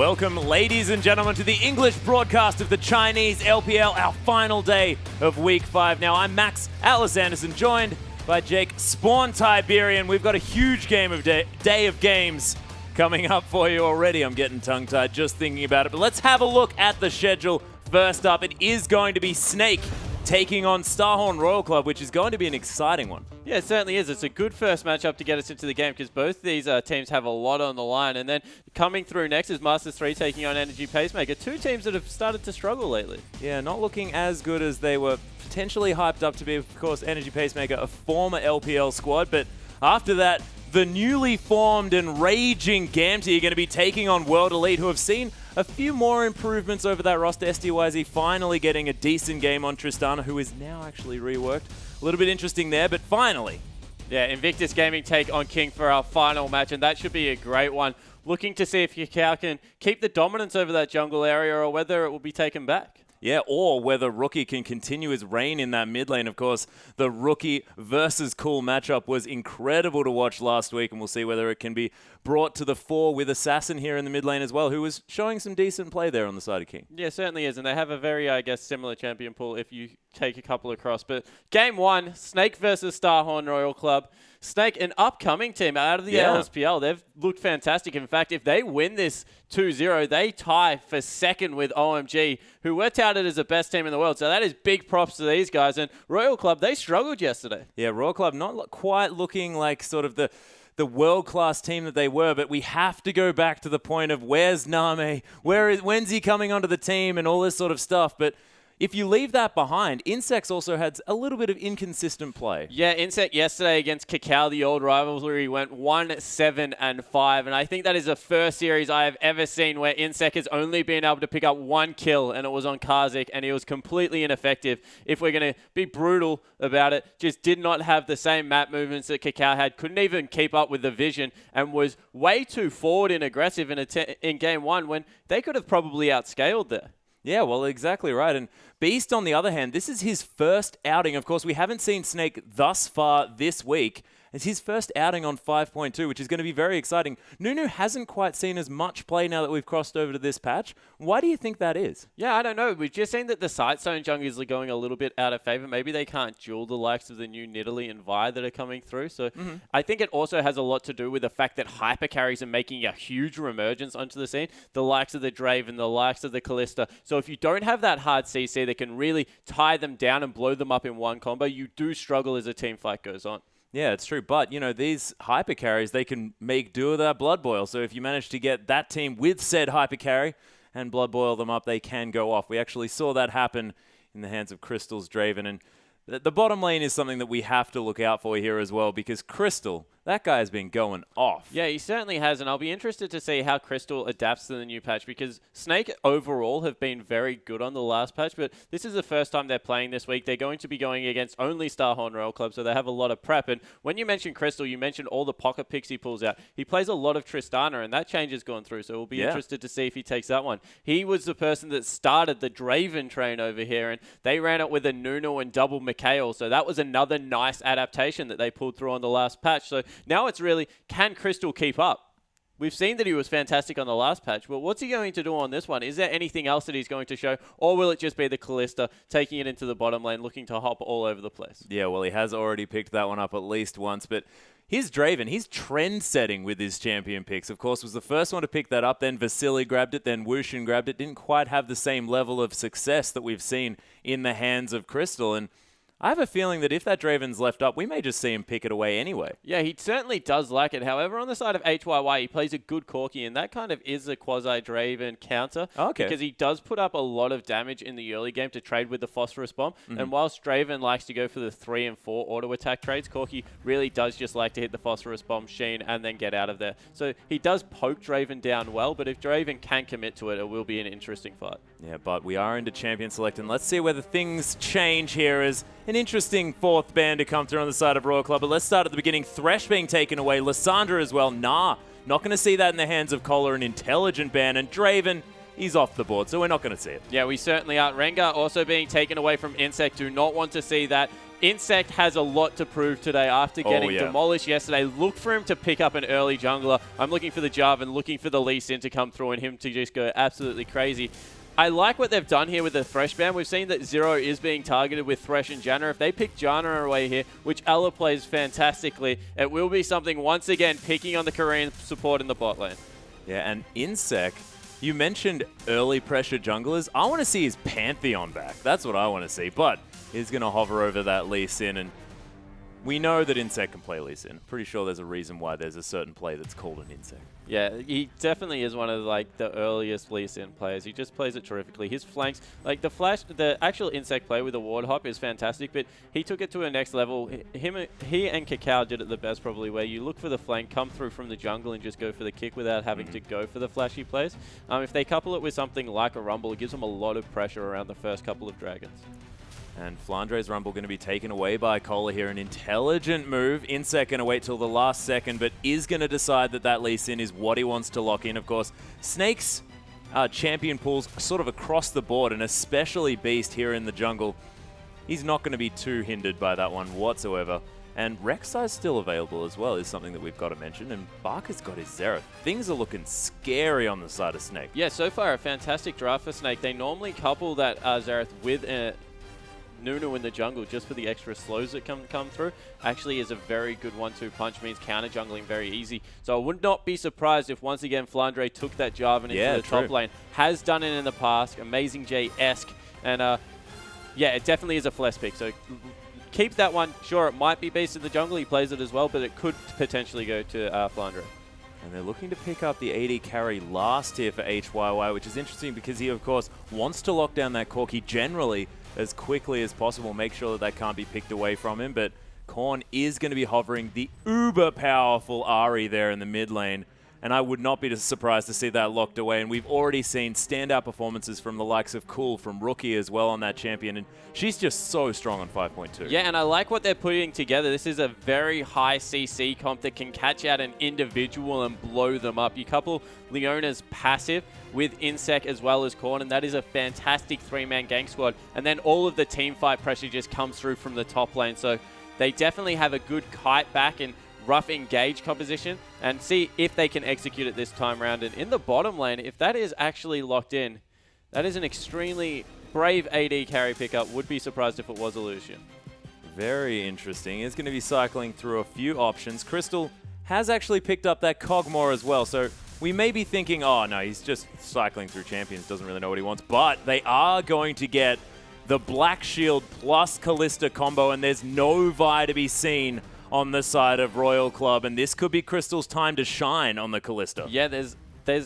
Welcome, ladies and gentlemen, to the English broadcast of the Chinese LPL, our final day of Week 5. Now, I'm Max Atlas Anderson, joined by Jake Spawn Tiberian. We've got a huge day of games coming up for you already. I'm getting tongue-tied just thinking about it. But let's have a look at the schedule. First up, it is going to be Snake taking on Starhorn Royal Club, which is going to be an exciting one. Yeah, it certainly is. It's a good first matchup to get us into the game because both these teams have a lot on the line. And then coming through next is Masters 3 taking on Energy Pacemaker, two teams that have started to struggle lately. Yeah, not looking as good as they were potentially hyped up to be. Of course, Energy Pacemaker, a former LPL squad, but after that, the newly formed and raging Gamty are going to be taking on World Elite, who have seen a few more improvements over that roster. SDYZ finally getting a decent game on Tristana, who is now actually reworked. A little bit interesting there, but finally. Yeah, Invictus Gaming take on King for our final match, and that should be a great one. Looking to see if Kakao can keep the dominance over that jungle area or whether it will be taken back. Yeah, or whether Rookie can continue his reign in that mid lane. Of course, the Rookie versus Cool matchup was incredible to watch last week, and we'll see whether it can be brought to the fore with Assassin here in the mid lane as well, who was showing some decent play there on the side of King. Yeah, certainly is, and they have a very, I guess, similar champion pool if you take a couple across. But game one, Snake versus Starhorn Royal Club. Snake, an upcoming team out of the LSPL. They've looked fantastic. In fact, if they win this 2-0, they tie for second with OMG, who were touted as the best team in the world. So that is big props to these guys. And Royal Club, they struggled yesterday. Yeah, Royal Club not quite looking like sort of the world-class team that they were, but we have to go back to the point of where's Name, when's he coming onto the team and all this sort of stuff. But if you leave that behind, Insects also had a little bit of inconsistent play. Yeah, Insect yesterday against Kakao, the old rivalry, went 1-7-5. And I think that is the first series I have ever seen where Insect has only been able to pick up one kill, and it was on Karzik, and he was completely ineffective. If we're going to be brutal about it, just did not have the same map movements that Kakao had, couldn't even keep up with the vision, and was way too forward and aggressive in game one when they could have probably outscaled there. Yeah, well, exactly right. And Beast, on the other hand, this is his first outing. Of course, we haven't seen Snake thus far this week. It's his first outing on 5.2, which is going to be very exciting. Nunu hasn't quite seen as much play now that we've crossed over to this patch. Why do you think that is? Yeah, I don't know. We've just seen that the side zone junglers are going a little bit out of favor. Maybe they can't duel the likes of the new Nidalee and Vi that are coming through. So I think it also has a lot to do with the fact that hyper carries are making a huge reemergence onto the scene. The likes of the Draven, the likes of the Kalista. So if you don't have that hard CC that can really tie them down and blow them up in one combo, you do struggle as a team fight goes on. Yeah, it's true. But, you know, these hyper carries, they can make do with that Blood Boil. So if you manage to get that team with said hyper carry and Blood Boil them up, they can go off. We actually saw that happen in the hands of Crystal's Draven. And the bottom lane is something that we have to look out for here as well, because Crystal, that guy has been going off. Yeah, he certainly has, and I'll be interested to see how Crystal adapts to the new patch, because Snake overall have been very good on the last patch, but this is the first time they're playing this week. They're going to be going against only Starhorn Royal Club, so they have a lot of prep. And when you mentioned Crystal, you mentioned all the pocket picks he pulls out. He plays a lot of Tristana, and that change has gone through, so we'll be interested to see if he takes that one. He was the person that started the Draven train over here, and they ran it with a Nuno and double Mikhail, so that was another nice adaptation that they pulled through on the last patch. So now it's really, can Crystal keep up? We've seen that he was fantastic on the last patch, but what's he going to do on this one? Is there anything else that he's going to show, or will it just be the Kalista taking it into the bottom lane, looking to hop all over the place? Yeah, well, he has already picked that one up at least once, but here's Draven. He's trend-setting with his champion picks. Of course, was the first one to pick that up, then Vasily grabbed it, then Wushin grabbed it. Didn't quite have the same level of success that we've seen in the hands of Crystal, and I have a feeling that if that Draven's left up, we may just see him pick it away anyway. Yeah, he certainly does like it. However, on the side of HYY, he plays a good Corki, and that kind of is a quasi-Draven counter. Okay. Because he does put up a lot of damage in the early game to trade with the Phosphorus Bomb. And whilst Draven likes to go for the 3 and 4 auto-attack trades, Corki really does just like to hit the Phosphorus Bomb Sheen and then get out of there. So he does poke Draven down well, but if Draven can commit to it, it will be an interesting fight. Yeah, but we are into Champion Select, and let's see whether things change here as an interesting fourth band to come through on the side of Royal Club. But let's start at the beginning. Thresh being taken away. Lissandra as well. Nah, not going to see that in the hands of Kohler, an intelligent band. And Draven, he's off the board, so we're not going to see it. Yeah, we certainly aren't. Rengar also being taken away from Insect. Do not want to see that. Insect has a lot to prove today after getting demolished yesterday. Look for him to pick up an early jungler. I'm looking for the Jarvan, looking for the Lee Sin to come through and him to just go absolutely crazy. I like what they've done here with the Thresh ban. We've seen that Zero is being targeted with Thresh and Janna. If they pick Janna away here, which Ella plays fantastically, it will be something once again picking on the Korean support in the bot lane. Yeah, and Insect, you mentioned early pressure junglers. I want to see his Pantheon back. That's what I want to see. But he's going to hover over that Lee Sin, and we know that Insect can play Lee Sin. Pretty sure there's a reason why there's a certain play that's called an Insect. Yeah, he definitely is one of like the earliest Lee Sin players. He just plays it terrifically. His flanks, like the actual Insect play with the ward hop is fantastic, but he took it to a next level. He and Kakao did it the best probably, where you look for the flank, come through from the jungle and just go for the kick without having to go for the flashy plays. If they couple it with something like a Rumble, it gives them a lot of pressure around the first couple of dragons. And Flandre's Rumble going to be taken away by Kohler here. An intelligent move. Insect going to wait till the last second, but is going to decide that that Lee Sin is what he wants to lock in. Of course, Snake's champion pools sort of across the board, and especially Beast here in the jungle. He's not going to be too hindered by that one whatsoever. And Rek'Sai's still available as well is something that we've got to mention. And Barker's got his Xerath. Things are looking scary on the side of Snake. Yeah, so far a fantastic draft for Snake. They normally couple that Xerath with Nunu in the jungle just for the extra slows that come through. Actually is a very good 1-2 punch, means counter jungling very easy. So I would not be surprised if once again Flandre took that Jarvan into the top lane. Has done it in the past, Amazing J-esque. And yeah, it definitely is a flex pick. So keep that one. Sure, it might be based in the jungle. He plays it as well, but it could potentially go to Flandre. And they're looking to pick up the AD carry last here for HYY, which is interesting because he, of course, wants to lock down that Corki generally as quickly as possible, make sure that that can't be picked away from him. But Korn is going to be hovering the uber-powerful Ahri there in the mid lane. And I would not be surprised to see that locked away. And we've already seen standout performances from the likes of Cool, from Rookie as well on that champion. And she's just so strong on 5.2. Yeah, and I like what they're putting together. This is a very high CC comp that can catch out an individual and blow them up. You couple Leona's passive with Insect as well as Korn, and that is a fantastic three-man gang squad. And then all of the team fight pressure just comes through from the top lane. So they definitely have a good kite back and rough engage composition, and see if they can execute it this time around. And in the bottom lane, if that is actually locked in, that is an extremely brave AD carry pickup. Would be surprised if it was a Lucian. Very interesting. It's going to be cycling through a few options. Crystal has actually picked up that Cogmore as well, so we may be thinking, oh no, he's just cycling through champions, doesn't really know what he wants, but they are going to get the Black Shield plus Callista combo, and there's no Vi to be seen on the side of Royal Club, and this could be Crystal's time to shine on the Callista. Yeah, there's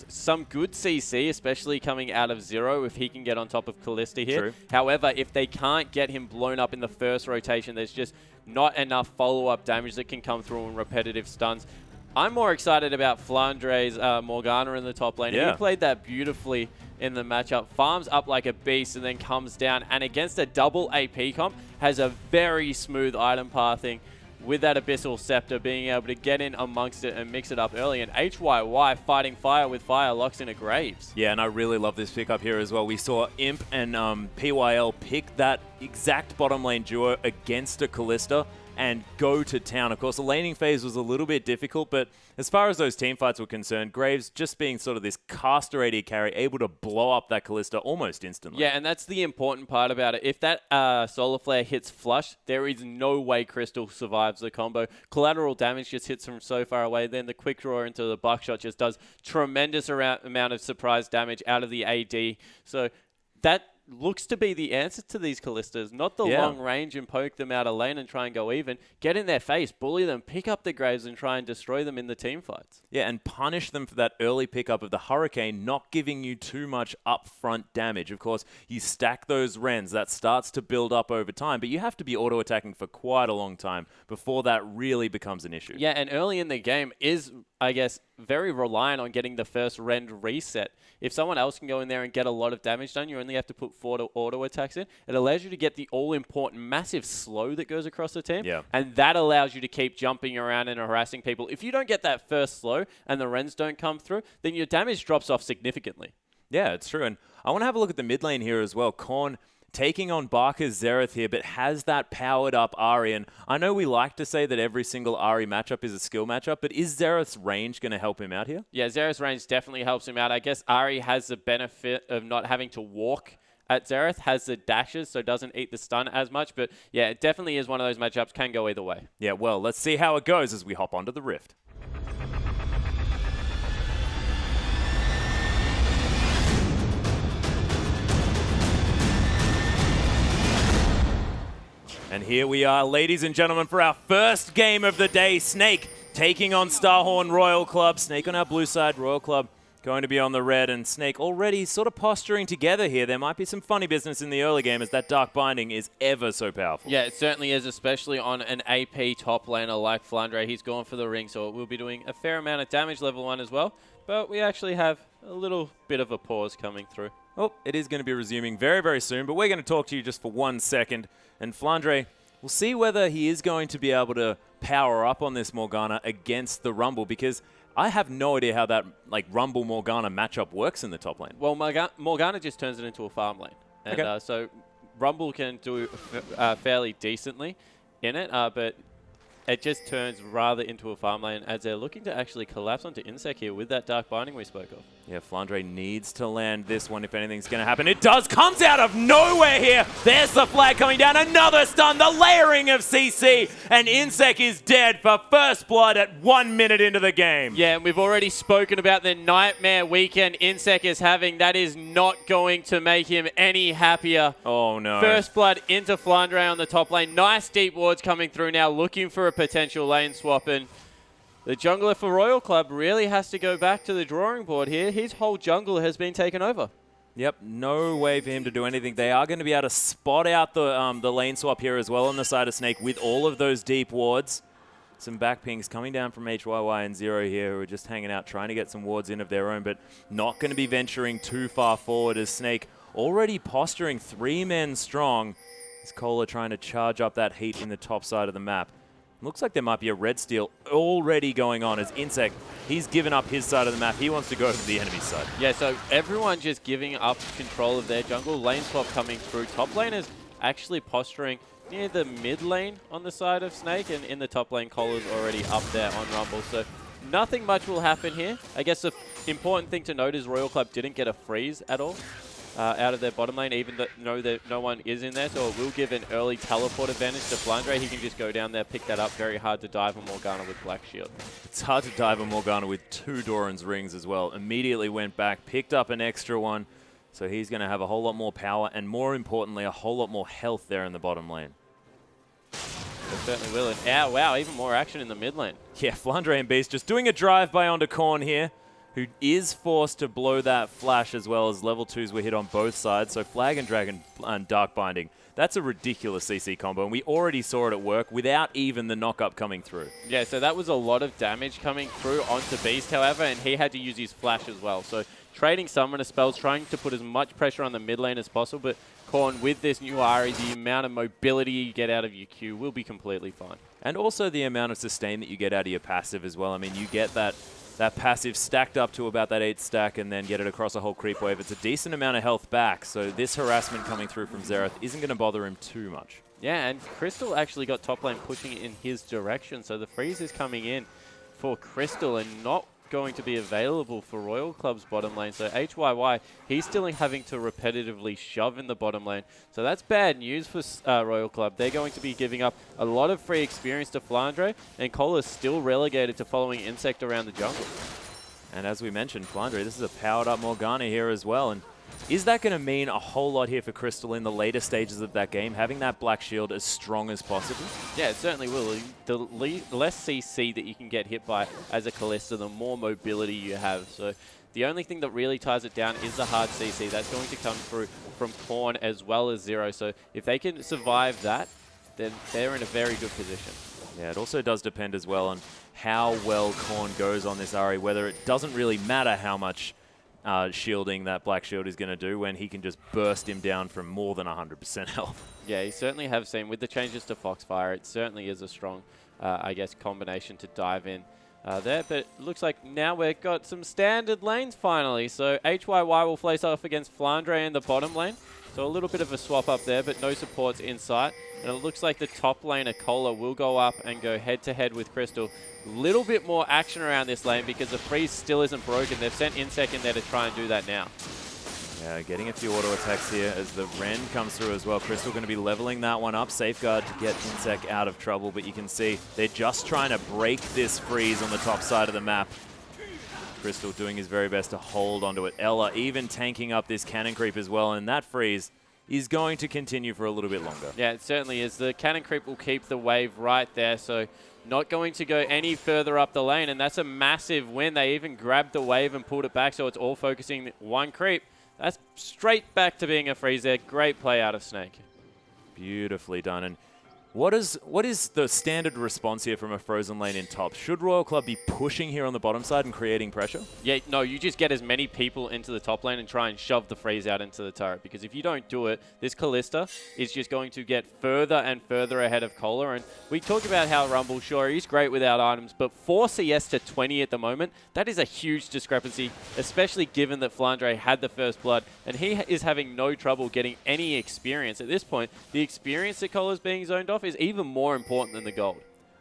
some good CC, especially coming out of Zero, if he can get on top of Callista here. True. However, if they can't get him blown up in the first rotation, there's just not enough follow-up damage that can come through in repetitive stuns. I'm more excited about Flandre's Morgana in the top lane. Yeah. He played that beautifully in the matchup. Farms up like a beast and then comes down, and against a double AP comp, has a very smooth item pathing with that Abyssal Scepter, being able to get in amongst it and mix it up early. And HYY fighting fire with fire locks in a Graves. Yeah, and I really love this pickup here as well. We saw Imp and PYL pick that exact bottom lane duo against a Callista and go to town. Of course, the laning phase was a little bit difficult, but as far as those team fights were concerned, Graves just being sort of this caster AD carry, able to blow up that Callista almost instantly. Yeah, and that's the important part about it. If that Solar Flare hits flush, there is no way Crystal survives the combo. Collateral damage just hits from so far away. Then the quick draw into the buckshot just does tremendous amount of surprise damage out of the AD. So that looks to be the answer to these Callistas, not the long range and poke them out of lane and try and go even. Get in their face, bully them, pick up the Graves and try and destroy them in the team fights. Yeah, and punish them for that early pickup of the Hurricane, not giving you too much upfront damage. Of course, you stack those Rens, that starts to build up over time, but you have to be auto-attacking for quite a long time before that really becomes an issue. Yeah, and early in the game is, I guess, very reliant on getting the first Rend reset. If someone else can go in there and get a lot of damage done, you only have to put 4 auto attacks in. It allows you to get the all-important massive slow that goes across the team, and that allows you to keep jumping around and harassing people. If you don't get that first slow and the Rens don't come through, then your damage drops off significantly. Yeah, it's true. And I want to have a look at the mid lane here as well. Korn taking on Barker's Xerath here, but has that powered up Ahri. And I know we like to say that every single Ahri matchup is a skill matchup, but is Xerath's range going to help him out here? Yeah, Xerath's range definitely helps him out. I guess Ahri has the benefit of not having to walk at Xerath, has the dashes, so doesn't eat the stun as much. But yeah, it definitely is one of those matchups, can go either way. Yeah, well, let's see how it goes as we hop onto the Rift. And here we are, ladies and gentlemen, for our first game of the day. Snake taking on Starhorn Royal Club. Snake on our blue side, Royal Club going to be on the red, and Snake already sort of posturing together here. There might be some funny business in the early game as that Dark Binding is ever so powerful. Yeah, it certainly is, especially on an AP top laner like FLICKR. He's going for the ring, so we'll be doing a fair amount of damage level 1 as well. But we actually have a little bit of a pause coming through. Oh, it is going to be resuming very, very soon, but we're going to talk to you just for 1 second. And FLICKR, we'll see whether he is going to be able to power up on this Morgana against the Rumble, because I have no idea how that Rumble-Morgana matchup works in the top lane. Well, Morgana just turns it into a farm lane. And okay. So Rumble can do fairly decently in it, but it just turns rather into a farm lane as they're looking to actually collapse onto Insec here with that Dark Binding we spoke of. Yeah, FLICKR needs to land this one if anything's going to happen. It does! Comes out of nowhere here! There's the flag coming down. Another stun! The layering of CC! And Insec is dead for first blood at 1 minute into the game. Yeah, and we've already spoken about the nightmare weekend Insec is having. That is not going to make him any happier. Oh, no. First blood into FLICKR on the top lane. Nice deep wards coming through now, looking for a potential lane swap. And the jungler for Royal Club really has to go back to the drawing board here. His whole jungle has been taken over. Yep, no way for him to do anything. They are going to be able to spot out the lane swap here as well on the side of Snake with all of those deep wards. Some back pings coming down from HYY and Zero here, who are just hanging out, trying to get some wards in of their own, but not going to be venturing too far forward as Snake already posturing 3 men strong. Is Kohler trying to charge up that heat in the top side of the map. Looks like there might be a red steal already going on as Insec, he's given up his side of the map. He wants to go to the enemy side. Yeah, so everyone just giving up control of their jungle. Lane swap coming through. Top lane is actually posturing near the mid lane on the side of Snake, and in the top lane, Kohler's already up there on Rumble. So nothing much will happen here. I guess the important thing to note is Royal Club didn't get a freeze at all out of their bottom lane, even though no one is in there. So it will give an early teleport advantage to FLICKR. He can just go down there, pick that up. Very hard to dive a Morgana with Black Shield. It's hard to dive a Morgana with 2 Doran's rings as well. Immediately went back, picked up an extra one. So he's going to have a whole lot more power and, more importantly, a whole lot more health there in the bottom lane. It certainly will. And wow, even more action in the mid lane. Yeah, FLICKR and Beast just doing a drive-by onto Korn here, who is forced to blow that flash as well as level 2s were hit on both sides. So Flag and Dragon and Dark Binding, that's a ridiculous CC combo, and we already saw it at work without even the knock-up coming through. Yeah, so that was a lot of damage coming through onto Beast, however, and he had to use his flash as well. So trading summoner spells, trying to put as much pressure on the mid lane as possible, but Korn, with this new Ahri, the amount of mobility you get out of your Q will be completely fine. And also the amount of sustain that you get out of your passive as well. I mean, you get that passive stacked up to about that 8 stack and then get it across a whole creep wave. It's a decent amount of health back, so this harassment coming through from Xerath isn't going to bother him too much. Yeah, and Crystal actually got top lane pushing in his direction, so the freeze is coming in for Crystal and not going to be available for Royal Club's bottom lane. So HYY, he's still having to repetitively shove in the bottom lane. So that's bad news for Royal Club. They're going to be giving up a lot of free experience to FLICKR, and Kohler's still relegated to following Insect around the jungle. And as we mentioned, FLICKR, this is a powered up Morgana here as well. And is that going to mean a whole lot here for Crystal in the later stages of that game, having that Black Shield as strong as possible? Yeah, it certainly will. The less CC that you can get hit by as a Kalista, the more mobility you have. So the only thing that really ties it down is the hard CC. That's going to come through from Korn as well as Zero. So if they can survive that, then they're in a very good position. Yeah, it also does depend as well on how well Korn goes on this Ahri, whether it doesn't really matter how much shielding that Black Shield is going to do when he can just burst him down from more than 100% health. Yeah, you certainly have seen with the changes to Foxfire, it certainly is a strong, I guess, combination to dive in there. But it looks like now we've got some standard lanes finally. So HYY will face off against FLICKR in the bottom lane. So a little bit of a swap up there, but no supports in sight. And it looks like the top laner, Cola, will go up and go head-to-head with Crystal. Little bit more action around this lane because the freeze still isn't broken. They've sent Insec in there to try and do that now. Yeah, getting a few auto attacks here as the Ren comes through as well. Crystal going to be leveling that one up. Safeguard to get Insec out of trouble, but you can see they're just trying to break this freeze on the top side of the map. Crystal doing his very best to hold onto it. Ella even tanking up this cannon creep as well, and that freeze is going to continue for a little bit longer. Yeah, it certainly is. The cannon creep will keep the wave right there, so not going to go any further up the lane, and that's a massive win. They even grabbed the wave and pulled it back, so it's all focusing one creep. That's straight back to being a freeze there. Great play out of Snake. Beautifully done. And what is the standard response here from a frozen lane in top? Should Royal Club be pushing here on the bottom side and creating pressure? Yeah, no, you just get as many people into the top lane and try and shove the freeze out into the turret, because if you don't do it, this Kalista is just going to get further and further ahead of Cola. And we talk about how Rumble, sure, he's great without items, but 4 CS to 20 at the moment, that is a huge discrepancy, especially given that Flandre had the first blood, and he is having no trouble getting any experience. At this point, the experience that Cola's being zoned off is even more important than the gold.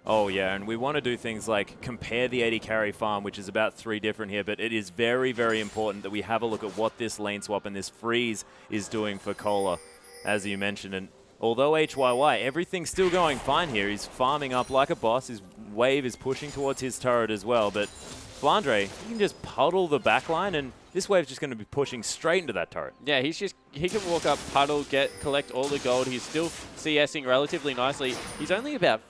Oh yeah, and we want to do things like compare the 80 carry farm, which is about 3 different here, but it is very, very important that we have a look at what this lane swap and this freeze is doing for Cola, as you mentioned. And although HYY, everything's still going fine here. He's farming up like a boss. His wave is pushing towards his turret as well, but Flandre, he can just puddle the backline, and this wave's just going to be pushing straight into that turret. Yeah, he can walk up, puddle, collect all the gold. He's still CSing relatively nicely. He's only about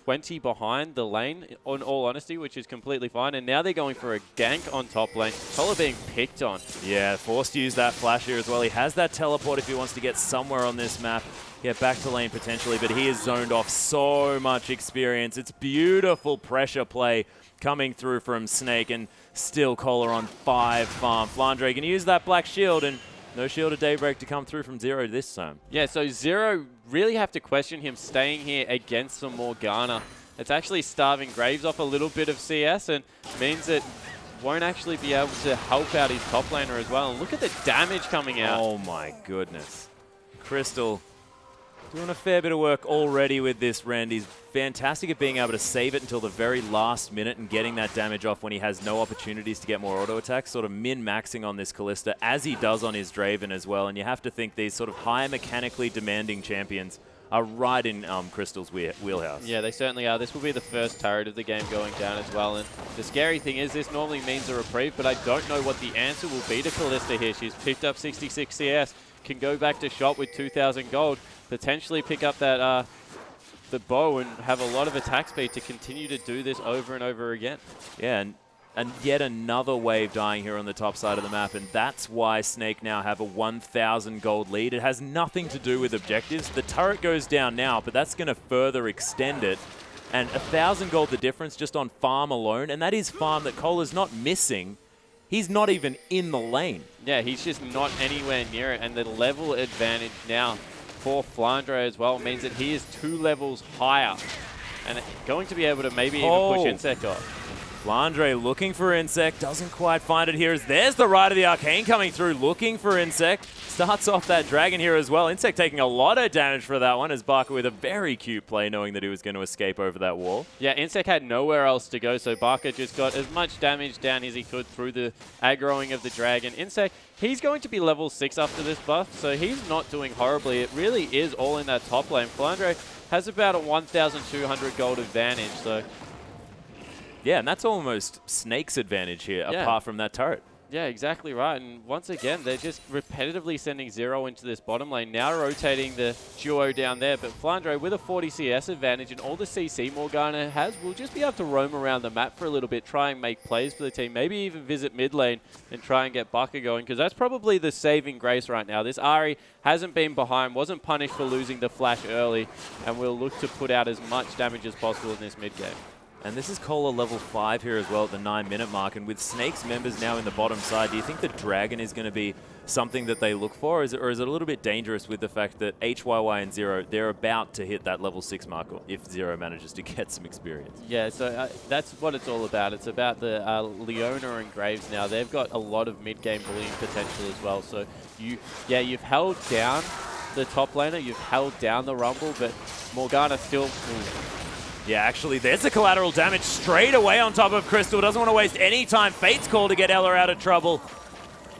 20 behind the lane, in all honesty, which is completely fine. And now they're going for a gank on top lane. Cola being picked on. Yeah, forced to use that flash here as well. He has that teleport if he wants to get somewhere on this map, get back to lane potentially, but he is zoned off so much experience. It's beautiful pressure play coming through from Snake, and still Cola on 5 farm. Flandre can use that black shield, and no shield of Daybreak to come through from Zero this time. Yeah, so Zero really have to question him staying here against some Morgana. It's actually starving Graves off a little bit of CS, and means that won't actually be able to help out his top laner as well. And look at the damage coming out. Oh my goodness. Crystal doing a fair bit of work already with this Rend. He's fantastic at being able to save it until the very last minute and getting that damage off when he has no opportunities to get more auto attacks, sort of min-maxing on this Kalista, as he does on his Draven as well. And you have to think these sort of high mechanically demanding champions are right in Crystal's wheelhouse. Yeah, they certainly are. This will be the first turret of the game going down as well. And the scary thing is this normally means a reprieve, but I don't know what the answer will be to Kalista here. She's picked up 66 CS, can go back to shop with 2,000 gold, potentially pick up that the bow and have a lot of attack speed to continue to do this over and over again. Yeah, and yet another wave dying here on the top side of the map, and that's why Snake now have a 1,000 gold lead. It has nothing to do with objectives. The turret goes down now, but that's going to further extend it. And 1,000 gold the difference just on farm alone, and that is farm that Cola's not missing. He's not even in the lane. Yeah, he's just not anywhere near it, and the level advantage now for Flandre as well means that he is 2 levels higher and going to be able to maybe even push Insec off. Flandre looking for Insec, doesn't quite find it here. As there's the Rite of the Arcane coming through, looking for Insec. Starts off that Dragon here as well. Insec taking a lot of damage for that one, as Barker with a very cute play, knowing that he was going to escape over that wall. Yeah, Insec had nowhere else to go, so Barker just got as much damage down as he could through the aggroing of the Dragon. Insec, he's going to be level 6 after this buff, so he's not doing horribly. It really is all in that top lane. Flandre has about a 1,200 gold advantage, so... Yeah, and that's almost Snake's advantage here, apart from that turret. Yeah, exactly right. And once again, they're just repetitively sending Zero into this bottom lane, now rotating the duo down there. But Flandre, with a 40 CS advantage and all the CC Morgana has, will just be able to roam around the map for a little bit, try and make plays for the team, maybe even visit mid lane and try and get Barker going, because that's probably the saving grace right now. This Ahri hasn't been behind, wasn't punished for losing the flash early, and will look to put out as much damage as possible in this mid game. And this is Cola level 5 here as well at the 9-minute mark. And with Snake's members now in the bottom side, do you think the Dragon is going to be something that they look for? Or is it a little bit dangerous with the fact that HYY and Zero, they're about to hit that level 6 mark if Zero manages to get some experience? Yeah, so that's what it's all about. It's about the Leona and Graves now. They've got a lot of mid-game bullying potential as well. So you've held down the top laner, you've held down the Rumble, but Morgana still... Yeah, actually, there's the collateral damage straight away on top of Crystal. Doesn't want to waste any time. Fate's call to get Ella out of trouble.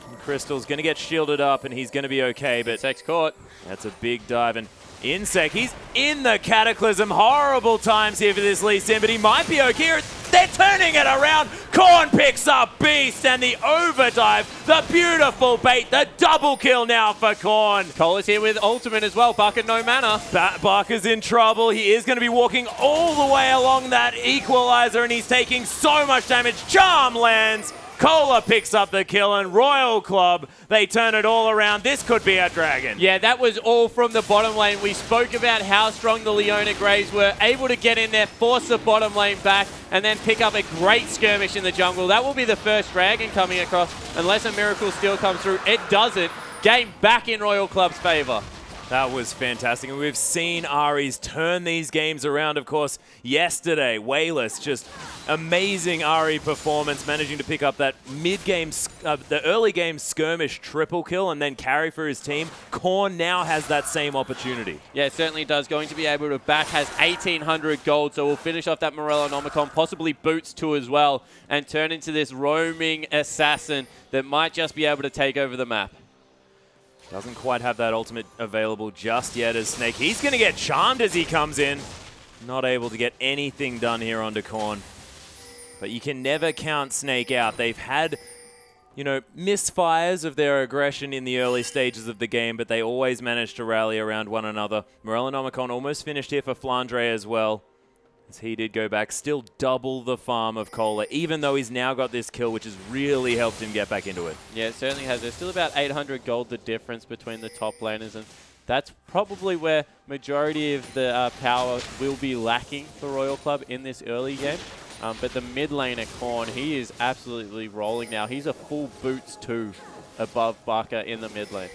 And Crystal's going to get shielded up, and he's going to be okay, but... Insect's caught. That's a big dive, and Insect, he's in the Cataclysm. Horrible times here for this Lee Sin, but he might be okay. They're turning it around. Korn picks up Beast, and the overdive, the beautiful bait, the double kill now for Korn. Cole is here with ultimate as well. Barker no mana. Barker's in trouble. He is going to be walking all the way along that equalizer, and he's taking so much damage. Charm lands. Cola picks up the kill, and Royal Club, they turn it all around. This could be a Dragon. Yeah, that was all from the bottom lane. We spoke about how strong the Leona Graves were, able to get in there, force the bottom lane back, and then pick up a great skirmish in the jungle. That will be the first Dragon coming across, unless a Miracle Steal comes through. It doesn't. Game back in Royal Club's favor. That was fantastic, and we've seen Aries turn these games around, of course, yesterday. Wayless, just amazing Ari performance, managing to pick up that mid-game, the early game skirmish triple kill and then carry for his team. Korn now has that same opportunity. Yeah, it certainly does. Going to be able to back, has 1,800 gold, so we'll finish off that Morellonomicon, possibly Boots too as well, and turn into this roaming assassin that might just be able to take over the map. Doesn't quite have that ultimate available just yet as Snake. He's going to get charmed as he comes in. Not able to get anything done here onto Korn. But you can never count Snake out. They've had, you know, misfires of their aggression in the early stages of the game, but they always manage to rally around one another. Morellonomicon almost finished here for Flandre as well, as he did go back. Still double the farm of Cola, even though he's now got this kill, which has really helped him get back into it. Yeah, it certainly has. There's still about 800 gold, the difference between the top laners, and that's probably where majority of the power will be lacking for Royal Club in this early game. But the mid laner, Korn, he is absolutely rolling now. He's a full Boots 2 above Barker in the mid lane.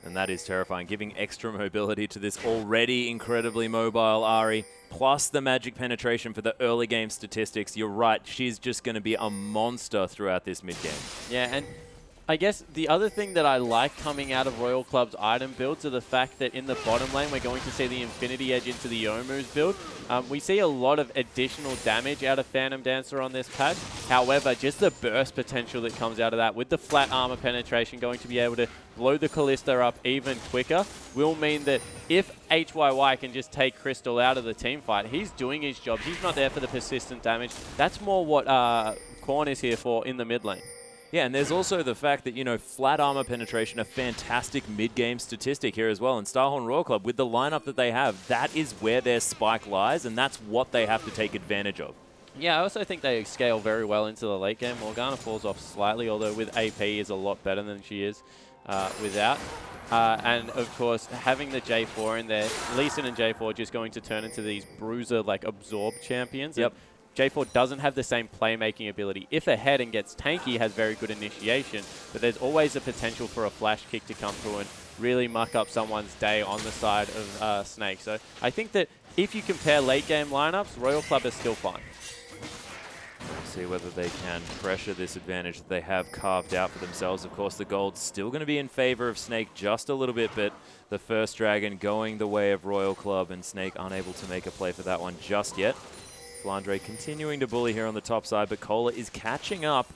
And that is terrifying, giving extra mobility to this already incredibly mobile Ari, plus the magic penetration for the early game statistics. You're right, she's just going to be a monster throughout this mid game. Yeah, and I guess the other thing that I like coming out of Royal Club's item builds are the fact that in the bottom lane, we're going to see the Infinity Edge into the Youmuu's build. We see a lot of additional damage out of Phantom Dancer on this patch. However, just the burst potential that comes out of that with the flat armor penetration going to be able to blow the Kalista up even quicker will mean that if HYY can just take Crystal out of the team fight, he's doing his job. He's not there for the persistent damage. That's more what Korn is here for in the mid lane. Yeah, and there's also the fact that, you know, flat armor penetration, a fantastic mid-game statistic here as well. And Starhorn Royal Club, with the lineup that they have, that is where their spike lies, and that's what they have to take advantage of. Yeah, I also think they scale very well into the late game. Morgana falls off slightly, although with AP is a lot better than she is without. And, of course, having the J4 in there, Lee Sin and J4 just going to turn into these bruiser, like, absorb champions. Yep. J4 doesn't have the same playmaking ability. If ahead and gets tanky, has very good initiation, but there's always a potential for a flash kick to come through and really muck up someone's day on the side of Snake. So I think that if you compare late game lineups, Royal Club is still fine. We'll see whether they can pressure this advantage that they have carved out for themselves. Of course, the gold's still going to be in favor of Snake just a little bit, but the first Dragon going the way of Royal Club, and Snake unable to make a play for that one just yet. Flandre continuing to bully here on the top side, but Cola is catching up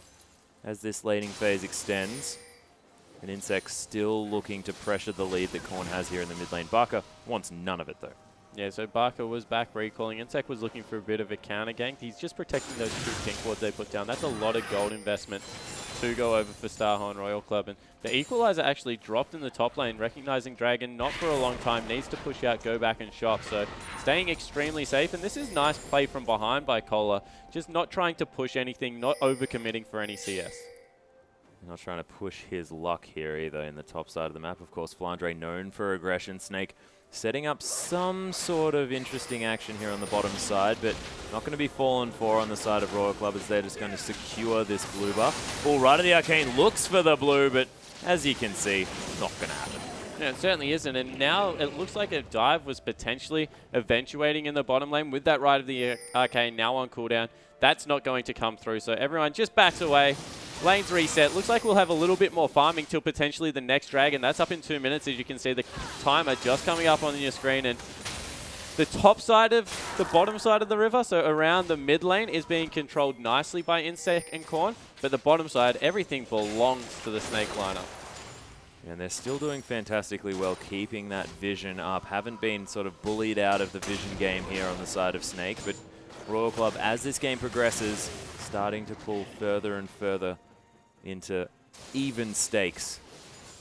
as this laning phase extends. And Insect still looking to pressure the lead that Korn has here in the mid lane. Barker wants none of it, though. Yeah, so Barker was back recalling. Insect was looking for a bit of a counter gank. He's just protecting those two pink wards they put down. That's a lot of gold investment to go over for Starhorn Royal Club. And the equalizer actually dropped in the top lane, recognizing Dragon not for a long time, needs to push out, go back and shop. So staying extremely safe. And this is nice play from behind by Cola. Just not trying to push anything, not overcommitting for any CS. Not trying to push his luck here either in the top side of the map. Of course, Flandre known for aggression. Snake setting up some sort of interesting action here on the bottom side, but not going to be fallen for on the side of Royal Club as they're just going to secure this blue buff. Ball right of the Arcane looks for the blue, but as you can see, not going to happen. Yeah, it certainly isn't, and now it looks like a dive was potentially eventuating in the bottom lane with that right of the Arcane now on cooldown. That's not going to come through, so everyone just backs away. Lane's reset. Looks like we'll have a little bit more farming till potentially the next dragon. That's up in 2 minutes, as you can see the timer just coming up on your screen. And the top side of the bottom side of the river, so around the mid lane, is being controlled nicely by Insect and Korn. But the bottom side, everything belongs to the Snake lineup. And they're still doing fantastically well, keeping that vision up. Haven't been sort of bullied out of the vision game here on the side of Snake, but Royal Club, as this game progresses, starting to pull further and further into even stakes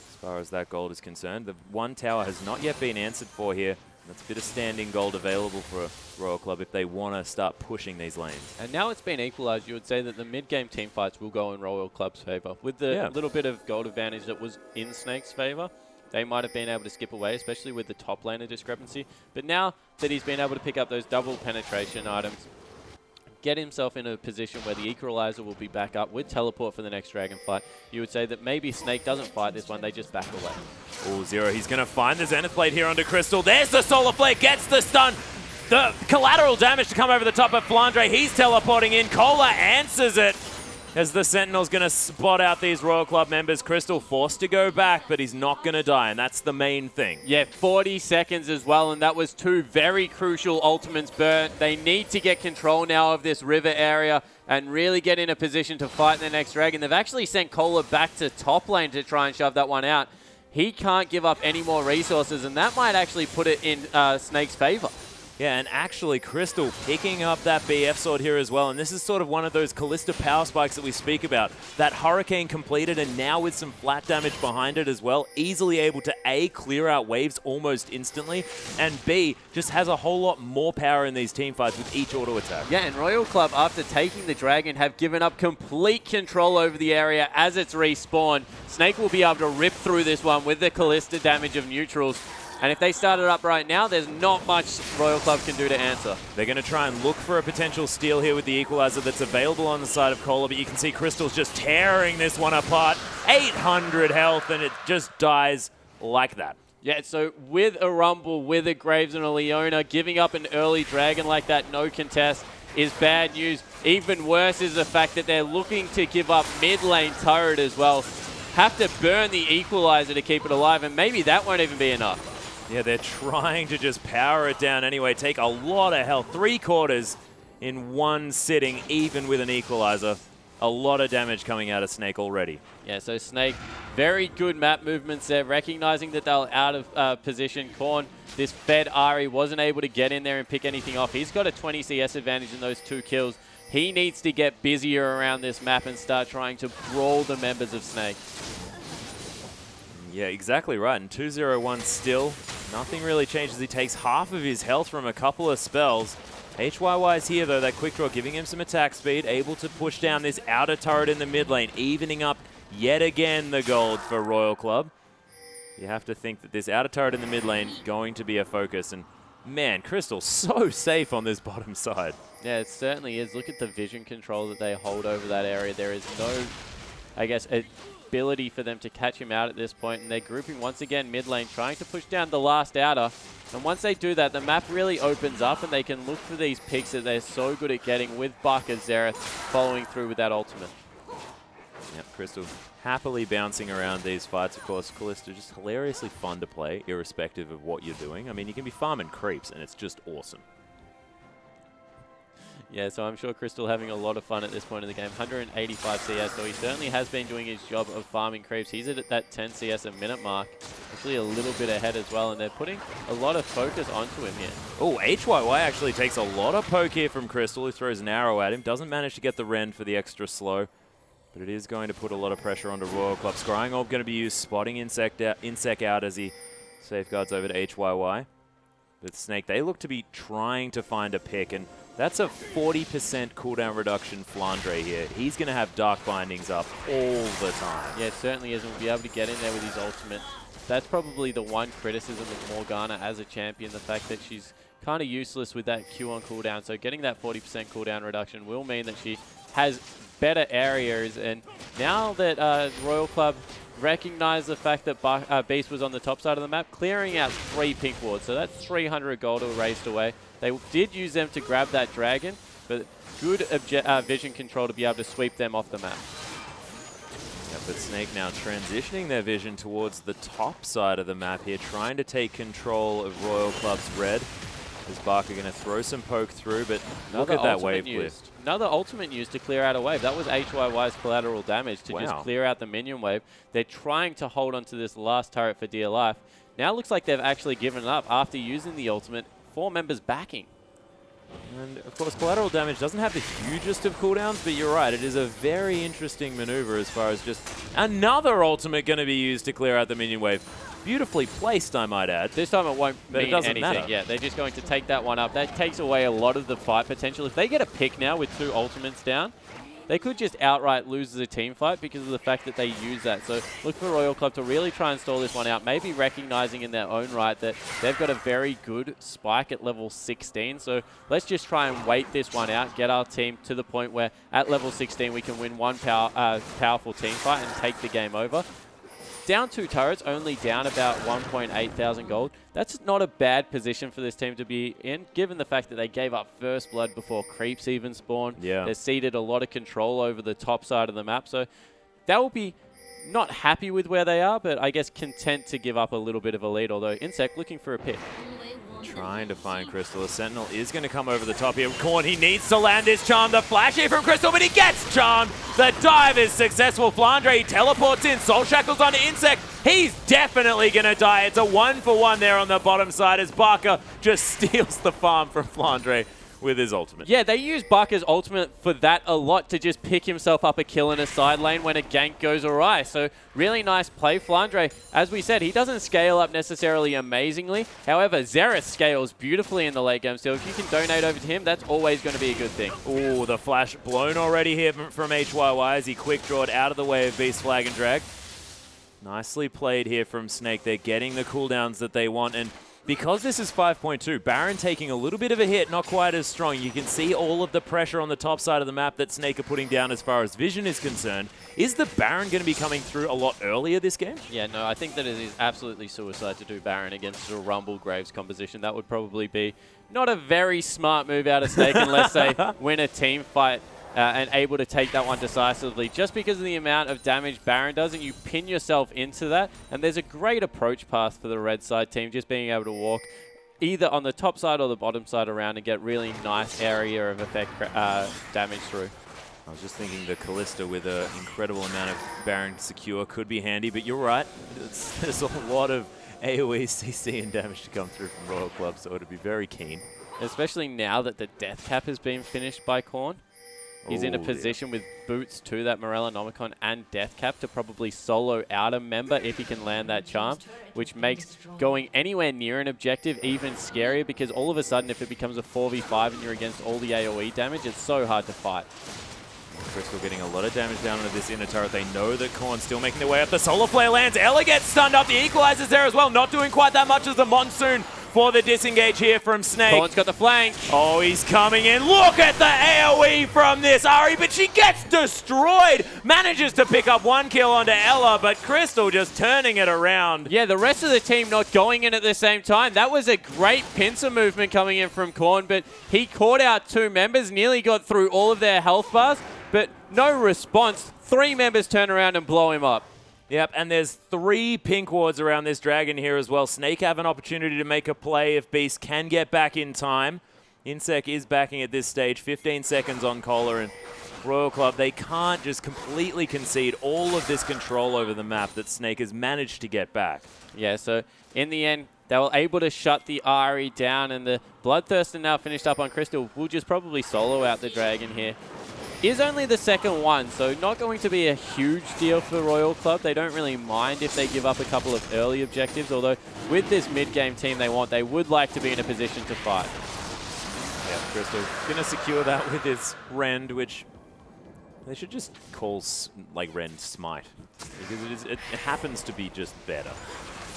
as far as that gold is concerned. The one tower has not yet been answered for here. That's a bit of standing gold available for Royal Club if they want to start pushing these lanes. And now it's been equalized, you would say that the mid-game team fights will go in Royal Club's favor. With the little bit of gold advantage that was in Snake's favor, they might have been able to skip away, especially with the top laner discrepancy. But now that he's been able to pick up those double penetration items, get himself in a position where the equalizer will be back up with teleport for the next dragon fight, you would say that maybe Snake doesn't fight this one, they just back away. Oh, Zero, he's going to find the Zenith Blade here onto Crystal. There's the Solar Flare, gets the stun. The collateral damage to come over the top of FLICKR. He's teleporting in. Cola answers it as the Sentinel's going to spot out these Royal Club members. Crystal forced to go back, but he's not going to die, and that's the main thing. Yeah, 40 seconds as well, and that was 2 very crucial ultimates burnt. They need to get control now of this river area and really get in a position to fight the next dragon. They've actually sent Cola back to top lane to try and shove that one out. He can't give up any more resources, and that might actually put it in Snake's favor. Yeah, and actually Crystal picking up that BF sword here as well. And this is sort of one of those Callista power spikes that we speak about. That Hurricane completed, and now with some flat damage behind it as well, easily able to A, clear out waves almost instantly, and B, just has a whole lot more power in these team fights with each auto attack. Yeah, and Royal Club, after taking the dragon, have given up complete control over the area as it's respawned. Snake will be able to rip through this one with the Callista damage of neutrals. And if they start it up right now, there's not much Royal Club can do to answer. They're going to try and look for a potential steal here with the equalizer that's available on the side of Cola, but you can see Crystal's just tearing this one apart. 800 health, and it just dies like that. Yeah, so with a Rumble, with a Graves and a Leona, giving up an early dragon like that, no contest, is bad news. Even worse is the fact that they're looking to give up mid lane turret as well. Have to burn the equalizer to keep it alive, and maybe that won't even be enough. Yeah, they're trying to just power it down anyway, take a lot of health, 3/4 in one sitting, even with an equalizer. A lot of damage coming out of Snake already. Yeah, so Snake, very good map movements there, recognizing that they were out of position. Korn, this fed Ari, wasn't able to get in there and pick anything off. He's got a 20 CS advantage in those 2 kills. He needs to get busier around this map and start trying to brawl the members of Snake. Yeah, exactly right. And 201 still, nothing really changes. He takes half of his health from a couple of spells. HYY's here though, that quick draw giving him some attack speed, able to push down this outer turret in the mid lane, evening up yet again the gold for Royal Club. You have to think that this outer turret in the mid lane going to be a focus, and man, Crystal so safe on this bottom side. Yeah, it certainly is. Look at the vision control that they hold over that area. There is no, I guess, ability for them to catch him out at this point, and they're grouping once again mid lane, trying to push down the last outer. And once they do that, the map really opens up and they can look for these picks that they're so good at getting, with Buck as Xerath following through with that ultimate. Yep, Crystal happily bouncing around these fights. Of course, Callista just hilariously fun to play, irrespective of what you're doing. I mean, you can be farming creeps and it's just awesome. Yeah, so I'm sure Crystal having a lot of fun at this point in the game. 185 CS, so he certainly has been doing his job of farming creeps. He's at that 10 CS a minute mark, actually a little bit ahead as well, and they're putting a lot of focus onto him here. Oh, HYY actually takes a lot of poke here from Crystal, who throws an arrow at him. Doesn't manage to get the Rend for the extra slow, but it is going to put a lot of pressure onto Royal Club. Scrying Orb going to be used, spotting Insect out as he safeguards over to HYY. But Snake, they look to be trying to find a pick, and that's a 40% cooldown reduction FLICKR here. He's going to have Dark Bindings up all the time. Yeah, it certainly is, and will be able to get in there with his ultimate. That's probably the one criticism of Morgana as a champion, the fact that she's kind of useless with that Q on cooldown. So getting that 40% cooldown reduction will mean that she has better areas. And now that Royal Club recognize the fact that Beast was on the top side of the map, clearing out 3 pink wards. So that's 300 gold erased away. They did use them to grab that dragon, but good vision control to be able to sweep them off the map. Yeah, but Snake now transitioning their vision towards the top side of the map here, trying to take control of Royal Club's red. Is Barker going to throw some poke through, but look at that wave cliff. Another ultimate used to clear out a wave. That was HYY's collateral damage to just clear out the minion wave. They're trying to hold onto this last turret for dear life. Now it looks like they've actually given up after using the ultimate. 4 members backing. And of course, collateral damage doesn't have the hugest of cooldowns, but you're right, it is a very interesting maneuver as far as just another ultimate going to be used to clear out the minion wave. Beautifully placed, I might add. This time it won't mean anything. Matter. Yeah, they're just going to take that one up. That takes away a lot of the fight potential. If they get a pick now with 2 ultimates down, they could just outright lose the team fight because of the fact that they use that. So look for Royal Club to really try and stall this one out, maybe recognizing in their own right that they've got a very good spike at level 16. So let's just try and wait this one out, get our team to the point where at level 16 we can win one powerful team fight and take the game over. Down 2 turrets, only down about 1.8 thousand gold. That's not a bad position for this team to be in, given the fact that they gave up first blood before creeps even spawned. Yeah. They ceded a lot of control over the top side of the map. So that will be not happy with where they are, but I guess content to give up a little bit of a lead, although Insect looking for a pick. Trying to find Crystal. A Sentinel is going to come over the top here. Korn, he needs to land his charm. The flash here from Crystal, but he gets charmed. The dive is successful. Flandre, he teleports in. Soul Shackles onto Insect. He's definitely going to die. It's a 1-for-1 there on the bottom side as Barker just steals the farm from Flandre with his ultimate. Yeah, they use Barker's ultimate for that a lot, to just pick himself up a kill in a side lane when a gank goes awry. So really nice play. Flandre, as we said, he doesn't scale up necessarily amazingly. However, Xerath scales beautifully in the late game. So if you can donate over to him, that's always going to be a good thing. Oh, the flash blown already here from HYY as he quick drawed out of the way of Beast Flag and Drag. Nicely played here from Snake. They're getting the cooldowns that they want, and because this is 5.2, Baron taking a little bit of a hit, not quite as strong. You can see all of the pressure on the top side of the map that Snake are putting down as far as vision is concerned. Is the Baron going to be coming through a lot earlier this game? Yeah, no, I think that it is absolutely suicide to do Baron against a Rumble Graves composition. That would probably be not a very smart move out of Snake unless they win a team fight and able to take that one decisively. Just because of the amount of damage Baron does, and you pin yourself into that, and there's a great approach path for the red side team, just being able to walk either on the top side or the bottom side around and get really nice area of effect damage through. I was just thinking the Callista with an incredible amount of Baron secure could be handy, but you're right. There's a lot of AoE, CC, and damage to come through from Royal Club, so it would be very keen. Especially now that the death cap has been finished by Korn. He's in a position with boots to that Morellonomicon and death cap to probably solo out a member if he can land that charm, which makes going anywhere near an objective even scarier, because all of a sudden if it becomes a 4v5 and you're against all the AoE damage, it's so hard to fight. Crystal getting a lot of damage down into this inner turret. They know that Korn's still making their way up. The Solar Flare lands. Ella gets stunned up. The Equalizer's there as well. Not doing quite that much as the Monsoon for the disengage here from Snake. Korn's got the flank. Oh, he's coming in. Look at the AoE from this Ari, but she gets destroyed. Manages to pick up 1 kill onto Ella, but Crystal just turning it around. Yeah, the rest of the team not going in at the same time. That was a great pincer movement coming in from Korn, but he caught out 2 members, nearly got through all of their health bars, but no response. 3 members turn around and blow him up. Yep, and there's 3 pink wards around this dragon here as well. Snake have an opportunity to make a play if Beast can get back in time. Insec is backing at this stage, 15 seconds on Kohler, and Royal Club, they can't just completely concede all of this control over the map that Snake has managed to get back. Yeah, so in the end, they were able to shut the Ari down, and the Bloodthirster now finished up on Crystal. We'll just probably solo out the dragon here. Is only the second one, so not going to be a huge deal for Royal Club. They don't really mind if they give up a couple of early objectives, although with this mid-game team they would like to be in a position to fight. Yeah, Crystal going to secure that with his Rend, which they should just call like Rend Smite, because it happens to be just better.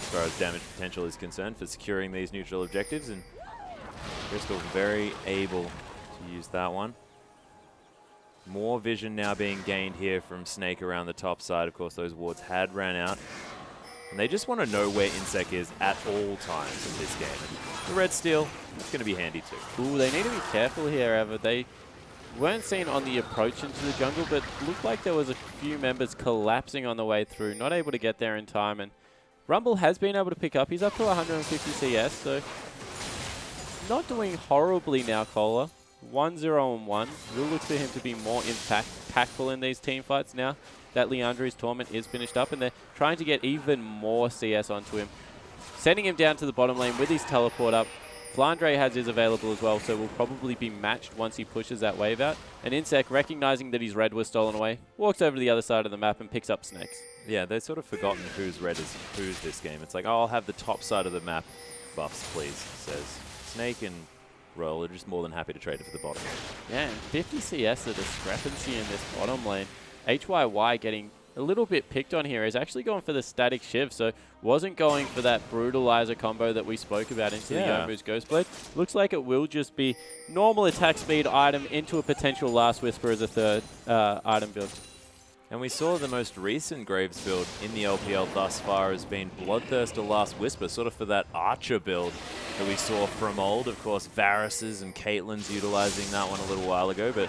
as far as damage potential is concerned for securing these neutral objectives, and Crystal very able to use that one. More vision now being gained here from Snake around the top side. Of course, those wards had ran out. And they just want to know where Insec is at all times in this game. And the red steel, it's going to be handy too. Ooh, they need to be careful here, Ever. They weren't seen on the approach into the jungle, but looked like there was a few members collapsing on the way through, not able to get there in time. And Rumble has been able to pick up. He's up to 150 CS, so not doing horribly now, Kohler. 1-0-1. We'll look for him to be more impactful in these team fights now that Leandre's tournament is finished up, and they're trying to get even more CS onto him. Sending him down to the bottom lane with his teleport up. Flandre has his available as well, so will probably be matched once he pushes that wave out. And Insec, recognizing that his red was stolen away, walks over to the other side of the map and picks up Snakes. Yeah, they've sort of forgotten whose red is whose this game. It's like, oh, I'll have the top side of the map buffs, please, says Snake, and Royal are just more than happy to trade it for the bottom lane. Yeah, and 50 CS, the discrepancy in this bottom lane. HYY getting a little bit picked on here. Is actually going for the static shiv, so wasn't going for that brutalizer combo that we spoke about into the Youmuu's Ghostblade. Looks like it will just be normal attack speed item into a potential Last Whisper as a third item build. And we saw the most recent Graves build in the LPL thus far has been Bloodthirst or Last Whisper, sort of for that Archer build that we saw from old. Of course, Varus's and Caitlyn's utilizing that one a little while ago, but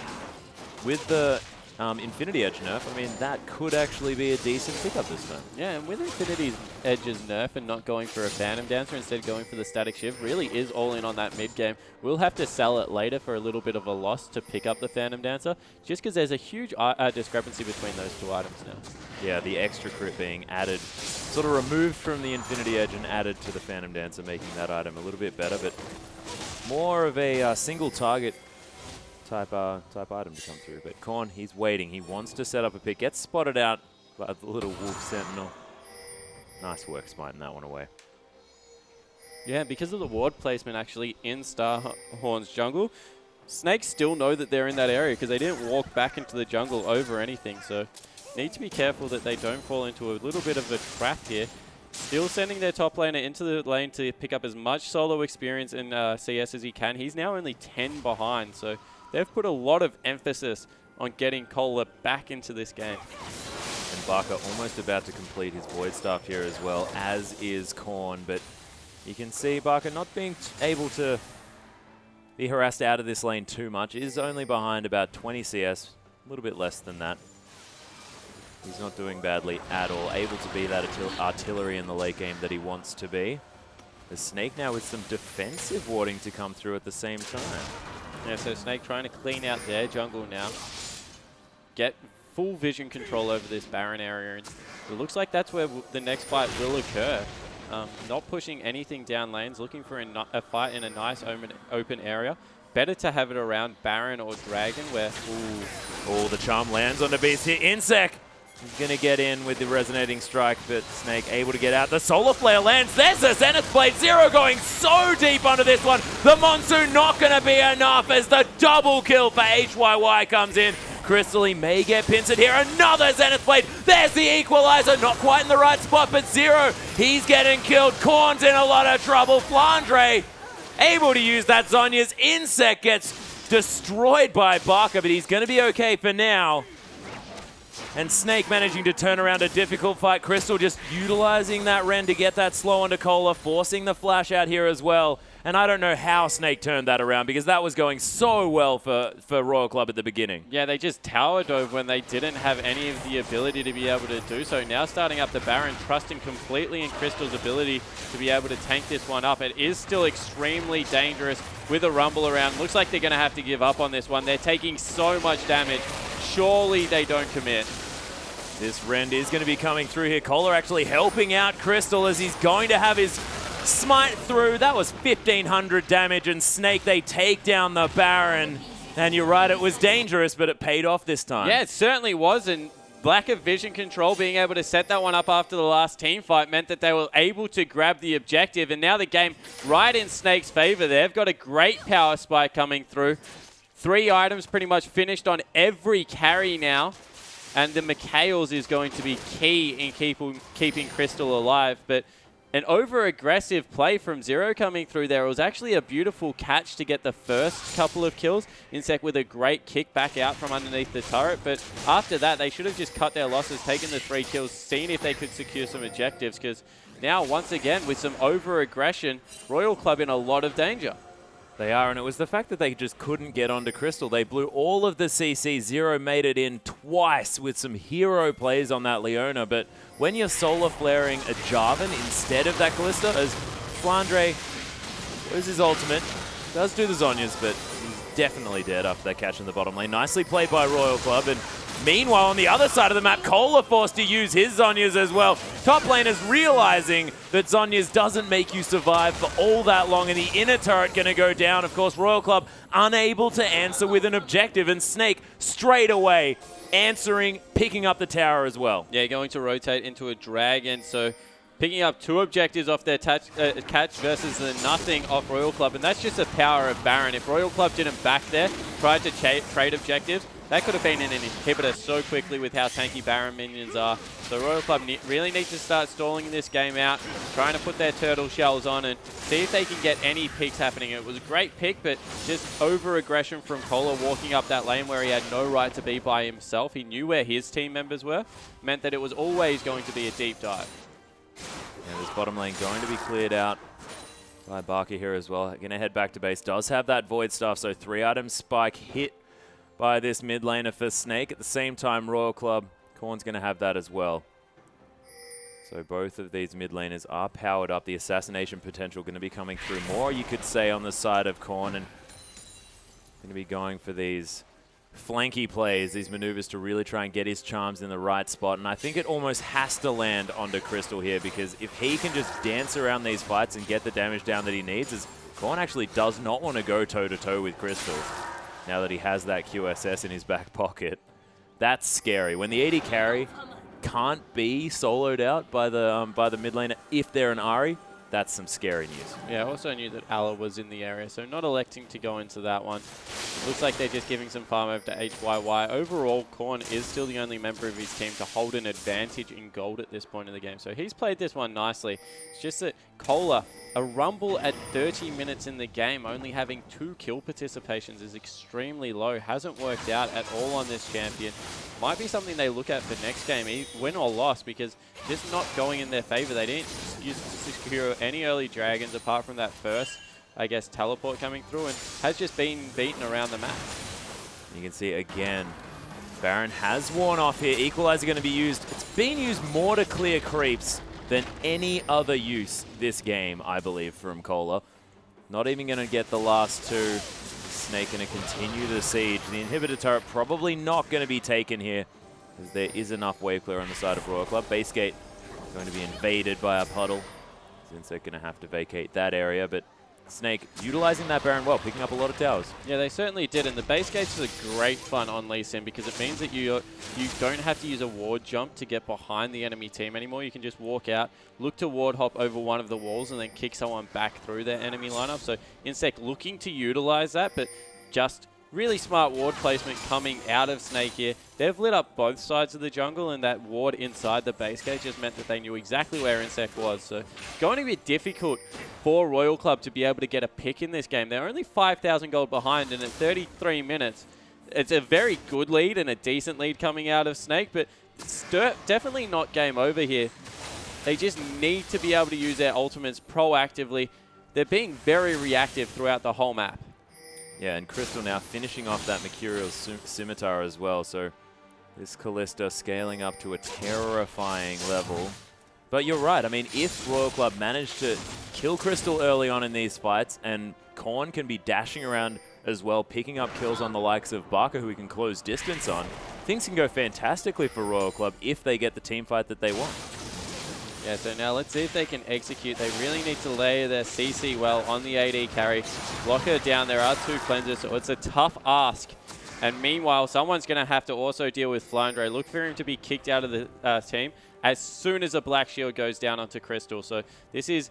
with the Infinity Edge nerf, I mean, that could actually be a decent pickup this time. Yeah, and with Infinity Edge's nerf and not going for a Phantom Dancer, instead going for the Static Shiv, really is all in on that mid game. We'll have to sell it later for a little bit of a loss to pick up the Phantom Dancer, just because there's a huge discrepancy between those two items now. Yeah, the extra crit being added, sort of removed from the Infinity Edge and added to the Phantom Dancer, making that item a little bit better, but more of a single target type item to come through. But Korn, he's waiting. He wants to set up a pick. Gets spotted out by the little Wolf Sentinel. Nice work smiting that one away. Yeah, because of the ward placement actually in Starhorn's jungle, Snakes still know that they're in that area because they didn't walk back into the jungle over anything. So need to be careful that they don't fall into a little bit of a trap here. Still sending their top laner into the lane to pick up as much solo experience in CS as he can. He's now only 10 behind, so they've put a lot of emphasis on getting Kohler back into this game. And Barker almost about to complete his Void Staff here as well, as is Korn. But you can see Barker not being able to be harassed out of this lane too much. Is only behind about 20 CS, a little bit less than that. He's not doing badly at all. Able to be that artillery in the late game that he wants to be. The Snake now with some defensive warding to come through at the same time. Yeah, so Snake trying to clean out their jungle now. Get full vision control over this Baron area. And it looks like that's where the next fight will occur. Not pushing anything down lanes, looking for a fight in a nice open area. Better to have it around Baron or Dragon where... Ooh, the charm lands on the beast here. Insec! He's going to get in with the resonating strike, but Snake able to get out. The Solar Flare lands. There's a Zenith Blade. Zero going so deep onto this one. The Monsoon not going to be enough as the double kill for HYY comes in. Crystal, he may get pincered here. Another Zenith Blade. There's the equalizer. Not quite in the right spot, but Zero, he's getting killed. Korn's in a lot of trouble. Flandre able to use that Zhonya's. Insect gets destroyed by Barker, but he's going to be okay for now. And Snake managing to turn around a difficult fight. Crystal just utilizing that Ren to get that slow onto Kohler, forcing the flash out here as well. And I don't know how Snake turned that around because that was going so well for Royal Club at the beginning. Yeah, they just tower dove when they didn't have any of the ability to be able to do so. Now starting up the Baron, trusting completely in Crystal's ability to be able to tank this one up. It is still extremely dangerous with a Rumble around. Looks like they're going to have to give up on this one. They're taking so much damage. Surely they don't commit. This Rend is going to be coming through here. Kohler actually helping out Crystal as he's going to have his smite through. That was 1,500 damage, and Snake, they take down the Baron. And you're right, it was dangerous, but it paid off this time. Yeah, it certainly was, and lack of vision control, being able to set that one up after the last team fight meant that they were able to grab the objective, and now the game right in Snake's favor. They've got a great power spike coming through. 3 items pretty much finished on every carry now. And the Mikhails is going to be key in keeping Crystal alive. But An over-aggressive play from Zero coming through there. It was actually a beautiful catch to get the first couple of kills. Insec with a great kick back out from underneath the turret. But after that, they should have just cut their losses, taken the 3 kills, seen if they could secure some objectives. Because now, once again, with some over-aggression, Royal Club in a lot of danger. They are, and it was the fact that they just couldn't get onto Crystal. They blew all of the CC. Zero made it in twice with some hero plays on that Leona, but when you're solar flaring a Jarvan instead of that Kalista, as Flandre goes his ultimate, does do the Zhonya's, but he's definitely dead after that catch in the bottom lane. Nicely played by Royal Club, and meanwhile, on the other side of the map, Cola forced to use his Zhonya's as well. Top laners realizing that Zhonya's doesn't make you survive for all that long, and the inner turret going to go down. Of course, Royal Club unable to answer with an objective, and Snake straight away answering, picking up the tower as well. Yeah, going to rotate into a dragon, so picking up 2 objectives off their catch versus the nothing off Royal Club, and that's just the power of Baron. If Royal Club didn't back there, tried to trade objectives, that could have been an inhibitor so quickly with how tanky Baron minions are. So Royal Club really need to start stalling this game out, trying to put their turtle shells on and see if they can get any picks happening. It was a great pick, but just over-aggression from Cola walking up that lane where he had no right to be by himself. He knew where his team members were, meant that it was always going to be a deep dive. Yeah, this bottom lane going to be cleared out by Barker here as well. Going to head back to base. Does have that Void Staff, so 3-item spike hit by this mid laner for Snake. At the same time, Royal Club, Korn's going to have that as well. So both of these mid laners are powered up. The assassination potential going to be coming through more, you could say, on the side of Korn, and going to be going for these flanky plays, these maneuvers to really try and get his charms in the right spot. And I think it almost has to land onto Crystal here, because if he can just dance around these fights and get the damage down that he needs, as Korn actually does not want to go toe-to-toe with Crystal now that he has that QSS in his back pocket. That's scary. When the AD carry can't be soloed out by the mid laner if they're an Ahri, that's some scary news. Yeah, I also knew that Ala was in the area, so not electing to go into that one. Looks like they're just giving some farm over to HYY. Overall, Korn is still the only member of his team to hold an advantage in gold at this point in the game. So he's played this one nicely. It's just that Cola, a rumble at 30 minutes in the game, only having 2 kill participations is extremely low. Hasn't worked out at all on this champion. Might be something they look at for next game, win or loss, because just not going in their favor. They didn't secure any early dragons apart from that first, I guess, teleport coming through, and has just been beaten around the map. You can see again, Baron has worn off here. Equalizer going to be used. It's being used more to clear creeps than any other use this game, I believe, from Cola. Not even going to get the last 2. Snake going to continue the siege. The inhibitor turret probably not going to be taken here, because there is enough wave clear on the side of Royal Club. Base gate going to be invaded by a puddle, since they're going to have to vacate that area. But Snake utilizing that Baron well, picking up a lot of towers. Yeah, they certainly did, and the base gates are great fun on Lee Sin, because it means that you don't have to use a ward jump to get behind the enemy team anymore. You can just walk out, look to ward hop over one of the walls, and then kick someone back through their enemy lineup. So Insec looking to utilize that, but just really smart ward placement coming out of Snake here. They've lit up both sides of the jungle, and that ward inside the base gate just meant that they knew exactly where Insec was. So going to be difficult for Royal Club to be able to get a pick in this game. They're only 5,000 gold behind, and at 33 minutes, it's a very good lead and a decent lead coming out of Snake, but it's definitely not game over here. They just need to be able to use their ultimates proactively. They're being very reactive throughout the whole map. Yeah, and Crystal now finishing off that Mercurial Scimitar as well, so this Kalista scaling up to a terrifying level. But you're right, I mean, if Royal Club managed to kill Crystal early on in these fights, and Korn can be dashing around as well, picking up kills on the likes of Barker, who we can close distance on, things can go fantastically for Royal Club if they get the team fight that they want. Yeah, so now let's see if they can execute. They really need to lay their CC well on the AD carry. Lock her down. There are 2 cleansers, so it's a tough ask. And meanwhile, someone's going to have to also deal with Flandre. Look for him to be kicked out of the team as soon as a Black Shield goes down onto Crystal. So this is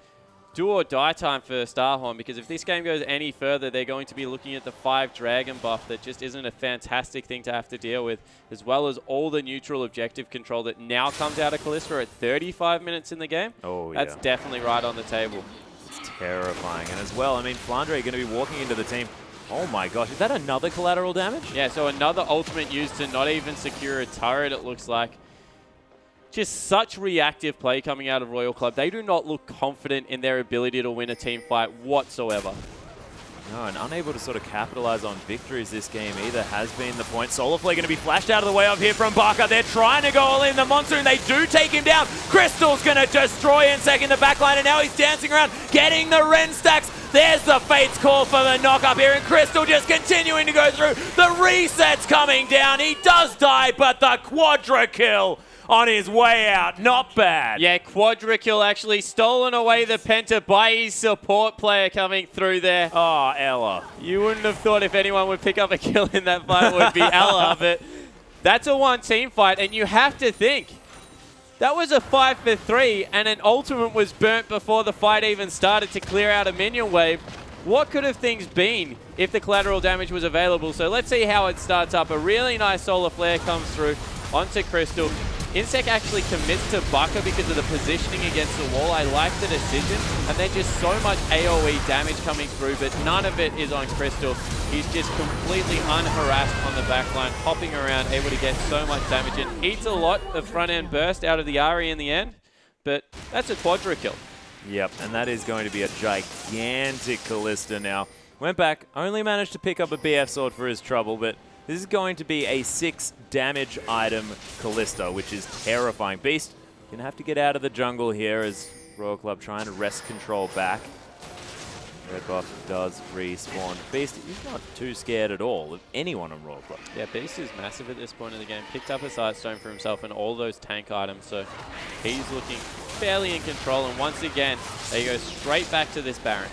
do or die time for Starhorn, because if this game goes any further, they're going to be looking at the 5 Dragon buff that just isn't a fantastic thing to have to deal with, as well as all the neutral objective control that now comes out of Kalista at 35 minutes in the game. Oh, That's definitely right on the table. It's terrifying. And as well, I mean, Flandre going to be walking into the team. Oh my gosh, is that another collateral damage? Yeah, so another ultimate used to not even secure a turret, it looks like. Just such reactive play coming out of Royal Club. They do not look confident in their ability to win a team fight whatsoever. No, and unable to sort of capitalize on victories this game either has been the point. Solarflare going to be flashed out of the way of here from Barker. They're trying to go all in. The Monsoon, they do take him down. Crystal's going to destroy Insec in the backline, and now he's dancing around, getting the Ren stacks. There's the Fate's call for the knock-up here, and Crystal just continuing to go through. The reset's coming down. He does die, but the quadra kill on his way out. Not bad. Yeah, quadra kill actually stolen away the Penta by his support player coming through there. Oh, Ella. You wouldn't have thought if anyone would pick up a kill in that fight, it would be Ella, but that's a one-team fight, and you have to think, that was a 5 for 3, and an ultimate was burnt before the fight even started to clear out a minion wave. What could have things been if the collateral damage was available? So let's see how it starts up. A really nice solar flare comes through onto Crystal. Insec actually commits to Bucker because of the positioning against the wall. I like the decision, and there's just so much AoE damage coming through, but none of it is on Crystal. He's just completely unharassed on the backline, hopping around, able to get so much damage in. Eats a lot of front-end burst out of the Ahri in the end, but that's a quadra kill. Yep, and that is going to be a gigantic Kalista now. Went back, only managed to pick up a BF sword for his trouble, but this is going to be a 6 damage item Kalista, which is terrifying. Beast, going to have to get out of the jungle here as Royal Club trying to wrest control back. Red buff does respawn. Beast, he's not too scared at all of anyone on Royal Club. Yeah, Beast is massive at this point in the game. Picked up a Sightstone for himself and all those tank items, so he's looking fairly in control. And once again, they go straight back to this Baron.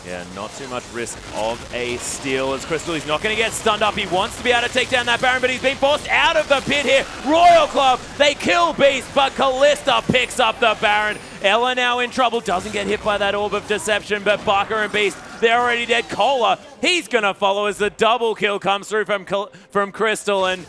Yeah, not too much risk of a steal as Crystal. He's not going to get stunned up. He wants to be able to take down that Baron, but he's been forced out of the pit here. Royal Club, they kill Beast, but Kalista picks up the Baron. Ella now in trouble. Doesn't get hit by that Orb of Deception, but Barker and Beast, they're already dead. Kohler, he's going to follow as the double kill comes through from Crystal, and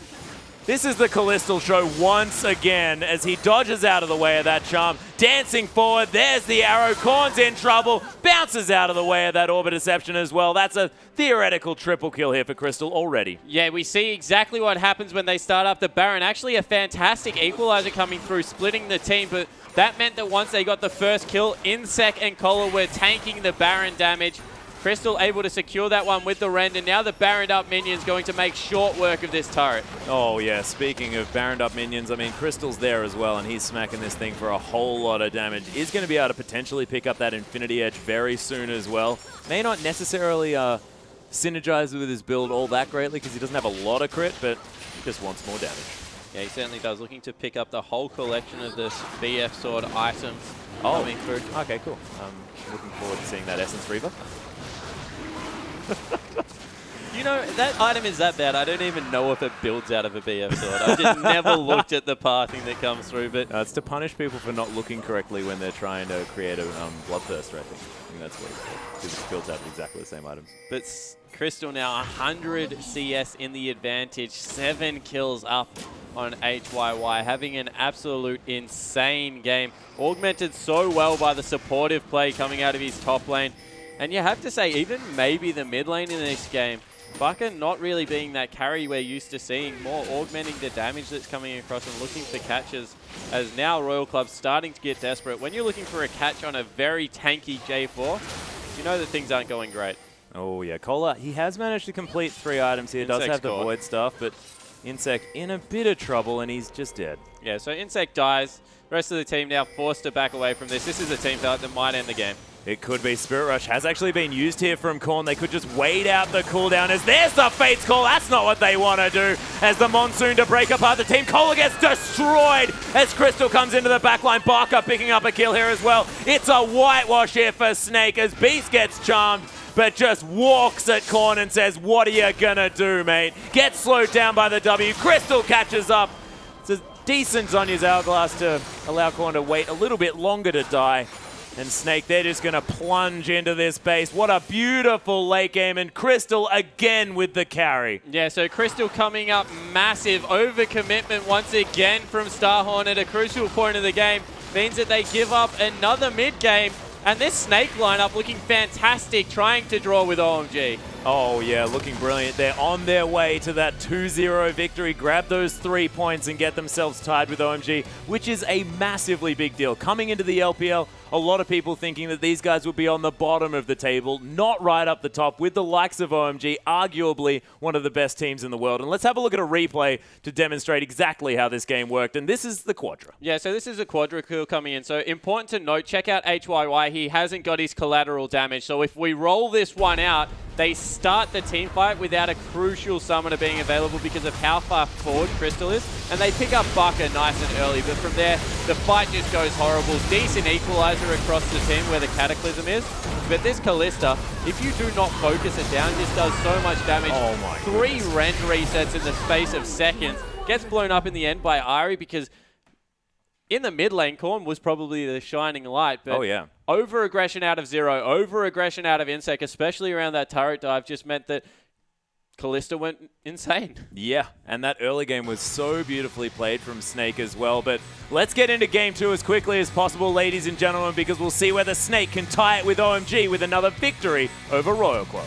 this is the Kalista show once again as he dodges out of the way of that charm. Dancing forward, there's the arrow. Korn's in trouble. Bounces out of the way of that Orb of Deception as well. That's a theoretical triple kill here for Crystal already. Yeah, we see exactly what happens when they start up the Baron. Actually a fantastic equalizer coming through, splitting the team, but that meant that once they got the first kill, Insec and Kohler were tanking the Baron damage. Crystal able to secure that one with the rend, and now the Baroned up minions going to make short work of this turret. Oh yeah, speaking of Baroned up minions, I mean, Crystal's there as well, and he's smacking this thing for a whole lot of damage. Is going to be able to potentially pick up that Infinity Edge very soon as well. May not necessarily synergize with his build all that greatly because he doesn't have a lot of crit, but he just wants more damage. Yeah, he certainly does. Looking to pick up the whole collection of this BF sword items coming through. Okay, cool. Looking forward to seeing that Essence Reaver. You know, that item is that bad. I don't even know if it builds out of a BF sword. I just never looked at the pathing that comes through. But it's to punish people for not looking correctly when they're trying to create a Bloodthirster, I think that's what it's called. Because it's built out of exactly the same items. But Crystal now 100 CS in the advantage. 7 kills up on HYY. Having an absolute insane game. Augmented so well by the supportive play coming out of his top lane. And you have to say, even maybe the mid lane in this game, Bucker not really being that carry we're used to seeing, more augmenting the damage that's coming across and looking for catches, as now Royal Club's starting to get desperate. When you're looking for a catch on a very tanky J4, you know that things aren't going great. Oh yeah, Kohler, he has managed to complete 3 items here. Does have the Void stuff, but Insec in a bit of trouble and he's just dead. Yeah, so Insec dies. The rest of the team now forced to back away from this. This is a team fight that might end the game. It could be. Spirit Rush has actually been used here from Korn. They could just wait out the cooldown as there's the Fate's Call. That's not what they want to do. As the Monsoon to break apart the team. Kohler gets destroyed as Crystal comes into the backline. Barker picking up a kill here as well. It's a whitewash here for Snake as Beast gets charmed, but just walks at Korn and says, what are you gonna do, mate? Gets slowed down by the W. Crystal catches up. It's a decent Zhonya's Hourglass to allow Korn to wait a little bit longer to die. And Snake, they're just going to plunge into this base. What a beautiful late game. And Crystal again with the carry. Yeah, so Crystal coming up massive. Overcommitment once again from Starhorn at a crucial point of the game. Means that they give up another mid-game. And this Snake lineup looking fantastic, trying to draw with OMG. Oh yeah, looking brilliant. They're on their way to that 2-0 victory. Grab those 3 points and get themselves tied with OMG, which is a massively big deal. Coming into the LPL, a lot of people thinking that these guys would be on the bottom of the table, not right up the top, with the likes of OMG, arguably one of the best teams in the world. And let's have a look at a replay to demonstrate exactly how this game worked. And this is the Quadra. Yeah, so this is a Quadra kill coming in. So important to note, check out HYY. He hasn't got his collateral damage. So if we roll this one out, they start the team fight without a crucial summoner being available because of how far forward Crystal is. And they pick up Bucker nice and early. But from there, the fight just goes horrible. Decent equalizer across the team where the Cataclysm is. But this Kalista, if you do not focus it down, just does so much damage. Oh my 3 rend resets in the space of seconds. Gets blown up in the end by Ari because in the mid lane, Korn was probably the shining light. But oh yeah. Over-aggression out of Zero, over-aggression out of Insect, especially around that turret dive, just meant that Kalista went insane. Yeah, and that early game was so beautifully played from Snake as well. But let's get into game 2 as quickly as possible, ladies and gentlemen, because we'll see whether Snake can tie it with OMG with another victory over Royal Club.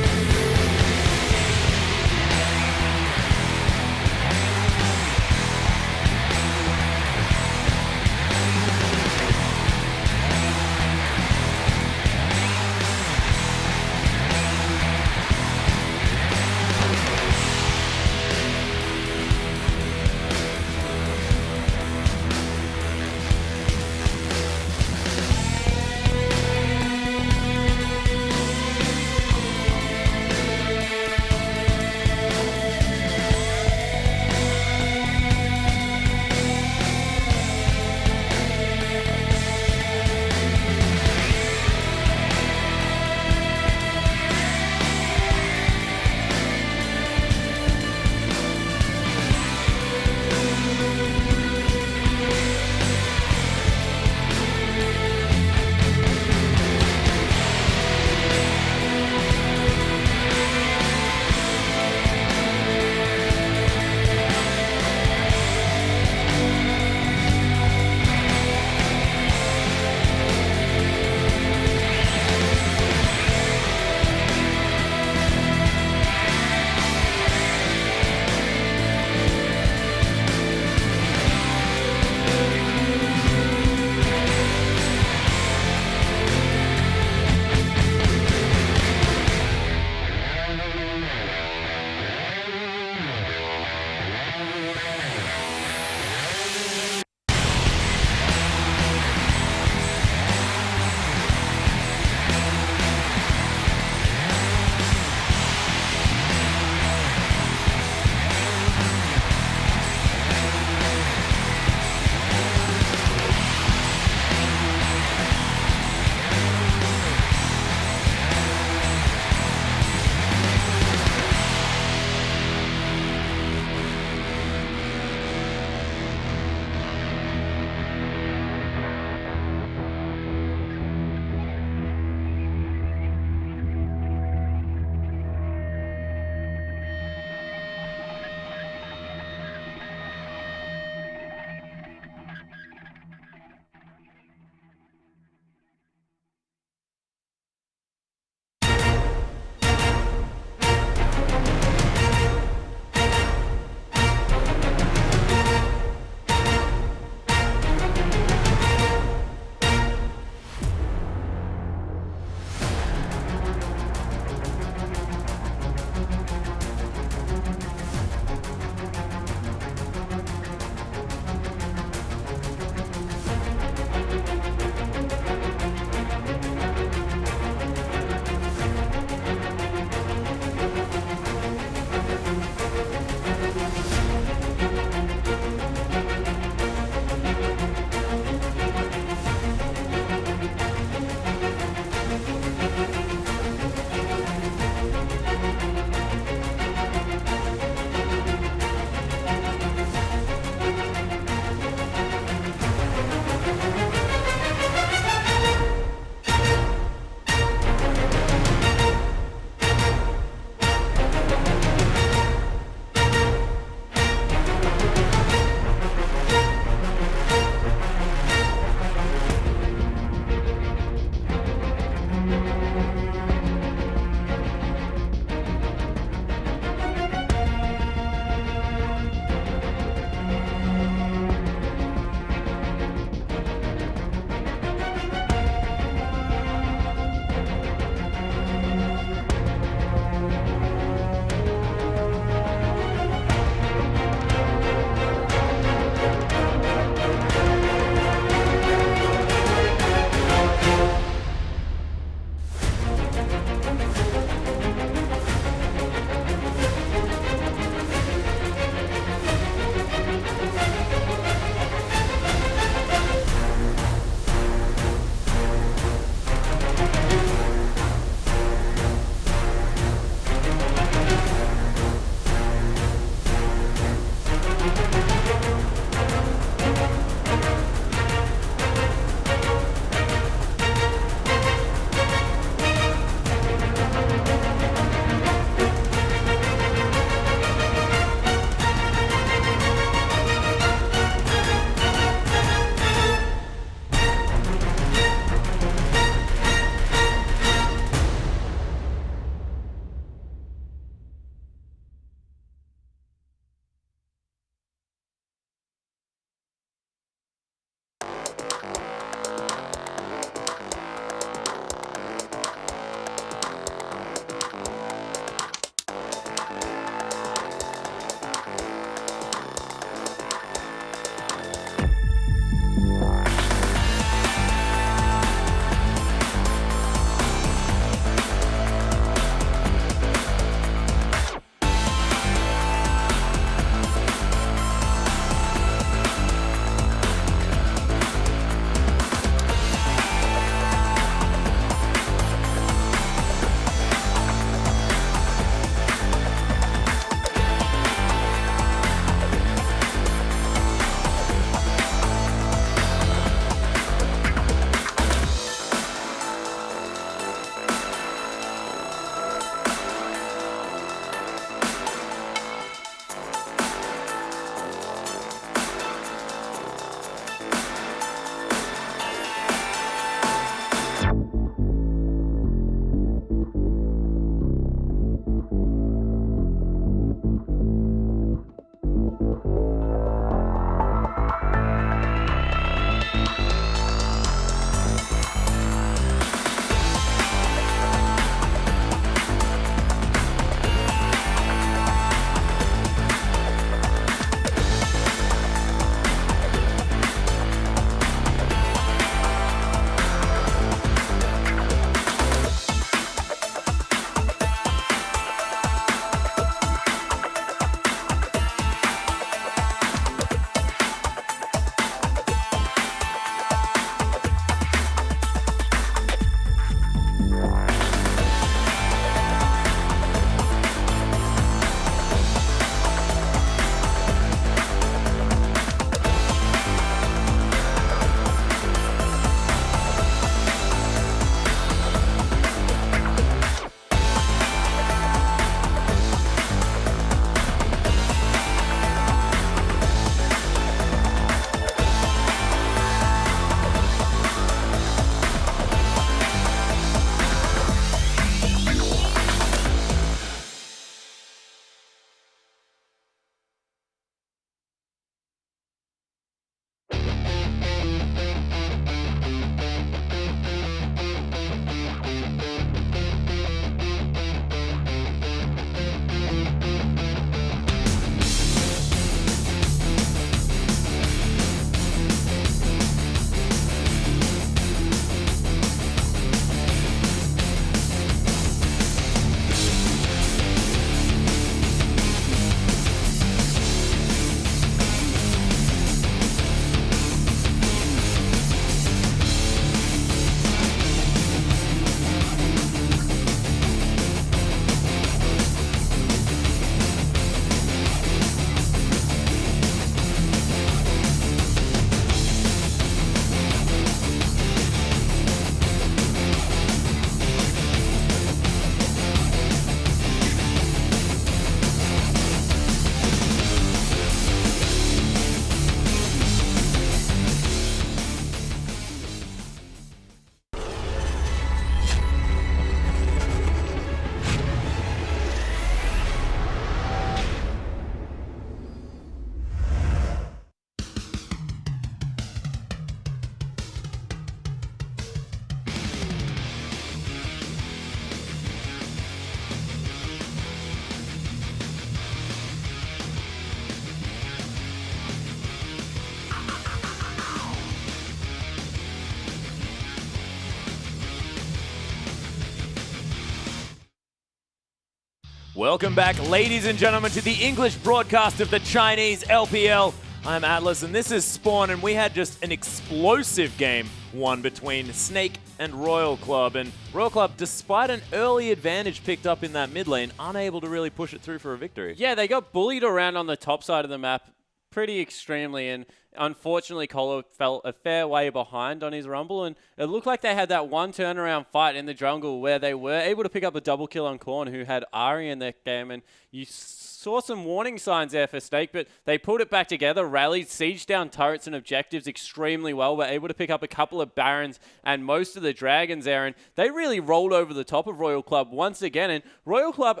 Welcome back, ladies and gentlemen, to the English broadcast of the Chinese LPL. I'm Atlas, and this is Spawn, and we had just an explosive game one between Snake and Royal Club. And Royal Club, despite an early advantage picked up in that mid lane, unable to really push it through for a victory. Yeah, they got bullied around on the top side of the map pretty extremely, and unfortunately Colo fell a fair way behind on his rumble, and it looked like they had that one turnaround fight in the jungle where they were able to pick up a double kill on Korn, who had Ari in their game, and you saw some warning signs there for Snake, but they pulled it back together, rallied, sieged down turrets and objectives extremely well, were able to pick up a couple of Barons and most of the Dragons there, and they really rolled over the top of Royal Club once again, and Royal Club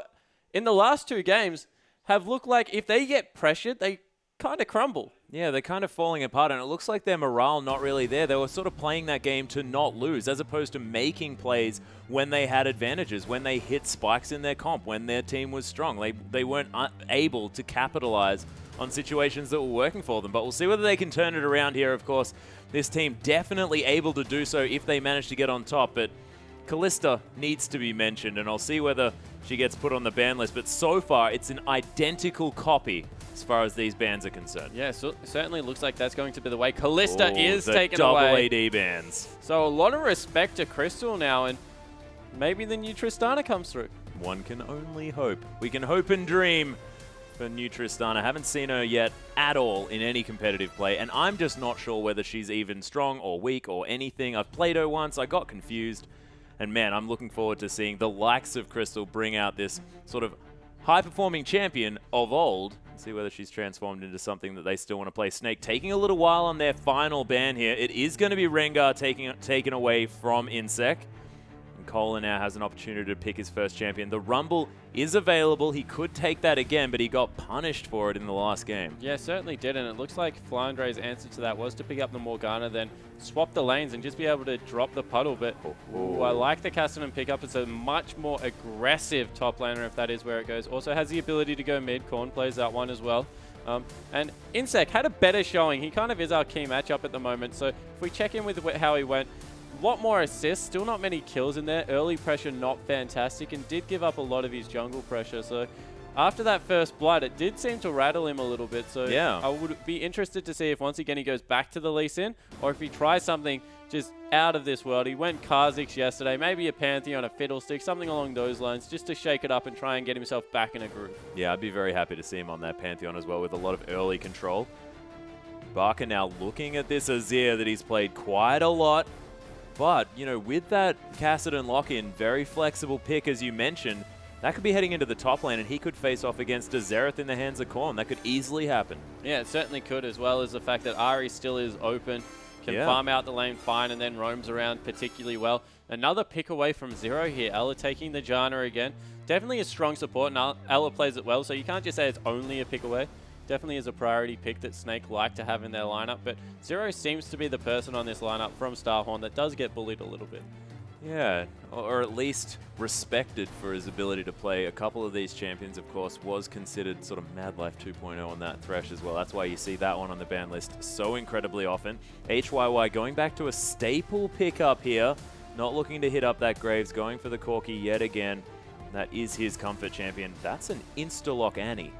in the last two games have looked like if they get pressured, they kind of crumble. Yeah, they're kind of falling apart, and it looks like their morale not really there. They were sort of playing that game to not lose, as opposed to making plays when they had advantages, when they hit spikes in their comp, when their team was strong. They weren't able to capitalize on situations that were working for them. But we'll see whether they can turn it around here. Of course, this team definitely able to do so if they manage to get on top. But Kalista needs to be mentioned, and I'll see whether she gets put on the ban list. But so far, it's an identical copy as far as these bans are concerned. Yeah, so certainly looks like that's going to be the way. Kalista is taken double away. AD bans. So a lot of respect to Crystal now, and maybe the new Tristana comes through. One can only hope. We can hope and dream for new Tristana. Haven't seen her yet at all in any competitive play, and I'm just not sure whether she's even strong or weak or anything. I've played her once, I got confused, and man, I'm looking forward to seeing the likes of Crystal bring out this sort of high-performing champion of old. See whether she's transformed into something that they still want to play. Snake taking a little while on their final ban here. It is going to be Rengar taken away from Insec. And Cola now has an opportunity to pick his first champion. The Rumble is available. He could take that again, but he got punished for it in the last game. Yeah, certainly did, and it looks like Flandre's answer to that was to pick up the Morgana, then swap the lanes and just be able to drop the puddle. But ooh, I like the Cassidy pickup. It's a much more aggressive top laner if that is where it goes. Also has the ability to go mid. Korn plays that one as well. And Insec had a better showing. He kind of is our key matchup at the moment. So if we check in with how he went, a lot more assists, still not many kills in there. Early pressure not fantastic, and did give up a lot of his jungle pressure. So after that first blood, it did seem to rattle him a little bit. So yeah, I would be interested to see if once again he goes back to the Lee Sin, or if he tries something just out of this world. He went Kha'Zix yesterday, maybe a Pantheon, a Fiddlestick, something along those lines, just to shake it up and try and get himself back in a groove. Yeah, I'd be very happy to see him on that Pantheon as well, with a lot of early control. Barker now looking at this Azir that he's played quite a lot. But, you know, with that Cassidy lock-in, very flexible pick, as you mentioned, that could be heading into the top lane, and he could face off against a Xerath in the hands of Korn. That could easily happen. Yeah, it certainly could, as well as the fact that Ari still is open, can farm out the lane fine, and then roams around particularly well. Another pick away from Zero here. Ella taking the Janna again. Definitely a strong support, and Ella plays it well, so you can't just say it's only a pick away. Definitely is a priority pick that Snake like to have in their lineup, but Zero seems to be the person on this lineup from Starhorn that does get bullied a little bit. Yeah, or at least respected for his ability to play. A couple of these champions, of course, was considered sort of Mad Life 2.0 on that Thresh as well. That's why you see that one on the ban list so incredibly often. HYY going back to a staple pickup here, not looking to hit up that Graves, going for the Corki yet again. That is his comfort champion. That's an insta-lock Annie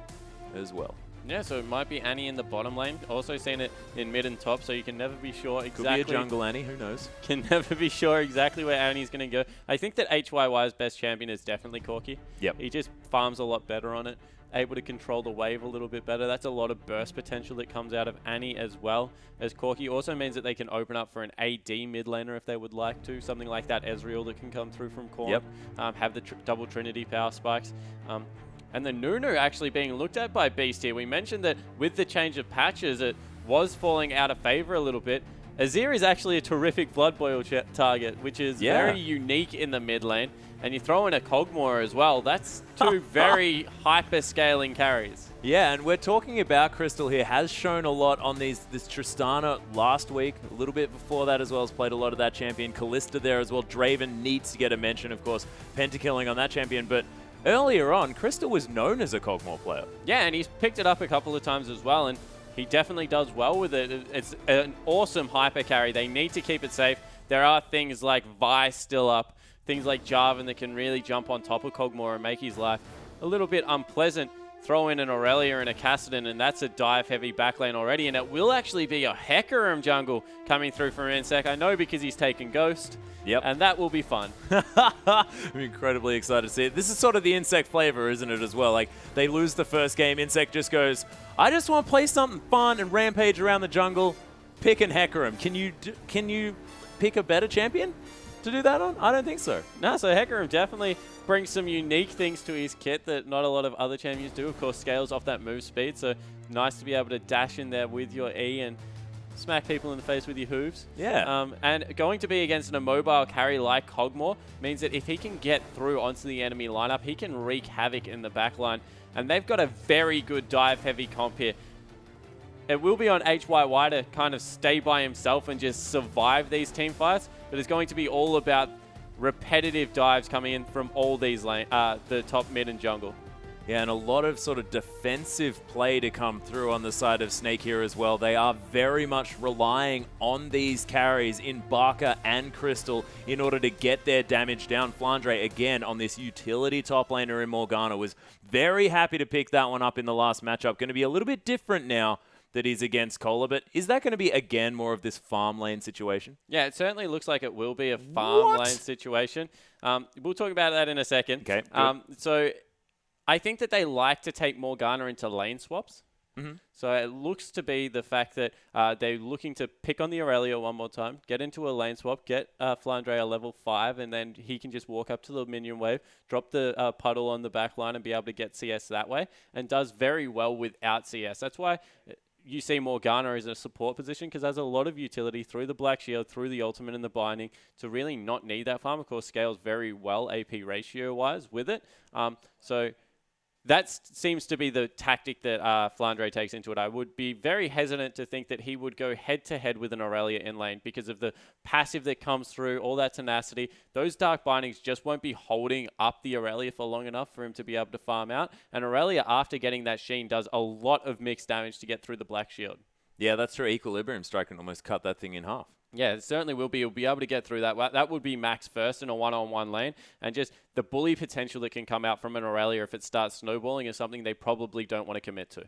as well. Yeah, so it might be Annie in the bottom lane. Also seen it in mid and top, so you can never be sure exactly. Could be a jungle Annie, who knows? Can never be sure exactly where Annie's going to go. I think that HYY's best champion is definitely Corki. Yep. He just farms a lot better on it, able to control the wave a little bit better. That's a lot of burst potential that comes out of Annie as well as Corki. Also means that they can open up for an AD mid laner if they would like to. Something like that Ezreal that can come through from Korn. Yep. Have the double Trinity power spikes. And the Nunu actually being looked at by Beast here. We mentioned that with the change of patches, it was falling out of favor a little bit. Azir is actually a terrific Blood Boil target, which is very unique in the mid lane. And you throw in a Kog'Maw as well. That's two very hyper-scaling carries. Yeah, and we're talking about Crystal here. Has shown a lot on this Tristana last week. A little bit before that as well. Has played a lot of that champion. Kalista there as well. Draven needs to get a mention, of course. Pentakilling on that champion, but earlier on, Crystal was known as a Kog'Maw player. Yeah, and he's picked it up a couple of times as well, and he definitely does well with it. It's an awesome hyper carry. They need to keep it safe. There are things like Vi still up, things like Jarvan that can really jump on top of Kog'Maw and make his life a little bit unpleasant. Throw in an Aurelia and a Kassadin, and that's a dive-heavy backlane already, and it will actually be a Hecarim jungle coming through from Insec. I know because he's taken Ghost, and that will be fun. I'm incredibly excited to see it. This is sort of the Insec flavor, isn't it, as well? Like, they lose the first game, Insec just goes, I just want to play something fun and rampage around the jungle, pick an Hecarim. Can you pick a better champion to do that on? I don't think so. No, so Hecarim definitely brings some unique things to his kit that not a lot of other champions do. Of course, scales off that move speed, so nice to be able to dash in there with your E and smack people in the face with your hooves. Yeah. And going to be against an immobile carry like Kog'Maw means that if he can get through onto the enemy lineup, he can wreak havoc in the backline. And they've got a very good dive-heavy comp here. It will be on HYY to kind of stay by himself and just survive these team fights, but it's going to be all about repetitive dives coming in from all these the top mid and jungle. Yeah, and a lot of sort of defensive play to come through on the side of Snake here as well. They are very much relying on these carries in Barca and Crystal in order to get their damage down. Flandre, again, on this utility top laner in Morgana, was very happy to pick that one up in the last matchup. Going to be a little bit different now that he's against Cola, but is that going to be, again, more of this farm lane situation? Yeah, it certainly looks like it will be a farm lane situation. We'll talk about that in a second. Okay, so I think that they like to take Morgana into lane swaps. Mm-hmm. So it looks to be the fact that they're looking to pick on the Aurelia one more time, get into a lane swap, get Flandre a level 5, and then he can just walk up to the minion wave, drop the puddle on the back line and be able to get CS that way, and does very well without CS. That's why you see Morgana as a support position, because there's a lot of utility through the Black Shield, through the ultimate and the binding to really not need that farm. Of course, scales very well AP ratio-wise with it. So that seems to be the tactic that Flandre takes into it. I would be very hesitant to think that he would go head-to-head with an Aurelia in lane because of the passive that comes through, all that tenacity. Those Dark Bindings just won't be holding up the Aurelia for long enough for him to be able to farm out. And Aurelia, after getting that Sheen, does a lot of mixed damage to get through the Black Shield. Yeah, that's true. Equilibrium Strike can almost cut that thing in half. Yeah, it certainly will be. He'll be able to get through that. That would be max first in a one-on-one lane. And just the bully potential that can come out from an Aurelia if it starts snowballing is something they probably don't want to commit to.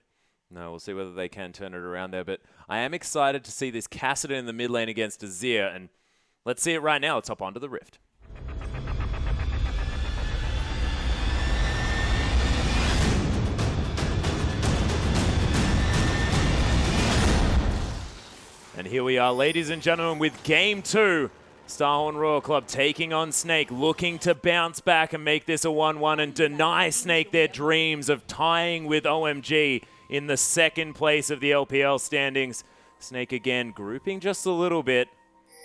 No, we'll see whether they can turn it around there. But I am excited to see this Kassadin in the mid lane against Azir. And let's see it right now. Let's hop onto the Rift. And here we are, ladies and gentlemen, with Game 2. Starhorn Royal Club taking on Snake, looking to bounce back and make this a 1-1 and deny Snake their dreams of tying with OMG in the second place of the LPL standings. Snake again grouping just a little bit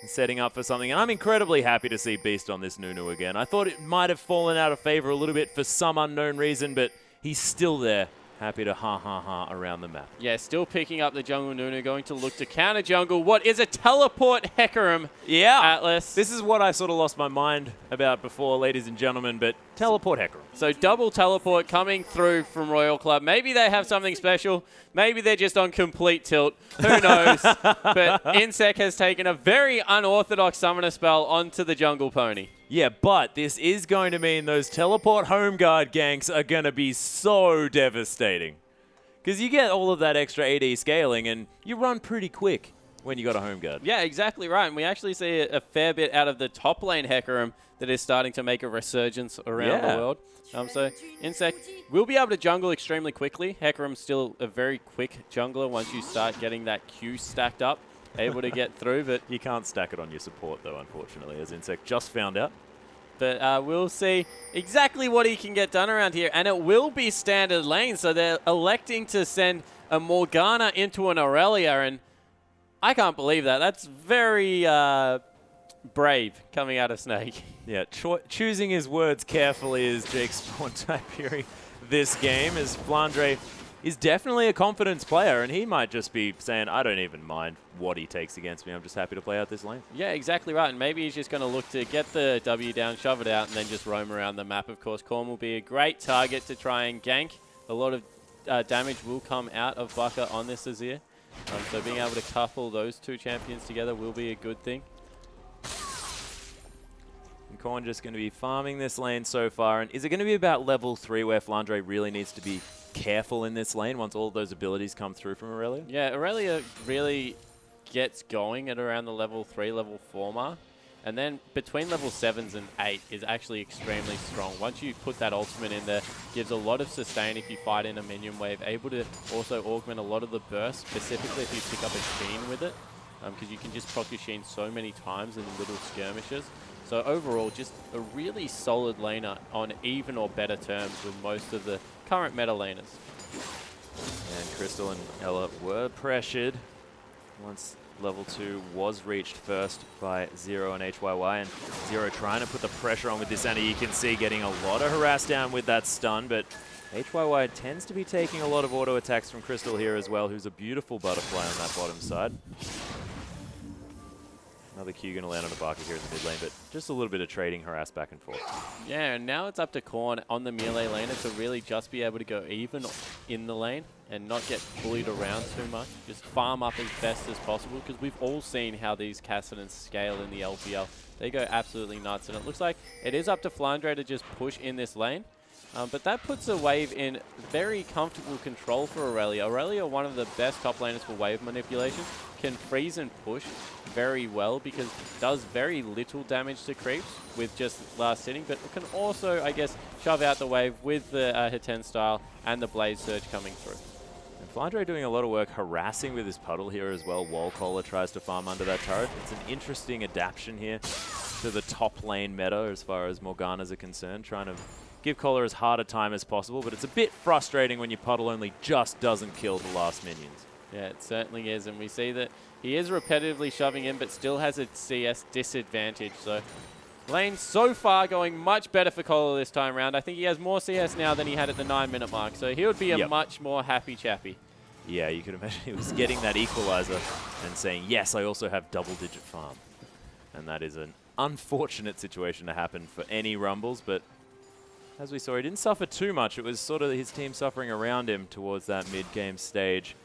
and setting up for something. And I'm incredibly happy to see Beast on this Nunu again. I thought it might have fallen out of favor a little bit for some unknown reason, but he's still there. Happy to ha-ha-ha around the map. Yeah, still picking up the jungle Nunu, going to look to counter jungle. What is a teleport Hecarim? Yeah. Atlas. This is what I sort of lost my mind about before, ladies and gentlemen, but teleport Hecarim. So double teleport coming through from Royal Club. Maybe they have something special. Maybe they're just on complete tilt. Who knows? But Insec has taken a very unorthodox summoner spell onto the jungle pony. Yeah, but this is going to mean those teleport home guard ganks are going to be so devastating. Because you get all of that extra AD scaling and you run pretty quick when you got a home guard. Yeah, exactly right. And we actually see a fair bit out of the top lane Hecarim that is starting to make a resurgence around the world. So Insec will be able to jungle extremely quickly. Hecarim's still a very quick jungler once you start getting that Q stacked up. Able to get through, but you can't stack it on your support though, unfortunately, as Insec just found out. But we'll see exactly what he can get done around here, and it will be standard lane, so they're electing to send a Morgana into an Aurelia, and I can't believe that. That's very brave coming out of Snake. Yeah, choosing his words carefully is Jake Spawn-Tiberi this game, as Flandre is definitely a confidence player, and he might just be saying, I don't even mind what he takes against me. I'm just happy to play out this lane. Yeah, exactly right. And maybe he's just going to look to get the W down, shove it out, and then just roam around the map. Of course, Korn will be a great target to try and gank. A lot of damage will come out of Baka on this Azir. So being able to couple those two champions together will be a good thing. Korn just going to be farming this lane so far. And is it going to be about level 3 where FLICKR really needs to be careful in this lane once all of those abilities come through from Aurelia? Yeah, Aurelia really gets going at around the level 3, level 4 mark. And then between level 7s and 8 is actually extremely strong. Once you put that ultimate in there, gives a lot of sustain if you fight in a minion wave. Able to also augment a lot of the burst, specifically if you pick up a Sheen with it. Because you can just proc your Sheen so many times in little skirmishes. So overall, just a really solid laner on even or better terms with most of the current meta laners. And Crystal and Ella were pressured once level 2 was reached first by Zero and HYY, and Zero trying to put the pressure on with this, and you can see getting a lot of harass down with that stun, but HYY tends to be taking a lot of auto attacks from Crystal here as well, who's a beautiful butterfly on that bottom side. Another Q going to land on a Barker here in the mid lane, but just a little bit of trading harass back and forth. Yeah, and now it's up to Korn on the melee laner to really just be able to go even in the lane and not get bullied around too much. Just farm up as best as possible, because we've all seen how these Kassadins scale in the LPL. They go absolutely nuts, and it looks like it is up to FLICKR to just push in this lane. But that puts a wave in very comfortable control for Aurelia. Aurelia, one of the best top laners for wave manipulation, can freeze and push very well because it does very little damage to creeps with just last sitting, but it can also, I guess, shove out the wave with the Hiten style and the Blaze Surge coming through. And FLICKR doing a lot of work harassing with his puddle here as well, while Kohler tries to farm under that turret. It's an interesting adaptation here to the top lane meta as far as Morganas are concerned, trying to give Kohler as hard a time as possible, but it's a bit frustrating when your puddle only just doesn't kill the last minions. Yeah, it certainly is, and we see that he is repetitively shoving in, but still has a CS disadvantage. So lane so far going much better for Kohler this time around. I think he has more CS now than he had at the 9-minute mark, so he would be a much more happy chappy. Yeah, you could imagine he was getting that equalizer and saying, yes, I also have double-digit farm. And that is an unfortunate situation to happen for any Rumbles, but as we saw, he didn't suffer too much. It was sort of his team suffering around him towards that mid-game stage.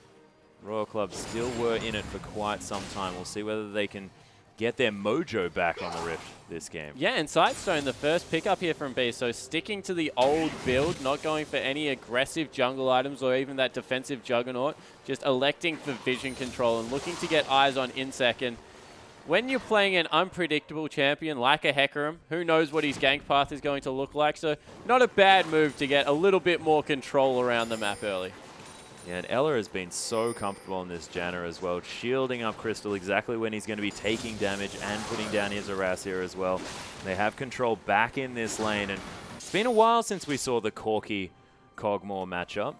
Royal Club still were in it for quite some time. We'll see whether they can get their mojo back on the Rift this game. Yeah, and Sightstone, the first pickup here from B, so sticking to the old build, not going for any aggressive jungle items or even that defensive Juggernaut, just electing for vision control and looking to get eyes on Insec. And when you're playing an unpredictable champion like a Hecarim, who knows what his gank path is going to look like, so not a bad move to get a little bit more control around the map early. Yeah, and Ella has been so comfortable in this Janna as well, shielding up Crystal exactly when he's going to be taking damage and putting down his harass here as well. They have control back in this lane, and it's been a while since we saw the Corki-Kog'Maw matchup.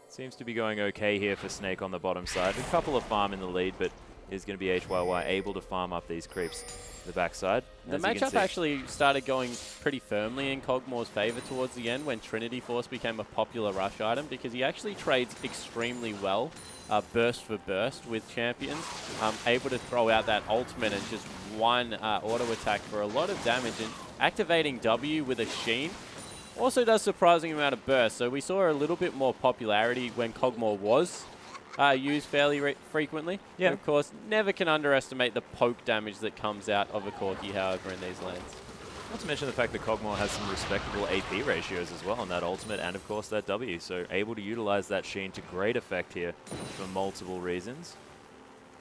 Seems to be going okay here for Snake on the bottom side. A couple of farm in the lead, but is going to be HYY able to farm up these creeps the backside. The matchup actually started going pretty firmly in Kog'Maw's favor towards the end when Trinity Force became a popular rush item, because he actually trades extremely well, burst for burst with champions, able to throw out that ultimate and just one auto attack for a lot of damage, and activating W with a Sheen also does surprising amount of burst. So we saw a little bit more popularity when Kog'Maw was used fairly frequently. Yeah. And of course, never can underestimate the poke damage that comes out of a Corki, however, in these lanes. Not to mention the fact that Kog'Maw has some respectable AP ratios as well on that ultimate and, of course, that W. So able to utilize that Sheen to great effect here for multiple reasons.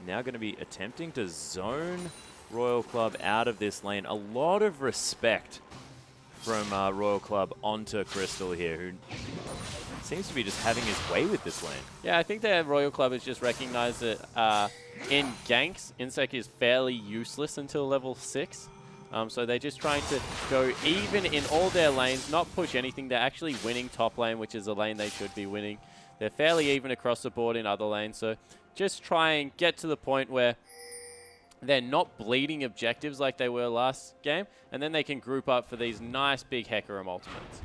Now going to be attempting to zone Royal Club out of this lane. A lot of respect from Royal Club onto Crystal here, who seems to be just having his way with this lane. Yeah, I think the Royal Club has just recognized that in ganks, Insec is fairly useless until level 6. So they're just trying to go even in all their lanes, not push anything. They're actually winning top lane, which is a lane they should be winning. They're fairly even across the board in other lanes. So just try and get to the point where they're not bleeding objectives like they were last game, and then they can group up for these nice big Hecarim ultimates.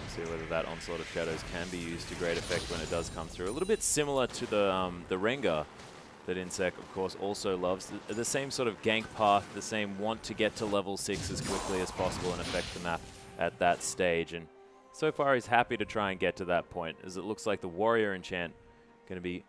See whether that Onslaught of Shadows can be used to great effect when it does come through. A little bit similar to the Rengar that Insec, of course, also loves. The same sort of gank path, the same want to get to level 6 as quickly as possible and affect the map at that stage. And so far, he's happy to try and get to that point, as it looks like the Warrior enchant going to be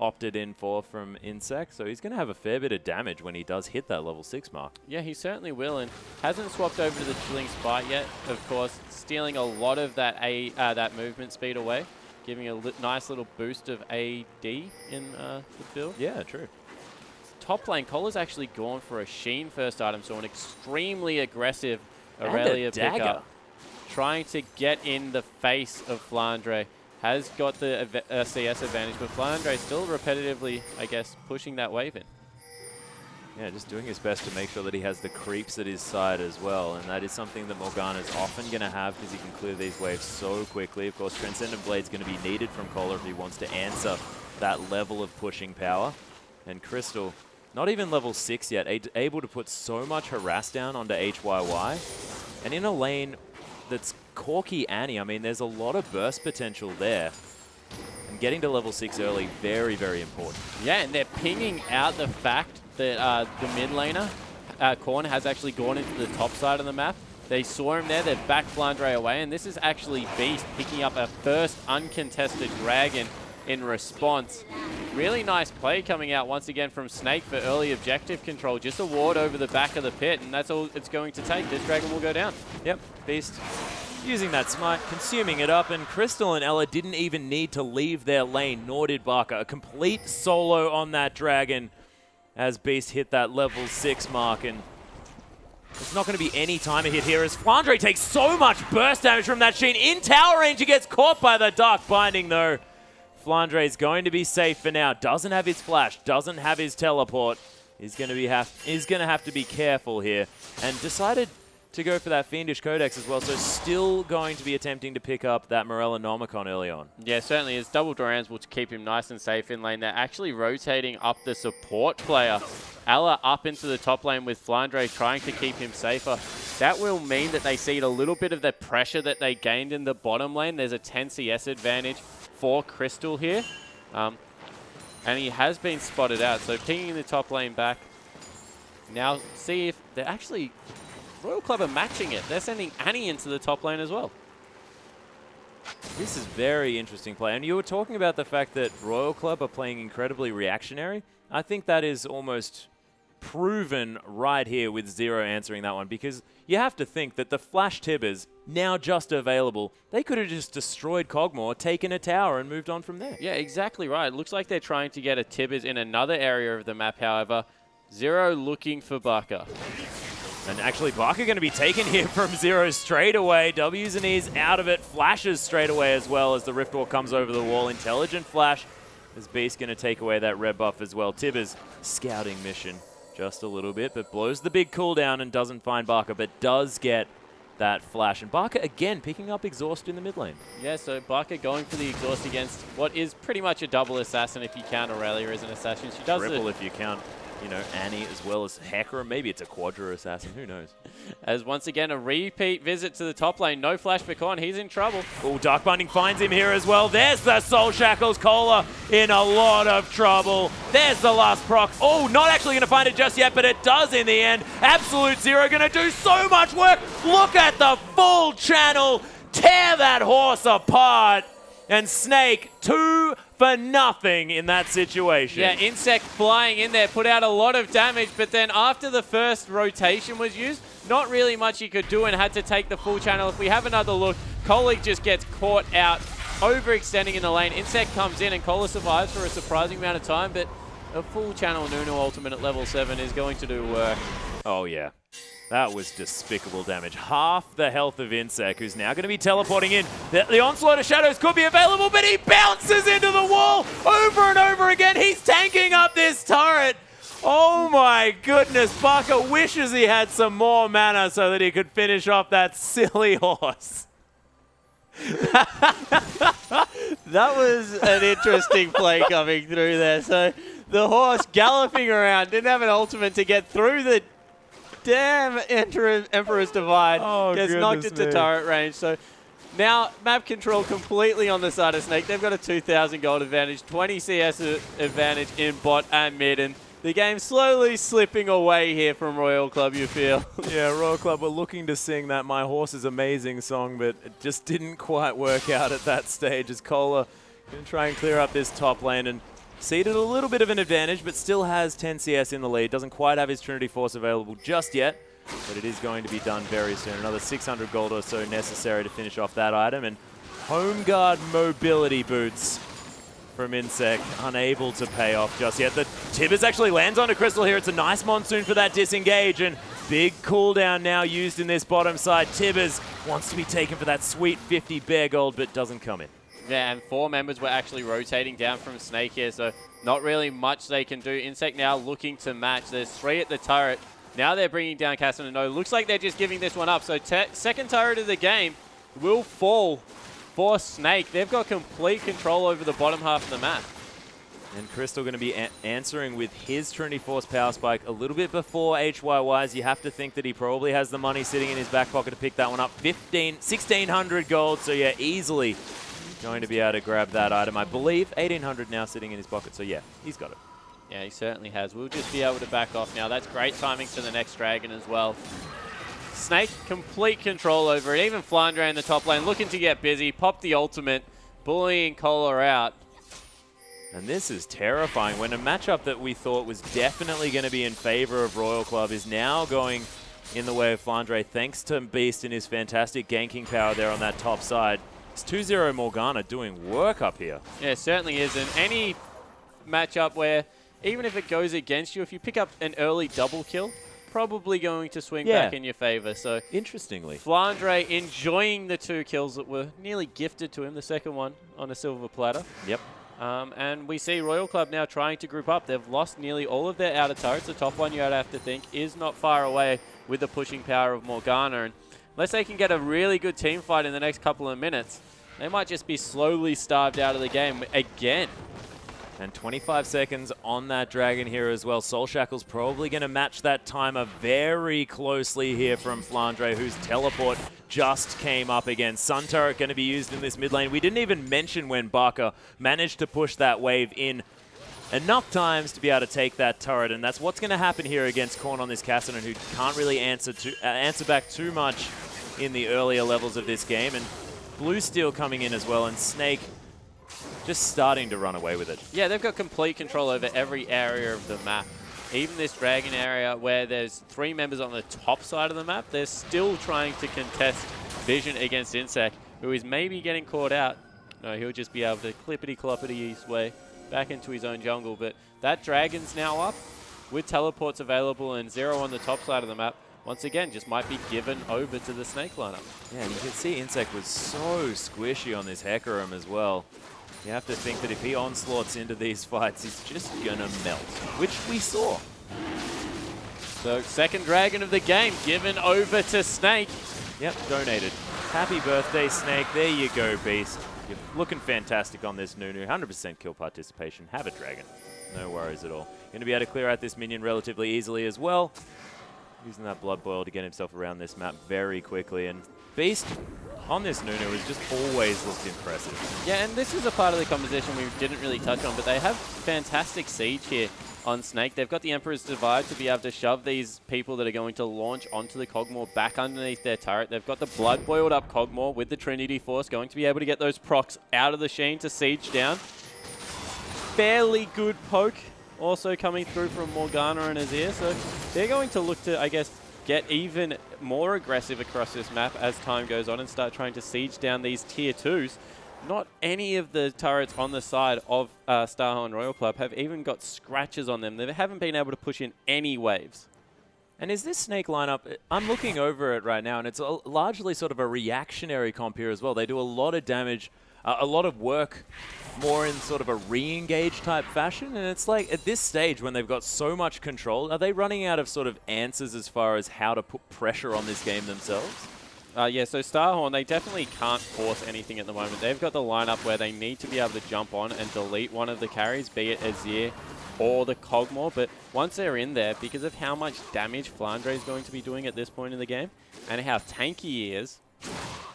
opted in for from Insect, so he's going to have a fair bit of damage when he does hit that level 6 mark. Yeah, he certainly will, and hasn't swapped over to the Chilling Spite yet, of course, stealing a lot of that that movement speed away, giving a nice little boost of AD in the build. Yeah, true. Top lane, Cola's actually gone for a Sheen first item, so an extremely aggressive Aurelia pickup, trying to get in the face of Flandre. Has got the CS advantage, but Flandre still repetitively, I guess, pushing that wave in. Yeah, just doing his best to make sure that he has the creeps at his side as well, and that is something that Morgana's often going to have because he can clear these waves so quickly. Of course, Transcendent Blade's going to be needed from Cola if he wants to answer that level of pushing power. And Crystal, not even level 6 yet, able to put so much harass down onto HYY, and in a lane that's Corky Annie. I mean, there's a lot of burst potential there. And getting to level 6 early, very, very important. Yeah, and they're pinging out the fact that the mid laner, Korn, has actually gone into the top side of the map. They saw him there, they've backed Flandre away, and this is actually Beast picking up a first uncontested dragon in response. Really nice play coming out once again from Snake for early objective control. Just a ward over the back of the pit, and that's all it's going to take. This dragon will go down. Yep, Beast using that smite, consuming it up, and Crystal and Ella didn't even need to leave their lane, nor did Barker. A complete solo on that dragon as Beast hit that level 6 mark, and it's not going to be any timer hit here as Flandre takes so much burst damage from that Sheen. In tower range, he gets caught by the Dark Binding though. Flandre is going to be safe for now. Doesn't have his flash, doesn't have his teleport. He's going to have to be careful here, and decided to go for that Fiendish Codex as well, so still going to be attempting to pick up that Morella Nomicon early on. Yeah, certainly his double Durans will keep him nice and safe in lane. They're actually rotating up the support player. Ella up into the top lane with Flandre trying to keep him safer. That will mean that they cede a little bit of the pressure that they gained in the bottom lane. There's a 10 CS advantage for Crystal here. And he has been spotted out, so pinging the top lane back. Now see if they're actually... Royal Club are matching it. They're sending Annie into the top lane as well. This is very interesting play. And you were talking about the fact that Royal Club are playing incredibly reactionary. I think that is almost proven right here with Zero answering that one, because you have to think that the Flash Tibbers, now just available, they could have just destroyed Cogmore, taken a tower, and moved on from there. Yeah, exactly right. It looks like they're trying to get a Tibbers in another area of the map, however. Zero looking for Barker. And actually, Barker going to be taken here from Zero straight away. W's and E's out of it. Flashes straight away as well as the Rift Walk comes over the wall. Intelligent flash as Beast going to take away that red buff as well. Tibbers scouting mission just a little bit, but blows the big cooldown and doesn't find Barker, but does get that flash. And Barker, again, picking up Exhaust in the mid lane. Yeah, so Barker going for the Exhaust against what is pretty much a double assassin if you count Aurelia as an assassin. She does triple if you count, you know, Annie as well as Hecker. Maybe it's a Quadra assassin. Who knows? As once again, a repeat visit to the top lane. No flash for Con. He's in trouble. Oh, Dark Binding finds him here as well. There's the Soul Shackles. Cola in a lot of trouble. There's the last proc. Oh, not actually going to find it just yet, but it does in the end. Absolute Zero going to do so much work. Look at the full channel. Tear that horse apart. And Snake, 2 for nothing in that situation. Yeah, Insect flying in there, put out a lot of damage, but then after the first rotation was used, not really much he could do and had to take the full channel. If we have another look, Cola just gets caught out, overextending in the lane. Insect comes in and Cola survives for a surprising amount of time, but a full channel Nunu ultimate at level 7 is going to do work. Oh, yeah. That was despicable damage. Half the health of Insect, who's now going to be teleporting in. The Onslaught of Shadows could be available, but he bounces into the wall over and over again. He's tanking up this turret. Oh my goodness. Barker wishes he had some more mana so that he could finish off that silly horse. That was an interesting play coming through there. So the horse galloping around, didn't have an ultimate to get through the damn Emperor's Divide. Oh, gets knocked into turret range. So now map control completely on the side of Snake. They've got a 2,000 gold advantage, 20 CS advantage in bot and mid, and the game's slowly slipping away here from Royal Club, you feel. Yeah, Royal Club were looking to sing that My Horse is Amazing song, but it just didn't quite work out at that stage as Cola going to try and clear up this top lane. And ceded a little bit of an advantage, but still has 10 CS in the lead. Doesn't quite have his Trinity Force available just yet, but it is going to be done very soon. Another 600 gold or so necessary to finish off that item. And Home Guard mobility boots from Insect, unable to pay off just yet. The Tibbers actually lands on a Crystal here. It's a nice Monsoon for that disengage, and big cooldown now used in this bottom side. Tibbers wants to be taken for that sweet 50 bear gold, but doesn't come in. Yeah, and 4 members were actually rotating down from Snake here, so not really much they can do. Insect now looking to match. There's 3 at the turret. Now they're bringing down Cassidy. No, looks like they're just giving this one up. So second turret of the game will fall for Snake. They've got complete control over the bottom half of the map. And Crystal going to be answering with his Trinity Force Power Spike a little bit before HYY's. You have to think that he probably has the money sitting in his back pocket to pick that one up. 1,600 gold, so yeah, easily going to be able to grab that item. I believe 1,800 now sitting in his pocket, so yeah, he's got it. Yeah, he certainly has. We'll just be able to back off now. That's great timing for the next Dragon as well. Snake, complete control over it. Even Flandre in the top lane looking to get busy. Pop the ultimate, bullying Kohler out. And this is terrifying when a matchup that we thought was definitely going to be in favor of Royal Club is now going in the way of Flandre, thanks to Beast and his fantastic ganking power there on that top side. It's 2-0 Morgana doing work up here. Yeah, it certainly is. And any matchup where, even if it goes against you, if you pick up an early double kill, probably going to swing back in your favor. So interestingly, Flandre enjoying the 2 kills that were nearly gifted to him, the second one on a silver platter. Yep. And we see Royal Club now trying to group up. They've lost nearly all of their outer turrets. The top one, you would have to think, is not far away with the pushing power of Morgana. And unless they can get a really good team fight in the next couple of minutes, they might just be slowly starved out of the game again. And 25 seconds on that Dragon here as well. Soul Shackle's probably going to match that timer very closely here from Flandre, whose teleport just came up again. Sun Turret going to be used in this mid lane. We didn't even mention when Barker managed to push that wave in enough times to be able to take that turret, and that's what's going to happen here against Korn on this Cassidy, who can't really answer back too much in the earlier levels of this game. And Blue Steel coming in as well, and Snake just starting to run away with it. Yeah, they've got complete control over every area of the map. Even this Dragon area where there's 3 members on the top side of the map, they're still trying to contest Vision against Insect, who is maybe getting caught out. No, he'll just be able to clippity-cloppity his way back into his own jungle. But that Dragon's now up with teleports available and 0 on the top side of the map. Once again, just might be given over to the Snake lineup. Yeah, and you can see Insect was so squishy on this Hecarim as well. You have to think that if he onslaughts into these fights, he's just gonna melt, which we saw. So second Dragon of the game given over to Snake. Yep, donated. Happy birthday, Snake. There you go, Beast. You're looking fantastic on this Nunu. 100% kill participation. Have a Dragon. No worries at all. Going to be able to clear out this minion relatively easily as well. Using that Blood Boil to get himself around this map very quickly. And Beast on this Nunu has just always looked impressive. Yeah, and this is a part of the composition we didn't really touch on, but they have fantastic siege here on Snake. They've got the Emperor's Divide to be able to shove these people that are going to launch onto the Cogmore back underneath their turret. They've got the Blood Boiled up Cogmore with the Trinity Force going to be able to get those procs out of the Sheen to siege down. Fairly good poke also coming through from Morgana and Azir, so they're going to look to, I guess, get even more aggressive across this map as time goes on and start trying to siege down these tier 2s. Not any of the turrets on the side of Starhorn Royal Club have even got scratches on them. They haven't been able to push in any waves. And is this Snake lineup, I'm looking over it right now, and it's largely sort of a reactionary comp here as well. They do a lot of damage, a lot of work more in sort of a re-engage type fashion, and it's like at this stage when they've got so much control, are they running out of sort of answers as far as how to put pressure on this game themselves? Yeah, so Starhorn, they definitely can't force anything at the moment. They've got the lineup where they need to be able to jump on and delete one of the carries, be it Azir or the Cogmore, but once they're in there, because of how much damage Flandre is going to be doing at this point in the game, and how tanky he is,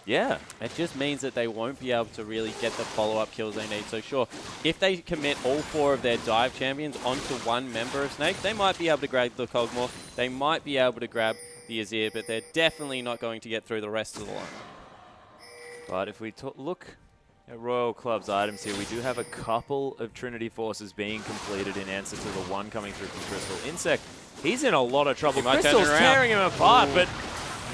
yeah, it just means that they won't be able to really get the follow-up kills they need. So sure, if they commit all 4 of their dive champions onto one member of Snake, they might be able to grab the Cogmore, they might be able to grab the Azir, but they're definitely not going to get through the rest of the line. But if we look At Royal Club's items here, we do have a couple of Trinity Forces being completed in answer to the one coming through from Crystal. Insect, he's in a lot of trouble. Crystal's tearing him apart, but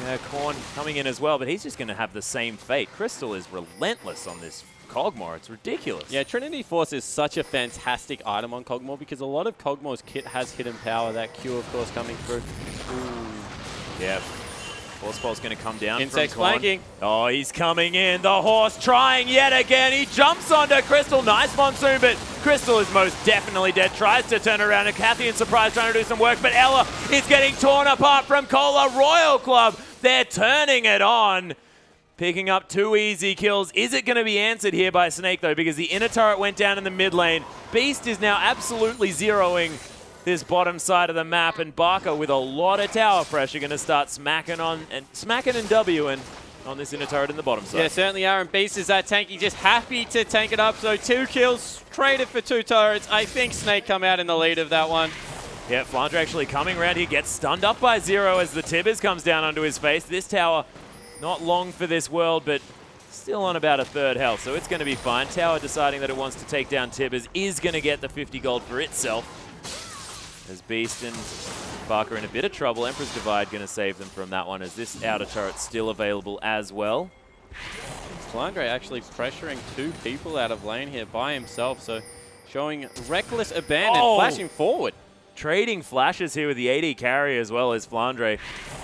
yeah, Korn coming in as well, but he's just going to have the same fate. Crystal is relentless on this Kog'Maw. It's ridiculous. Yeah, Trinity Force is such a fantastic item on Kog'Maw because a lot of Kog'Maw's kit has hidden power. That Q, of course, coming through. Ooh. Yeah. Force Ball's going to come down. Insect's flanking. Oh, he's coming in. The horse trying yet again. He jumps onto Crystal. Nice Monsoon, but Crystal is most definitely dead. Tries to turn around, and Kathy in surprise trying to do some work, but Ella is getting torn apart from Cola. Royal Club, they're turning it on. Picking up 2 easy kills. Is it going to be answered here by Snake, though? Because the inner turret went down in the mid lane. Beast is now absolutely zeroing this bottom side of the map, and Barker with a lot of tower pressure going to start smacking and W'ing on this inner turret in the bottom side. Yeah, certainly are, and Beast is that tanky, just happy to tank it up. So 2 kills, traded for 2 turrets. I think Snake come out in the lead of that one. Yeah, Flandre actually coming around here, gets stunned up by Zero as the Tibbers comes down onto his face. This tower, not long for this world, but still on about a 3rd health, so it's going to be fine. Tower deciding that it wants to take down Tibbers is going to get the 50 gold for itself. As Beast and Barker in a bit of trouble. Emperor's Divide going to save them from that one, as this outer turret's still available as well. Flandre actually pressuring 2 people out of lane here by himself, so showing reckless abandon, flashing forward. Trading flashes here with the AD carry as well as Flandre.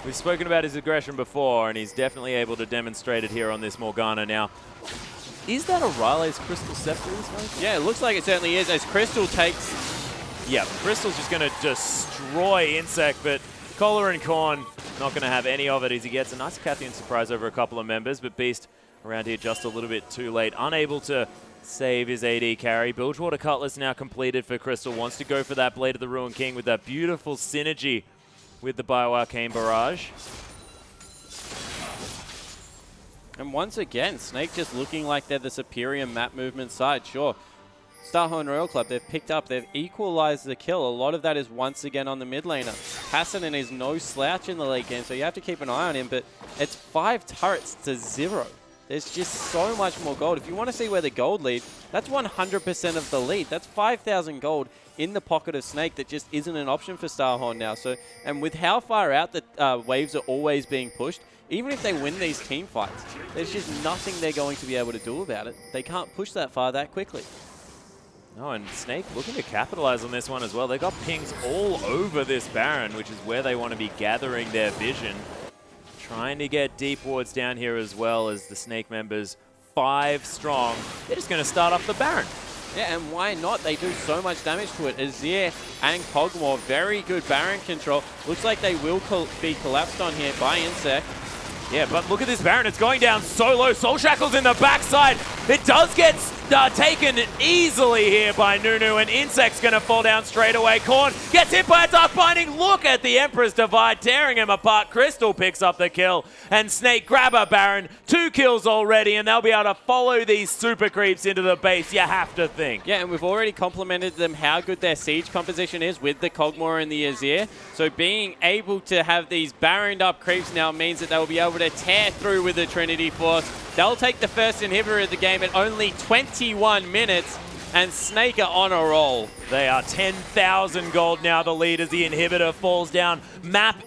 We've spoken about his aggression before, and he's definitely able to demonstrate it here on this Morgana now. Is that a Riley's Crystal Scepter? Yeah, it looks like it certainly is, as Crystal takes... Yeah, Crystal's just going to destroy Insect, but Kohler and Korn not going to have any of it as he gets a nice Cathian surprise over a couple of members, but Beast around here just a little bit too late, unable to save his AD carry. Bilgewater Cutlass now completed for Crystal, wants to go for that Blade of the Ruined King with that beautiful synergy with the Bioarcane Barrage. And once again, Snake just looking like they're the superior map movement side, sure. Starhorn Royal Club, they've picked up, they've equalized the kill. A lot of that is once again on the mid laner. Hassanen is no slouch in the late game, so you have to keep an eye on him, but it's 5 turrets to 0. There's just so much more gold. If you want to see where the gold lead, that's 100% of the lead. That's 5,000 gold in the pocket of Snake that just isn't an option for Starhorn now. So, and with how far out the waves are always being pushed, even if they win these team fights, there's just nothing they're going to be able to do about it. They can't push that far that quickly. Oh, and Snake looking to capitalize on this one as well. They got pings all over this Baron, which is where they want to be gathering their vision. Trying to get deep wards down here as well as the Snake members, 5 strong. They're just going to start off the Baron. Yeah, and why not? They do so much damage to it. Azir and Kog'Maw, very good Baron control. Looks like they will be collapsed on here by Insect. Yeah, but look at this Baron. It's going down so low. Soul Shackle's in the backside. It does get taken easily here by Nunu, and Insect's going to fall down straight away. Korn gets hit by a Dark Binding. Look at the Emperor's Divide tearing him apart. Crystal picks up the kill, and Snake grab a Baron. 2 kills already, and they'll be able to follow these super creeps into the base, you have to think. Yeah, and we've already complimented them how good their siege composition is with the Kog'Maw and the Azir. So being able to have these Baroned up creeps now means that they'll be able to tear through with the Trinity Force. They'll take the first inhibitor of the game at only 21 minutes, and Snake are on a roll. They are 10,000 gold now, the lead, as the inhibitor falls down. Map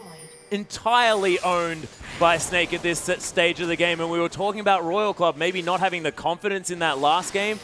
entirely owned by Snake at this stage of the game, and we were talking about Royal Club maybe not having the confidence in that last game.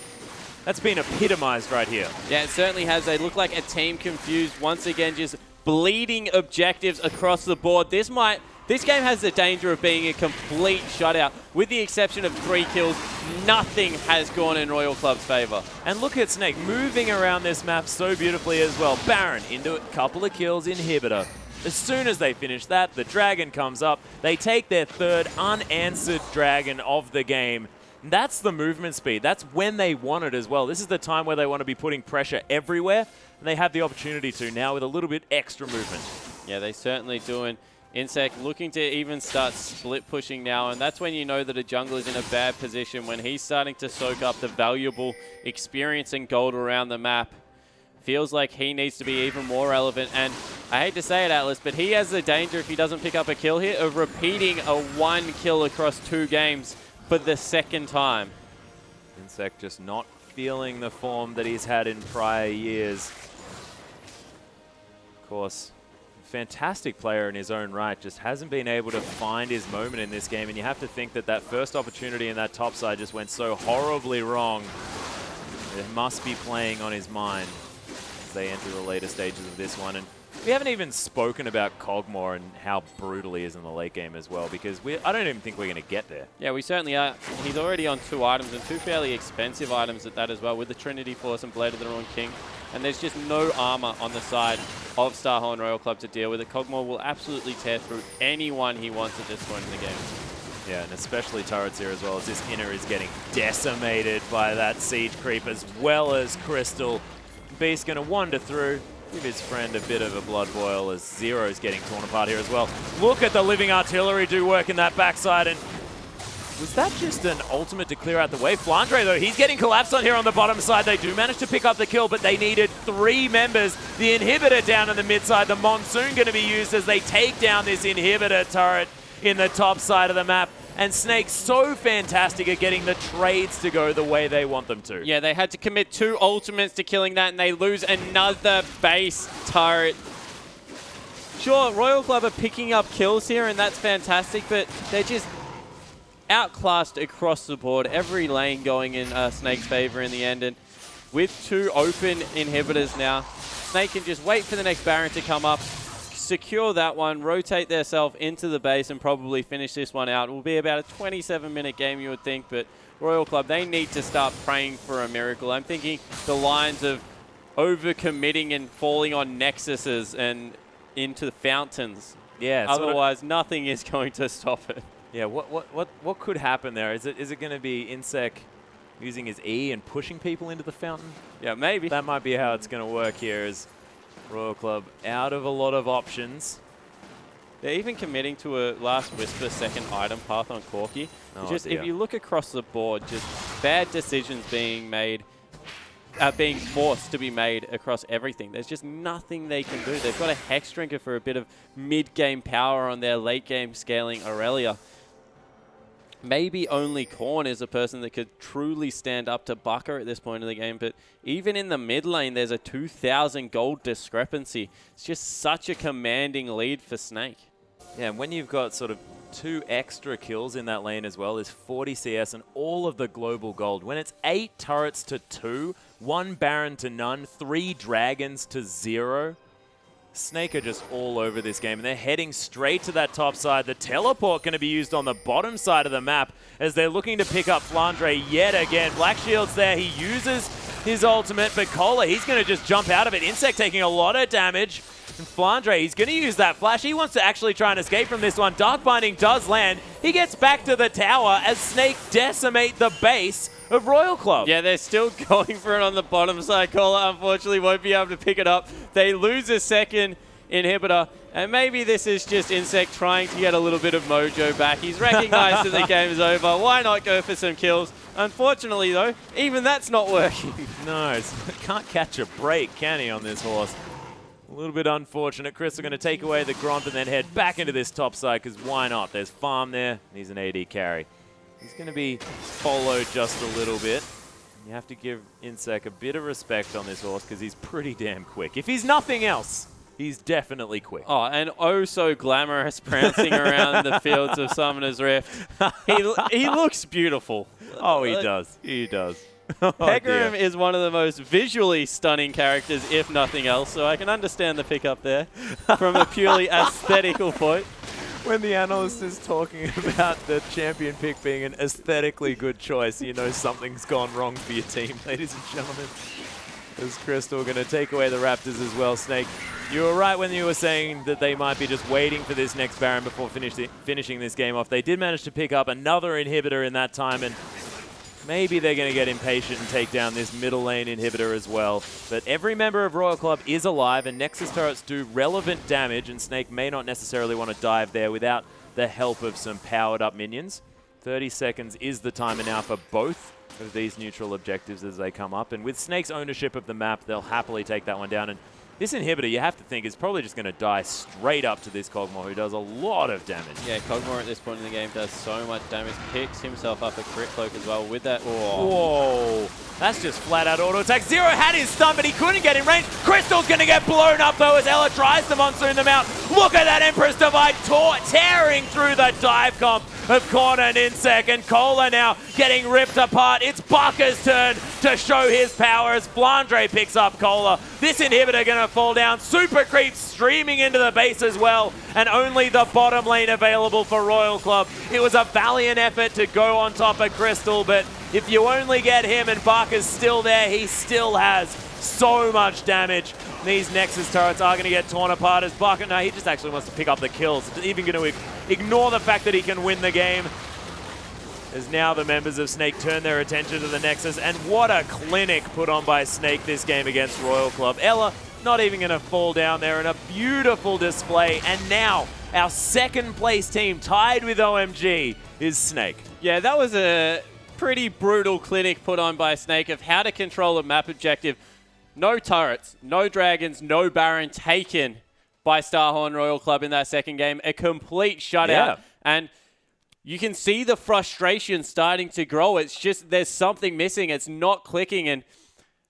That's been epitomized right here. Yeah, it certainly has. They look like a team confused. Once again, just bleeding objectives across the board. This game has the danger of being a complete shutout. With the exception of 3 kills, nothing has gone in Royal Club's favor. And look at Snake moving around this map so beautifully as well. Baron into a couple of kills, inhibitor. As soon as they finish that, the dragon comes up. They take their 3rd unanswered dragon of the game. And that's the movement speed. That's when they want it as well. This is the time where they want to be putting pressure everywhere, and they have the opportunity to now with a little bit extra movement. Yeah, they certainly do. And Insect looking to even start split pushing now, and that's when you know that a jungler is in a bad position, when he's starting to soak up the valuable experience and gold around the map. Feels like he needs to be even more relevant, and I hate to say it, Atlas, but he has the danger, if he doesn't pick up a kill here, of repeating a 1 kill across 2 games for the 2nd time. Insect just not feeling the form that he's had in prior years. Of course, fantastic player in his own right, just hasn't been able to find his moment in this game, and you have to think that that first opportunity in that top side just went so horribly wrong. It must be playing on his mind as they enter the later stages of this one. And we haven't even spoken about Cogmore and how brutal he is in the late game as well, because I don't even think we're going to get there. Yeah, we certainly are. He's already on 2 items, and 2 fairly expensive items at that as well, with the Trinity Force and Blade of the Ruined King. And there's just no armor on the side of Starhorn Royal Club to deal with it. Cogmore will absolutely tear through anyone he wants at this point in the game. Yeah, and especially turrets here as well, as this inner is getting decimated by that siege creep, as well as Crystal. Beast going to wander through, give his friend a bit of a blood boil as Zero's getting torn apart here as well. Look at the living artillery do work in that backside, and was that just an ultimate to clear out the way? Flandre, though, he's getting collapsed on here on the bottom side. They do manage to pick up the kill, but they needed 3 members. The inhibitor down on the mid side, the Monsoon going to be used as they take down this inhibitor turret in the top side of the map. And Snake so fantastic at getting the trades to go the way they want them to. Yeah, they had to commit 2 ultimates to killing that, and they lose another base turret. Sure, Royal Club are picking up kills here, and that's fantastic, but they're just outclassed across the board. Every lane going in Snake's favor in the end, and with 2 open inhibitors now, Snake can just wait for the next Baron to come up, secure that one, rotate themselves into the base, and probably finish this one out. It will be about a 27-minute game, you would think, but Royal Club, they need to start praying for a miracle. I'm thinking the lines of overcommitting and falling on Nexuses and into the fountains. Yeah. Otherwise, nothing is going to stop it. Yeah, what could happen there? Is it going to be Insec using his E and pushing people into the fountain? Yeah, maybe. That might be how it's going to work here, as Royal Club out of a lot of options. They're even committing to a last Whisper second item path on Corki. Just if you look across the board, just bad decisions being made, being forced to be made across everything. There's just nothing they can do. They've got a Hex Drinker for a bit of mid-game power on their late-game scaling Aurelia. Maybe only Korn is a person that could truly stand up to Bucker at this point in the game, but even in the mid lane, there's a 2,000 gold discrepancy. It's just such a commanding lead for Snake. Yeah, and when you've got sort of 2 extra kills in that lane as well, is 40 CS and all of the global gold. When it's 8 turrets to 2, 1 Baron to none, 3 Dragons to 0, Snake are just all over this game, and they're heading straight to that top side. The teleport going to be used on the bottom side of the map as they're looking to pick up Flandre yet again. Black Shield's there. He uses his ultimate, but Cola, he's going to just jump out of it. Insect taking a lot of damage. And Flandre, he's going to use that flash. He wants to actually try and escape from this one. Dark Binding does land. He gets back to the tower as Snake decimate the base of Royal Club. Yeah, they're still going for it on the bottom side. Cola, unfortunately, won't be able to pick it up. They lose a second inhibitor, and maybe this is just Insect trying to get a little bit of mojo back. He's recognized that the game is over. Why not go for some kills? Unfortunately, though, even that's not working. No, can't catch a break, can he, on this horse? A little bit unfortunate. Chris are going to take away the Gromp and then head back into this top side, because why not? There's Farm there, and he's an AD carry. He's going to be followed just a little bit. You have to give Insec a bit of respect on this horse, because he's pretty damn quick. If he's nothing else, he's definitely quick. Oh, and oh so glamorous, prancing around the fields of Summoner's Rift. He looks beautiful. Oh, he does. He does. Hecarim is one of the most visually stunning characters, if nothing else, so I can understand the pickup there from a purely aesthetical point. When the analyst is talking about the champion pick being an aesthetically good choice, you know something's gone wrong for your team, ladies and gentlemen. Is Crystal going to take away the Raptors as well, Snake? You were right when you were saying that they might be just waiting for this next Baron before finishing this game off. They did manage to pick up another inhibitor in that time, and maybe they're going to get impatient and take down this middle lane inhibitor as well. But every member of Royal Club is alive, and Nexus turrets do relevant damage, and Snake may not necessarily want to dive there without the help of some powered up minions. 30 seconds is the timer now for both of these neutral objectives as they come up. And with Snake's ownership of the map, they'll happily take that one down. And This inhibitor, you have to think, is probably just going to die straight up to this Kog'Maw, who does a lot of damage. Yeah, Kog'Maw at this point in the game does so much damage. Picks himself up a crit cloak as well with that. Oh. Whoa. That's just flat out auto attack. Zero had his stun, but he couldn't get in range. Crystal's going to get blown up, though, as Ella tries to monsoon them out. Look at that Empress Divide tearing through the dive comp of Cornin in second. Cola now getting ripped apart. It's Bucker's turn to show his power as Flandre picks up Cola. This inhibitor going to fall down. Super Creep streaming into the base as well, and only the bottom lane available for Royal Club. It was a valiant effort to go on top of Crystal, but if you only get him and Barker's still there, he still has so much damage. These Nexus turrets are going to get torn apart as Barker, no, he just actually wants to pick up the kills. Even going to ignore the fact that he can win the game. As now the members of Snake turn their attention to the Nexus, and what a clinic put on by Snake this game against Royal Club. Ella not even going to fall down there in a beautiful display, and now our second place team tied with OMG is Snake. Yeah, that was a pretty brutal clinic put on by Snake of how to control a map objective. No turrets, no dragons, no Baron taken by Starhorn Royal Club in that second game. A complete shutout. Yeah. And you can see the frustration starting to grow. It's just there's something missing. It's not clicking. And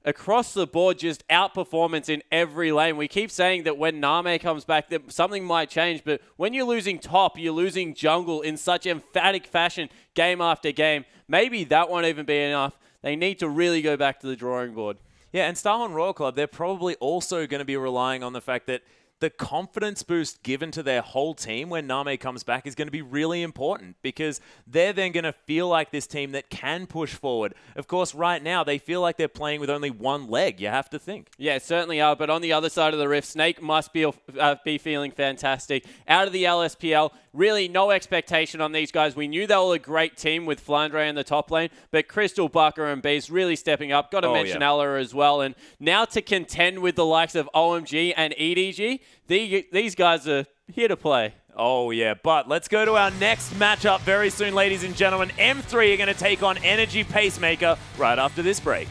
across the board, just outperformance in every lane. We keep saying that when Name comes back, that something might change. But when you're losing top, you're losing jungle in such emphatic fashion game after game. Maybe that won't even be enough. They need to really go back to the drawing board. Yeah, and Starhorn Royal Club, they're probably also going to be relying on the fact that the confidence boost given to their whole team when Name comes back is going to be really important, because they're then going to feel like this team that can push forward. Of course, right now, they feel like they're playing with only one leg, you have to think. Yeah, certainly are, but on the other side of the rift, Snake must be feeling fantastic. Out of the LSPL, really no expectation on these guys. We knew they were a great team with Flandre in the top lane, but Crystal, Bucker, and Beast really stepping up. Got to mention Ella as well. And now to contend with the likes of OMG and EDG, these guys are here to play. Oh, yeah, but let's go to our next matchup very soon, ladies and gentlemen. M3 are going to take on Energy Pacemaker right after this break.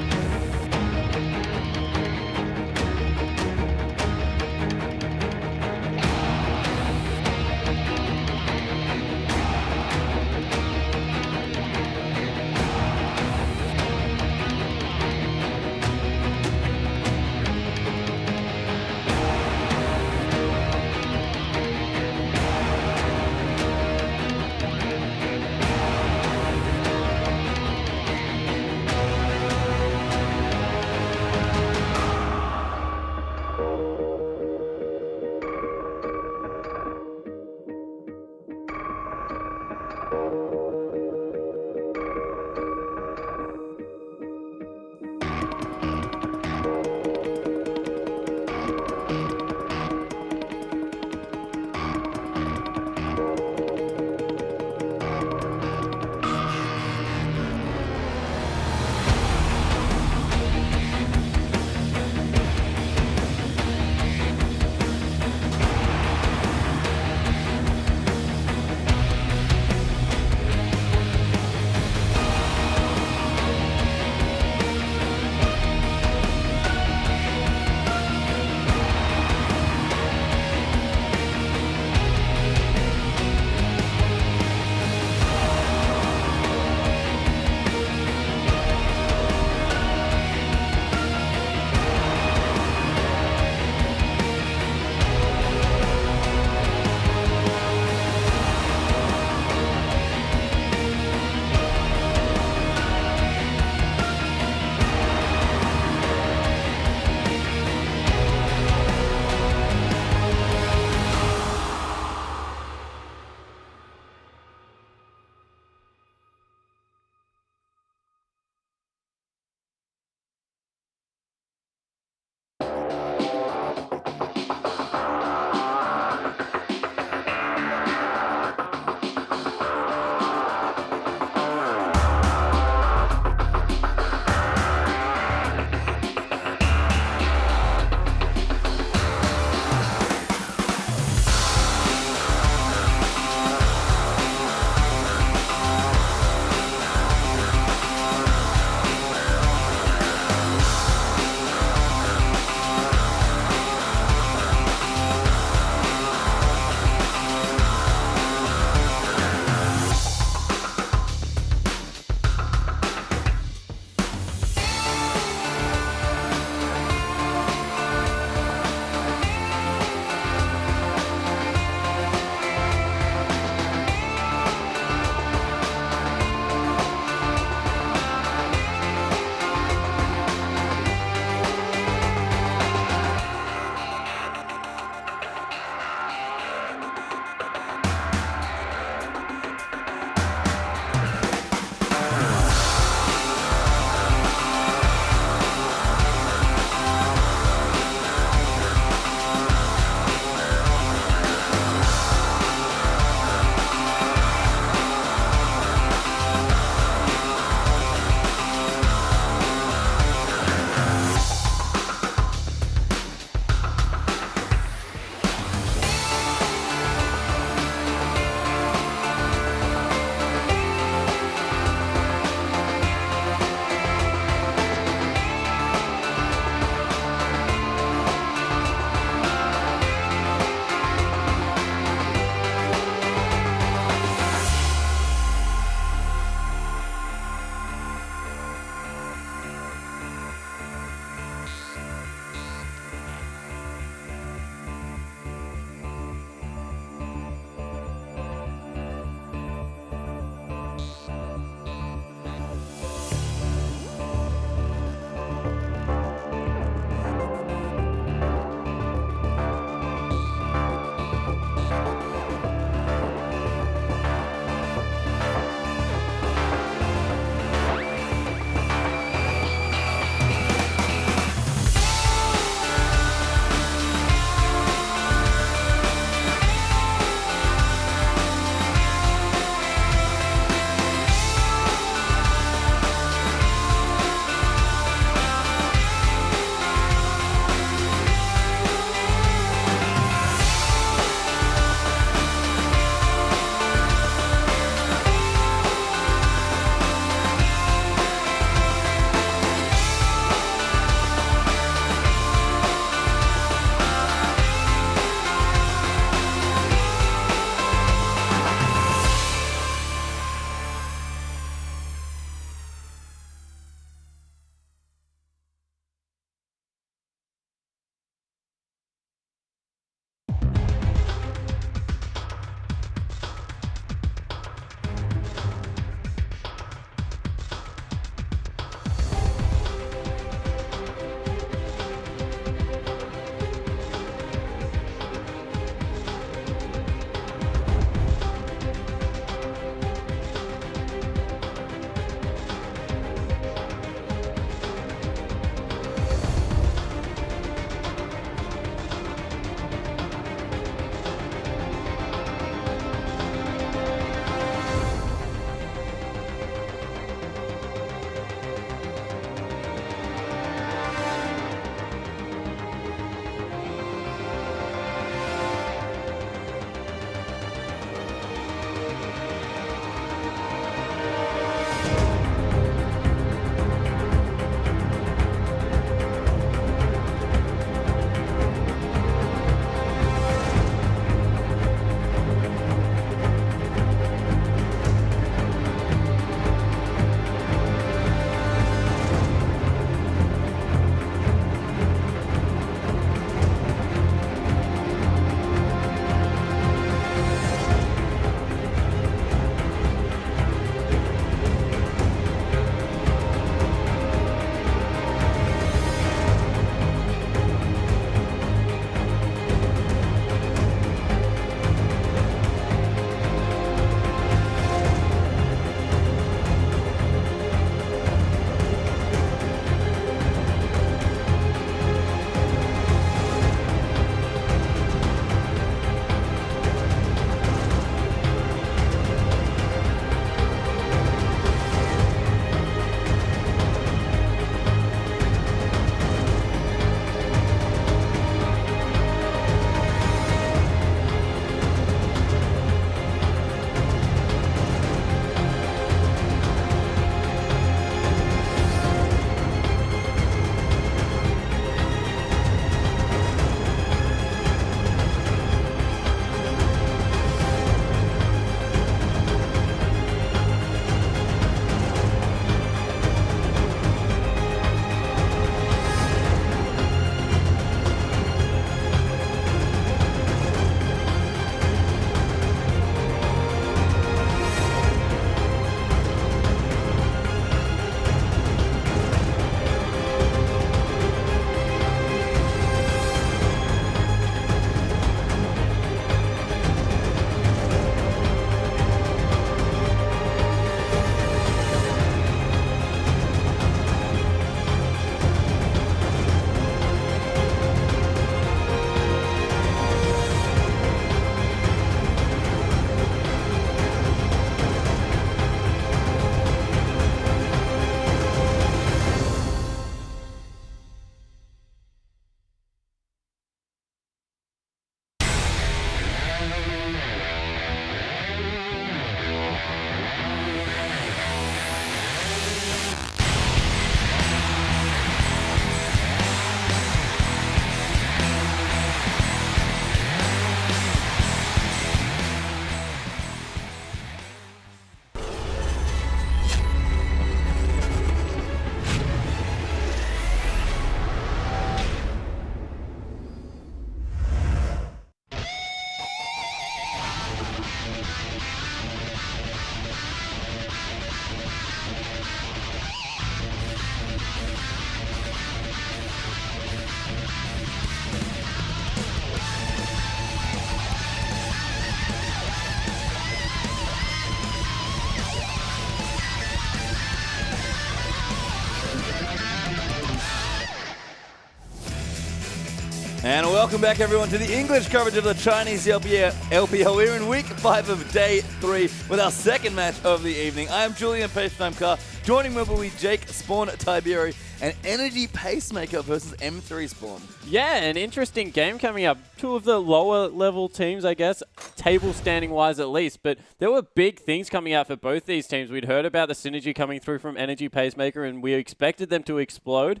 And welcome back, everyone, to the English coverage of the Chinese LPL. We're in week 5 of day 3 with our second match of the evening. I am Julian Page-Car. Joining me will be Jake Spawn Tiberi and Energy Pacemaker versus M3 Spawn. Yeah, an interesting game coming up. Two of the lower level teams, I guess, table standing wise at least. But there were big things coming out for both these teams. We'd heard about the synergy coming through from Energy Pacemaker, and we expected them to explode.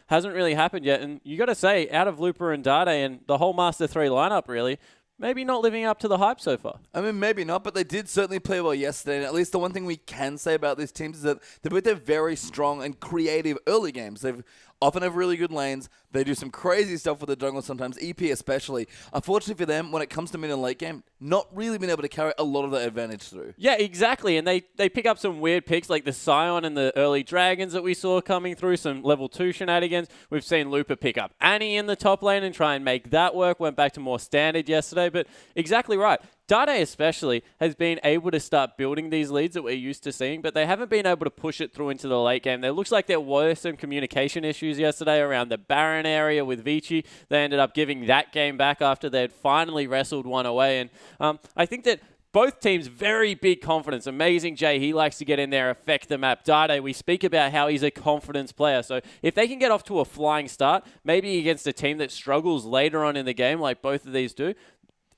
Hasn't really happened yet. And you got to say, out of Looper and Dade and the whole Master 3 lineup, really, maybe not living up to the hype so far. I mean, maybe not, but they did certainly play well yesterday. And at least the one thing we can say about these teams is that they both have very strong and creative early games. They've often have really good lanes. They do some crazy stuff with the jungle sometimes, EP especially. Unfortunately for them, when it comes to mid and late game, not really been able to carry a lot of that advantage through. Yeah, exactly. And they pick up some weird picks like the Scion and the early Dragons that we saw coming through, some level 2 shenanigans. We've seen Looper pick up Annie in the top lane and try and make that work. Went back to more standard yesterday, but exactly right. Dade especially has been able to start building these leads that we're used to seeing, but they haven't been able to push it through into the late game. There looks like there were some communication issues yesterday around the Baron area with Vici. They ended up giving that game back after they'd finally wrestled one away. And I think that both teams, very big confidence. Amazing Jay, he likes to get in there, affect the map. Dade, we speak about how he's a confidence player. So if they can get off to a flying start, maybe against a team that struggles later on in the game like both of these do,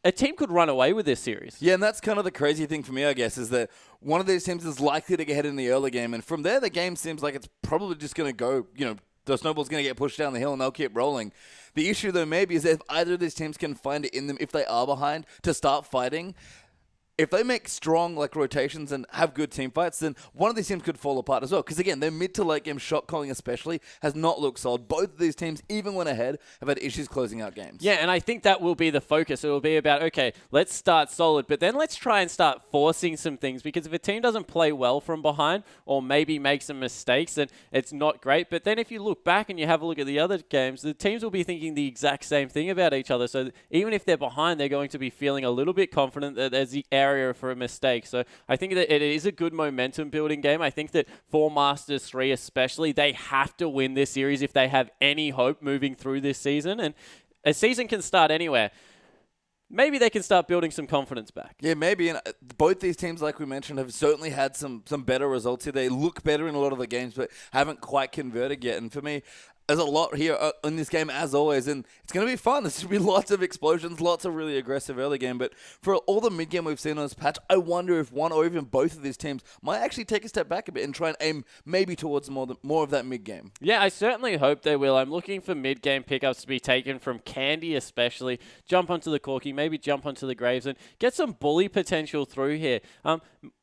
a team could run away with this series. Yeah, and that's kind of the crazy thing for me, I guess, is that one of these teams is likely to get ahead in the early game. And from there, the game seems like it's probably just going to go, the snowball's going to get pushed down the hill and they'll keep rolling. The issue, though, maybe is that if either of these teams can find it in them, if they are behind, to start fighting, if they make strong rotations and have good team fights, then one of these teams could fall apart as well. Because again, their mid to late game shot calling especially has not looked solid. Both of these teams, even when ahead, have had issues closing out games. Yeah, and I think that will be the focus. It will be about, okay, let's start solid, but then let's try and start forcing some things. Because if a team doesn't play well from behind or maybe make some mistakes, then it's not great. But then if you look back and you have a look at the other games, the teams will be thinking the exact same thing about each other. So even if they're behind, they're going to be feeling a little bit confident that there's the area for a mistake. So I think that it is a good momentum building game. I think that for Masters 3 especially, they have to win this series if they have any hope moving through this season. And a season can start anywhere. Maybe they can start building some confidence back. Yeah, maybe. And both these teams, like we mentioned, have certainly had some better results here. They look better in a lot of the games, but haven't quite converted yet. And for me, there's a lot here in this game, as always, and it's going to be fun. There's going to be lots of explosions, lots of really aggressive early game. But for all the mid game we've seen on this patch, I wonder if one or even both of these teams might actually take a step back a bit and try and aim maybe towards more of that mid game. Yeah, I certainly hope they will. I'm looking for mid game pickups to be taken from Candy especially. Jump onto the Corki, maybe jump onto the Graves, and get some bully potential through here.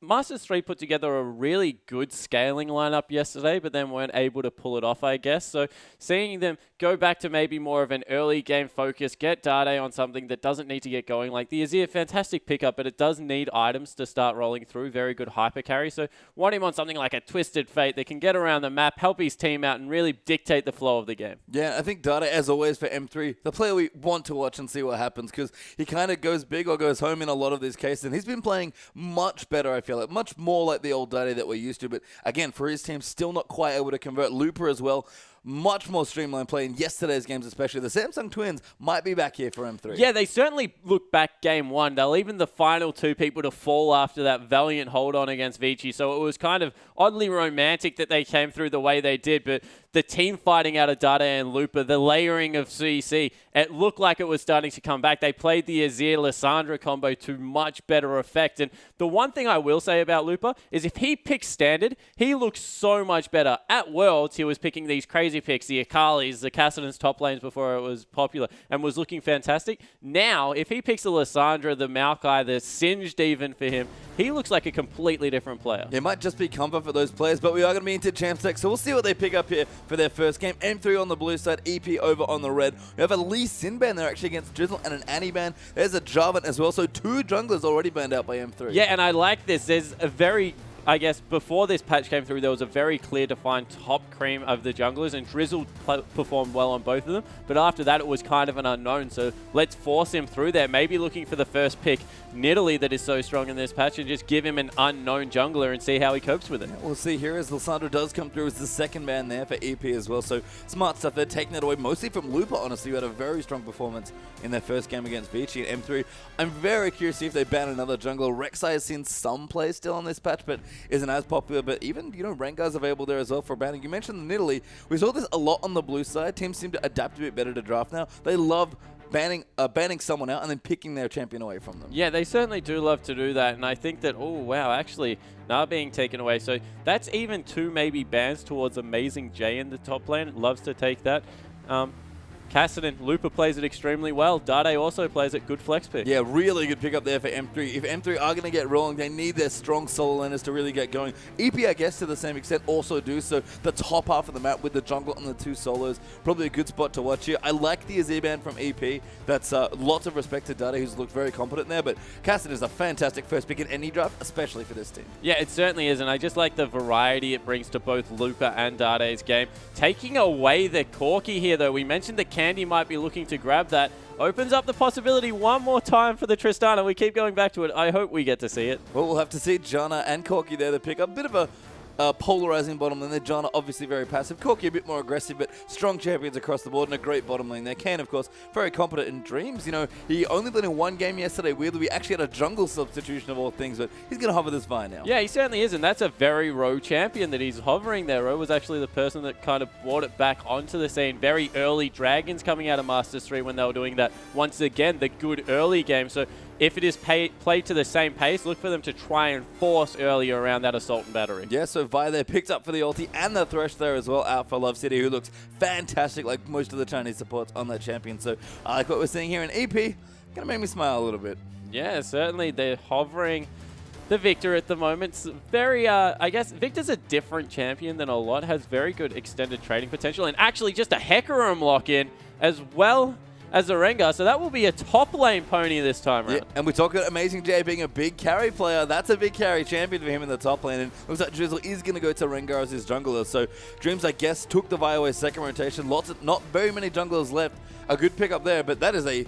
Masters 3 put together a really good scaling lineup yesterday, but then weren't able to pull it off, I guess. So seeing them go back to maybe more of an early game focus, get Dade on something that doesn't need to get going. Like the Azir, fantastic pickup, but it does need items to start rolling through. Very good hyper carry. So want him on something like a Twisted Fate that can get around the map, help his team out, and really dictate the flow of the game. Yeah, I think Dade, as always for M3, the player we want to watch and see what happens, because he kind of goes big or goes home in a lot of these cases. And he's been playing much better, I feel like. Much more like the old Dade that we're used to. But again, for his team, still not quite able to convert. Looper as well. Much more streamlined play in yesterday's games, especially. The Samsung Twins might be back here for M3. Yeah, they certainly look back game one. They'll even the final two people to fall after that valiant hold on against Vici. So it was kind of oddly romantic that they came through the way they did. But the team fighting out of Dade and Looper, the layering of CC, it looked like it was starting to come back. They played the Azir-Lissandra combo to much better effect. And the one thing I will say about Looper is if he picks standard, he looks so much better. At Worlds, he was picking these crazy picks, the Akalis, the Kassadin's top lanes before it was popular, and was looking fantastic. Now, if he picks the Lissandra, the Maokai, the Singed even for him, he looks like a completely different player. It might just be comfort for those players, but we are going to be into Champs Tech, so we'll see what they pick up here for their first game. M3 on the blue side, EP over on the red. We have a Lee Sin ban there actually against Drizzle and an Annie ban. There's a Jarvan as well, so 2 junglers already banned out by M3. Yeah, and I like this. There's a very I guess before this patch came through, there was a very clear defined top cream of the junglers, and Drizzle performed well on both of them. But after that, it was kind of an unknown. So let's force him through there. Maybe looking for the first pick, Nidalee, that is so strong in this patch, and just give him an unknown jungler and see how he copes with it. Yeah, we'll see here as Lissandra does come through as the second man there for EP as well. So smart stuff. They're taking it away mostly from Lupa, honestly, who had a very strong performance in their first game against Vici and M3. I'm very curious to see if they ban another jungler. Rek'Sai has seen some play still on this patch, but isn't as popular. But even, Rengar's available there as well for banning. You mentioned the Nidalee. We saw this a lot on the blue side. Teams seem to adapt a bit better to draft now. They love banning someone out and then picking their champion away from them. Yeah, they certainly do love to do that, and I think that, oh wow, actually, now being taken away. So that's even 2 maybe bans towards Amazing J in the top lane. Loves to take that. Kassadin, Lupa plays it extremely well. Dade also plays it. Good flex pick. Yeah, really good pick up there for M3. If M3 are going to get rolling, they need their strong solo laners to really get going. EP, I guess, to the same extent, also do so. The top half of the map with the jungle and the 2 solos, probably a good spot to watch here. I like the Azir ban from EP. That's lots of respect to Dade, who's looked very competent there. But Kassadin is a fantastic first pick in any draft, especially for this team. Yeah, it certainly is, and I just like the variety it brings to both Lupa and Dade's game. Taking away the Corki here, though. We mentioned the Candy might be looking to grab that. Opens up the possibility one more time for the Tristana. We keep going back to it. I hope we get to see it. Well, we'll have to see Janna and Corki there to pick up a bit of a polarizing bottom lane there. Janna obviously very passive. Corki a bit more aggressive, but strong champions across the board and a great bottom lane there. Kane, of course, very competent in Dreams. He only played in 1 game yesterday. Weirdly, we actually had a jungle substitution of all things, but he's going to hover this vine now. Yeah, he certainly is, and that's a very Roe champion that he's hovering there. Roe was actually the person that kind of brought it back onto the scene. Very early Dragons coming out of Masters 3 when they were doing that. Once again, the good early game. So if it is played to the same pace, look for them to try and force earlier around that Assault and Battery. Yeah, so Vi there picked up for the ulti and the Thresh there as well out for Love City, who looks fantastic like most of the Chinese supports on that champion. So I like what we're seeing here in EP. Going to make me smile a little bit. Yeah, certainly. They're hovering the Victor at the moment. It's very, I guess, Victor's a different champion than a lot. Has very good extended trading potential. And actually just a Hecarim lock-in as well as a Rengar, so that will be a top lane pony this time around. Yeah, and we talk about Amazing J being a big carry player. That's a big carry champion for him in the top lane, and looks like Drizzle is going to go to Rengar as his jungler. So Dreams, I guess, took the Vi away second rotation. Not very many junglers left. A good pick up there, but that is a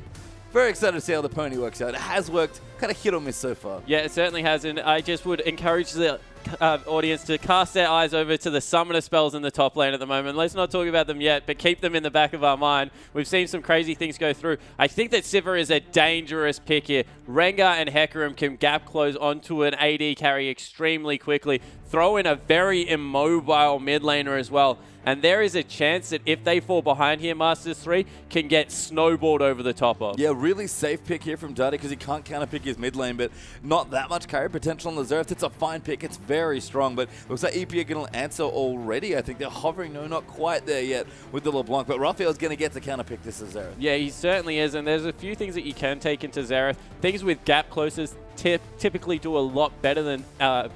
very excited to see how the pony works out. It has worked, kind of hit or miss so far. Yeah, it certainly has, and I just would encourage the audience to cast their eyes over to the summoner spells in the top lane at the moment. Let's not talk about them yet, but keep them in the back of our mind. We've seen some crazy things go through. I think that Sivir is a dangerous pick here. Rengar and Hecarim can gap close onto an AD carry extremely quickly. Throw in a very immobile mid laner as well. And there is a chance that if they fall behind here, Masters 3 can get snowballed over the top of. Yeah, really safe pick here from Dade because he can't counter-pick his mid lane, but not that much carry potential on the Xerath. It's a fine pick. It's very strong, but looks like EP are going to answer already. I think they're hovering. No, not quite there yet with the LeBlanc, but Raphael's going to get to counter-pick this as Xerath. Yeah, he certainly is, and there's a few things that you can take into Xerath. Things with gap closest typically do a lot better than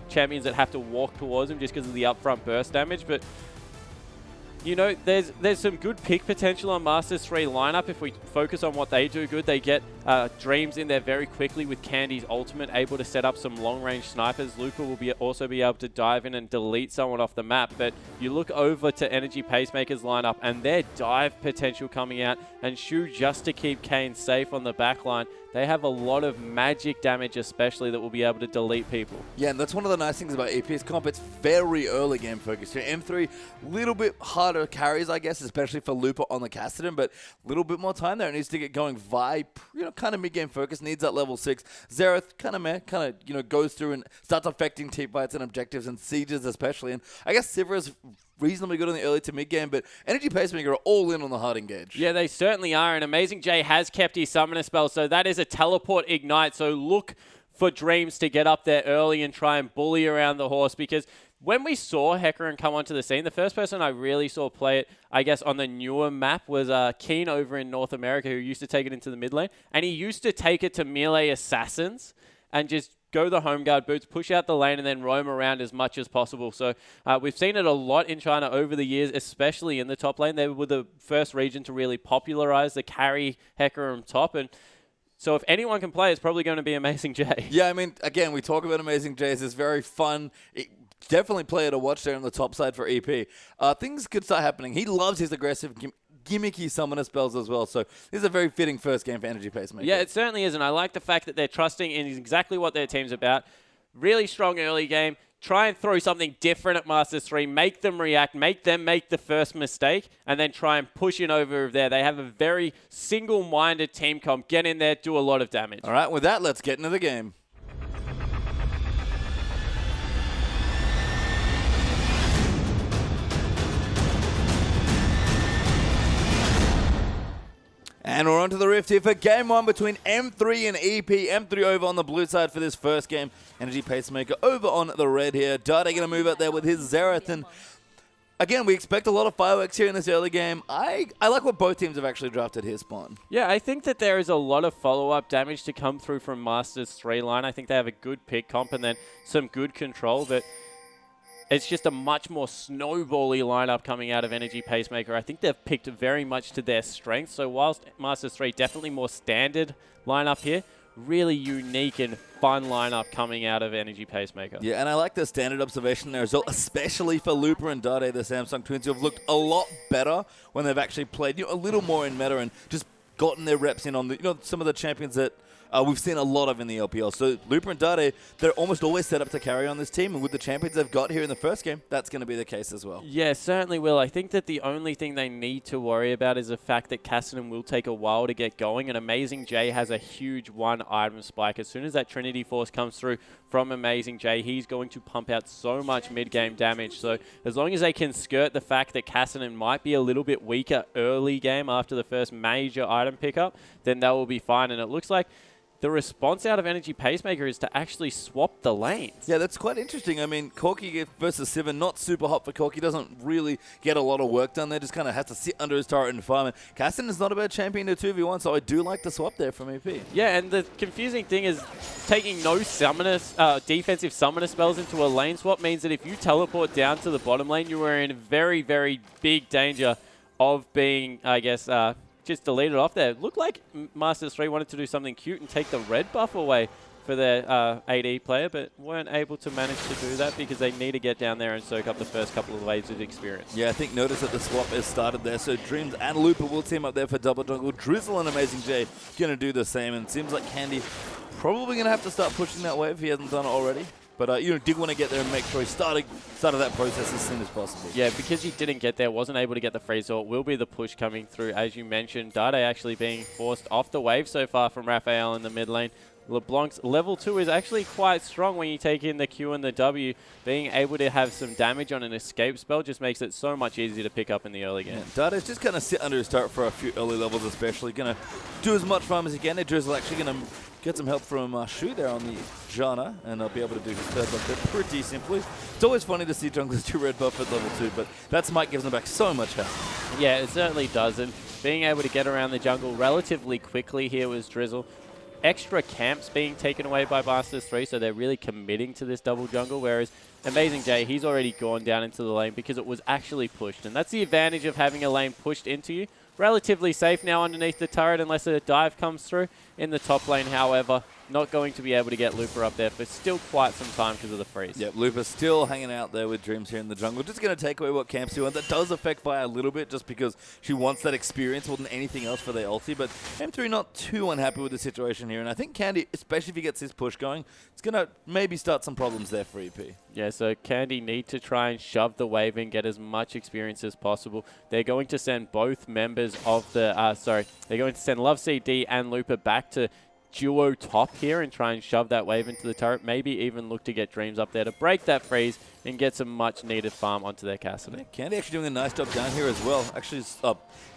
champions that have to walk towards him just because of the upfront burst damage, but there's some good pick potential on Masters 3 lineup if we focus on what they do good. They get Dreams in there very quickly with Candy's ultimate, able to set up some long-range snipers. Lupa will also be able to dive in and delete someone off the map, but you look over to Energy Pacemaker's lineup and their dive potential coming out, and Shu just to keep Kane safe on the back line. They have a lot of magic damage especially that will be able to delete people. Yeah, and that's one of the nice things about EP's comp. It's very early game focused. M3, a little bit harder carries, I guess, especially for Lupa on the Kassadin, but a little bit more time there. It needs to get going. Vi, kind of mid-game focus, needs that level 6. Xerath, kind of goes through and starts affecting team fights and objectives and sieges especially. And I guess Sivir is reasonably good in the early to mid-game, but Energy Pacemaker are all in on the hard engage. Yeah, they certainly are, and Amazing J has kept his summoner spell, so that is a teleport ignite, so look for Dreams to get up there early and try and bully around the horse, because when we saw Hecarim come onto the scene, the first person I really saw play it, I guess, on the newer map was Keen over in North America, who used to take it into the mid lane, and he used to take it to melee assassins and just go the home guard boots, push out the lane, and then roam around as much as possible. So we've seen it a lot in China over the years, especially in the top lane. They were the first region to really popularize the carry Hecarim top, and So if anyone can play, it's probably going to be Amazing J. Yeah, I mean, again, we talk about Amazing J as this very fun, definitely player to watch there on the top side for EP. Things could start happening. He loves his aggressive, gimmicky summoner spells as well. So this is a very fitting first game for Energy Pacemaker. Yeah, it certainly is, and I like the fact that they're trusting in exactly what their team's about. Really strong early game. Try and throw something different at Masters 3, make them react, make them make the first mistake, and then try and push in over there. They have a very single-minded team comp. Get in there, do a lot of damage. All right, with that, let's get into the game. And we're on to the Rift here for Game 1 between M3 and EP. M3 over on the blue side for this first game. Energy Pacemaker over on the red here. Dade going to move out there with his Xerath. And again, we expect a lot of fireworks here in this early game. I like what both teams have actually drafted here, Spawn. Yeah, I think that there is a lot of follow-up damage to come through from Masters 3 line. I think they have a good pick comp and then some good control, but it's just a much more snowbally lineup coming out of Energy Pacemaker. I think they've picked very much to their strengths. So whilst Masters 3 definitely more standard lineup here, really unique and fun lineup coming out of Energy Pacemaker. Yeah, and I like the standard observation there as well, especially for Looper and Dade, the Samsung twins, who have looked a lot better when they've actually played a little more in meta and just gotten their reps in on the some of the champions that we've seen a lot of in the LPL. So Looper and Dade, they're almost always set up to carry on this team, and with the champions they've got here in the first game, that's going to be the case as well. Yeah, certainly will. I think that the only thing they need to worry about is the fact that Cassidy will take a while to get going, and Amazing J has a huge one-item spike. As soon as that Trinity Force comes through from Amazing J, he's going to pump out so much mid-game damage. So as long as they can skirt the fact that Cassidy might be a little bit weaker early game after the first major item pickup, then that will be fine. And it looks like the response out of Energy Pacemaker is to actually swap the lanes. Yeah, that's quite interesting. I mean, Corki versus Sivan, not super hot for Corki. Doesn't really get a lot of work done there. Just kind of has to sit under his turret and farm. And Caston is not a bad champion to 2v1, so I do like the swap there from EP. Yeah, and the confusing thing is taking no defensive summoner spells into a lane swap means that if you teleport down to the bottom lane, you are in very, very big danger of being, I guess, just deleted off there. Looked like Masters 3 wanted to do something cute and take the red buff away for their AD player, but weren't able to manage to do that because they need to get down there and soak up the first couple of waves of experience. Yeah, I think notice that the swap has started there, so Dreams and Looper will team up there for double jungle. Drizzle and Amazing J going to do the same, and it seems like Candy probably going to have to start pushing that wave if he hasn't done it already. But did want to get there and make sure he started that process as soon as possible. Yeah, because he didn't get there, wasn't able to get the freeze, so it will be the push coming through. As you mentioned, Dade actually being forced off the wave so far from Raphael in the mid lane. LeBlanc's level 2 is actually quite strong when you take in the Q and the W. Being able to have some damage on an escape spell just makes it so much easier to pick up in the early game. Yeah, Dade's just going to sit under his turret for a few early levels especially. Going to do as much farm as he can. Drizzle actually going to get some help from Shu there on the Janna, and they'll be able to do his third buff there pretty simply. It's always funny to see junglers do red buff at level 2, but that smite gives them back so much health. Yeah, it certainly does, and being able to get around the jungle relatively quickly here was Drizzle. Extra camps being taken away by Masters 3, so they're really committing to this double jungle, whereas Amazing J, he's already gone down into the lane because it was actually pushed, and that's the advantage of having a lane pushed into you. Relatively safe now underneath the turret unless a dive comes through. In the top lane, however, not going to be able to get Looper up there for still quite some time because of the freeze. Yep, Looper still hanging out there with Dreams here in the jungle. Just going to take away what Camp's doing. That does affect Vi a little bit just because she wants that experience more than anything else for their ulti. But M3 not too unhappy with the situation here. And I think Candy, especially if he gets his push going, it's going to maybe start some problems there for EP. Yeah, so Candy need to try and shove the wave and get as much experience as possible. They're going to send both members of the, they're going to send Love CD and Looper back to duo top here and try and shove that wave into the turret. Maybe even look to get Dreams up there to break that freeze and get some much needed farm onto their Cassidy. Yeah, Candy actually doing a nice job down here as well. Actually,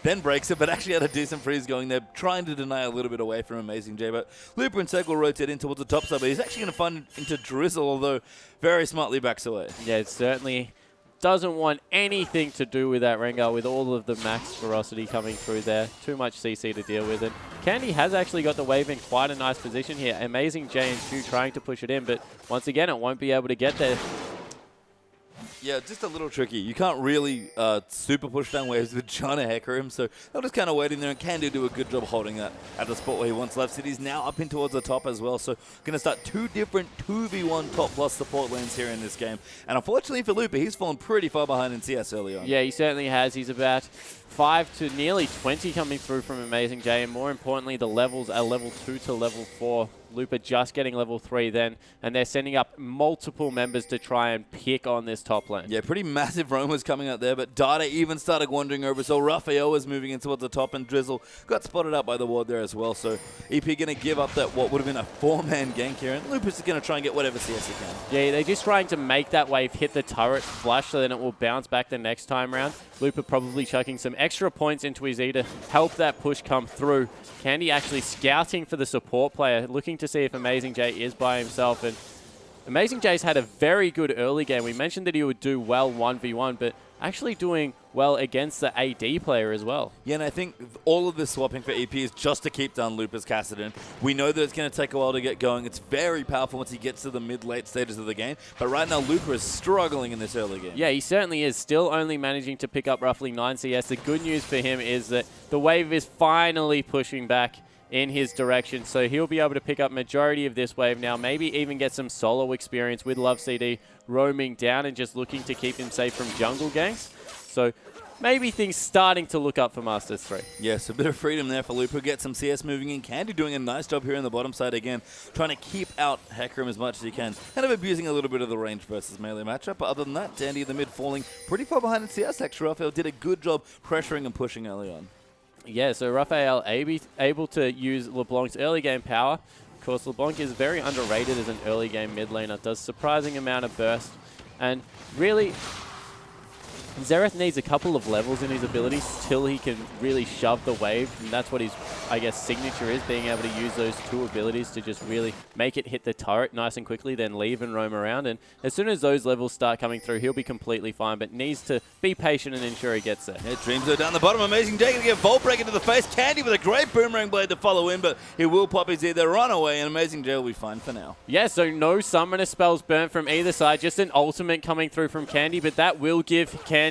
Ben breaks it, but actually had a decent freeze going there, trying to deny a little bit away from Amazing J. But Looper and Circle rotate in towards the top side, but he's actually going to find into Drizzle, although very smartly backs away. Yeah, it certainly doesn't want anything to do with that Rengar with all of the max ferocity coming through there. Too much CC to deal with it. Candy has actually got the wave in quite a nice position here. Amazing J and Shu trying to push it in, but once again, it won't be able to get there. Yeah, just a little tricky. You can't really super push down waves with trying to hecker him, so they'll just kind of wait in there, and Candy do a good job holding that at the spot where he wants left. City's now up in towards the top as well, so going to start 2 different 2v1 top plus support lanes here in this game. And unfortunately for Lupa, he's fallen pretty far behind in CS early on. Yeah, he certainly has. He's about 5 to nearly 20 coming through from Amazing J, and more importantly, the levels are level 2 to level 4. Lupa just getting level 3 then, and they're sending up multiple members to try and pick on this top lane. Yeah, pretty massive roamers coming out there, but Data even started wandering over, so Raphael was moving in towards the top, and Drizzle got spotted out by the ward there as well, so EP going to give up that what would have been a 4-man gank here, and Lupa's going to try and get whatever CS he can. Yeah, they're just trying to make that wave hit the turret flush, so then it will bounce back the next time round. Lupa probably chucking some extra points into his E to help that push come through. Candy actually scouting for the support player, looking to see if Amazing J is by himself. And Amazing J's had a very good early game. We mentioned that he would do well 1v1, but actually doing well against the AD player as well. Yeah, and I think all of this swapping for EP is just to keep down Lupa's Kassadin. We know that it's going to take a while to get going. It's very powerful once he gets to the mid-late stages of the game, but right now Lupa is struggling in this early game. Yeah, he certainly is. Still only managing to pick up roughly 9 CS. The good news for him is that the wave is finally pushing back in his direction, so he'll be able to pick up majority of this wave now, maybe even get some solo experience with Love CD roaming down and just looking to keep him safe from jungle ganks. So maybe things starting to look up for Masters 3. Yes, a bit of freedom there for Lupa. Get some CS moving in. Candy doing a nice job here in the bottom side again, trying to keep out Hecarim as much as he can. Kind of abusing a little bit of the range versus melee matchup, but other than that, Dandy in the mid falling pretty far behind in CS. Actually, Raphael did a good job pressuring and pushing early on. Yeah, so Raphael able to use LeBlanc's early game power. Of course, LeBlanc is very underrated as an early game mid laner, does surprising amount of burst, and really Xerath needs a couple of levels in his abilities till he can really shove the wave, and that's what his, I guess, signature is, being able to use those 2 abilities to just really make it hit the turret nice and quickly, then leave and roam around. And as soon as those levels start coming through, he'll be completely fine, but needs to be patient and ensure he gets there. Yeah, Dreams are down the bottom. Amazing J going to get Volt Break into the face. Candy with a great Boomerang Blade to follow in, but he will pop his either run away, and Amazing J will be fine for now. Yeah, so no summoner spells burnt from either side, just an ultimate coming through from Candy, but that will give Candy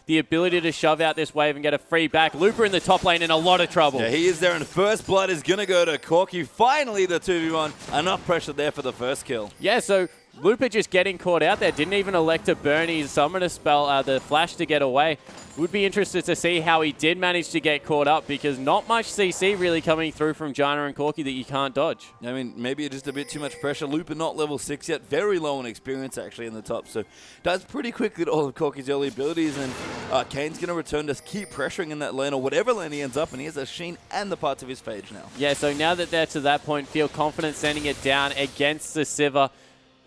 the ability to shove out this wave and get a free back. Lupa in the top lane in a lot of trouble. Yeah, he is there, and first blood is going to go to Corky. Finally, the 2v1. Enough pressure there for the first kill. Yeah, so Lupa just getting caught out there. Didn't even elect to burn his summoner spell, the flash to get away. Would be interested to see how he did manage to get caught up, because not much CC really coming through from Jana and Corky that you can't dodge. I mean, maybe just a bit too much pressure. Lupa not level 6 yet. Very low on experience, actually, in the top. So does pretty quickly all of Corky's early abilities. And Kane's going to return to keep pressuring in that lane, or whatever lane he ends up in. He has a Sheen and the parts of his Phage now. Yeah, so now that they're to that point, feel confident sending it down against the Sivir.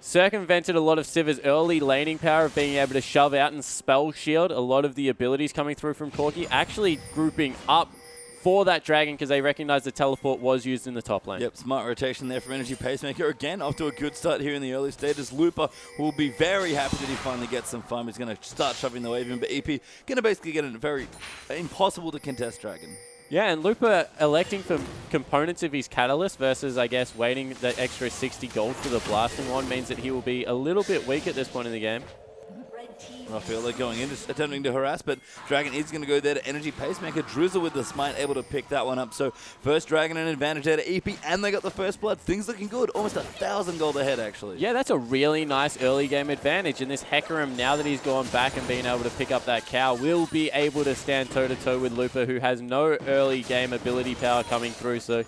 Circumvented a lot of Sivir's early laning power of being able to shove out and spell shield a lot of the abilities coming through from Corky, actually grouping up for that dragon because they recognize the teleport was used in the top lane. Yep, smart rotation there from Energy Pacemaker. Again, off to a good start here in the early stages. Lupa will be very happy that he finally gets some farm. He's going to start shoving the wave in, but EP going to basically get a very impossible to contest dragon. Yeah, and Lupa electing for components of his Catalyst versus, I guess, waiting that extra 60 gold for the Blasting Wand means that he will be a little bit weak at this point in the game. Raphael, they're going in, just attempting to harass, but Dragon is going to go there to Energy Pacemaker. Drizzle with the smite, able to pick that one up. So first Dragon an advantage there to EP, and they got the first blood. Things looking good. Almost 1,000 gold ahead, actually. Yeah, that's a really nice early game advantage. And this Hecarim, now that he's gone back and been able to pick up that cow, will be able to stand toe-to-toe with Lupa, who has no early game ability power coming through. So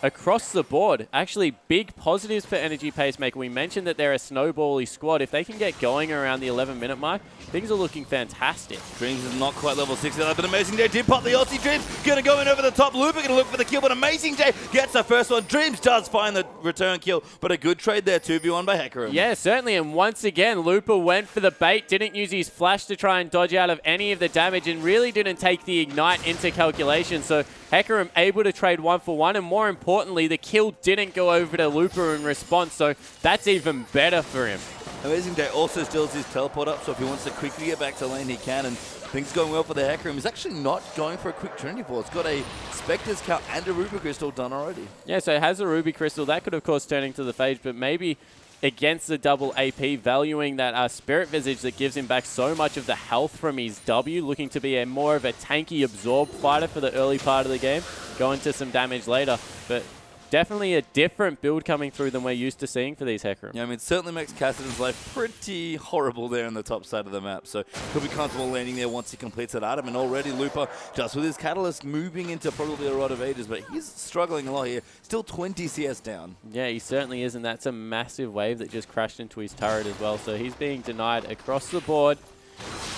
across the board, actually big positives for Energy Pacemaker. We mentioned that they're a snowbally squad. If they can get going around the 11-minute mark, things are looking fantastic. Dreams is not quite level 6 yet, but Amazing J did pop the ulti. Dreams going to go in over the top. Lupa going to look for the kill, but Amazing J gets the first one. Dreams does find the return kill, but a good trade there, 2v1 by Hecarim. Yeah, certainly, and once again, Lupa went for the bait, didn't use his flash to try and dodge out of any of the damage, and really didn't take the ignite into calculation. So Hecarim able to trade 1-for-1, and more importantly, the kill didn't go over to Lupa in response, so that's even better for him. Amazing J also still has his teleport up, so if he wants to quickly get back to lane, he can, and things going well for the Hecarim. He's actually not going for a quick Trinity Force. Got a Spectre's Count and a Ruby Crystal done already. Yeah, so it has a Ruby Crystal. That could, of course, turn into the Phage, but maybe against the double AP, valuing that Spirit Visage that gives him back so much of the health from his W, looking to be more of a tanky absorb fighter for the early part of the game, go into some damage later. But definitely a different build coming through than we're used to seeing for these Hecarim. Yeah, I mean, it certainly makes Kassadin's life pretty horrible there on the top side of the map. So he'll be comfortable landing there once he completes that item. And already Lupa, just with his Catalyst, moving into probably a Rod of Ages, but he's struggling a lot here. Still 20 CS down. Yeah, he certainly is, and that's a massive wave that just crashed into his turret as well. So he's being denied across the board.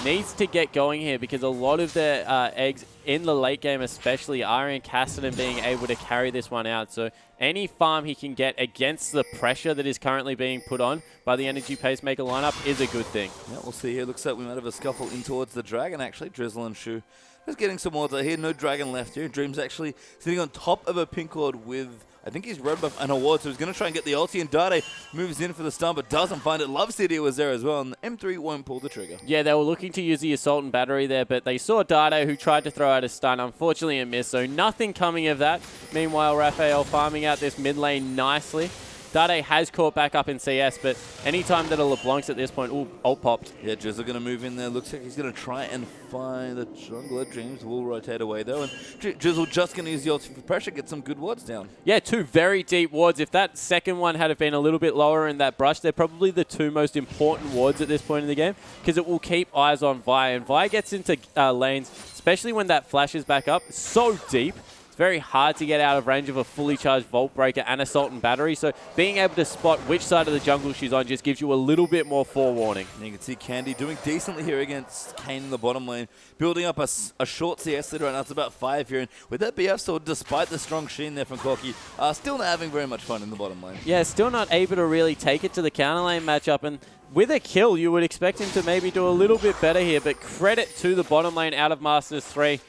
Needs to get going here because a lot of the eggs in the late game especially are in Kassadin being able to carry this one out. So any farm he can get against the pressure that is currently being put on by the Energy Pacemaker lineup is a good thing. Yeah, we'll see here. Looks like we might have a scuffle in towards the Dragon, actually. Drizzle and Shu just getting some water here. No Dragon left here. Dream's actually sitting on top of a pink ward with, I think he's red buff and a ward, so he's going to try and get the ulti, and Dade moves in for the stun, but doesn't find it. Love City was there as well, and M3 won't pull the trigger. Yeah, they were looking to use the Assault and Battery there, but they saw Dade, who tried to throw out a stun. Unfortunately, it missed, so nothing coming of that. Meanwhile, Raphael farming out this mid lane nicely. Dade has caught back up in CS, but anytime that a LeBlanc's at this point, ooh, ult popped. Yeah, Drizzle going to move in there. Looks like he's going to try and find the jungler. Dreams will rotate away, though. And Drizzle just going to use the ulti for pressure, get some good wards down. Yeah, two very deep wards. If that second one had been a little bit lower in that brush, they're probably the two most important wards at this point in the game because it will keep eyes on Vi. And Vi gets into lanes, especially when that flashes back up, so deep. It's very hard to get out of range of a fully charged Vault Breaker and Assault and Battery, so being able to spot which side of the jungle she's on just gives you a little bit more forewarning. And you can see Candy doing decently here against Kane in the bottom lane, building up a short CS lead right now. It's about 5 here, and with that BF sword, despite the strong sheen there from Corki, still not having very much fun in the bottom lane. Yeah, still not able to really take it to the counter lane matchup, and with a kill, you would expect him to maybe do a little bit better here, but credit to the bottom lane out of Masters 3.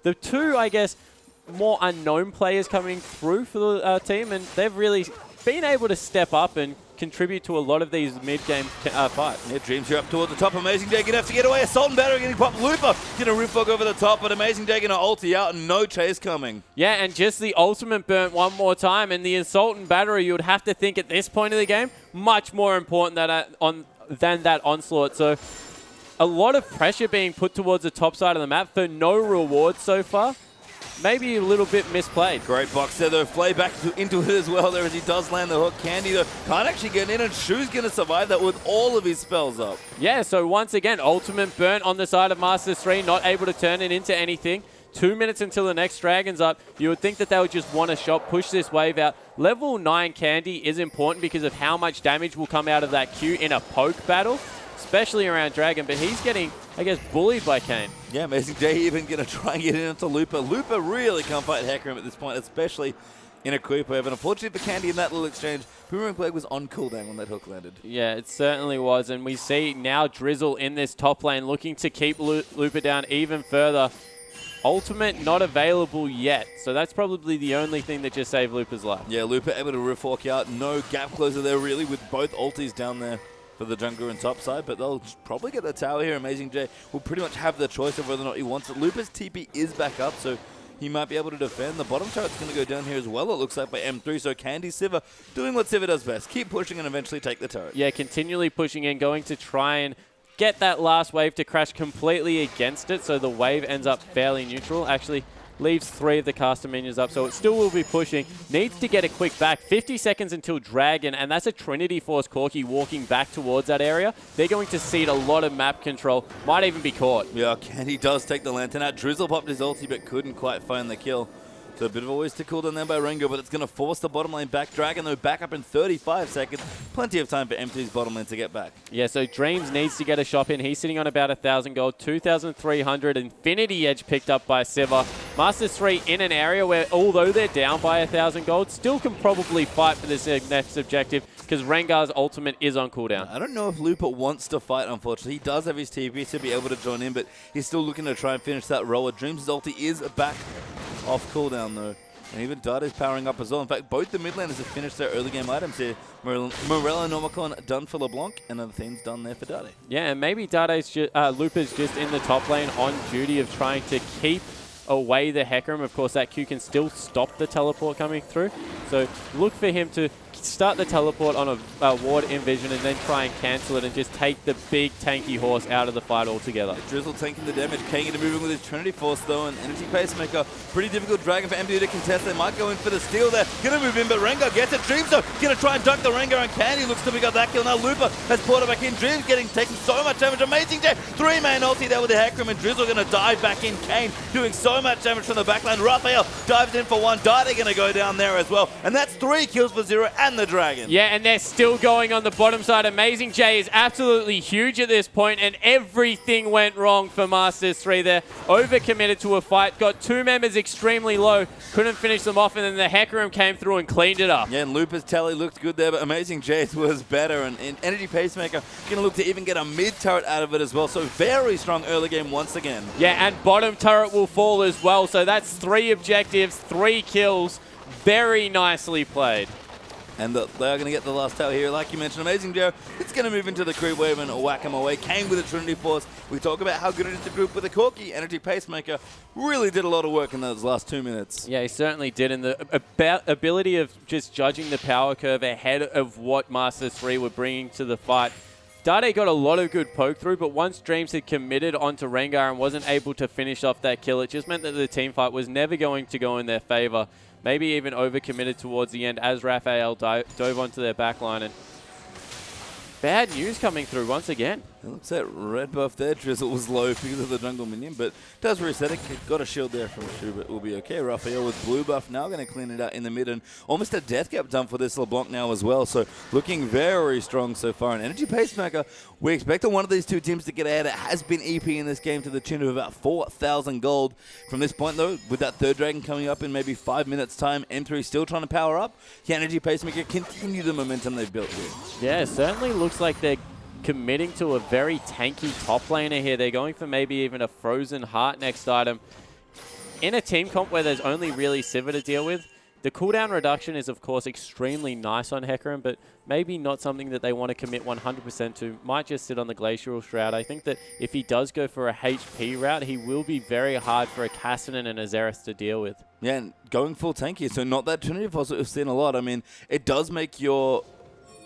The two, I guess, more unknown players coming through for the team, and they've really been able to step up and contribute to a lot of these mid-game fights. Yeah, Dreams here up towards the top. Amazing Day going to have to get away. Assault and Battery getting popped. Lupa going to roof fog over the top, but Amazing Day going to ulti out and no chase coming. Yeah, and just the ultimate burnt one more time, and the Assault and Battery, you would have to think at this point of the game, much more important than that onslaught. So a lot of pressure being put towards the top side of the map for no reward so far. Maybe a little bit misplayed. Great box there, though. Flay back into it as well there as he does land the hook. Candy, though, can't actually get in, and Shu's going to survive that with all of his spells up. Yeah, so once again, ultimate burnt on the side of Masters 3, not able to turn it into anything. 2 minutes until the next Dragon's up. You would think that they would just want a shot, push this wave out. Level 9 Candy is important because of how much damage will come out of that Q in a poke battle, especially around Dragon, but he's getting, I guess, bullied by Kane. Yeah, Amazing Day even going to try and get into Lupa. Lupa really can't fight Hecarim at this point, especially in a creep wave. And unfortunately for Candy in that little exchange, Boomerang Plague was on cooldown when that hook landed. Yeah, it certainly was. And we see now Drizzle in this top lane looking to keep Lupa down even further. Ultimate not available yet, so that's probably the only thing that just saved Lupa's life. Yeah, Lupa able to roof walk out. No gap closer there really, with both ultis down there for the jungler and top side, but they'll probably get the tower here. Amazing J will pretty much have the choice of whether or not he wants it. Lupa's TP is back up, so he might be able to defend. The bottom turret's going to go down here as well, it looks like, by M3, so Candy Sivir doing what Sivir does best. Keep pushing and eventually take the turret. Yeah, continually pushing in, going to try and get that last wave to crash completely against it, so the wave ends up fairly neutral. Actually, leaves 3 of the caster minions up, so it still will be pushing. Needs to get a quick back. 50 seconds until Dragon, and that's a Trinity Force Corki walking back towards that area. They're going to cede a lot of map control. Might even be caught. Yeah, Candy does take the lantern out. Drizzle popped his ulti, but couldn't quite find the kill. So a bit of a waste to cool down there by Rengo, but it's going to force the bottom lane back. Dragon, though, back up in 35 seconds. Plenty of time for M3's bottom lane to get back. Yeah, so Dreams needs to get a shop in. He's sitting on about 1,000 gold, 2,300. Infinity Edge picked up by Sivir. Masters 3 in an area where, although they're down by 1,000 gold, still can probably fight for this next objective because Rengar's ultimate is on cooldown. I don't know if Lupa wants to fight, unfortunately. He does have his TP to be able to join in, but he's still looking to try and finish that roller. Dreams' ulti is back off cooldown, though. And even Dada's powering up as well. In fact, both the mid laners have finished their early game items here. Morella Nomicon done for LeBlanc, and other things done there for Dade. Yeah, and maybe Lupa's just in the top lane on duty of trying to keep away the Hecarim. Of course, that Q can still stop the teleport coming through. So look for him to start the teleport on a ward in vision and then try and cancel it and just take the big tanky horse out of the fight altogether. Drizzle taking the damage, Kane into moving with his Trinity Force though, and Energy Pacemaker, pretty difficult dragon for MD to contest. They might go in for the steal there. Gonna move in, but Rengar gets it. Dreams though, gonna try and dunk the Rengar, and Candy looks to pick up that kill. Now Looper has poured it back in. Dreams taking so much damage. Amazing J, 3-man ulti there with the Hecarim, and Drizzle gonna dive back in. Kane doing so much damage from the backline. Raphael dives in for one. Dade gonna go down there as well, and that's 3 kills for Zero and the Dragon. Yeah, and they're still going on the bottom side. Amazing J is absolutely huge at this point, and everything went wrong for Masters 3 there. Overcommitted to a fight, got 2 members extremely low, couldn't finish them off, and then the Hecarim came through and cleaned it up. Yeah, and Looper's tally looked good there, but Amazing J's was better, and Energy Pacemaker gonna look to even get a mid turret out of it as well, so very strong early game once again. Yeah, and bottom turret will fall as well, so that's 3 objectives, 3 kills. Very nicely played. And they are going to get the last tower here. Like you mentioned, Amazing Joe, it's going to move into the creep wave and whack him away. Kane with a Trinity Force. We talk about how good it is to group with a Corki. Energy Pacemaker really did a lot of work in those last 2 minutes. Yeah, he certainly did. And the ability of just judging the power curve ahead of what Masters 3 were bringing to the fight. Dade got a lot of good poke through, but once Dreams had committed onto Rengar and wasn't able to finish off that kill, it just meant that the team fight was never going to go in their favor. Maybe even overcommitted towards the end as Raphael dove onto their backline. And bad news coming through once again. It looks like red buff there. Drizzle was low because of the jungle minion, but does reset it. Got a shield there from Shu, but will be okay. Raphael with blue buff now going to clean it out in the mid, and almost a death cap done for this LeBlanc now as well. So looking very strong so far. And Energy Pacemaker, we expected one of these two teams to get ahead. It has been EP in this game to the tune of about 4,000 gold. From this point though, with that third dragon coming up in maybe 5 minutes time, M3 still trying to power up. Can Energy Pacemaker continue the momentum they've built here? Yeah, it certainly looks like they're committing to a very tanky top laner here. They're going for maybe even a Frozen Heart next item. In a team comp where there's only really Sivir to deal with, the cooldown reduction is of course extremely nice on Hecarim, but maybe not something that they want to commit 100% to. Might just sit on the Glacial Shroud. I think that if he does go for a HP route, he will be very hard for a Kassadin and a Xerath to deal with. Yeah, and going full tanky, so not that Trinity Force that we've seen a lot. I mean, it does make your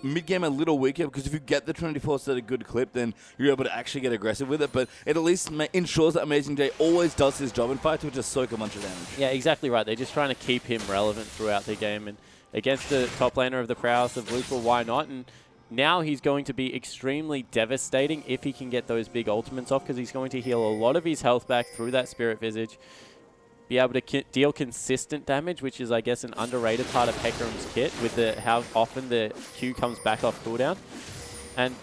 mid-game a little weaker, because if you get the Trinity Force at a good clip, then you're able to actually get aggressive with it, but it at least ensures that Amazing J always does his job in fights, which is soak a bunch of damage. Yeah, exactly right. They're just trying to keep him relevant throughout the game, and against the top laner of the prowess of Lupa, why not? And now he's going to be extremely devastating if he can get those big ultimates off, because he's going to heal a lot of his health back through that Spirit Visage, be able to deal consistent damage, which is, I guess, an underrated part of Hecarim's kit with how often the Q comes back off cooldown. And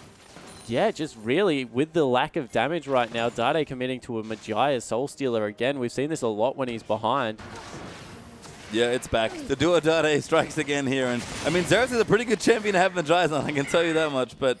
yeah, just really, with the lack of damage right now, Dade committing to a Majia's Soul Stealer again. We've seen this a lot when he's behind. Yeah, it's back. The Duo Dade strikes again here. And I mean, Xerath is a pretty good champion to have Majia's on, I can tell you that much. But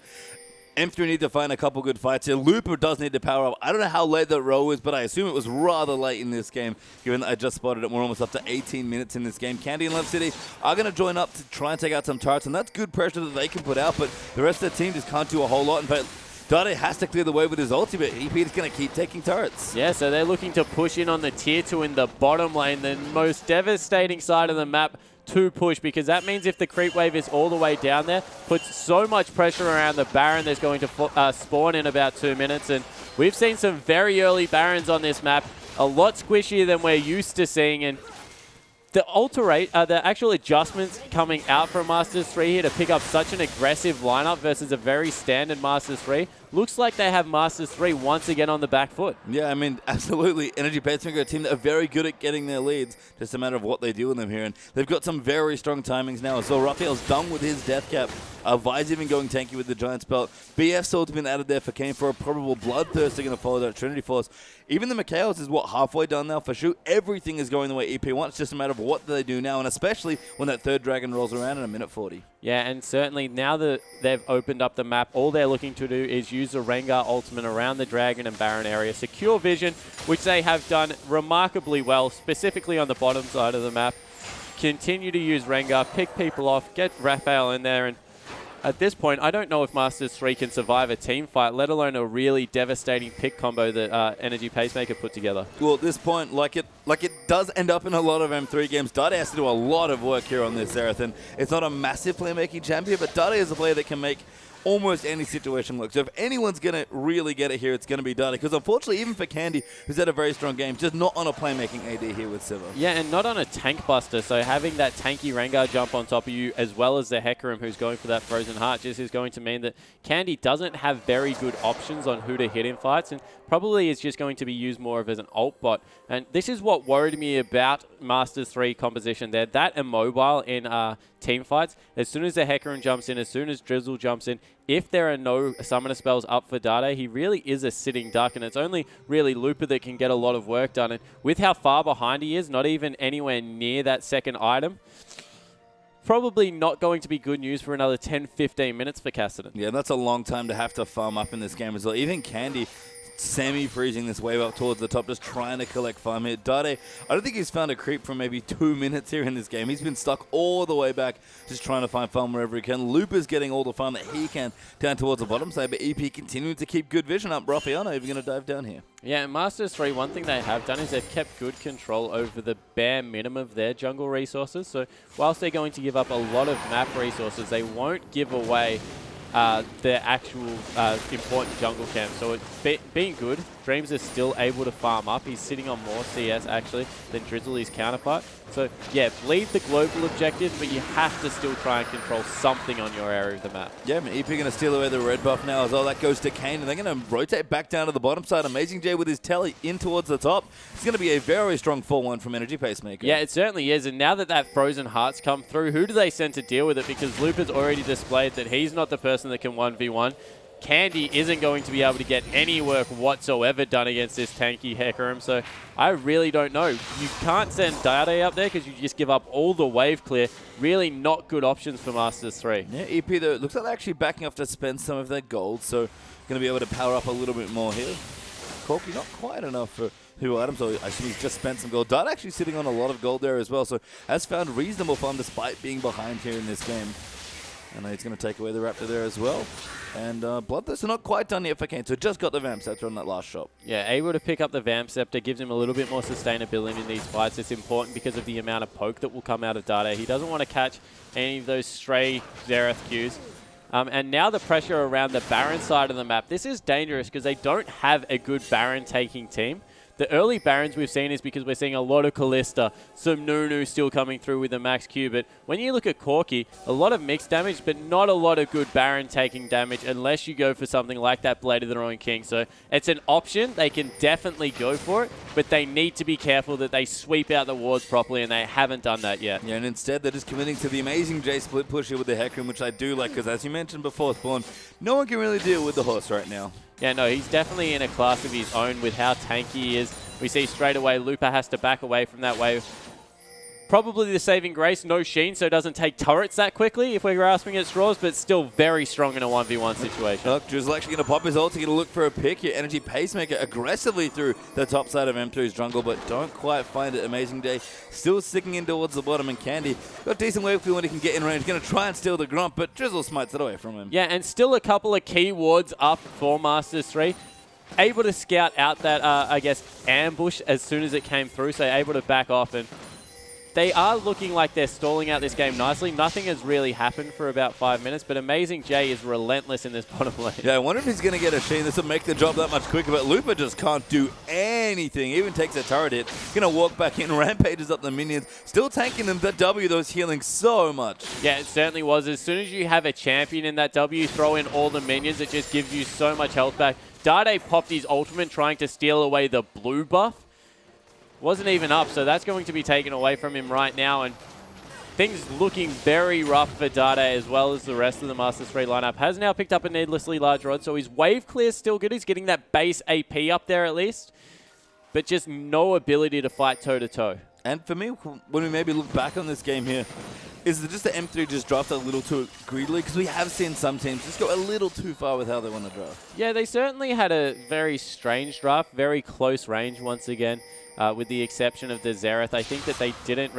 M3 need to find a couple good fights here. Looper does need to power up. I don't know how late that row is, but I assume it was rather late in this game, given that I just spotted it. We're almost up to 18 minutes in this game. Candy and Love City are going to join up to try and take out some turrets, and that's good pressure that they can put out, but the rest of the team just can't do a whole lot. In fact, Dade has to clear the way with his ulti, but EP is going to keep taking turrets. Yeah, so they're looking to push in on the tier 2 in the bottom lane, the most devastating side of the map to push, because that means if the creep wave is all the way down there, puts so much pressure around the Baron that's going to spawn in about 2 minutes. And we've seen some very early Barons on this map, a lot squishier than we're used to seeing. And the actual adjustments coming out from Masters 3 here to pick up such an aggressive lineup versus a very standard Masters 3, looks like they have Masters 3 once again on the back foot. Yeah, I mean, absolutely. Energy Pacemaker, a team that are very good at getting their leads. Just a matter of what they do with them here. And they've got some very strong timings now. So Raphael's done with his death cap. Vi's even going tanky with the Giant's Belt. BF Sword's been added there for Kane for a probable Bloodthirst. They're going to follow that Trinity Force. Even the Mikhails is, halfway done now for Shu. Everything is going the way EP wants. It's just a matter of what they do now, and especially when that third dragon rolls around in a minute 40. Yeah, and certainly now that they've opened up the map, all they're looking to do is use the Rengar ultimate around the Dragon and Baron area. Secure vision, which they have done remarkably well, specifically on the bottom side of the map. Continue to use Rengar, pick people off, get Raphael in there, and At this point, I don't know if Masters 3 can survive a team fight, let alone a really devastating pick combo that Energy Pacemaker put together. Well, at this point, like it does end up in a lot of M3 games. Dade has to do a lot of work here on this, Zerath, and it's not a massive playmaking champion, but Dade is a player that can make almost any situation work. So if anyone's going to really get it here, it's going to be Dade. Because unfortunately, even for Candy, who's had a very strong game, just not on a playmaking AD here with Siva. Yeah, and not on a tank buster. So having that tanky Rengar jump on top of you, as well as the Hecarim who's going for that Frozen Heart, just is going to mean that Candy doesn't have very good options on who to hit in fights, and probably is just going to be used more of as an ult bot. And this is what worried me about Masters 3 composition there. That immobile in team fights, as soon as the Hecarim jumps in, as soon as Drizzle jumps in, if there are no summoner spells up for Dade, he really is a sitting duck, and it's only really Looper that can get a lot of work done. And with how far behind he is, not even anywhere near that second item, probably not going to be good news for another 10-15 minutes for Cassidy. Yeah, that's a long time to have to farm up in this game as well. Even Candy semi-freezing this wave up towards the top, just trying to collect farm here. Dade, I don't think he's found a creep for maybe 2 minutes here in this game. He's been stuck all the way back, just trying to find farm wherever he can. Looper's getting all the farm that he can down towards the bottom side, but EP continuing to keep good vision up. Rafiano even going to dive down here. Yeah, in Masters 3, one thing they have done is they've kept good control over the bare minimum of their jungle resources. So whilst they're going to give up a lot of map resources, they won't give away their actual important jungle camp. So it's being good. Dreams is still able to farm up. He's sitting on more CS actually than Drizzle, his counterpart. So yeah, bleed the global objective, but you have to still try and control something on your area of the map. Yeah, EP going to steal away the red buff now as well. That goes to Kane, and they're going to rotate back down to the bottom side. Amazing J with his telly in towards the top. It's going to be a very strong 4-1 from Energy Pacemaker. Yeah, it certainly is. And now that Frozen Heart's come through, who do they send to deal with it? Because Looper's already displayed that he's not the person that can 1v1. Candy isn't going to be able to get any work whatsoever done against this tanky Hecarim, so I really don't know. You can't send Dade up there because you just give up all the wave clear. Really not good options for Masters 3. Yeah, EP though, looks like they're actually backing off to spend some of their gold, so going to be able to power up a little bit more here. Corky not quite enough for 2 items, so I assume he's just spent some gold. Dade actually sitting on a lot of gold there as well, so has found reasonable farm despite being behind here in this game. And he's going to take away the Raptor there as well. And Bloodthirst are not quite done yet for Kane, so just got the Vamp Scepter on that last shot. Yeah, able to pick up the Vamp Scepter gives him a little bit more sustainability in these fights. It's important because of the amount of poke that will come out of Dade. He doesn't want to catch any of those stray Xerath Qs. And now the pressure around the Baron side of the map. This is dangerous because they don't have a good Baron taking team. The early Barons we've seen is because we're seeing a lot of Kalista, some Nunu still coming through with the max Q. But when you look at Corky, a lot of mixed damage, but not a lot of good Baron taking damage unless you go for something like that Blade of the Roaring King. So it's an option. They can definitely go for it, but they need to be careful that they sweep out the wards properly, and they haven't done that yet. Yeah, and instead they're just committing to the amazing J split push here with the Hecarim, which I do like because, as you mentioned before, Spawn, no one can really deal with the horse right now. Yeah, no, he's definitely in a class of his own with how tanky he is. We see straight away Looper has to back away from that wave. Probably the saving grace, no Sheen, so it doesn't take turrets that quickly if we're grasping at straws, but still very strong in a 1v1 situation. Look, Drizzle actually going to pop his ult to get a look for a pick here. Energy Pacemaker aggressively through the top side of M2's jungle, but don't quite find it. Amazing Day still sticking in towards the bottom, and Candy got decent wave clear when he can get in range. Going to try and steal the Grump, but Drizzle smites it away from him. Yeah, and still a couple of key wards up for Masters 3. Able to scout out that, I guess, ambush as soon as it came through, so able to back off, and they are looking like they're stalling out this game nicely. Nothing has really happened for about 5 minutes, but Amazing J is relentless in this bottom lane. Yeah, I wonder if he's going to get a Sheen. This will make the job that much quicker, but Looper just can't do anything. Even takes a turret hit. Going to walk back in, rampages up the minions. Still tanking them. That W, though, is healing so much. Yeah, it certainly was. As soon as you have a champion in that W, throw in all the minions, it just gives you so much health back. Dade popped his ultimate trying to steal away the blue buff. Wasn't even up, so that's going to be taken away from him right now, and things looking very rough for Dade as well as the rest of the Masters 3 lineup. Has now picked up a needlessly large rod, so his wave clear is still good. He's getting that base AP up there at least, but just no ability to fight toe-to-toe. And for me, when we maybe look back on this game here, Is it just that M3 just dropped a little too greedily? Because we have seen some teams just go a little too far with how they want to draft. Yeah, they certainly had a very strange draft, very close range once again, with the exception of the Xerath. I think that they didn't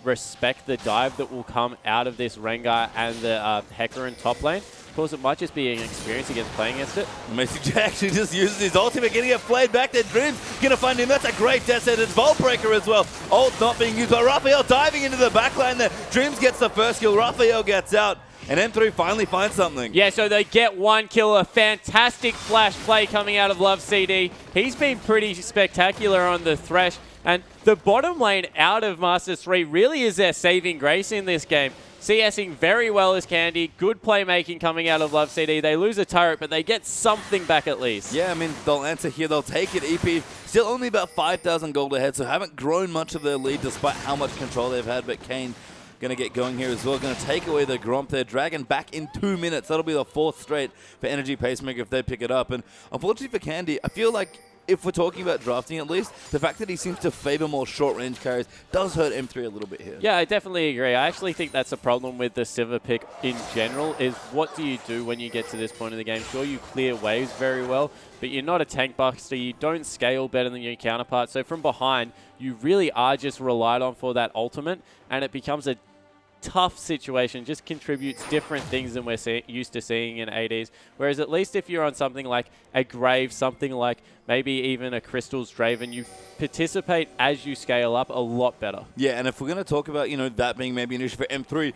respect the dive that will come out of this Rengar and the Hecarim top lane. Of course, it might just be an experience against playing against it. Amazing J actually just uses his ultimate, getting it flayed back there. Dreams gonna find him. That's a great death set. It's Vault Breaker as well. Ult not being used by Raphael, diving into the backline there. Dreams gets the first kill. Raphael gets out. And M3 finally finds something. Yeah, so they get one kill. A fantastic flash play coming out of Love CD. He's been pretty spectacular on the Thresh. And the bottom lane out of Masters 3 really is their saving grace in this game. CSing very well as Candy. Good playmaking coming out of Love CD. They lose a turret, but they get something back at least. Yeah, I mean, they'll answer here. They'll take it. EP still only about 5,000 gold ahead, so haven't grown much of their lead despite how much control they've had. But Kane going to get going here as well. Going to take away the Gromp there. Dragon back in 2 minutes. That'll be the 4th straight for Energy Pacemaker if they pick it up. And unfortunately for Candy, I feel like if we're talking about drafting at least, the fact that he seems to favor more short-range carries does hurt M3 a little bit here. Yeah, I definitely agree. I actually think that's a problem with the Sivir pick in general, is what do you do when you get to this point in the game? Sure, you clear waves very well, but you're not a tank buster. You don't scale better than your counterpart. So from behind, you really are just relied on for that ultimate, and it becomes a tough situation, just contributes different things than we're used to seeing in ADs. Whereas at least if you're on something like a Grave, something like maybe even a Crystal's Draven, you participate as you scale up a lot better. Yeah, and if we're going to talk about, that being maybe an issue for M3,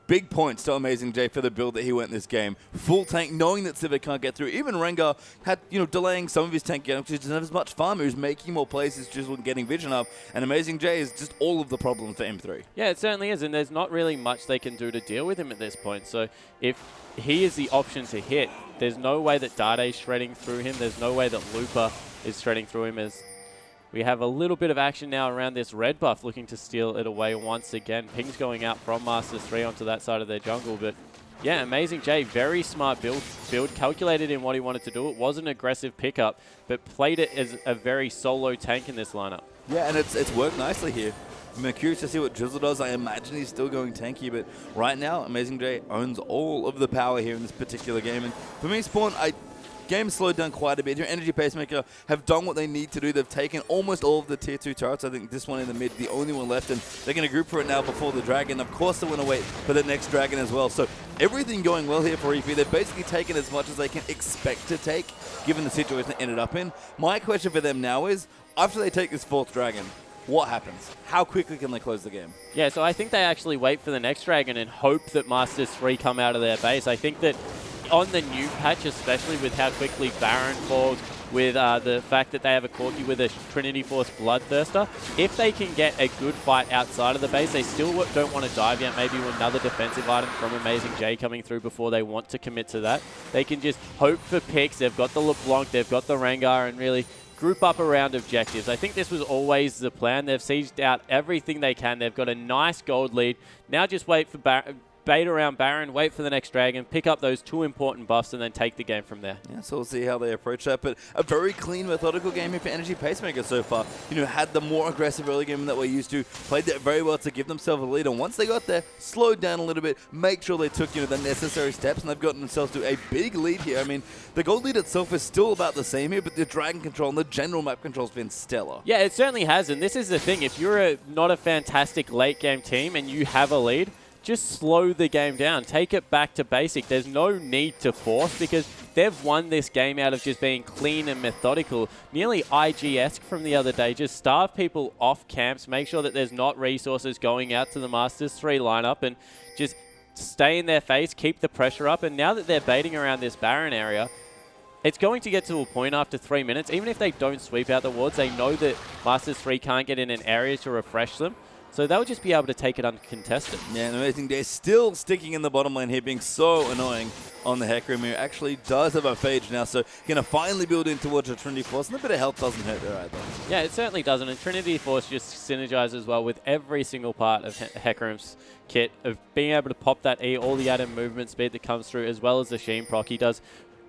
big points to Amazing J for the build that he went in this game. Full tank, knowing that Sivir can't get through. Even Rengar had, delaying some of his tank getting, because he doesn't have as much farm. He was making more plays, he just wasn't getting vision up. And Amazing J is just all of the problem for M3. Yeah, it certainly is, and there's not really much they can do to deal with him at this point. So if he is the option to hit, there's no way that Dade's shredding through him. There's no way that Lupa is shredding through him. As we have a little bit of action now around this red buff, looking to steal it away once again. Ping's going out from Masters 3 onto that side of their jungle, but yeah, Amazing J, very smart build, calculated in what he wanted to do. It was an aggressive pickup, but played it as a very solo tank in this lineup. Yeah, and it's worked nicely here. I'm curious to see what Drizzle does. I imagine he's still going tanky, but right now, Amazing J owns all of the power here in this particular game. And for me, Spawn, game slowed down quite a bit here. Energy Pacemaker have done what they need to do. They've taken almost all of the tier 2 turrets. I think this one in the mid, the only one left, and they're going to group for it now before the Dragon. Of course, they want to wait for the next Dragon as well. So everything going well here for EP. They've basically taken as much as they can expect to take, given the situation they ended up in. My question for them now is, after they take this 4th Dragon, what happens? How quickly can they close the game? Yeah, so I think they actually wait for the next Dragon and hope that Masters 3 come out of their base. I think that on the new patch, especially with how quickly Baron falls, with the fact that they have a Corki with a Trinity Force Bloodthirster, if they can get a good fight outside of the base, they still don't want to dive yet. Maybe with another defensive item from Amazing J coming through before they want to commit to that. They can just hope for picks. They've got the LeBlanc, they've got the Rengar, and really group up around objectives. I think this was always the plan. They've sieged out everything they can. They've got a nice gold lead. Now just wait for bait around Baron, wait for the next Dragon, pick up those 2 important buffs, and then take the game from there. Yeah, so we'll see how they approach that. But a very clean, methodical game here for Energy Pacemaker so far. Had the more aggressive early game that we're used to, played that very well to give themselves a lead. And once they got there, slowed down a little bit, make sure they took, the necessary steps, and they've gotten themselves to a big lead here. I mean, the gold lead itself is still about the same here, but the Dragon control and the general map control has been stellar. Yeah, it certainly has, and this is the thing. If you're not a fantastic late game team and you have a lead, just slow the game down. Take it back to basic. There's no need to force, because they've won this game out of just being clean and methodical. Nearly IG-esque from the other day. Just starve people off camps, make sure that there's not resources going out to the Masters 3 lineup, and just stay in their face, keep the pressure up. And now that they're baiting around this Baron area, it's going to get to a point after 3 minutes. Even if they don't sweep out the wards, they know that Masters 3 can't get in an area to refresh them. So they'll just be able to take it uncontested. Yeah, and Amazing J still sticking in the bottom lane here, being so annoying on the Hecarim here. Actually does have a phage now, so going to finally build in towards a Trinity Force. And a bit of health doesn't hurt there either. Yeah, it certainly doesn't. And Trinity Force just synergizes well with every single part of Hecarim's kit, of being able to pop that E, all the added movement speed that comes through, as well as the Sheen proc. He does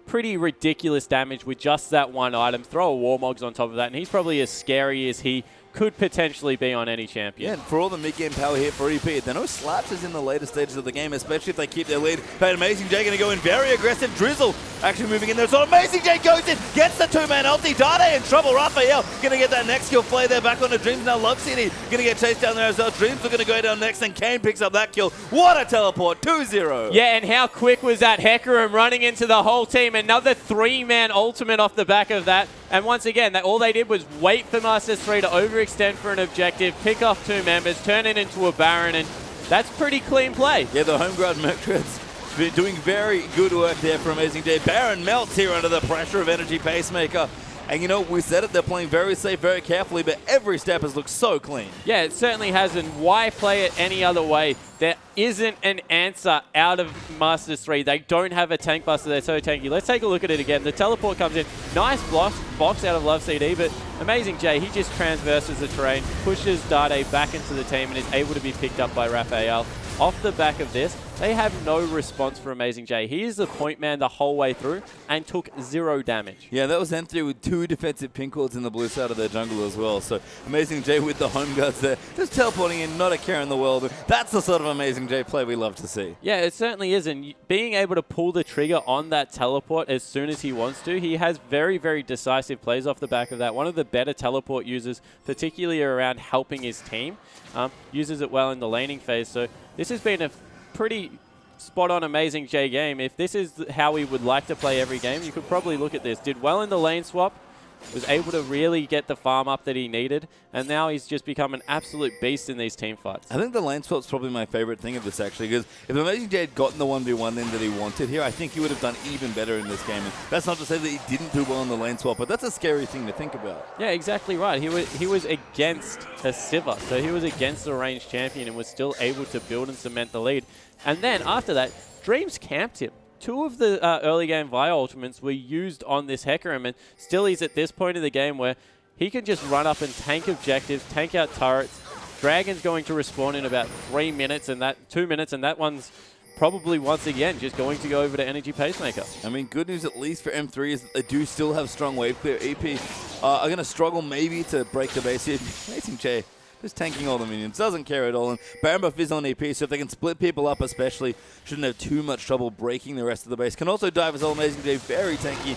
pretty ridiculous damage with just that one item. Throw a Warmogs on top of that, and he's probably as scary as he could potentially be on any champion. Yeah, and for all the mid-game power here for EP, there are no slapses in the later stages of the game, especially if they keep their lead. But Amazing J going to go in very aggressive. Drizzle actually moving in there. So Amazing J goes in, gets the two-man ulti. Dade in trouble. Raphael going to get that next kill play there back onto Dreams. Now Love City going to get chased down there as well. Dreams are going to go down next, and Kane picks up that kill. What a teleport, 2-0. Yeah, and how quick was that Hecarim running into the whole team? Another 3-man ultimate off the back of that. And once again, all they did was wait for Masters 3 to overextend for an objective, pick off 2 members, turn it into a Baron, and that's pretty clean play. Yeah, the homegrown Mercreds doing very good work there for Amazing J. Baron melts here under the pressure of Energy Pacemaker. And you know, we said it, they're playing very safe, very carefully, but every step has looked so clean. Yeah, it certainly has, and why play it any other way? There isn't an answer out of Masters 3. They don't have a tank buster. They're so tanky. Let's take a look at it again. The teleport comes in. Nice box out of Love CD, but Amazing J, he just transverses the terrain, pushes Dade back into the team, and is able to be picked up by Raphael. Off the back of this, they have no response for Amazing J. He is the point man the whole way through and took 0 damage. Yeah, that was M3 with 2 defensive pink cords in the blue side of their jungle as well. So Amazing J with the home guards there, just teleporting in, not a care in the world. That's the sort of Amazing J play we love to see. Yeah, it certainly is. And being able to pull the trigger on that teleport as soon as he wants to, he has very, very decisive plays off the back of that. One of the better teleport users, particularly around helping his team, uses it well in the laning phase. So this has been a pretty spot-on Amazing J game. If this is how we would like to play every game, you could probably look at this. Did well in the lane swap, was able to really get the farm up that he needed, and now he's just become an absolute beast in these team fights. I think the lane swap's probably my favorite thing of this, actually, because if Amazing J had gotten the 1v1 then that he wanted here, I think he would have done even better in this game. And that's not to say that he didn't do well in the lane swap, but that's a scary thing to think about. Yeah, exactly right. He was against a Sivir, so he was against a ranged champion and was still able to build and cement the lead. And then after that, Dreams camped him. 2 of the early game Vi ultimates were used on this Hecarim, and still he's at this point of the game where he can just run up and tank objectives, tank out turrets. Dragon's going to respawn in about 3 minutes, and 2 minutes, and that one's probably once again just going to go over to Energy Pacemaker. I mean, good news at least for M3 is that they do still have strong wave clear. EP are going to struggle maybe to break the base here. Amazing J just tanking all the minions, doesn't care at all. And Baron buff is on EP, so if they can split people up especially, shouldn't have too much trouble breaking the rest of the base. Can also dive as well. Amazing J, very tanky.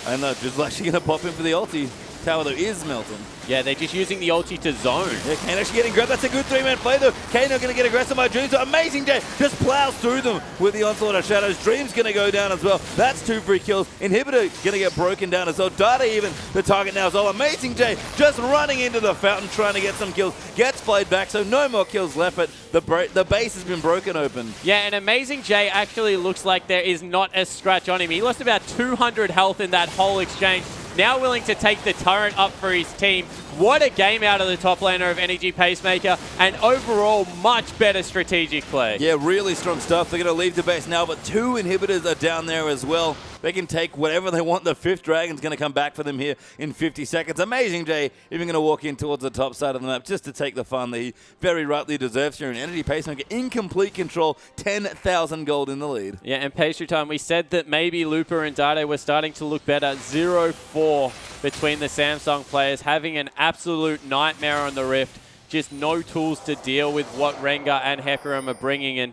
And just actually going to pop in for the ulti. Tower, though, is melting. Yeah, they're just using the ulti to zone. Yeah, Kane actually getting grabbed. That's a good 3-man play, though. Kane are going to get aggressive by Dreams. So Amazing J just plows through them with the onslaught of shadows. Dreams going to go down as well. That's 2 free kills. Inhibitor going to get broken down as well. Dada even the target now as well. Amazing J just running into the fountain trying to get some kills. Gets played back, so no more kills left, but the base has been broken open. Yeah, and Amazing J actually looks like there is not a scratch on him. He lost about 200 health in that whole exchange. Now willing to take the turret up for his team. What a game out of the top laner of Energy Pacemaker, and overall much better strategic play. Yeah, really strong stuff. They're going to leave the base now, but 2 inhibitors are down there as well. They can take whatever they want. The 5th Dragon's going to come back for them here in 50 seconds. Amazing J even going to walk in towards the top side of the map just to take the fun that he very rightly deserves here. And Energy Pacemaker in complete control, 10,000 gold in the lead. Yeah, and pastry time, we said that maybe Looper and Dade were starting to look better. 0-4 between the Samsung players, having an absolute nightmare on the Rift. Just no tools to deal with what Rengar and Hecarim are bringing in.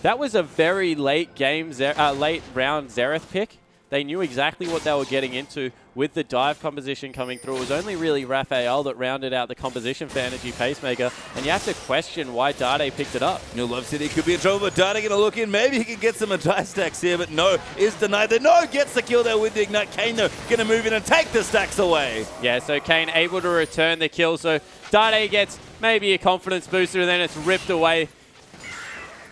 That was a very late round Xerath pick. They knew exactly what they were getting into with the dive composition coming through. It was only really Raphael that rounded out the composition for Energy Pacemaker, and you have to question why Dade picked it up. New Love City could be in trouble, but Dade going to look in. Maybe he can get some entire stacks here, but no, is denied. No, gets the kill there with the Ignite. Kane, though, going to move in and take the stacks away. Yeah, so Kane able to return the kill, so Dade gets maybe a confidence booster, and then it's ripped away.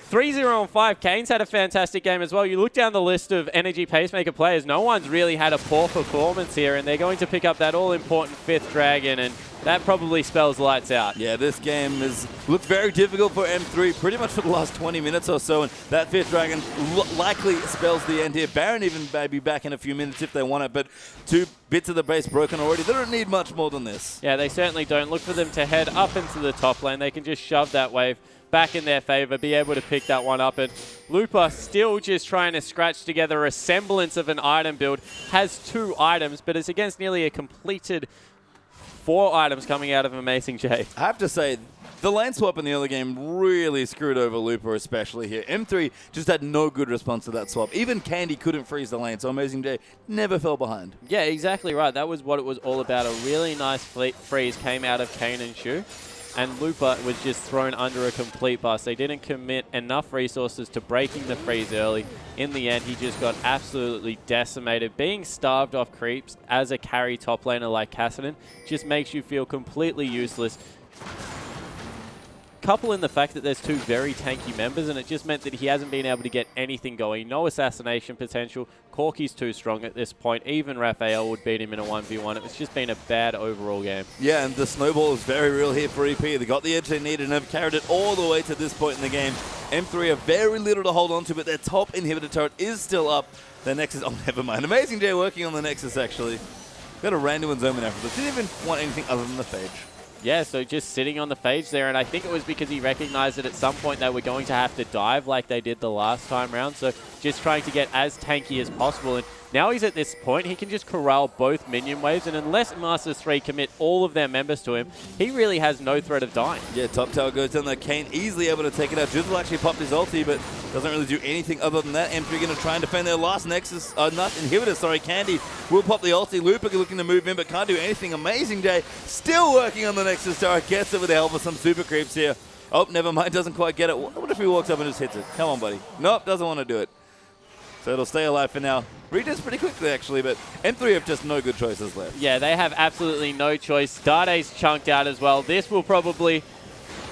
3-0 on 5. Kane's had a fantastic game as well. You look down the list of Energy Pacemaker players, no one's really had a poor performance here, and they're going to pick up that all-important 5th Dragon, and that probably spells lights out. Yeah, this game has looked very difficult for M3 pretty much for the last 20 minutes or so, and that 5th Dragon likely spells the end here. Baron even may be back in a few minutes if they want it, but 2 bits of the base broken already. They don't need much more than this. Yeah, they certainly don't. Look for them to head up into the top lane. They can just shove that wave back in their favor, be able to pick that one up. And Looper still just trying to scratch together a semblance of an item build. Has 2 items, but it's against nearly a completed 4 items coming out of Amazing J. I have to say, the lane swap in the early game really screwed over Looper, especially here. M3 just had no good response to that swap. Even Candy couldn't freeze the lane, so Amazing J never fell behind. Yeah, exactly right. That was what it was all about. A really nice freeze came out of Kane and Shu, and Looper was just thrown under a complete bust. They didn't commit enough resources to breaking the freeze early. In the end, he just got absolutely decimated. Being starved off creeps as a carry top laner like Kassadin just makes you feel completely useless. Couple in the fact that there's 2 very tanky members, and it just meant that he hasn't been able to get anything going. No assassination potential. Corki's too strong at this point. Even Raphael would beat him in a 1v1. It's just been a bad overall game. Yeah, and the snowball is very real here for EP. They got the edge they needed and have carried it all the way to this point in the game. M3 have very little to hold on to, but their top inhibitor turret is still up. Their Nexus, oh, never mind. Amazing J working on the Nexus, actually. Got a random and Zoman after this. Didn't even want anything other than the Phage. Yeah, so just sitting on the Phage there, and I think it was because he recognized that at some point they were going to have to dive like they did the last time round, so just trying to get as tanky as possible. And now he's at this point, he can just corral both minion waves, and unless Masters 3 commit all of their members to him, he really has no threat of dying. Yeah, top tower goes down there. Kane easily able to take it out. Drizzle actually popped his ulti, but doesn't really do anything other than that. M3 going to try and defend their last Nexus, not inhibitor, sorry. Candy will pop the ulti. Looper looking to move in, but can't do anything. Amazing J still working on the Nexus tower. Gets it with the help of some super creeps here. Oh, never mind, doesn't quite get it. What if he walks up and just hits it? Come on, buddy. Nope, doesn't want to do it. So it'll stay alive for now. Regens pretty quickly, actually, but M3 have just no good choices left. Yeah, they have absolutely no choice. Darde's chunked out as well. This will probably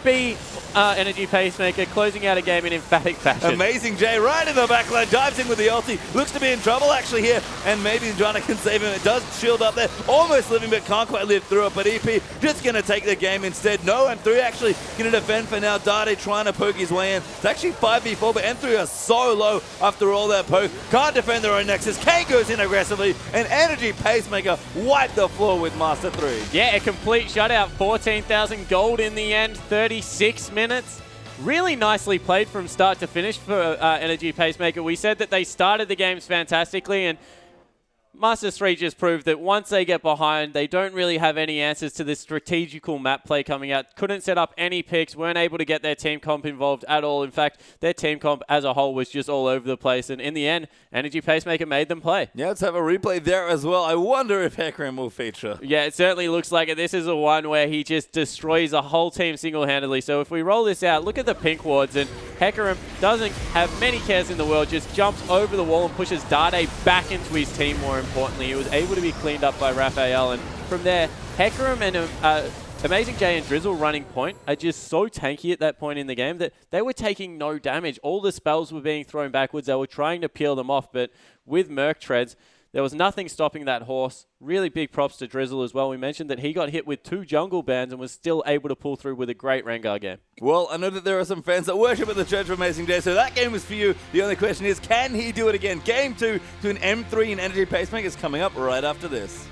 be Energy Pacemaker closing out a game in emphatic fashion. Amazing J right in the backline, dives in with the ulti, looks to be in trouble actually here, and maybe Andrana can save him. It does shield up there, almost living, but can't quite live through it. But EP just going to take the game instead. No, M3 actually going to defend for now. Darde trying to poke his way in. It's actually 5v4, but M3 are so low after all that poke. Can't defend their own Nexus. Kane goes in aggressively, and Energy Pacemaker wiped the floor with Master 3. Yeah, a complete shutout. 14,000 gold in the end, 36 minutes. Really nicely played from start to finish for Energy Pacemaker. We said that they started the games fantastically, and Masters 3 just proved that once they get behind, they don't really have any answers to this strategical map play coming out. Couldn't set up any picks, weren't able to get their team comp involved at all. In fact, their team comp as a whole was just all over the place, and in the end, Energy Pacemaker made them play. Yeah, let's have a replay there as well. I wonder if Hecarim will feature. Yeah, it certainly looks like it. This is a one where he just destroys a whole team single-handedly. So if we roll this out, look at the pink wards, and Hecarim doesn't have many cares in the world, just jumps over the wall and pushes Darde back into his team more importantly. He was able to be cleaned up by Raphael, and from there, Hecarim and Amazing J and Drizzle running point are just so tanky at that point in the game that they were taking no damage. All the spells were being thrown backwards. They were trying to peel them off, but with Merc Treads, there was nothing stopping that horse. Really big props to Drizzle as well. We mentioned that he got hit with 2 jungle bans and was still able to pull through with a great Rengar game. Well, I know that there are some fans that worship at the Church of Amazing J, so that game was for you. The only question is, can he do it again? Game 2 to an M3 and Energy Pacemaker is coming up right after this.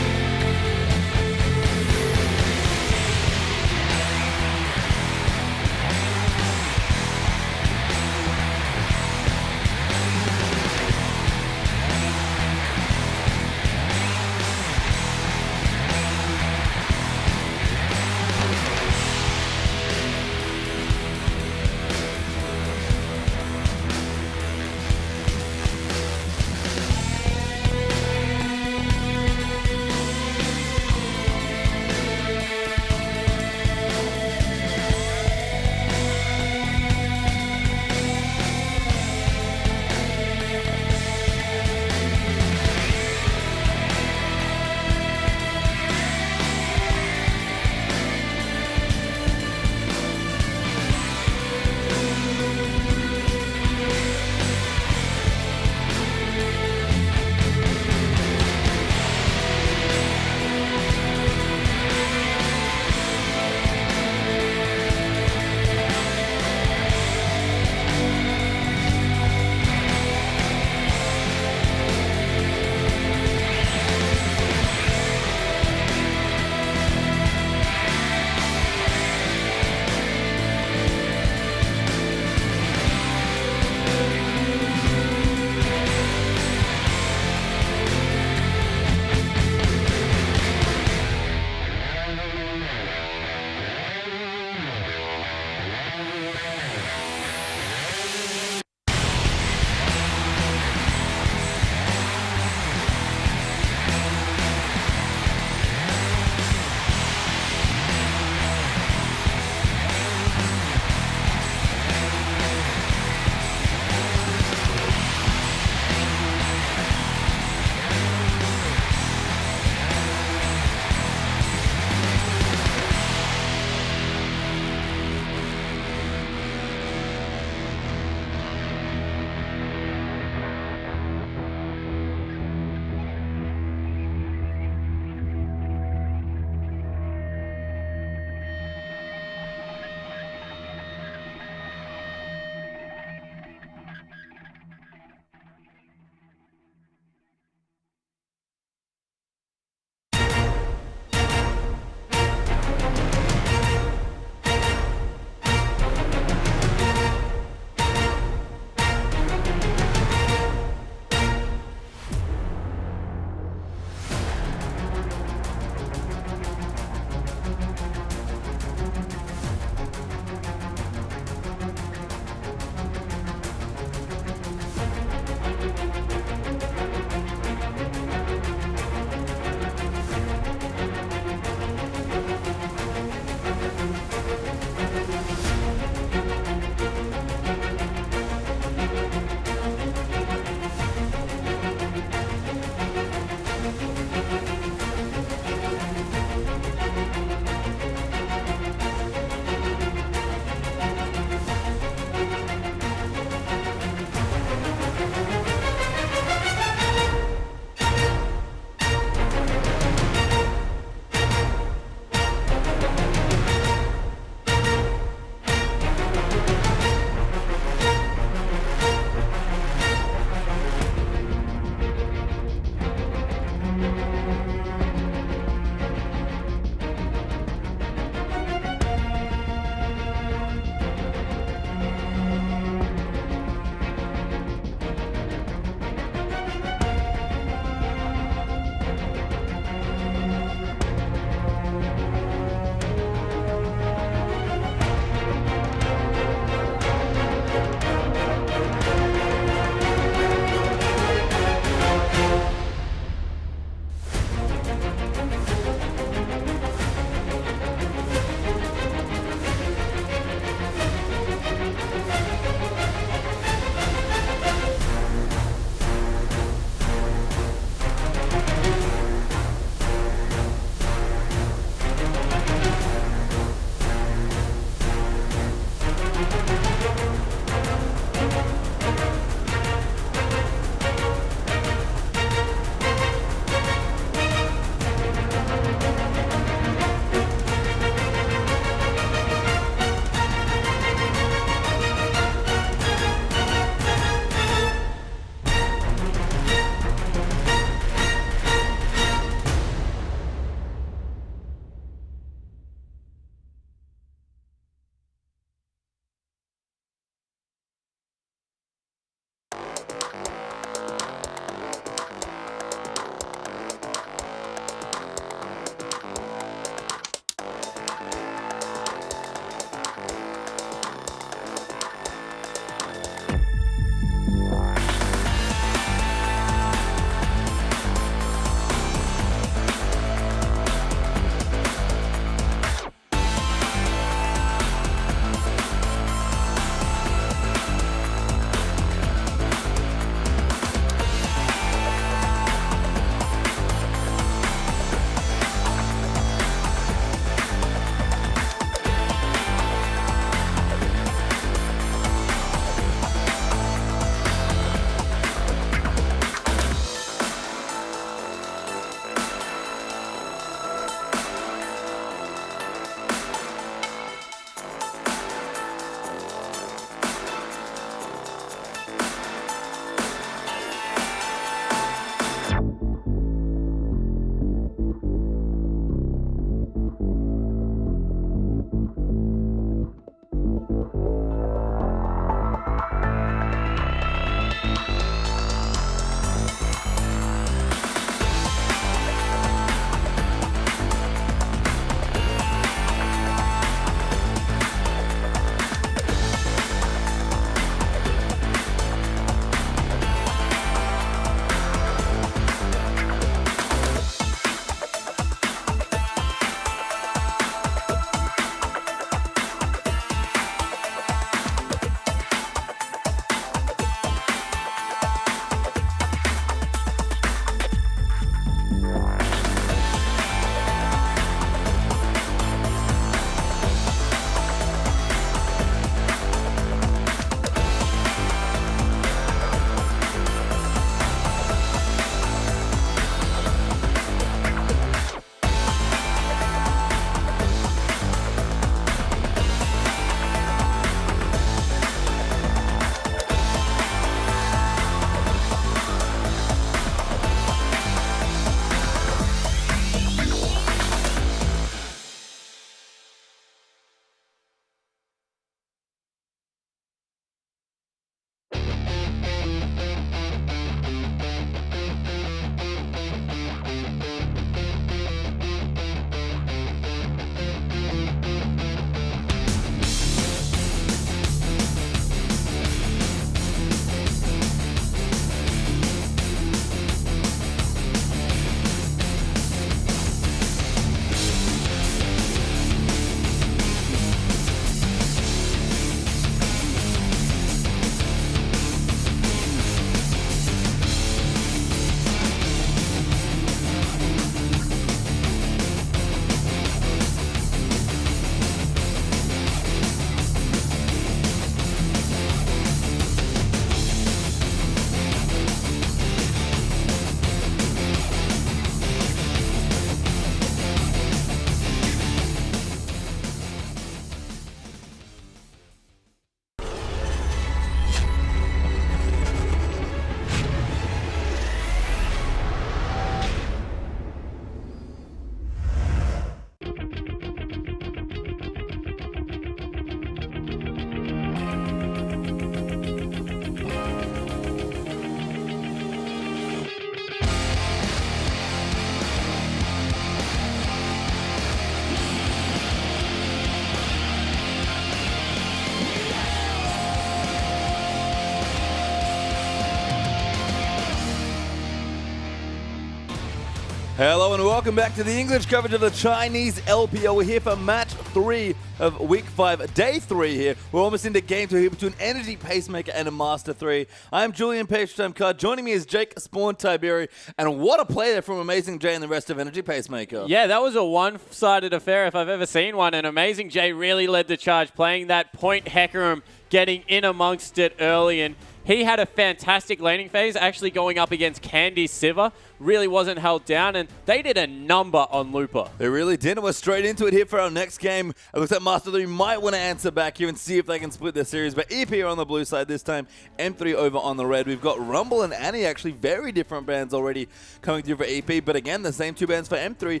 Hello and welcome back to the English coverage of the Chinese LPL. We're here for match 3 of week 5, day 3 here. We're almost into game 2 here between Energy Pacemaker and a Master 3. I'm Julian Page-Time Card. Joining me is Jake Spawn Tiberi. And what a play there from Amazing J and the rest of Energy Pacemaker. Yeah, that was a one-sided affair if I've ever seen one. And Amazing J really led the charge, playing that point Hecarim, getting in amongst it early. And he had a fantastic laning phase, actually going up against Candy Siva. Really wasn't held down, and they did a number on Lpl. They really did, and we're straight into it here for our next game. It looks like Master 3 might want to answer back here and see if they can split their series, but EP are on the blue side this time, M3 over on the red. We've got Rumble and Annie, actually very different bands already coming through for EP, but again, the same two bands for M3.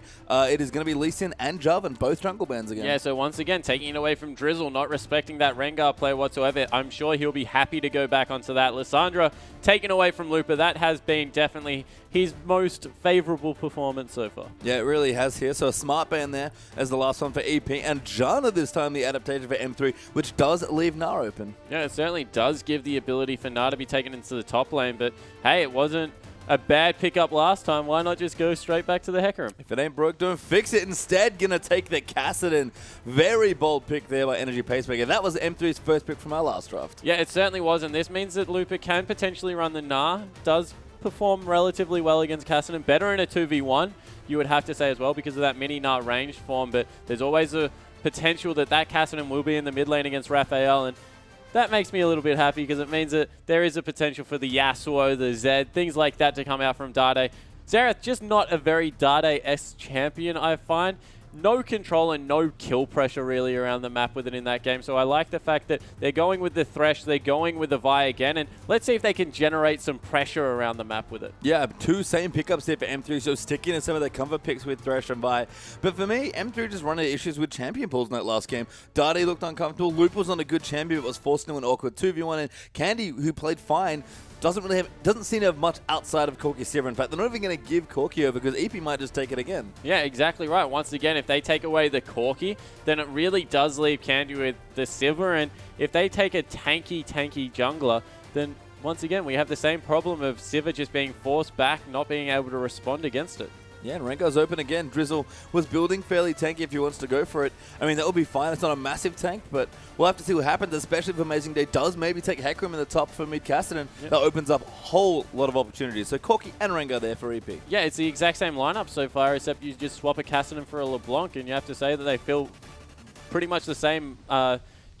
It is going to be Lee Sin and Jarvan, both jungle bands again. Yeah, so once again, taking it away from Drizzle, not respecting that Rengar play whatsoever. I'm sure he'll be happy to go back onto that. Lissandra taken away from Lpl. That has been definitely his most favorable performance so far. Yeah, it really has here. So a smart ban there as the last one for EP. And Janna this time, the adaptation for M3, which does leave Gnar open. Yeah, it certainly does give the ability for Gnar to be taken into the top lane. But hey, it wasn't a bad pickup last time. Why not just go straight back to the Hecarim? If it ain't broke, don't fix it. Instead, gonna take the Kassadin. Very bold pick there by Energy Pacemaker. That was M3's first pick from our last draft. Yeah, it certainly was. And this means that Lpl can potentially run the Gnar. Does perform relatively well against Kassadin. Better in a 2v1, you would have to say as well, because of that mini Gnar ranged form. But there's always a potential that Kassadin will be in the mid lane against Raphael. And that makes me a little bit happy, because it means that there is a potential for the Yasuo, the Zed, things like that to come out from Dade. Xerath, just not a very Dade-esque champion, I find. No control and no kill pressure really around the map with it in that game. So I like the fact that they're going with the Thresh, they're going with the Vi again, and let's see if they can generate some pressure around the map with it. Yeah, two same pickups there for M3, so sticking to some of their comfort picks with Thresh and Vi. But for me, M3 just run into issues with champion pools in that last game. Dade looked uncomfortable, Loop was not a good champion, but was forced into an awkward 2v1, and Candy, who played fine, doesn't seem to have much outside of Corki Siva. In fact, they're not even going to give Corki over, because EP might just take it again. Yeah, exactly right. Once again, if they take away the Corki, then it really does leave Candy with the Siva. And if they take a tanky jungler, then once again, we have the same problem of Siva just being forced back, not being able to respond against it. Yeah, and Rengar's open again. Drizzle was building fairly tanky if he wants to go for it. I mean, that will be fine. It's not a massive tank, but we'll have to see what happens, especially if Amazing Day does maybe take Hecarim in the top for mid Kassadin. Yep. That opens up a whole lot of opportunities. So Corki and Rengar there for EP. Yeah, it's the exact same lineup so far, except you just swap a Kassadin for a LeBlanc, and you have to say that they feel pretty much the same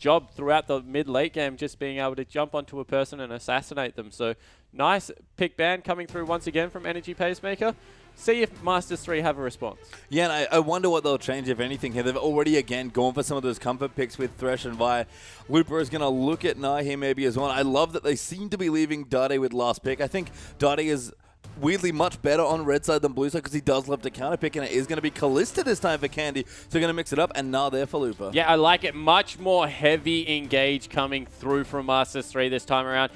job throughout the mid-late game, just being able to jump onto a person and assassinate them. So nice pick ban coming through once again from Energy Pacemaker. See if Masters 3 have a response. Yeah, and I wonder what they'll change, if anything, here. They've already, again, gone for some of those comfort picks with Thresh and Vi. Looper is going to look at Gnar here maybe as well. I love that they seem to be leaving Dade with last pick. I think Dade is weirdly much better on red side than blue side, because he does love to counter pick, and it is going to be Kalista this time for Candy. So they're going to mix it up, and Gnar there for Looper. Yeah, I like it. Much more heavy engage coming through from Masters 3 this time around.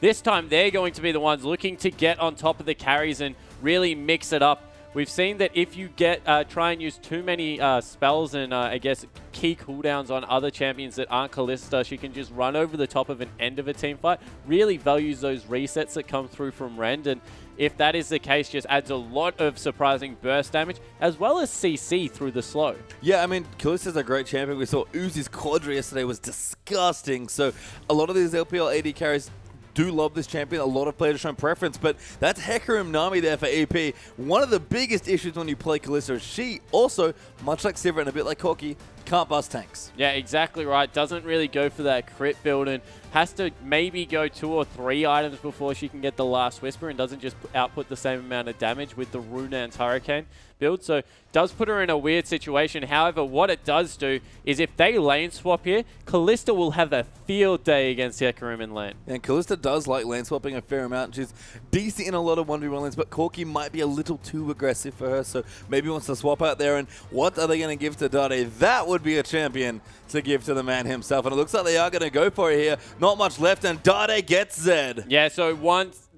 This time, they're going to be the ones looking to get on top of the carries and really mix it up. We've seen that if you try and use too many spells and, I guess, key cooldowns on other champions that aren't Kalista, she can just run over the top of an end of a team fight. Really values those resets that come through from Rend, and if that is the case, just adds a lot of surprising burst damage, as well as CC through the slow. Yeah, I mean, Kalista's a great champion. We saw Uzi's Quadra yesterday was disgusting. So a lot of these LPL AD carries do love this champion. A lot of players are showing preference, but that's Hecarim Nami there for EP. One of the biggest issues when you play Kalista is she also, much like Siva and a bit like Corki, can't bust tanks. Yeah, exactly right. Doesn't really go for that crit build and has to maybe go 2 or 3 items before she can get the last Whisper, and doesn't just output the same amount of damage with the Runan's Hurricane build. So does put her in a weird situation. However, what it does do is if they lane swap here, Kalista will have a field day against Hecarim in lane. And Kalista does like lane swapping a fair amount. She's decent in a lot of 1v1 lanes, but Corki might be a little too aggressive for her, so maybe wants to swap out there. And what are they going to give to Dade? That would be a champion to give to the man himself, and it looks like they are going to go for it here. Not much left, and Dade gets Zed. Yeah, so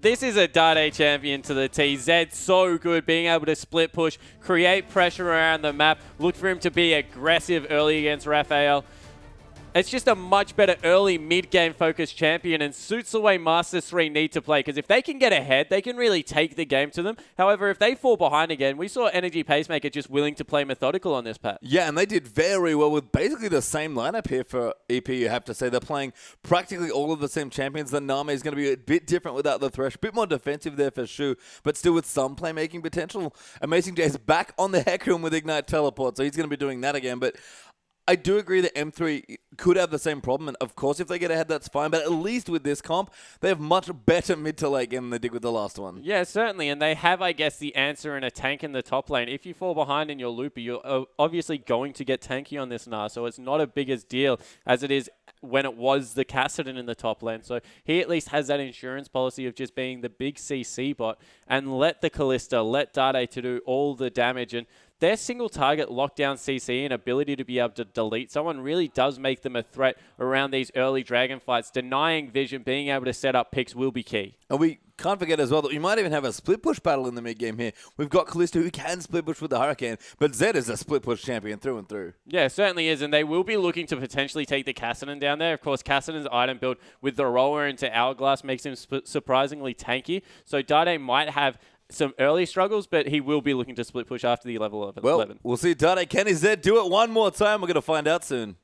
this is a Dade champion to the T. Zed so good, being able to split push, create pressure around the map, look for him to be aggressive early against Raphael. It's just a much better early mid-game focused champion and suits the way Masters 3 need to play, because if they can get ahead, they can really take the game to them. However, if they fall behind again, we saw Energy Pacemaker just willing to play methodical on this patch. Yeah, and they did very well with basically the same lineup here for EP, you have to say. They're playing practically all of the same champions. The Name is going to be a bit different without the Thresh, a bit more defensive there for Shu, but still with some playmaking potential. Amazing J is back on the Heck Room with Ignite Teleport, so he's going to be doing that again, but I do agree that M3 could have the same problem, and of course if they get ahead that's fine, but at least with this comp, they have much better mid to late game than they did with the last one. Yeah, certainly, and they have, I guess, the answer in a tank in the top lane. If you fall behind in your loopy, you're obviously going to get tanky on this Nah, so it's not a big as deal as it is when it was the Kassadin in the top lane. So he at least has that insurance policy of just being the big CC bot and let the Kalista, let Dade to do all the damage, and their single target lockdown CC and ability to be able to delete someone really does make them a threat around these early dragon fights. Denying vision, being able to set up picks will be key. And we can't forget as well that we might even have a split push battle in the mid game here. We've got Kalista who can split push with the Hurricane, but Zed is a split push champion through and through. Yeah, certainly is, and they will be looking to potentially take the Kassadin down there. Of course, Kassadin's item build with the roller into Hourglass makes him surprisingly tanky, so Dade might have some early struggles, but he will be looking to split push after the level of 11. Well, we'll see Dade. Can his Zed do it one more time? We're going to find out soon.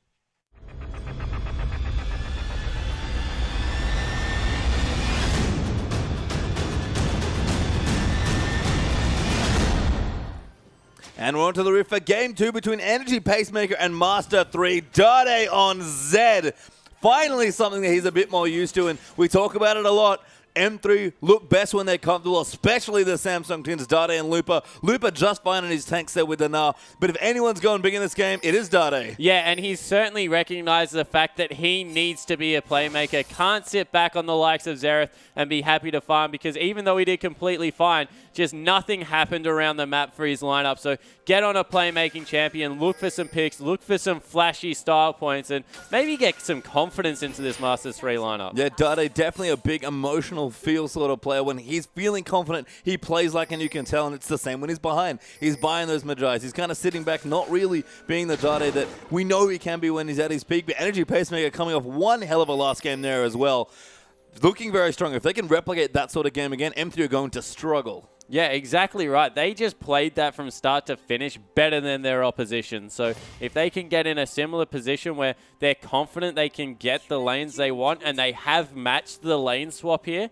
And we're on to the rift for Game 2 between Energy Pacemaker and Master 3. Dade on Zed. Finally something that he's a bit more used to, and we talk about it a lot. M3 look best when they're comfortable, especially the Samsung twins, Dade and Lupa. Lupa just finding his tanks there with the Nah. But if anyone's going big in this game, it is Dade. Yeah, and he's certainly recognized the fact that he needs to be a playmaker. Can't sit back on the likes of Xerath and be happy to farm, because even though he did completely fine, just nothing happened around the map for his lineup. So get on a playmaking champion, look for some picks, look for some flashy style points, and maybe get some confidence into this Masters 3 lineup. Yeah, Dade definitely a big emotional feel sort of player. When he's feeling confident, he plays like, and you can tell, and it's the same when he's behind. He's buying those Magi's. He's kind of sitting back, not really being the Dade that we know he can be when he's at his peak. But Energy Pacemaker coming off one hell of a last game there as well. Looking very strong. If they can replicate that sort of game again, M3 are going to struggle. Yeah, exactly right. They just played that from start to finish better than their opposition. So if they can get in a similar position where they're confident they can get the lanes they want and they have matched the lane swap here,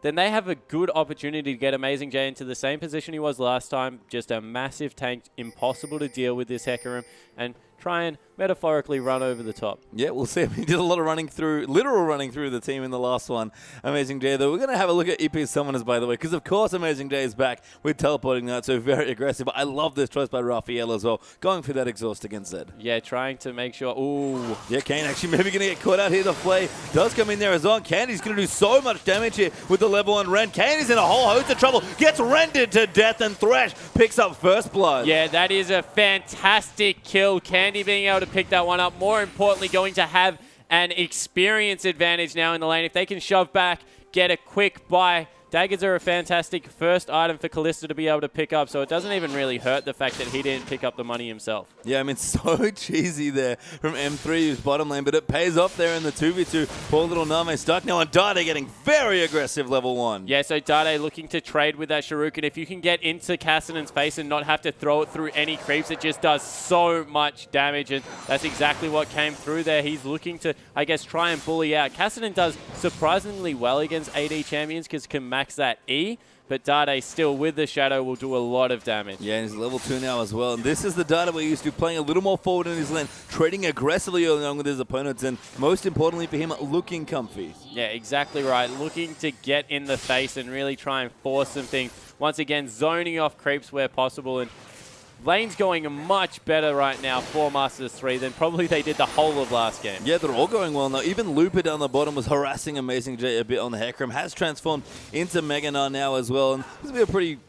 then they have a good opportunity to get Amazing J into the same position he was last time. Just a massive tank, impossible to deal with this Hecarim, and try and metaphorically run over the top. Yeah, we'll see. He did a lot of running through, literal running through the team in the last one. Amazing J, though. We're going to have a look at EP's summoners, by the way, because of course Amazing J is back with teleporting that, so very aggressive. I love this choice by Raphael as well, going for that exhaust against Zed. Yeah, trying to make sure. Ooh. Yeah, Kane actually maybe going to get caught out here. The play does come in there as well. Candy's going to do so much damage here with the level 1 Ren. Candy's in a whole host of trouble, gets rendered to death, and Thresh picks up first blood. Yeah, that is a fantastic kill. Candy being able to pick that one up. More importantly, going to have an experience advantage now in the lane. If they can shove back, get a quick buy. Daggers are a fantastic first item for Kalista to be able to pick up, so it doesn't even really hurt the fact that he didn't pick up the money himself. Yeah, I mean, so cheesy there from M3, who's bottom lane, but it pays off there in the 2v2. Poor little Name stuck now, and Dade getting very aggressive level 1. Yeah, so Dade looking to trade with that Shuriken. If you can get into Kassadin's face and not have to throw it through any creeps, it just does so much damage, and that's exactly what came through there. He's looking to, I guess, try and bully out. Kassadin does surprisingly well against AD champions because can max that E, but Dade still with the Shadow will do a lot of damage. Yeah, and he's level 2 now as well. And this is the Dade we're used to, playing a little more forward in his lane, trading aggressively early on with his opponents, and most importantly for him, looking comfy. Yeah, exactly right. Looking to get in the face and really try and force some things. Once again, zoning off creeps where possible, and lane's going much better right now for Masters 3 than probably they did the whole of last game. Yeah, they're all going well now. Even Lupa down the bottom was harassing Amazing J a bit on the Hecarim. Has transformed into Mega Nah now as well. And this will be a pretty,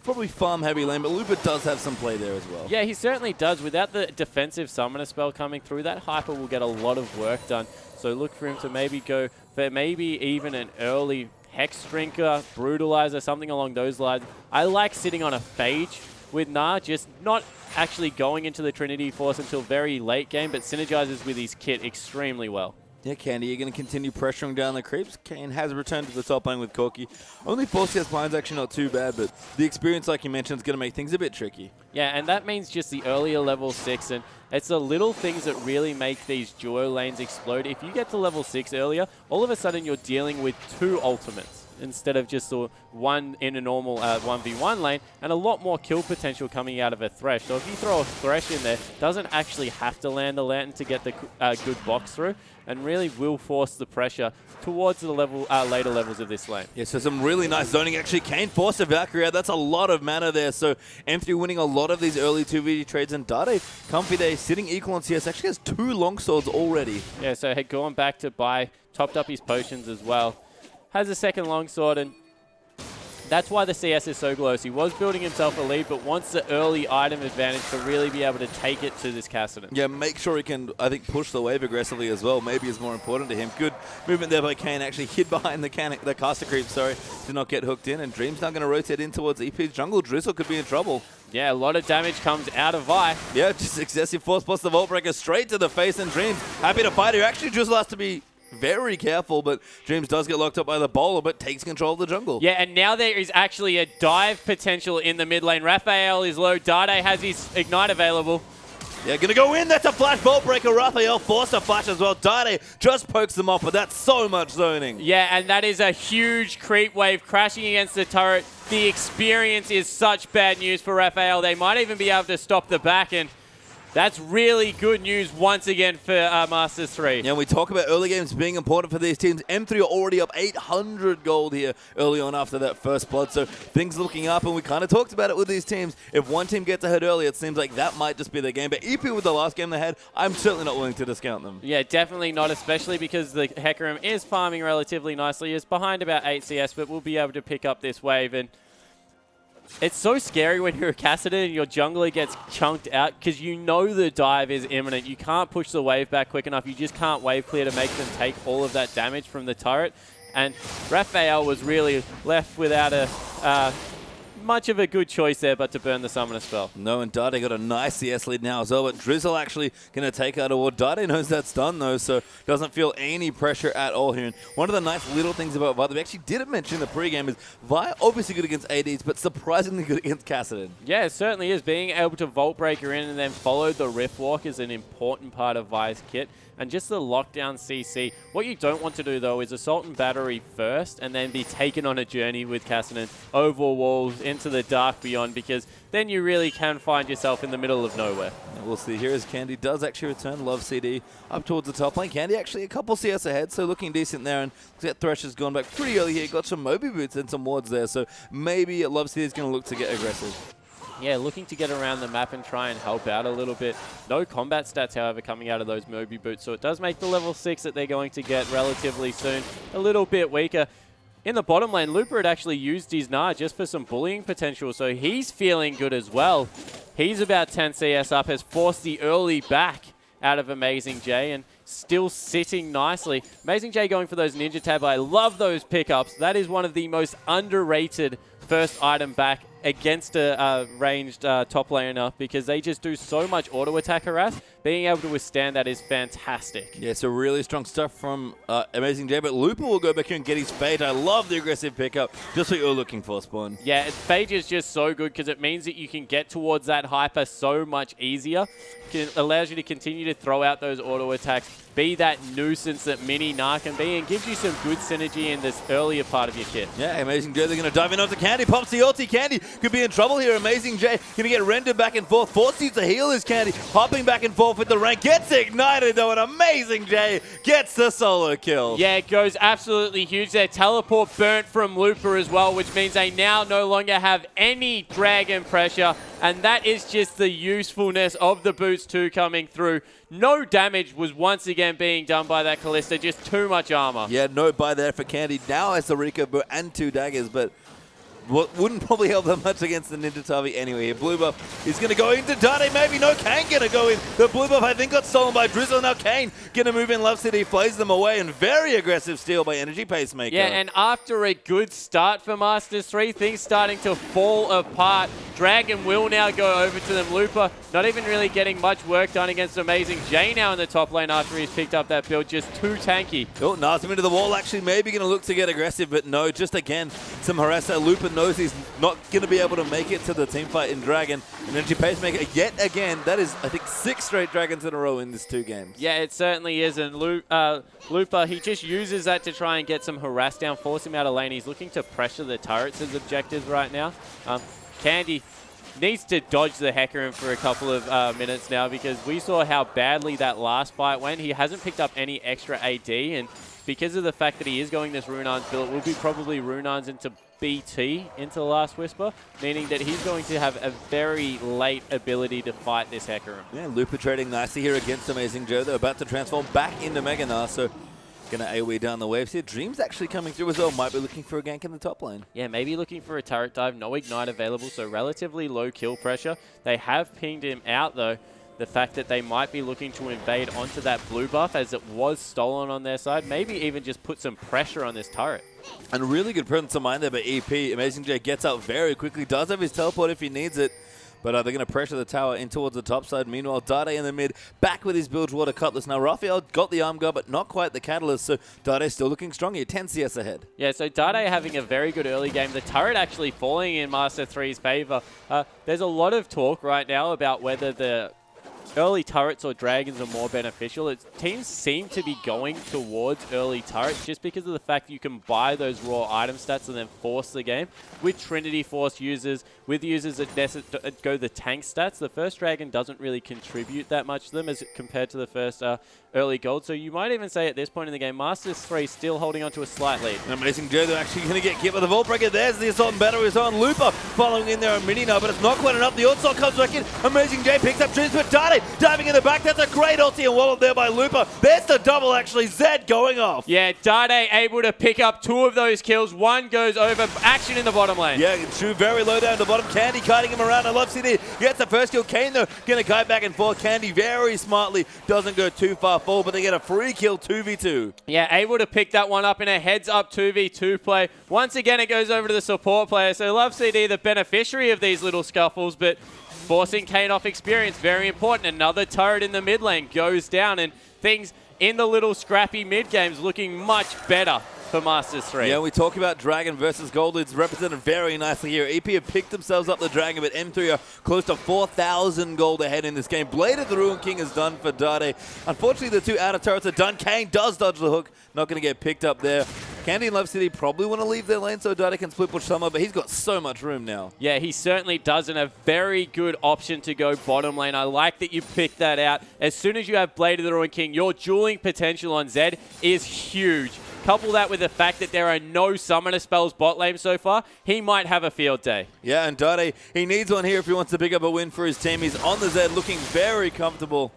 probably farm-heavy lane, but Lupa does have some play there as well. Yeah, he certainly does. Without the defensive summoner spell coming through, that Hyper will get a lot of work done. So look for him to maybe go for maybe even an early Hex Drinker, Brutalizer, something along those lines. I like sitting on a Phage with Na just not actually going into the Trinity Force until very late game, but synergizes with his kit extremely well. Yeah, Candy, you're going to continue pressuring down the creeps. Kane has returned to the top lane with Corki. Only 4 CS behind's actually not too bad, but the experience, like you mentioned, is going to make things a bit tricky. Yeah, and that means just the earlier level 6, and it's the little things that really make these duo lanes explode. If you get to level 6 earlier, all of a sudden you're dealing with 2 ultimates instead of just the one in a normal 1v1 lane, and a lot more kill potential coming out of a Thresh. So if you throw a Thresh in there, doesn't actually have to land a lantern to get the good box through, and really will force the pressure towards the later levels of this lane. Yeah, so some really nice zoning. Actually, Kane forced a Valkyrie out. That's a lot of mana there. So M3 winning a lot of these early 2v trades, and Dade, Comfy Day, sitting equal on CS, actually has 2 longswords already. Yeah, so had gone back to buy, topped up his potions as well. Has a second longsword, and that's why the CS is so close. He was building himself a lead, but wants the early item advantage to really be able to take it to this Cassidy. Yeah, make sure he can, I think, push the wave aggressively as well. Maybe is more important to him. Good movement there by Kane. Actually hid behind the caster creep, sorry, to not get hooked in. And Dream's now going to rotate in towards EP's jungle. Drizzle could be in trouble. Yeah, a lot of damage comes out of Vi. Yeah, just excessive force plus the Vault Breaker straight to the face, and Dreams happy to fight here. Actually, Drizzle has to be very careful, but Dreams does get locked up by the bowler, but takes control of the jungle. Yeah, and now there is actually a dive potential in the mid lane. Raphael is low. Dade has his Ignite available. Yeah, gonna go in. That's a flash Vault Breaker. Raphael forced a flash as well. Dade just pokes them off, but that's so much zoning. Yeah, and that is a huge creep wave crashing against the turret. The experience is such bad news for Raphael. They might even be able to stop the back, and that's really good news once again for Masters 3. Yeah, we talk about early games being important for these teams. M3 are already up 800 gold here early on after that first blood, so things looking up, and we kind of talked about it with these teams. If one team gets ahead early, it seems like that might just be their game. But EP with the last game they had, I'm certainly not willing to discount them. Yeah, definitely not, especially because the Hecarim is farming relatively nicely. It's behind about 8 CS, but we'll be able to pick up this wave. And it's so scary when you're a Cassidy and your jungler gets chunked out because you know the dive is imminent. You can't push the wave back quick enough. You just can't wave clear to make them take all of that damage from the turret. And Raphael was really left without a much of a good choice there, but to burn the summoner spell. No, and Dade got a nice CS lead now as well, but Drizzle actually going to take out a ward. Dade knows that's done though, so doesn't feel any pressure at all here. And one of the nice little things about Vi that we actually didn't mention in the pregame is Vi obviously good against ADs, but surprisingly good against Cassidy. Yeah, it certainly is. Being able to Vault Breaker in and then follow the Rift Walk is an important part of Vi's kit. And just the lockdown CC. What you don't want to do, though, is assault and battery first and then be taken on a journey with Cassidy over walls into the dark beyond, because then you really can find yourself in the middle of nowhere. And we'll see here as Candy does actually return. Love CD up towards the top lane. Candy actually a couple CS ahead, so looking decent there. And that Thresh has gone back pretty early here. Got some Moby boots and some wards there, so maybe Love CD is going to look to get aggressive. Yeah, looking to get around the map and try and help out a little bit. No combat stats, however, coming out of those Moby boots, so it does make the level 6 that they're going to get relatively soon a little bit weaker. In the bottom lane, Looper had actually used his Gnar just for some bullying potential, so he's feeling good as well. He's about 10 CS up, has forced the early back out of Amazing J, and still sitting nicely. Amazing J going for those Ninja Tab. I love those pickups. That is one of the most underrated first item back against a ranged top laner, because they just do so much auto attack harass. Being able to withstand that is fantastic. Yeah, so really strong stuff from Amazing J, but Looper will go back here and get his Fate. I love the aggressive pickup. Just what you're looking for, Spawn. Yeah, Phage is just so good because it means that you can get towards that hyper so much easier. It allows you to continue to throw out those auto attacks, be that nuisance that Mini Gnar can be, and gives you some good synergy in this earlier part of your kit. Yeah, Amazing J, they're going to dive in onto Candy. Pops the ulti. Candy could be in trouble here. Amazing J going to get rendered back and forth. Forced you to heal his Candy. Hopping back and forth with the rank. Gets ignited though, and Amazing J gets the solo kill. Yeah, it goes absolutely huge there. Teleport burnt from Looper as well, which means they now no longer have any dragon pressure. And that is just the usefulness of the boots 2 coming through. No damage was once again being done by that Kalista, just too much armor. Yeah, no buy there for Candy. Now has the Rico boot and 2 daggers, but wouldn't probably help that much against the Ninja Tavi anyway. Here, blue buff is going to go into Dade. Maybe no, Kane going to go in. The blue buff, I think, got stolen by Drizzle. Now Kane going to move in. Love City plays them away, and very aggressive steal by Energy Pacemaker. Yeah, and after a good start for Masters 3, things starting to fall apart. Dragon will now go over to them. Looper not even really getting much work done against Amazing J now in the top lane after he's picked up that build. Just too tanky. Oh, knocks him into the wall. Actually, maybe going to look to get aggressive, but no, just again, some harass that Looper knows he's not going to be able to make it to the team fight in Dragon. And Energy Pacemaker, yet again, that is, I think, 6 straight Dragons in a row in these 2 games. Yeah, it certainly is. And Looper, he just uses that to try and get some harass down, force him out of lane. He's looking to pressure the turrets as objectives right now. Candy needs to dodge the Hecarim for a couple of minutes now, because we saw how badly that last fight went. He hasn't picked up any extra AD, and because of the fact that he is going this Runarns build, it will be probably Runarns into BT into the Last Whisper, meaning that he's going to have a very late ability to fight this Hecarim. Yeah, Looper trading nicely here against Amazing Joe. They're about to transform back into Mega Gnar, so going to AoE down the waves here. Dream's actually coming through as well. Might be looking for a gank in the top lane. Yeah, maybe looking for a turret dive. No Ignite available, so relatively low kill pressure. They have pinged him out, though. The fact that they might be looking to invade onto that blue buff as it was stolen on their side. Maybe even just put some pressure on this turret. And really good presence of mind there by EP. Amazing J gets out very quickly. Does have his teleport if he needs it. But they're going to pressure the tower in towards the top side. Meanwhile, Dade in the mid, back with his Bilgewater Cutlass. Now, Raphael got the arm guard, but not quite the catalyst, so Dade still looking strong here. 10 CS ahead. Yeah, so Dade having a very good early game. The turret actually falling in Master 3's favor. There's a lot of talk right now about whether the early turrets or dragons are more beneficial. Teams seem to be going towards early turrets just because of the fact that you can buy those raw item stats and then force the game. With Trinity Force users, with users that go the tank stats, the first dragon doesn't really contribute that much to them as compared to the first early gold. So you might even say at this point in the game, Masters 3 still holding on to a slight lead. Amazing Joe, they're actually going to get hit by the Vault Breaker. There's the Assault and Battery is on. Looper following in there a mini now, but it's not quite enough. The Onslaught comes back in. Amazing J picks up Dreams, but Dade diving in the back. That's a great ulti and wallop there by Looper. There's the double, actually. Zed going off. Yeah, Dade able to pick up 2 of those kills. 1 goes over. Action in the bottom lane. Yeah, True very low down the bottom. Candy kiting him around. I love seeing it. Gets the first kill. Kane, though, going to kite back and forth. Candy very smartly doesn't go too far forward, but they get a free kill 2v2. Yeah, able to pick that one up in a heads-up 2v2 play. Once again, it goes over to the support player. So Love CD, the beneficiary of these little scuffles, but forcing Kane off experience, very important. Another turret in the mid lane goes down, and things in the little scrappy mid games looking much better for Masters 3. Yeah, we talk about Dragon versus Gold. It's represented very nicely here. EP have picked themselves up the Dragon, but M3 are close to 4,000 gold ahead in this game. Blade of the Ruin King is done for Dade. Unfortunately, the 2 outer turrets are done. Kane does dodge the hook. Not going to get picked up there. Candy and Love City probably want to leave their lane so Dade can split push Summer, but he's got so much room now. Yeah, he certainly does, and a very good option to go bottom lane. I like that you picked that out. As soon as you have Blade of the Ruin King, your dueling potential on Zed is huge. Couple that with the fact that there are no summoner spells bot lane so far, he might have a field day. Yeah, and Dade, he needs one here if he wants to pick up a win for his team. He's on the Zed, looking very comfortable.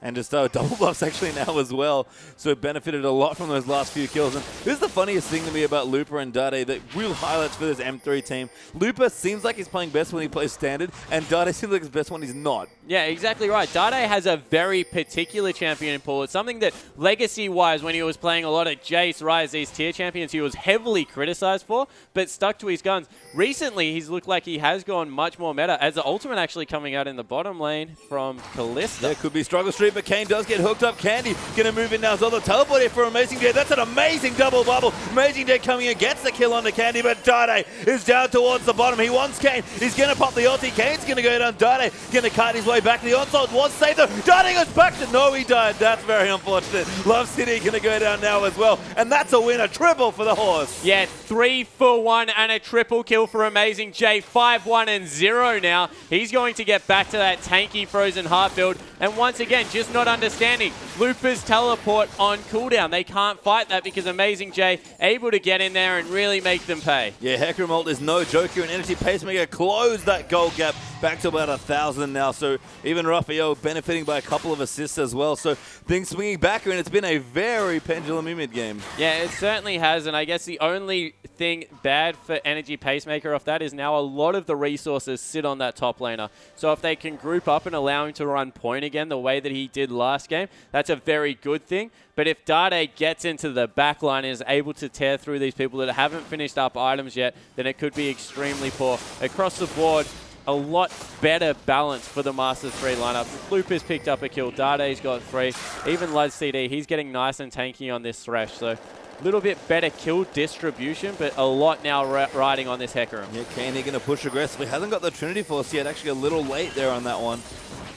And just double buffs actually now as well. So it benefited a lot from those last few kills. And this is the funniest thing to me about Looper and Dade, the real highlights for this M3 team. Looper seems like he's playing best when he plays standard, and Dade seems like he's best when he's not. Yeah, exactly right. Dade has a very particular champion pool. It's something that legacy-wise, when he was playing a lot of Jace, Ryze, these tier champions, he was heavily criticized for, but stuck to his guns. Recently, he's looked like he has gone much more meta, as the ultimate actually coming out in the bottom lane from Kalista. There could be struggle street, but Kane does get hooked up. Candy going to move in now as well. The teleport here for Amazing J. That's an amazing double bubble. Amazing J coming in, gets the kill onto Candy, but Dade is down towards the bottom. He wants Kane. He's going to pop the ulti. Kane's going to go down. Dade going to kite his way back. The onslaught was saved though. Dade goes back to, no, he died. That's very unfortunate. Love City going to go down now as well. And that's a win, a triple for the horse. Yeah, 3 for 1 and a triple kill for Amazing J. 5-1 and 0 now. He's going to get back to that tanky Frozen Heart build. And once again, just not understanding Looper's teleport on cooldown. They can't fight that because Amazing J able to get in there and really make them pay. Yeah, Hecarim ult is no joke here, and Energy Pacemaker closed that gold gap. back to about 1,000 now. So even Raphael benefiting by a couple of assists as well. So things swinging back, and it's been a very pendulum mid-game. Yeah, it certainly has, and I guess the only thing bad for Energy Pacemaker off that is now a lot of the resources sit on that top laner. So if they can group up and allow him to run point again the way that he did last game, that's a very good thing. But if Dade gets into the back line and is able to tear through these people that haven't finished up items yet, then it could be extremely poor. Across the board, a lot better balance for the Masters 3 lineup. Loop has picked up a kill. Dade's got 3. Even Lud CD, he's getting nice and tanky on this Thresh. So a little bit better kill distribution, but a lot now riding on this Hecarim. Yeah, Kane going to push aggressively. Hasn't got the Trinity Force yet. Actually a little late there on that one.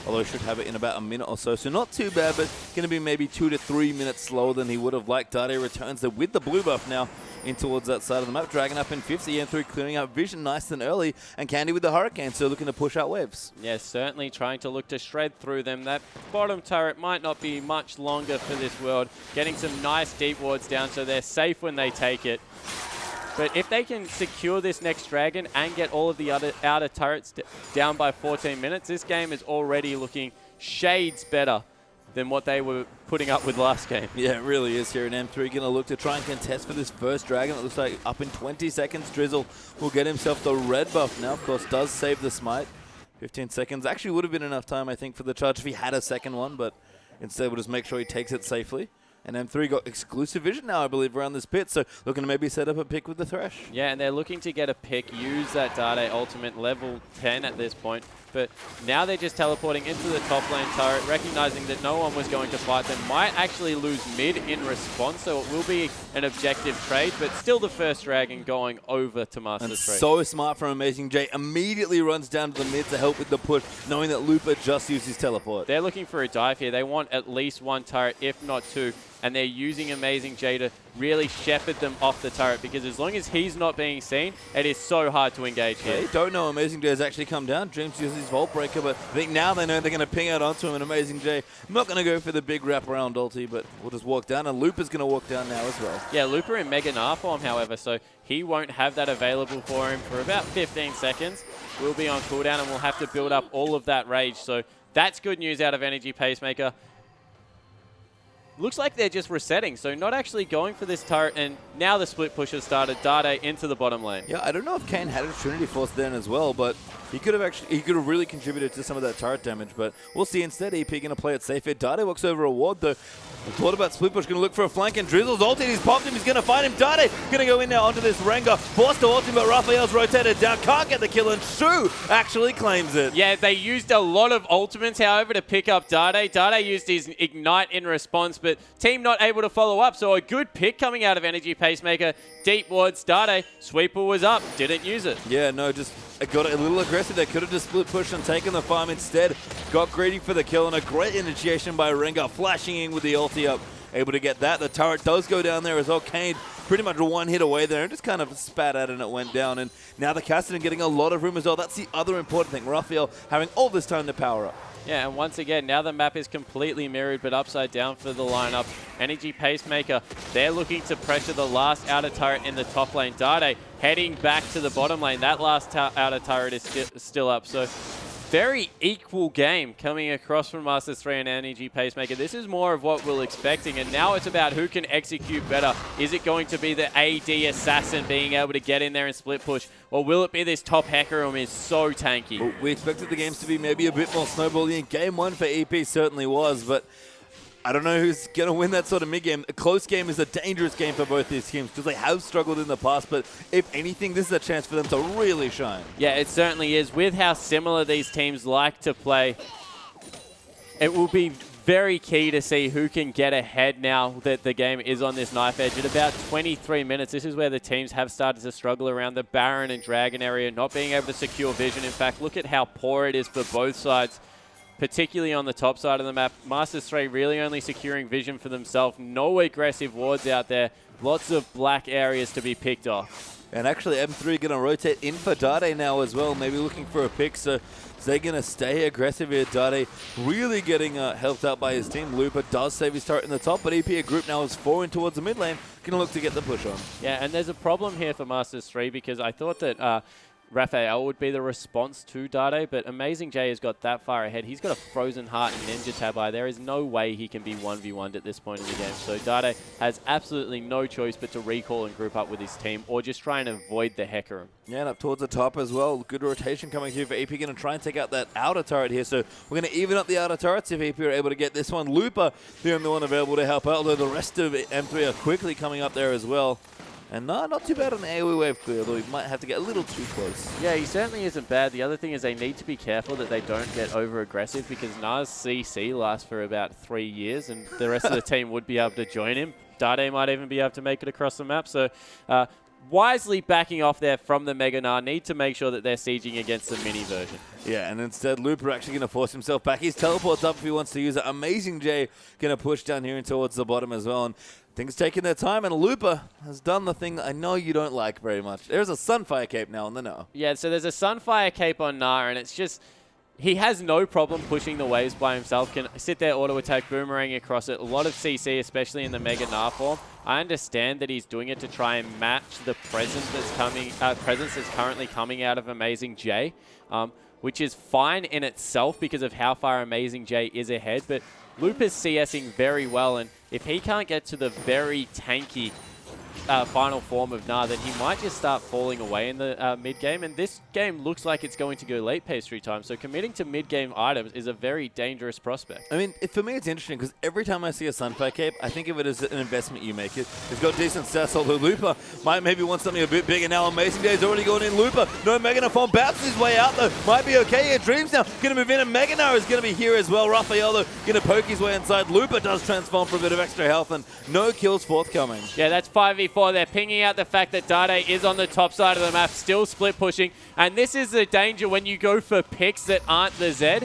Although he should have it in about a minute or so. So not too bad, but going to be maybe 2 to 3 minutes slower than he would have liked. Dade returns there with the blue buff now in towards that side of the map. Dragon up in 50 and through, clearing out vision nice and early. And Candy with the Hurricane, so looking to push out waves. Yeah, certainly trying to look to shred through them. That bottom turret might not be much longer for this world. Getting some nice deep wards down so they're safe when they take it. But if they can secure this next Dragon and get all of the other outer turrets down by 14 minutes, this game is already looking shades better than what they were putting up with last game. Yeah, it really is here. And M3 going to look to try and contest for this first Dragon. It looks like up in 20 seconds, Drizzle will get himself the red buff now. Of course, does save the smite. 15 seconds. Actually would have been enough time, I think, for the charge if he had a second one, but instead we'll just make sure he takes it safely. And M3 got exclusive vision now, I believe, around this pit. So looking to maybe set up a pick with the Thresh. Yeah, and they're looking to get a pick, use that Dade ultimate level 10 at this point. But now they're just teleporting into the top lane turret, recognizing that no one was going to fight them. Might actually lose mid in response, so it will be an objective trade, but still the first Dragon going over to Masters 3. So smart from Amazing J. Immediately runs down to the mid to help with the push, knowing that Looper just used his teleport. They're looking for a dive here. They want at least one turret, if not 2. And they're using Amazing J to really shepherd them off the turret, because as long as he's not being seen, it is so hard to engage here. They don't know Amazing J has actually come down. Dreams uses his Vault Breaker, but I think now they know they're going to ping out onto him, and Amazing J, I'm not going to go for the big wraparound ulti, but we'll just walk down, and Looper's going to walk down now as well. Yeah, Looper in Mega Gnar form, however, so he won't have that available for him for about 15 seconds. We'll be on cooldown, and we'll have to build up all of that rage, so that's good news out of Energy Pacemaker. Looks like they're just resetting, so not actually going for this turret, and now the split push has started. Dade into the bottom lane. Yeah, I don't know if Kane had a Trinity Force then as well, but he could have really contributed to some of that turret damage, but we'll see. Instead, EP going to play it safe here. Dade walks over a ward, though. Thought about split push, going to look for a flank, and Drizzle's ulted. He's popped him. He's going to find him. Dade going to go in now onto this Rengar. Forced to ult him, but Raphael's rotated down. Can't get the kill, and Shu actually claims it. Yeah, they used a lot of ultimates, however, to pick up Dade. Dade used his Ignite in response, but team not able to follow up, so a good pick coming out of Energy Pacemaker. Deep wards, Dade. Sweeper was up, didn't use it. Yeah, no, just got a little aggressive. They could have just split pushed and taken the farm instead. Got greedy for the kill, and a great initiation by Rengar, flashing in with the ulti up. Able to get that. The turret does go down there as well. Kane pretty much one hit away there and just kind of spat at it and it went down. And now the Cassidy getting a lot of room as well. That's the other important thing. Raphael having all this time to power up. Yeah, and once again, now the map is completely mirrored but upside down for the lineup. Energy Pacemaker, they're looking to pressure the last outer turret in the top lane. Dade heading back to the bottom lane. That last outer turret is still up. So very equal game coming across from Masters 3 and Energy Pacemaker. This is more of what we're expecting, and now it's about who can execute better. Is it going to be the AD assassin being able to get in there and split push, or will it be this top Hecarim is so tanky? Well, we expected the games to be maybe a bit more snowballing. Game 1 for EP certainly was, but I don't know who's going to win that sort of mid-game. A close game is a dangerous game for both these teams because they have struggled in the past, but if anything, this is a chance for them to really shine. Yeah, it certainly is. With how similar these teams like to play, it will be very key to see who can get ahead now that the game is on this knife edge. At about 23 minutes, this is where the teams have started to struggle around the Baron and Dragon area, not being able to secure vision. In fact, look at how poor it is for both sides, particularly on the top side of the map. Masters 3 really only securing vision for themselves. No aggressive wards out there. Lots of black areas to be picked off. And actually, M3 going to rotate in for Dade now as well, maybe looking for a pick. So they're going to stay aggressive here. Dade really getting helped out by his team. Looper does save his turret in the top, but EP, a group now is 4 in towards the mid lane. Going to look to get the push on. Yeah, and there's a problem here for Masters 3 because I thought that Raphael would be the response to Dade, but Amazing J has got that far ahead. He's got a Frozen Heart and Ninja Tabai. There is no way he can be 1v1'd at this point in the game. So Dade has absolutely no choice but to recall and group up with his team, or just try and avoid the Hecarim. Yeah, and up towards the top as well. Good rotation coming through for EP. Going to try and take out that outer turret here. So we're going to even up the outer turrets if EP are able to get this one. Looper, the only one available to help out, although the rest of M3 are quickly coming up there as well. And no, not too bad on the AoE wave clear, although he might have to get a little too close. Yeah, he certainly isn't bad. The other thing is they need to be careful that they don't get over-aggressive, because Na's CC lasts for about 3 years, and the rest of the team would be able to join him. Dade might even be able to make it across the map. So wisely backing off there from the Mega Gnar, need to make sure that they're sieging against the mini version. Yeah, and instead Looper actually going to force himself back. His teleport's up if he wants to use it. Amazing J going to push down here and towards the bottom as well. And things taking their time, and Looper has done the thing that I know you don't like very much. There's a Sunfire Cape now on the Gnar. Yeah, so there's a Sunfire Cape on Gnar, and it's just... he has no problem pushing the waves by himself, can sit there, auto-attack, boomerang across it. A lot of CC, especially in the Mega Gnar form. I understand that he's doing it to try and match the presence that's currently coming out of Amazing J, which is fine in itself because of how far Amazing J is ahead. But Looper's CSing very well, and if he can't get to the very tanky final form of Gnar, then he might just start falling away in the mid-game. And this game looks like it's going to go late pastry time. So committing to mid-game items is a very dangerous prospect. I mean, for me, it's interesting because every time I see a Sunfire Cape, I think of it as an investment you make. It's got decent stats, although Looper might maybe want something a bit bigger now. Amazing Day's already going in. Looper, no Mega Gnar form, bounces his way out though. Might be okay here. Dreams now going to move in, and Mega Gnar is going to be here as well. Raphael though going to poke his way inside. Looper does transform for a bit of extra health, and no kills forthcoming. Yeah, that's 5v4. They're pinging out the fact that Dade is on the top side of the map, still split pushing. And this is the danger when you go for picks that aren't the Z.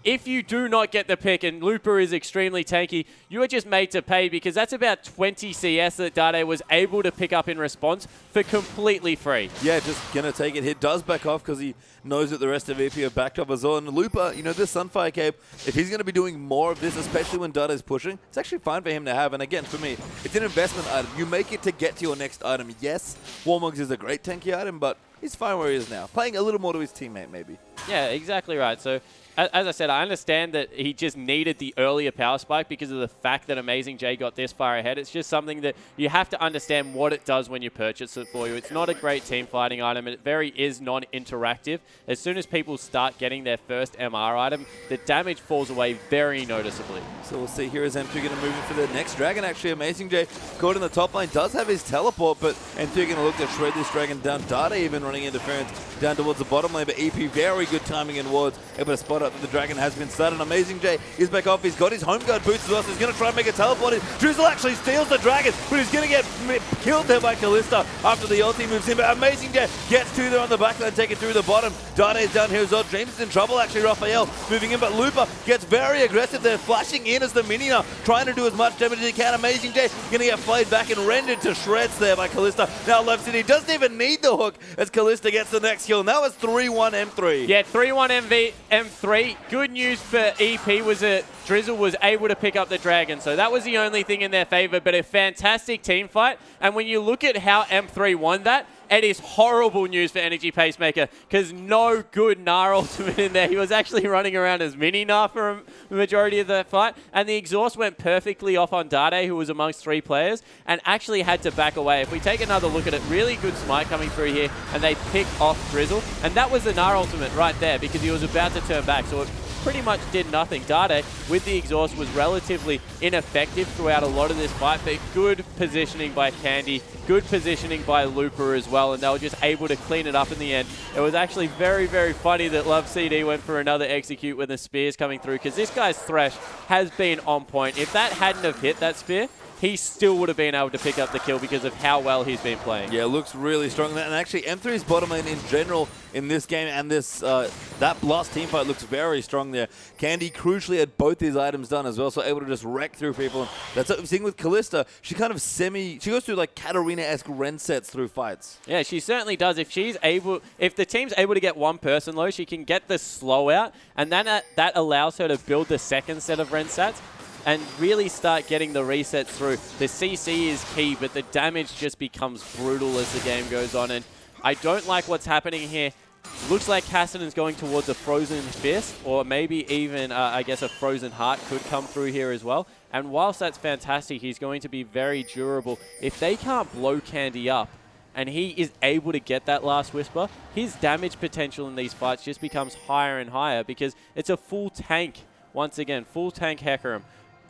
If you do not get the pick, and Looper is extremely tanky, you are just made to pay, because that's about 20 CS that Dade was able to pick up in response for completely free. Yeah, just going to take it. He does back off because he knows that the rest of EP are backed up as well. And Looper, you know, this Sunfire Cape, if he's going to be doing more of this, especially when Dade's pushing, it's actually fine for him to have. And again, for me, it's an investment item. You make it to get to your next item. Yes, Warmugs is a great tanky item, but he's fine where he is now. Playing a little more to his teammate, maybe. Yeah, exactly right. So, as I said, I understand that he just needed the earlier power spike because of the fact that Amazing J got this far ahead. It's just something that you have to understand what it does when you purchase it for you. It's not a great team fighting item, and it very is non-interactive. As soon as people start getting their first MR item, the damage falls away very noticeably. So we'll see here as M2 going to move in for the next dragon. Actually, Amazing J caught in the top lane, does have his teleport, but M2 going to look to shred this dragon down. Dade even running interference down towards the bottom lane, but EP very good timing in wards, able to spot up that the dragon has been started. Amazing J is back off. He's got his home guard boots as well, so he's going to try and make a teleport in. Drizzle actually steals the dragon, but he's going to get killed there by Kalista after the ulti moves in. But Amazing J gets two there on the back line, take it through the bottom. Dade's down here as well. James is in trouble actually. Raphael moving in, but Looper gets very aggressive there, flashing in as the mini now, trying to do as much damage as he can. Amazing J going to get flayed back and rendered to shreds there by Kalista. Now left city doesn't even need the hook as Kalista gets the next kill. Now it's 3-1 M3. Yeah, 3-1 M3. Good news for EP was that Drizzle was able to pick up the dragon, so that was the only thing in their favor, but a fantastic team fight. And when you look at how M3 won that, it is horrible news for Energy Pacemaker, because no good Gnar ultimate in there. He was actually running around as mini Gnar for the majority of the fight, and the exhaust went perfectly off on Dade, who was amongst 3 players, and actually had to back away. If we take another look at it, really good smite coming through here, and they pick off Drizzle, and that was the Gnar ultimate right there, because he was about to turn back, so it pretty much did nothing. Dade, with the exhaust, was relatively ineffective throughout a lot of this fight, but good positioning by Candy, good positioning by Looper as well, and they were just able to clean it up in the end. It was actually very, very funny that Love CD went for another execute with the spears coming through, because this guy's Thresh has been on point. If that hadn't have hit that spear, he still would have been able to pick up the kill because of how well he's been playing. Yeah, looks really strong. And actually, M3's bottom lane in general in this game and this that last team fight looks very strong there. Candy crucially had both his items done as well, so able to just wreck through people. And that's what we're seeing with Kalista. She kind of she goes through like Katarina-esque Ren sets through fights. Yeah, she certainly does. If the team's able to get one person low, she can get the slow out, and then that allows her to build the second set of Ren sets and really start getting the resets through. The CC is key, but the damage just becomes brutal as the game goes on. And I don't like what's happening here. Looks like Kassadin's going towards a Frozen Fist, or maybe even, I guess, a Frozen Heart could come through here as well. And whilst that's fantastic, he's going to be very durable. If they can't blow Candy up, and he is able to get that last Whisper, his damage potential in these fights just becomes higher and higher because it's a full tank, once again, full tank Hecarim.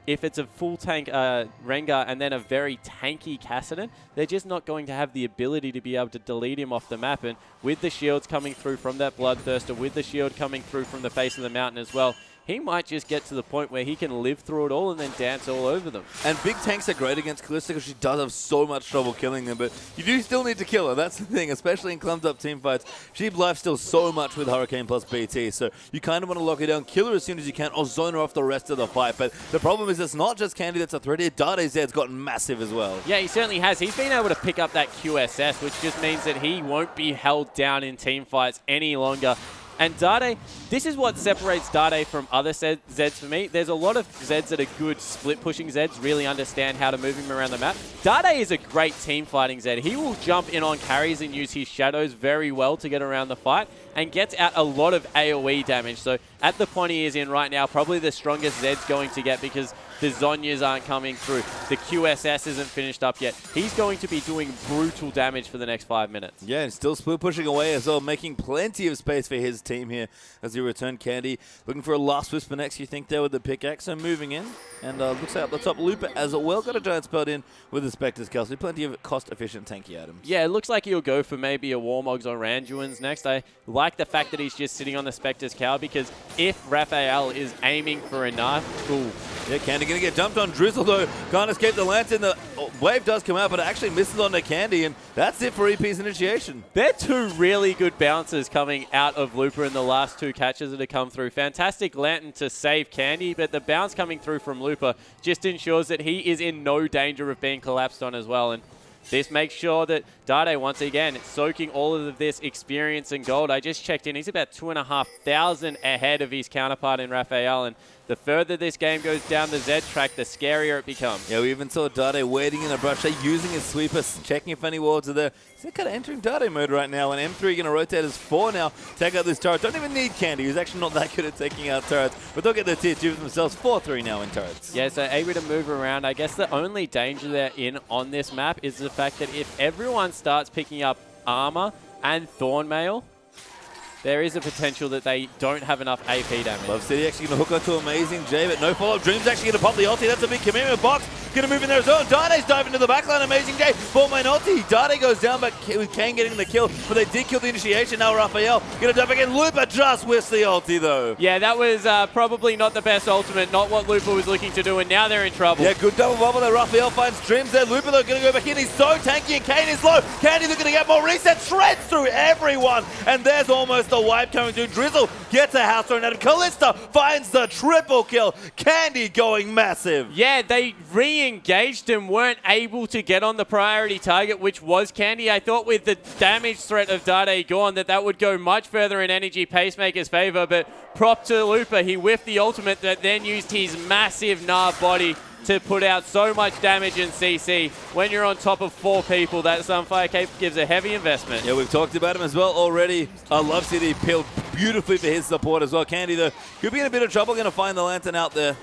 If it's a full tank Rengar and then a very tanky Kassadin, they're just not going to have the ability to be able to delete him off the map. And with the shields coming through from that Bloodthirster, with the shield coming through from the face of the mountain as well, he might just get to the point where he can live through it all and then dance all over them. And big tanks are great against Kalista because she does have so much trouble killing them, but you do still need to kill her. That's the thing, especially in clumped-up team fights. She lifesteals so much with Hurricane plus BT, so you kind of want to lock her down, kill her as soon as you can, or zone her off the rest of the fight. But the problem is it's not just Candy that's a threat here. Dade Zed's gotten massive as well. Yeah, he certainly has. He's been able to pick up that QSS, which just means that he won't be held down in team fights any longer. And Dade, this is what separates Dade from other Zeds for me. There's a lot of Zeds that are good split-pushing Zeds, really understand how to move him around the map. Dade is a great team-fighting Zed. He will jump in on carries and use his shadows very well to get around the fight and gets out a lot of AoE damage. So at the point he is in right now, probably the strongest Zed's going to get because the Zhonyas aren't coming through. The QSS isn't finished up yet. He's going to be doing brutal damage for the next 5 minutes. Yeah, and still split pushing away as well, making plenty of space for his team here as he return Candy. Looking for a last Whisper next, you think, there with the pickaxe. So moving in, and looks like up the top, Looper as well got a giant spelled in with the Spectre's Castle. Plenty of cost-efficient tanky items. Yeah, it looks like he'll go for maybe a Warmogs or Randuin's next. I like the fact that he's just sitting on the Spectre's Cowl because if Raphael is aiming for a knife, ooh. Yeah, Candy going to get dumped on Drizzle, though. Can't escape the Lantern. The wave does come out, but it actually misses on the Candy, and that's it for EP's initiation. They're two really good bouncers coming out of Looper in the last two catches that have come through. Fantastic Lantern to save Candy, but the bounce coming through from Looper just ensures that he is in no danger of being collapsed on as well. And this makes sure that Dade, once again, soaking all of this experience and gold. I just checked in. He's about 2,500 ahead of his counterpart in Raphael. And the further this game goes down the Z track, the scarier it becomes. Yeah, we even saw Dade waiting in the brush, using his sweeper, checking if any wards are there. He's kind of entering Dade mode right now, and M3 going to rotate as 4 now, take out this turret. Don't even need Candy, who's actually not that good at taking out turrets, but they'll get the tier 2 for themselves, 4-3 now in turrets. Yeah, so able to move around. I guess the only danger they're in on this map is the fact that if everyone starts picking up armor and Thornmail, there is a potential that they don't have enough AP damage. Love City actually going to hook onto Amazing J, but no follow-up. Dream's actually going to pop the ulti. That's a big commitment. Box going to move in there as well. Dade's diving into the backline. Amazing J, full main ulti. Dade goes down, but with Kane getting the kill. But they did kill the initiation. Now Raphael going to dive again. Looper just whiffs the ulti, though. Yeah, that was probably not the best ultimate, not what Looper was looking to do, and now they're in trouble. Yeah, good double bubble there. Raphael finds Dreams there. Looper, though, going to go back in. He's so tanky, and Kane is low. Candy looking to get more reset. Shreds through everyone. And there's almost a wipe coming through. Drizzle gets a house thrown at him. Kalista finds the triple kill. Candy going massive. Yeah, they re-engaged and weren't able to get on the priority target, which was Candy. I thought with the damage threat of Dade gone that would go much further in Energy Pacemaker's favor, but prop to Looper. He whiffed the ultimate that then used his massive Narv body to put out so much damage in CC. When you're on top of 4 people, that Sunfire Cape gives a heavy investment. Yeah, we've talked about him as well already. Love City peeled beautifully for his support as well. Candy, though, could be in a bit of trouble. Going to find the Lantern out there.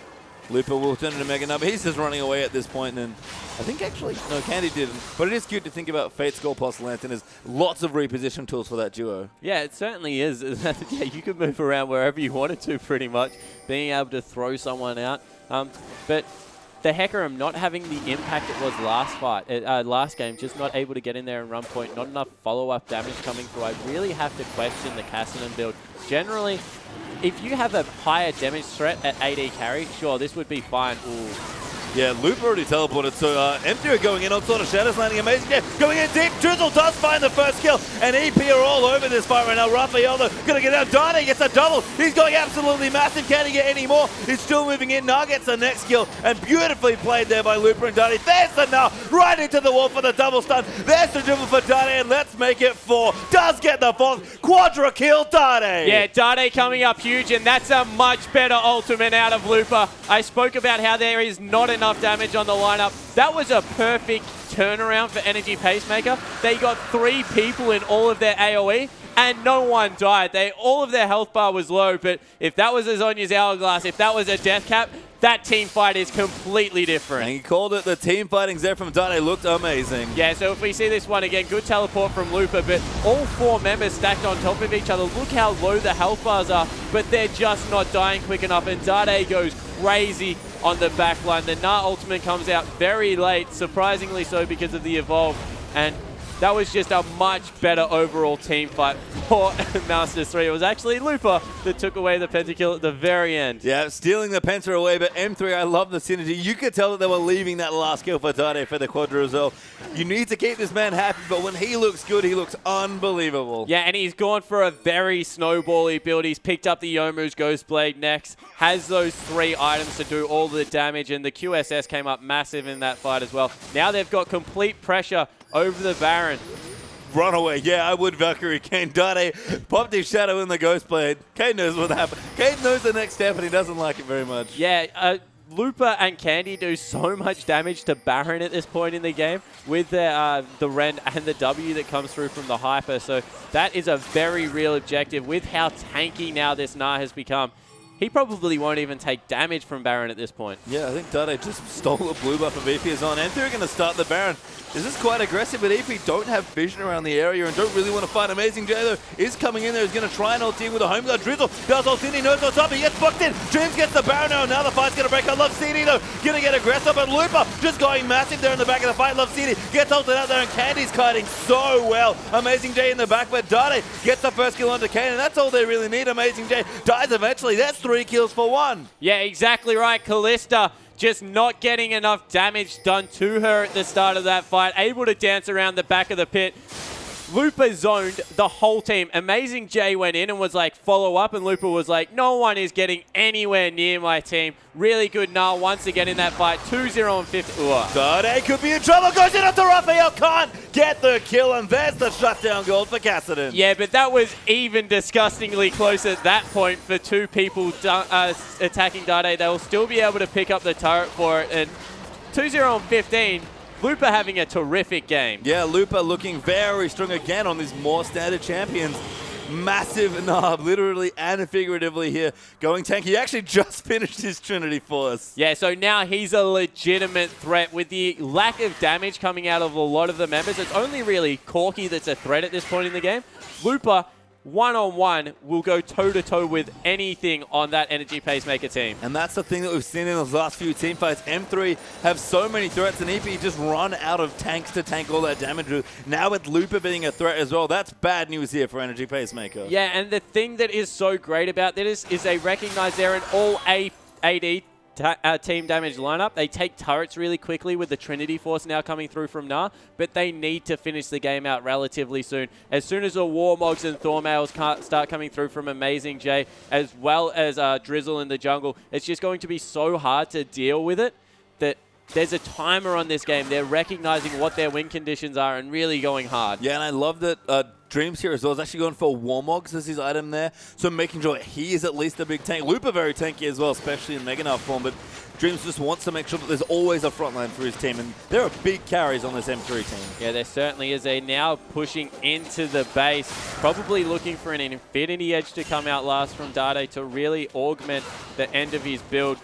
Looper will turn into Mega Number. He's just running away at this point, and I think actually, no, Candy didn't. But it is cute to think about Fate Skull plus Lantern. There's lots of reposition tools for that duo. Yeah, it certainly is. Yeah, you can move around wherever you wanted to, pretty much. Being able to throw someone out. But the Hecarim not having the impact it was last game, just not able to get in there and run point, not enough follow-up damage coming through. I really have to question the Kassadin build. Generally, if you have a higher damage threat at AD carry, sure, this would be fine. Ooh. Yeah, Loop already teleported, so M3 are going in on sort of Shadows landing amazing. Yeah, going in deep. Drizzle does find the first kill, and EP are all over this fight right now. Raphael, though, going to get out. Dade gets a double. He's going absolutely massive. Can he get any more? He's still moving in. Nah gets the next kill, and beautifully played there by Looper and Dade. There's the Nah, right into the wall for the double stun. There's the dribble for Dade, and let's make it 4. Does get the 4th. Quadra kill, Dade. Yeah, Dade coming up huge, and that's a much better ultimate out of Looper. I spoke about how there is not enough damage on the lineup. That was a perfect turnaround for Energy Pacemaker. They got 3 people in all of their AoE, and no one died. All of their health bar was low, but if that was a Zhonya's Hourglass, if that was a Death Cap, that team fight is completely different. And he called it. The team fighting there from Dade looked amazing. Yeah, so if we see this one again, good teleport from Lpl, but all 4 members stacked on top of each other. Look how low the health bars are, but they're just not dying quick enough, and Dade goes crazy on the back line. The Gnar ultimate comes out very late, surprisingly so because of the evolve, and that was just a much better overall team fight for Masters 3. It was actually Lpl that took away the pentakill at the very end. Yeah, stealing the penta away, but M3, I love the synergy. You could tell that they were leaving that last kill for Dade for the quadra as well. You need to keep this man happy, but when he looks good, he looks unbelievable. Yeah, and he's gone for a very snowball-y build. He's picked up the Youmuu's Ghostblade next, has those 3 items to do all the damage, and the QSS came up massive in that fight as well. Now they've got complete pressure over the Baron. Run away. Yeah, I would Valkyrie Kane. Dade popped his shadow in the Ghostblade. Kane knows what happened. Kane knows the next step, and he doesn't like it very much. Yeah, Lpl and Candy do so much damage to Baron at this point in the game with the Rend and the W that comes through from the Hyper. So that is a very real objective with how tanky now this Gnar has become. He probably won't even take damage from Baron at this point. Yeah, I think Dade just stole the blue buff of EP is on. And they're going to start the Baron. This is quite aggressive, but EP don't have vision around the area and don't really want to fight. Amazing J, though, is coming in there. He's going to try and ult in with a home guard. Drizzle does ult in. He knows what's up. He gets booked in. Dreams gets the Baron now. Now the fight's going to break. I love CD, though. Going to get aggressive, but Lpl just going massive there in the back of the fight. Love CD. Gets ulted out there, and Candy's kiting so well. Amazing J in the back, but Dade gets the first kill onto Kane, and that's all they really need. Amazing J dies eventually. That's 3 kills for 1. Yeah, exactly right. Callista just not getting enough damage done to her at the start of that fight. Able to dance around the back of the pit. Lpl zoned the whole team. Amazing J went in and was like, follow up, and Lpl was like, no one is getting anywhere near my team. Really good Gnar once again in that fight. 2-0 and 50. Dade could be in trouble. Goes in after Raphael. Can't get the kill, and there's the shutdown gold for Kassadin. Yeah, but that was even disgustingly close at that point for 2 people attacking Dade. They'll still be able to pick up the turret for it. And 2-0 and 15. Lpl having a terrific game. Yeah, Lpl looking very strong again on these more standard champions. Massive Gnar, literally and figuratively here, going tank. He actually just finished his Trinity Force. Yeah, so now he's a legitimate threat. With the lack of damage coming out of a lot of the members, it's only really Corki that's a threat at this point in the game. Lpl, one-on-one, will go toe-to-toe with anything on that Energy Pacemaker team. And that's the thing that we've seen in those last few team fights. M3 have so many threats, and EP just run out of tanks to tank all that damage. Now with Lpl being a threat as well, that's bad news here for Energy Pacemaker. Yeah, and the thing that is so great about this is they recognize they're an all-AD team damage lineup. They take turrets really quickly with the Trinity Force now coming through from Gnar, but they need to finish the game out relatively soon. As soon as the Warmogs and Thormails start coming through from Amazing J, as well as Drizzle in the jungle, it's just going to be so hard to deal with it that there's a timer on this game. They're recognizing what their win conditions are and really going hard. Yeah, and I love that Dreams here as well is actually going for Warmogs as his item there, so making sure he is at least a big tank. Lpl very tanky as well, especially in Mega Gnar form, but Dreams just wants to make sure that there's always a front line for his team, and there are big carries on this M3 team. Yeah, there certainly is. They're now pushing into the base, probably looking for an Infinity Edge to come out last from Dade to really augment the end of his build.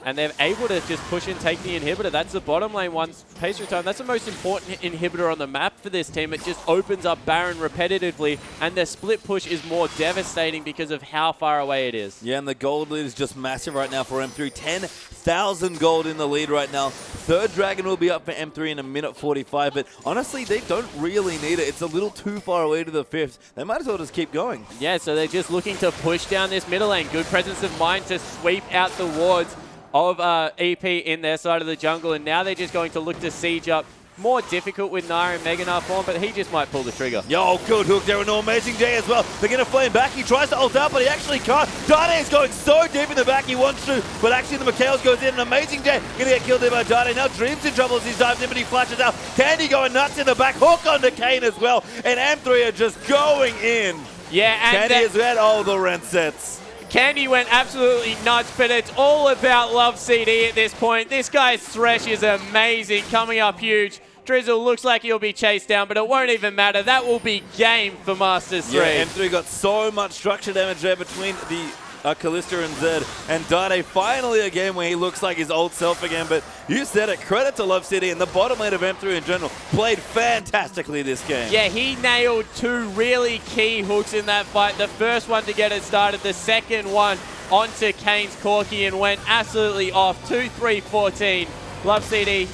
And they're able to just push and take the inhibitor. That's the bottom lane one. Pace return, that's the most important inhibitor on the map for this team. It just opens up Baron repetitively, and the split push is more devastating because of how far away it is. Yeah, and the gold lead is just massive right now for M3. 10,000 gold in the lead right now. Third Dragon will be up for M3 in a minute 45, but honestly, they don't really need it. It's a little too far away to the 5th. They might as well just keep going. Yeah, so they're just looking to push down this middle lane. Good presence of mind to sweep out the wards of EP in their side of the jungle, and now they're just going to look to siege up. More difficult with Gnar and Mega Gnar form, but he just might pull the trigger. Yo, good hook there, and Amazing J as well. They're going to flame back. He tries to ult out, but he actually can't. Dade is going so deep in the back he wants to, but actually the Mikhails goes in, and Amazing J going to get killed there by Dade. Now Dreams in trouble as he dives in, but he flashes out. Candy going nuts in the back. Hook onto Kane as well, and M3 are just going in. Yeah, and Candy has had all the rent sets. Candy went absolutely nuts, but it's all about Love CD at this point. This guy's Thresh is amazing, coming up huge. Drizzle looks like he'll be chased down, but it won't even matter. That will be game for Masters 3. Yeah, M3 got so much structure damage there between the Kalista and Zed, and Dade finally a game where he looks like his old self again. But you said it, credit to Love City and the bottom lane of M3 in general. Played fantastically this game. Yeah, he nailed 2 really key hooks in that fight. The first one to get it started, the second one onto Kane's Corki and went absolutely off. 2-3-14. Love CD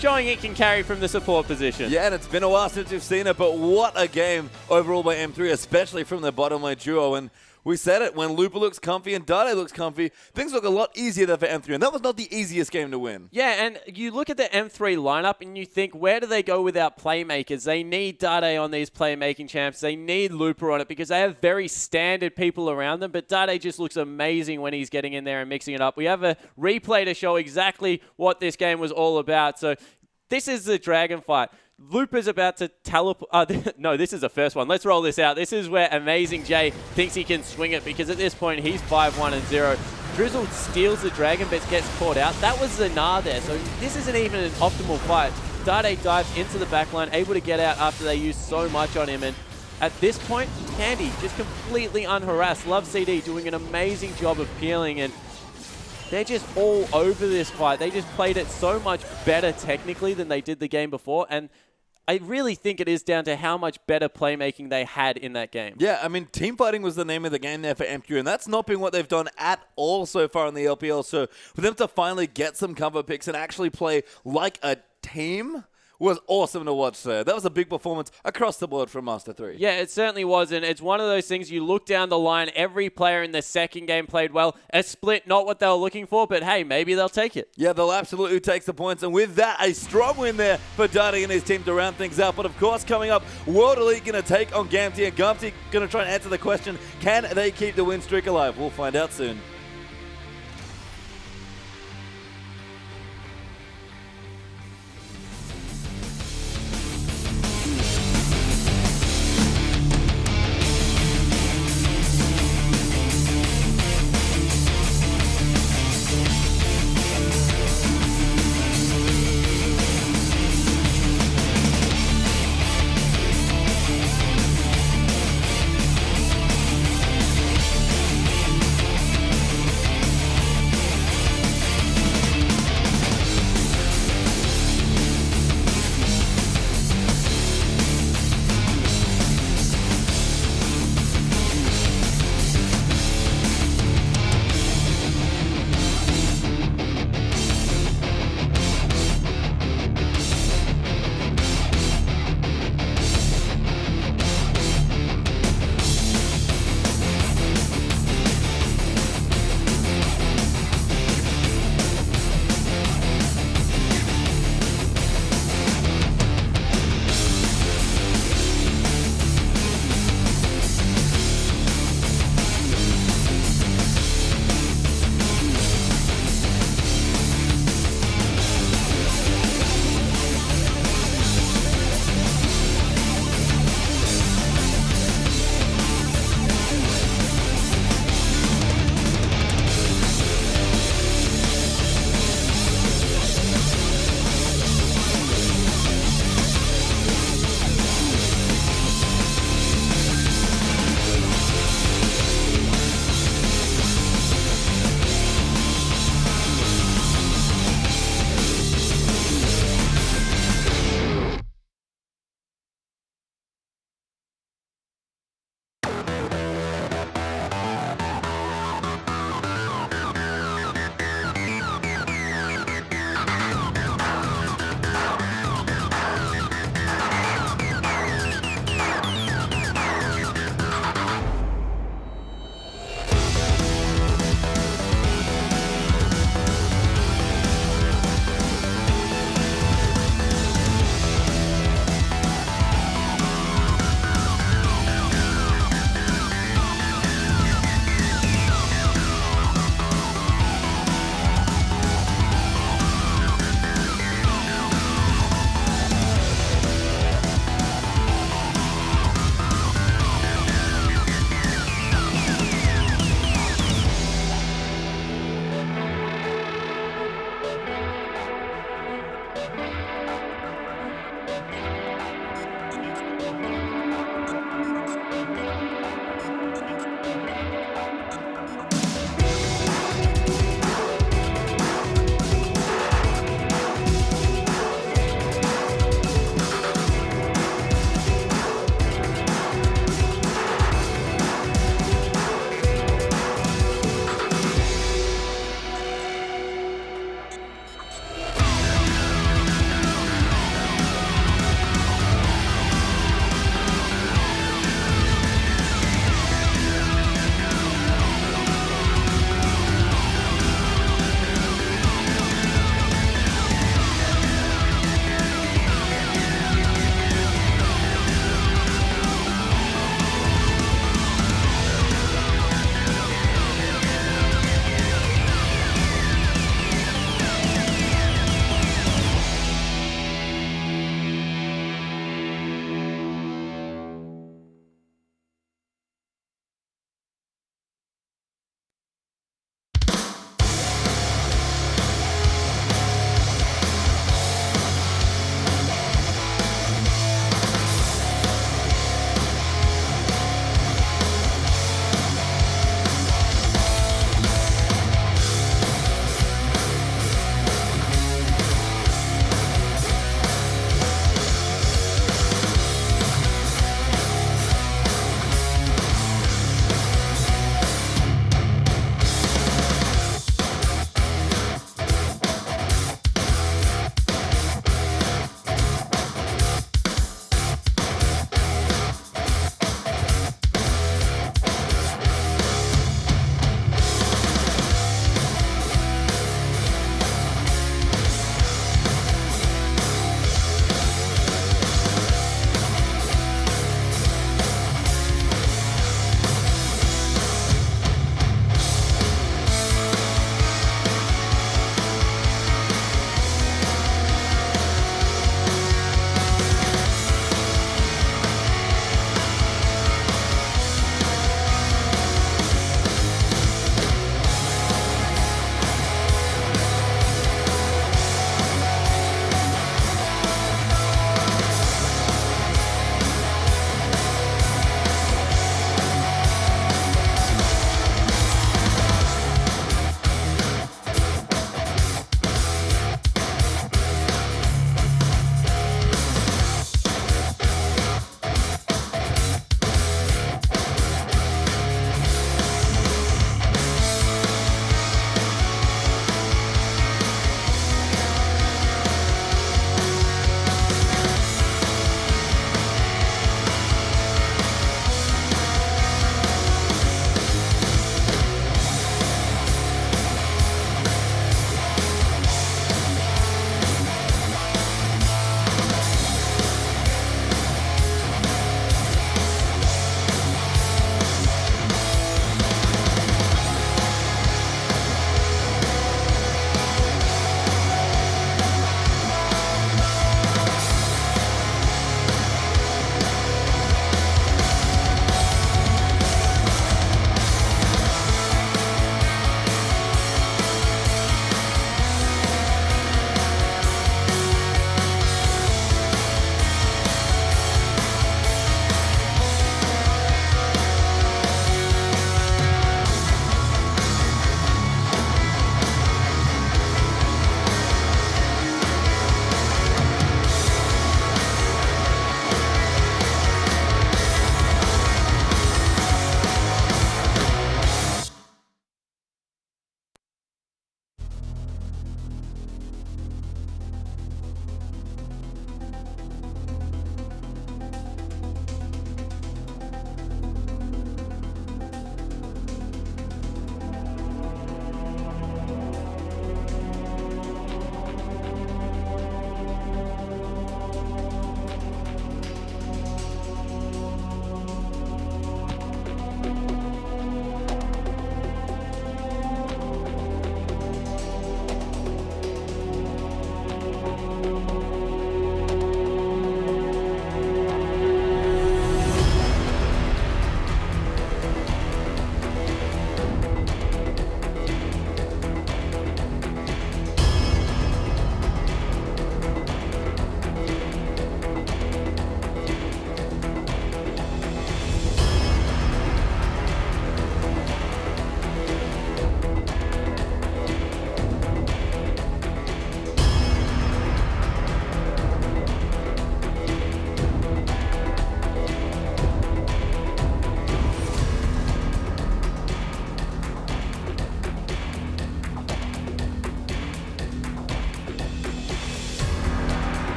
showing it can carry from the support position. Yeah, and it's been a while since we've seen it, but what a game overall by M3, especially from the bottom lane duo. And we said it, when Lupa looks comfy and Dade looks comfy, things look a lot easier there for M3, and that was not the easiest game to win. Yeah, and you look at the M3 lineup and you think, where do they go without playmakers? They need Dade on these playmaking champs. They need Lupa on it because they have very standard people around them, but Dade just looks amazing when he's getting in there and mixing it up. We have a replay to show exactly what this game was all about. So this is the Dragon fight. Lupa's about to teleport. No, this is the first one. Let's roll this out. This is where Amazing Jay thinks he can swing it because at this point he's 5-1-0. Drizzle steals the dragon but gets caught out. That was the Gnar there, so this isn't even an optimal fight. Dade dives into the backline, able to get out after they used so much on him. And at this point, Candy just completely unharassed. Love CD doing an amazing job of peeling, and they're just all over this fight. They just played it so much better technically than they did the game before, and I really think it is down to how much better playmaking they had in that game. Yeah, I mean, team fighting was the name of the game there for MQ, and that's not been what they've done at all so far in the LPL. So for them to finally get some cover picks and actually play like a team was awesome to watch there. That was a big performance across the board from Master 3. Yeah, it certainly was, and it's one of those things you look down the line, every player in the second game played well. A split, not what they were looking for, but hey, maybe they'll take it. Yeah, they'll absolutely take the points, and with that, a strong win there for Dade and his team to round things out. But of course, coming up, World Elite going to take on Gamty, and Gamty going to try and answer the question, can they keep the win streak alive? We'll find out soon.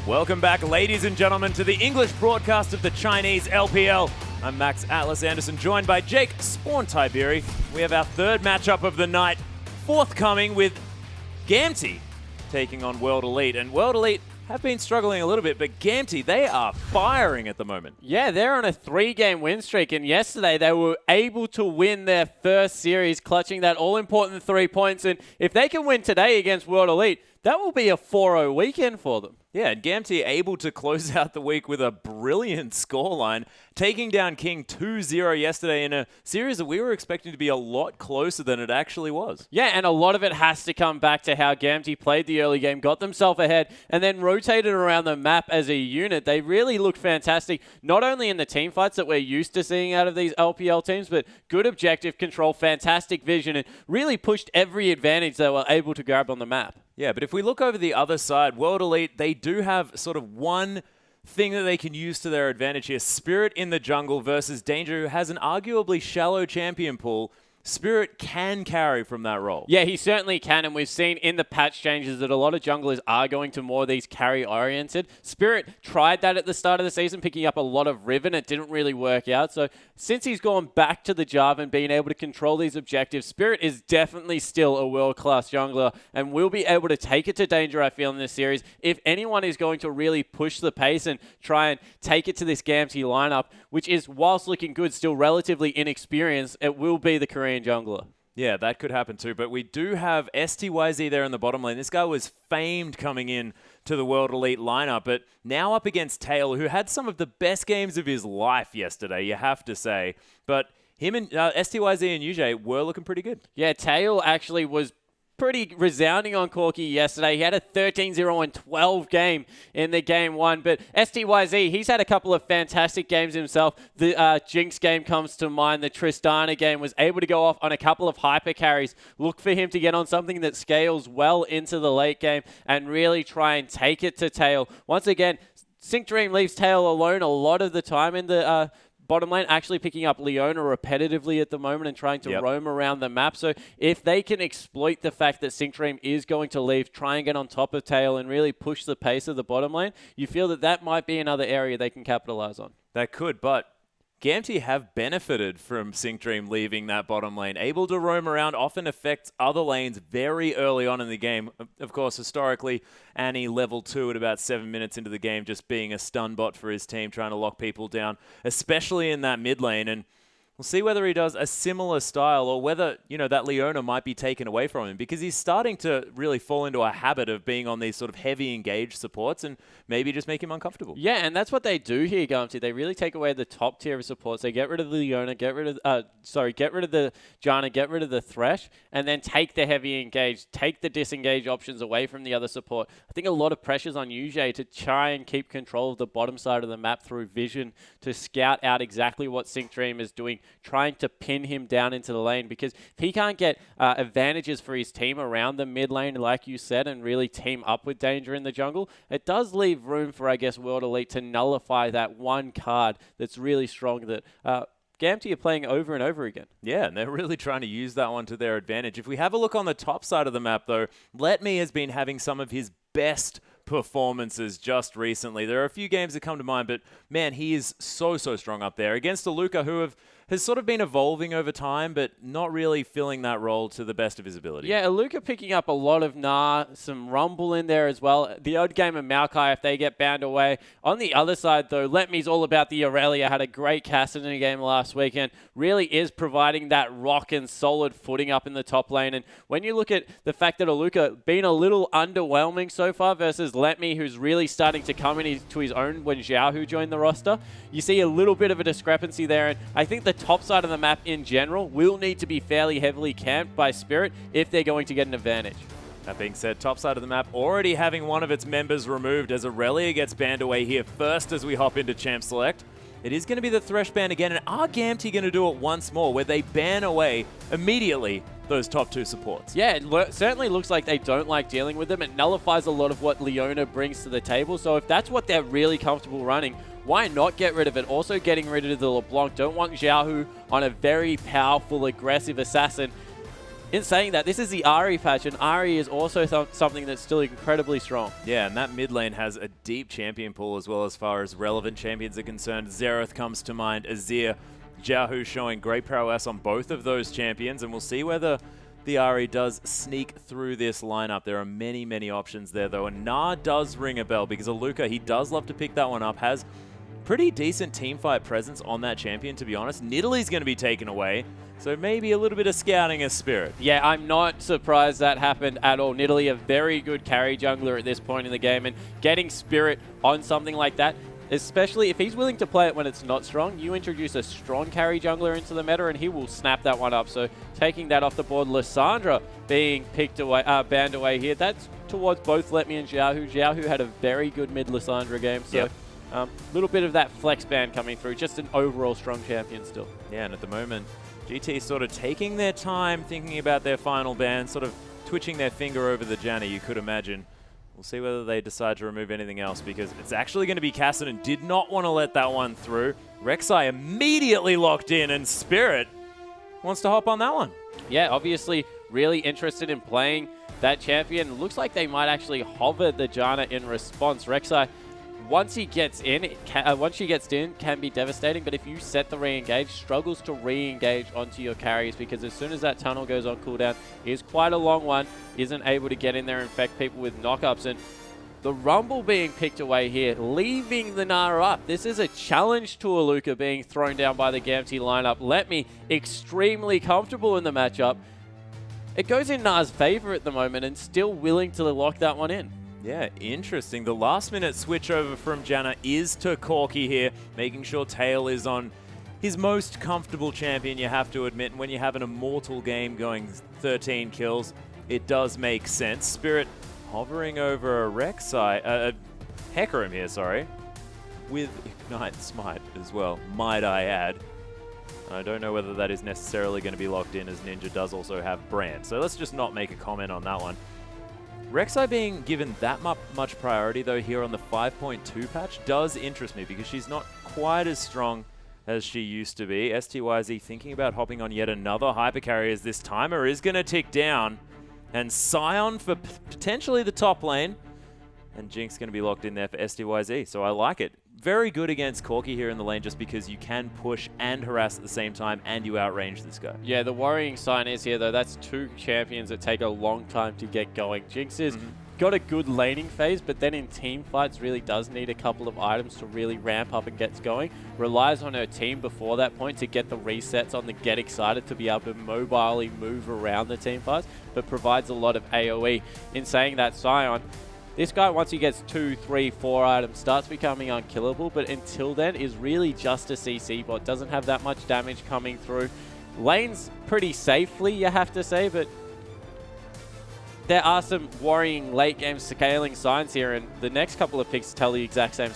Welcome back, ladies and gentlemen, to the English broadcast of the Chinese LPL. I'm Max Atlas Anderson, joined by Jake Spawn Tiberi. We have our third matchup of the night, forthcoming with Gamty taking on World Elite. And World Elite have been struggling a little bit, but Gamty, they are firing at the moment. Yeah, they're on a 3-game win streak, and yesterday they were able to win their first series, clutching that all-important 3 points. And if they can win today against World Elite, that will be a 4-0 weekend for them. Yeah, and Gamty able to close out the week with a brilliant scoreline, taking down King 2-0 yesterday in a series that we were expecting to be a lot closer than it actually was. Yeah, and a lot of it has to come back to how Gamty played the early game, got themselves ahead, and then rotated around the map as a unit. They really looked fantastic, not only in the team fights that we're used to seeing out of these LPL teams, but good objective control, fantastic vision, and really pushed every advantage they were able to grab on the map. Yeah, but if we look over the other side, World Elite, they do have sort of one thing that they can use to their advantage here. Spirit in the jungle versus Danger, who has an arguably shallow champion pool. Spirit can carry from that role. Yeah, he certainly can, and we've seen in the patch changes that a lot of junglers are going to more of these carry-oriented. Spirit tried that at the start of the season, picking up a lot of Riven. It didn't really work out, so since he's gone back to the Java and being able to control these objectives, Spirit is definitely still a world-class jungler, and will be able to take it to Danger, I feel, in this series. If anyone is going to really push the pace and try and take it to this Gamty lineup, which is, whilst looking good, still relatively inexperienced, it will be the Korean jungler. Yeah, that could happen too, but we do have STYZ there in the bottom lane. This guy was famed coming in to the World Elite lineup, but now up against Tail, who had some of the best games of his life yesterday, you have to say. But him and STYZ and UJ were looking pretty good. Yeah, Tail actually was pretty resounding on Corki yesterday. He had a 13-0-12 game in the game one, but STYZ, he's had a couple of fantastic games himself. The Jinx game comes to mind. The Tristana game was able to go off on a couple of hyper carries. Look for him to get on something that scales well into the late game and really try and take it to Tail. Once again, Sync Dream leaves Tail alone a lot of the time in the bottom lane, actually picking up Leona repetitively at the moment and trying to roam around the map. So if they can exploit the fact that Sync Dream is going to leave, try and get on top of Tail and really push the pace of the bottom lane, you feel that that might be another area they can capitalize on. That could, but Gamty have benefited from Sync Dream leaving that bottom lane. Able to roam around often affects other lanes very early on in the game. Of course, historically, Annie level 2 at about 7 minutes into the game, just being a stun bot for his team, trying to lock people down, especially in that mid lane. And we'll see whether he does a similar style or whether, you know, that Leona might be taken away from him, because he's starting to really fall into a habit of being on these sort of heavy engaged supports and maybe just make him uncomfortable. Yeah, and that's what they do here, Gamty. They really take away the top tier of supports. They get rid of the Leona, get rid of the Janna, get rid of the Thresh, and then take the heavy engaged, take the disengage options away from the other support. I think a lot of pressure's on UJ to try and keep control of the bottom side of the map through vision, to scout out exactly what Sync Dream is doing, trying to pin him down into the lane, because if he can't get advantages for his team around the mid lane, like you said, and really team up with Danger in the jungle, it does leave room for, I guess, World Elite to nullify that one card that's really strong that Gamty are playing over and over again. Yeah, and they're really trying to use that one to their advantage. If we have a look on the top side of the map, though, Letme has been having some of his best performances just recently. There are a few games that come to mind, but man, he is so strong up there against a Luca who has sort of been evolving over time, but not really filling that role to the best of his ability. Yeah, Luca picking up a lot of some Rumble in there as well. The odd game of Maokai if they get banned away. On the other side, though, Letme's all about the Aurelia. Had a great cast in a game last weekend. Really is providing that rock and solid footing up in the top lane. And when you look at the fact that Luca been a little underwhelming so far versus Letme, who's really starting to come into his own when Xiaohu joined the roster, you see a little bit of a discrepancy there. And I think the top side of the map in general will need to be fairly heavily camped by Spirit if they're going to get an advantage. That being said, top side of the map already having one of its members removed as Aurelia gets banned away here first as we hop into Champ Select. It is going to be the Thresh ban again, and are Gamty going to do it once more where they ban away immediately those top two supports? Yeah, it certainly looks like they don't like dealing with them. It nullifies a lot of what Leona brings to the table. So if that's what they're really comfortable running, why not get rid of it? Also getting rid of the LeBlanc. Don't want Xiaohu on a very powerful, aggressive assassin. in saying that, this is the Ahri patch, and Ahri is also something that's still incredibly strong. Yeah, and that mid lane has a deep champion pool as well as far as relevant champions are concerned. Xerath comes to mind, Azir, Xiaohu showing great prowess on both of those champions, and we'll see whether the Ahri does sneak through this lineup. There are many, many options there, though, and Nah does ring a bell because Aluka, he does love to pick that one up, has pretty decent teamfight presence on that champion, to be honest. Nidalee's going to be taken away, so maybe a little bit of scouting as Spirit. Yeah, I'm not surprised that happened at all. Nidalee, a very good carry jungler at this point in the game, and getting Spirit on something like that, especially if he's willing to play it when it's not strong, you introduce a strong carry jungler into the meta and he will snap that one up. So taking that off the board, Lissandra being picked away, banned away here, that's towards both Letme and Xiaohu. Xiaohu had a very good mid Lissandra game, so little bit of that flex ban coming through, just an overall strong champion still. Yeah, and at the moment, GT sort of taking their time, thinking about their final ban, sort of twitching their finger over the Janna, you could imagine. We'll see whether they decide to remove anything else, because it's actually going to be Kassadin. Did not want to let that one through. Rek'Sai immediately locked in, and Spirit wants to hop on that one. Yeah, obviously really interested in playing that champion. Looks like they might actually hover the Janna in response. Rek'Sai, once he gets in, once she gets in, can be devastating, but if you set the re-engage, struggles to re-engage onto your carries, because as soon as that tunnel goes on cooldown, it is quite a long one, isn't able to get in there and infect people with knockups, and the Rumble being picked away here, leaving the Nara up. This is a challenge to Aluka being thrown down by the Gamti lineup. Letme extremely comfortable in the matchup. It goes in Na's favor at the moment and still willing to lock that one in. Yeah, interesting. The last-minute switch over from Janna is to Corki here, making sure Tail is on his most comfortable champion, you have to admit. And when you have an immortal game going 13 kills, it does make sense. Spirit hovering over a Rek'Sai, Hecarim here, sorry, with Ignite Smite as well, might I add. I don't know whether that is necessarily going to be locked in, as Ninja does also have Brand. So let's just not make a comment on that one. Rek'Sai being given that much priority, though, here on the 5.2 patch does interest me, because she's not quite as strong as she used to be. STYZ thinking about hopping on yet another hypercarry, as this timer is going to tick down. And Sion for potentially the top lane. And Jinx going to be locked in there for STYZ, so I like it. Very good against Corki here in the lane, just because you can push and harass at the same time, and you outrange this guy. Yeah, the worrying sign is here, though, that's two champions that take a long time to get going. Jinx has got a good laning phase, but then in team fights really does need a couple of items to really ramp up and get going. Relies on her team before that point to get the resets on the get excited, to be able to mobilely move around the team fights, but provides a lot of AoE. In saying that, Sion, this guy, once he gets 2, 3, 4 items, starts becoming unkillable, but until then is really just a CC bot. Doesn't have that much damage coming through. Lanes pretty safely, you have to say, but there are some worrying late game scaling signs here, and the next couple of picks tell the exact same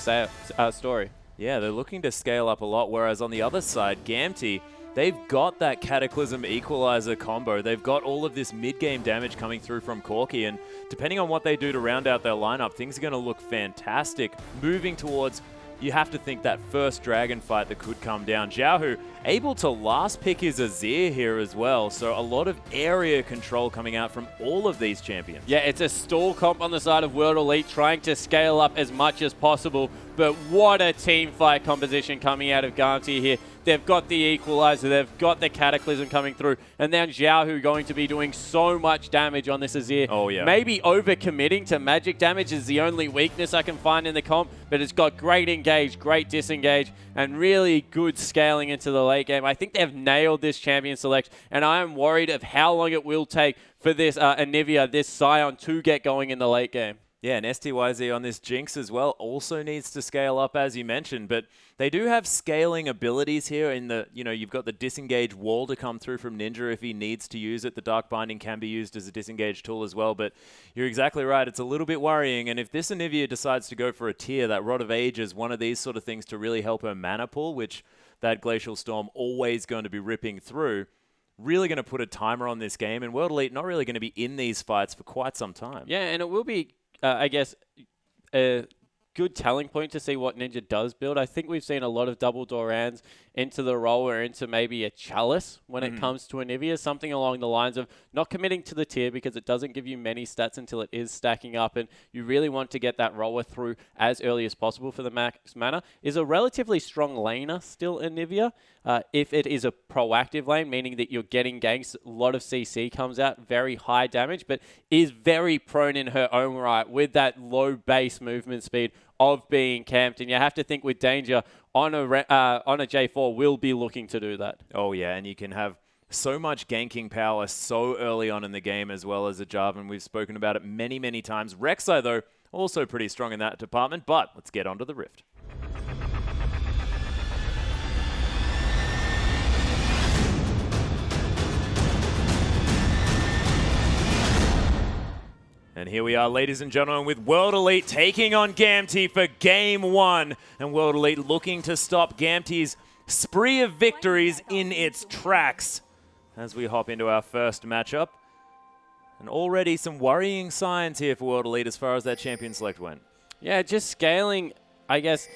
story. Yeah, they're looking to scale up a lot, whereas on the other side, Gamti, they've got that Cataclysm Equalizer combo. They've got all of this mid-game damage coming through from Corki, and depending on what they do to round out their lineup, things are going to look fantastic. Moving towards, you have to think, that first dragon fight that could come down. Xiaohu able to last pick his Azir here as well, so a lot of area control coming out from all of these champions. Yeah, it's a stall comp on the side of World Elite, trying to scale up as much as possible, but what a team fight composition coming out of Gamti here. They've got the Equalizer, they've got the Cataclysm coming through, and then Xiaohu going to be doing so much damage on this Azir. Oh, yeah. Maybe over-committing to magic damage is the only weakness I can find in the comp, but it's got great engage, great disengage, and really good scaling into the late game. I think they've nailed this champion select, and I am worried of how long it will take for this Anivia, this Sion, to get going in the late game. Yeah, and STYZ on this Jinx as well also needs to scale up, as you mentioned, but they do have scaling abilities here in the, you've got the disengage wall to come through from Ninja if he needs to use it. The Dark Binding can be used as a disengage tool as well, but you're exactly right. It's a little bit worrying, and if this Anivia decides to go for a tier, that Rod of Age is one of these sort of things to really help her mana pool, which that Glacial Storm always going to be ripping through. Really going to put a timer on this game, and World Elite not really going to be in these fights for quite some time. Yeah, and it will be I guess, good telling point to see what Ninja does build. I think we've seen a lot of double Dorans into the role or into maybe a Chalice when it comes to Anivia, something along the lines of not committing to the tier because it doesn't give you many stats until it is stacking up, and you really want to get that roller through as early as possible for the max mana. Is a relatively strong laner still Anivia. If it is a proactive lane, meaning that you're getting ganks, a lot of CC comes out, very high damage, but is very prone in her own right with that low base movement speed of being camped. And you have to think with Danger on a J4 will be looking to do that. Oh, yeah, and you can have so much ganking power so early on in the game as well as a Jarvan. We've spoken about it many, many times. Rek'Sai, though, also pretty strong in that department, but let's get onto the Rift. And here we are, ladies and gentlemen, with World Elite taking on Gamtee for Game 1. And World Elite looking to stop Gamtee's spree of victories in its tracks. As we hop into our first matchup. And already some worrying signs here for World Elite as far as that champion select went. Yeah, just scaling, I guess,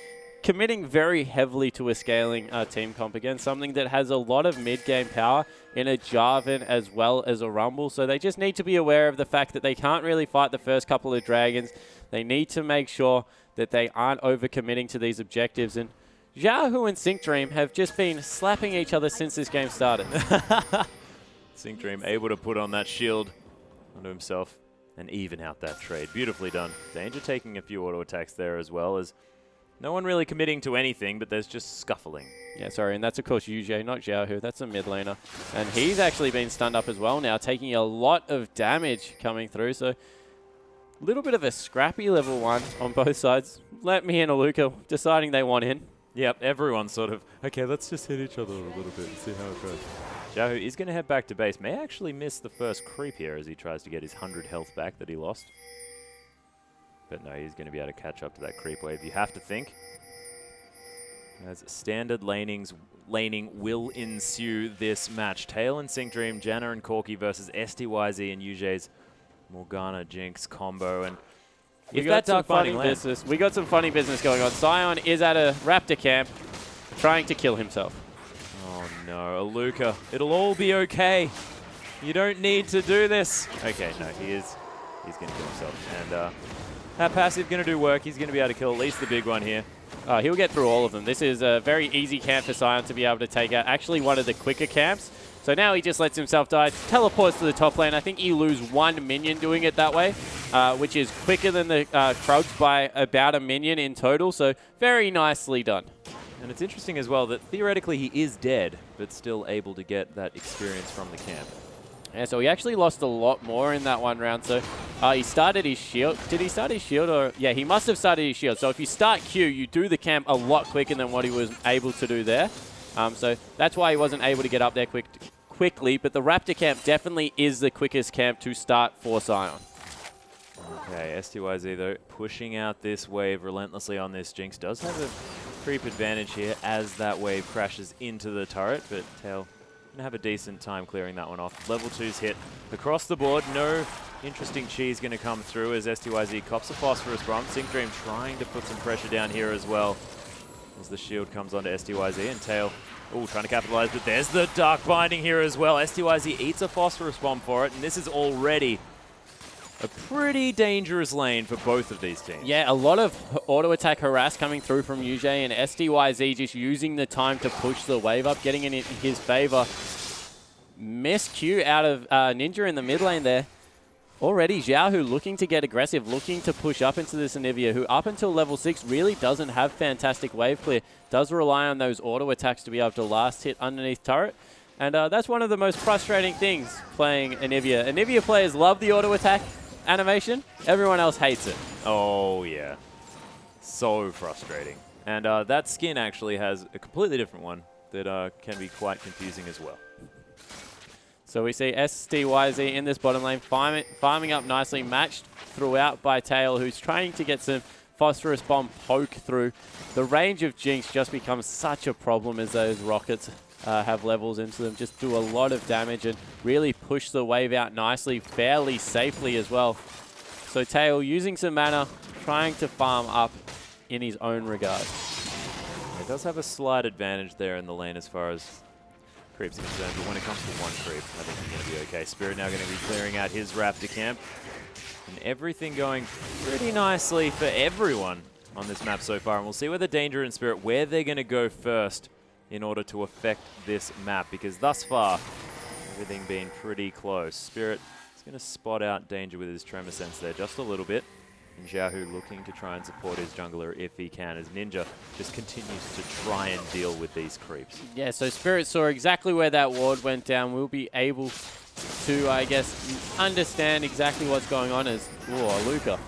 committing very heavily to a scaling team comp again, something that has a lot of mid-game power in a Jarvan as well as a Rumble. So they just need to be aware of the fact that they can't really fight the first couple of dragons. They need to make sure that they aren't over-committing to these objectives. And Xiaohu and SyncDream have just been slapping each other since this game started. SyncDream able to put on that shield onto himself and even out that trade. Beautifully done. Danger taking a few auto attacks there as well as no one really committing to anything, but there's just scuffling. Yeah, sorry, and that's, of course, Yujie, not Xiaohu. That's a mid laner. And he's actually been stunned up as well now, taking a lot of damage coming through. So a little bit of a scrappy level 1 on both sides. Let me and Aluka deciding they want in. Yep, everyone's sort of, okay, let's just hit each other a little bit and see how it goes. Xiaohu is going to head back to base. May actually miss the first creep here as he tries to get his 100 health back that he lost. But no, he's going to be able to catch up to that creep wave. You have to think. As standard laning will ensue this match. Tail and SyncDream, Janna and Corki versus STYZ and Yujie's Morgana Jinx combo. And we got some funny business. We got some funny business going on. Sion is at a Raptor camp trying to kill himself. Oh no, Aluka. It'll all be okay. You don't need to do this. Okay, no, he's going to kill himself. And that passive going to do work. He's going to be able to kill at least the big one here. He'll get through all of them. This is a very easy camp for Sion to be able to take out. Actually, one of the quicker camps. So now he just lets himself die, teleports to the top lane. I think he loses 1 minion doing it that way, which is quicker than the Krugs by about a minion in total. So very nicely done. And it's interesting as well that theoretically he is dead, but still able to get that experience from the camp. Yeah, so he actually lost a lot more in that one round. So he started his shield. Did he start his shield? Or yeah, he must have started his shield. So if you start Q, you do the camp a lot quicker than what he was able to do there. So that's why he wasn't able to get up there quickly. But the Raptor camp definitely is the quickest camp to start for Sion. Okay, STYZ though, pushing out this wave relentlessly on this Jinx. Does have a creep advantage here as that wave crashes into the turret, but Tail gonna have a decent time clearing that one off. Level 2's hit across the board. No interesting cheese gonna come through as STYZ cops a phosphorus bomb. SyncDream trying to put some pressure down here as well as the shield comes onto STYZ and Tail. Oh, trying to capitalize, but there's the Dark Binding here as well. STYZ eats a phosphorus bomb for it, and this is already a pretty dangerous lane for both of these teams. Yeah, a lot of auto attack harass coming through from Yujie, and STYZ just using the time to push the wave up, getting it in his favor. Missed Q out of Ninja in the mid lane there. Already Xiaohu looking to get aggressive, looking to push up into this Anivia, who up until level 6 really doesn't have fantastic wave clear. Does rely on those auto attacks to be able to last hit underneath turret. And that's one of the most frustrating things playing Anivia. Anivia players love the auto attack animation. Everyone else hates it. Oh, yeah. So frustrating. And that skin actually has a completely different one that can be quite confusing as well. So we see STYZ in this bottom lane, farming up nicely, matched throughout by Tail, who's trying to get some phosphorus bomb poke through. The range of Jinx just becomes such a problem as those rockets have levels into them. Just do a lot of damage and really push the wave out nicely, fairly safely as well. So Tail using some mana, trying to farm up in his own regard. He does have a slight advantage there in the lane as far as creeps are concerned, but when it comes to one creep, I think he's going to be okay. Spirit now going to be clearing out his Raptor camp. And everything going pretty nicely for everyone on this map so far. And we'll see whether Danger and Spirit, where they're going to go first in order to affect this map. Because thus far, everything been pretty close. Spirit is going to spot out Danger with his Tremor Sense there just a little bit. And Xiaohu looking to try and support his jungler if he can, as Ninja just continues to try and deal with these creeps. Yeah, so Spirit saw exactly where that ward went down. We'll be able to, I guess, understand exactly what's going on as... Ooh, Luca.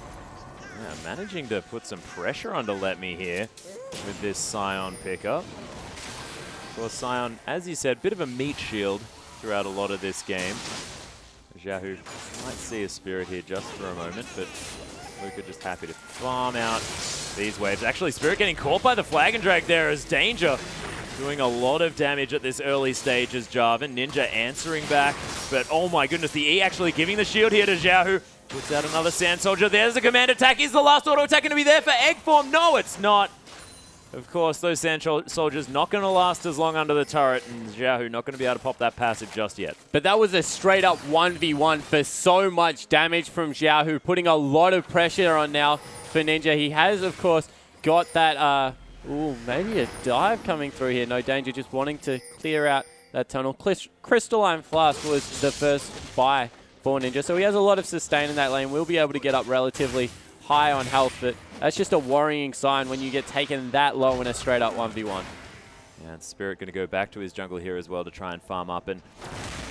Yeah, managing to put some pressure onto Let Me here with this Scion pickup. Of course, Scion, as you said, bit of a meat shield throughout a lot of this game. Xiaohu might see a Spirit here just for a moment, but Luca just happy to farm out these waves. Actually, Spirit getting caught by the Flag and Drag there as Danger doing a lot of damage at this early stage as Jarvan. Ninja answering back, but oh my goodness, the E actually giving the shield here to Xiaohu. Puts out another Sand Soldier. There's a command attack. Is the last auto attack going to be there for Egg Form? No, it's not. Of course, those Sand Soldiers not going to last as long under the turret, and Xiaohu not going to be able to pop that passive just yet. But that was a straight-up 1v1 for so much damage from Xiaohu, putting a lot of pressure on now for Ninja. He has, of course, got that, maybe a dive coming through here. No Danger, just wanting to clear out that tunnel. Crystalline Flask was the first buy for Ninja, so he has a lot of sustain in that lane. We'll be able to get up relatively high on health, but that's just a worrying sign when you get taken that low in a straight-up 1v1. Yeah, and Spirit going to go back to his jungle here as well to try and farm up. And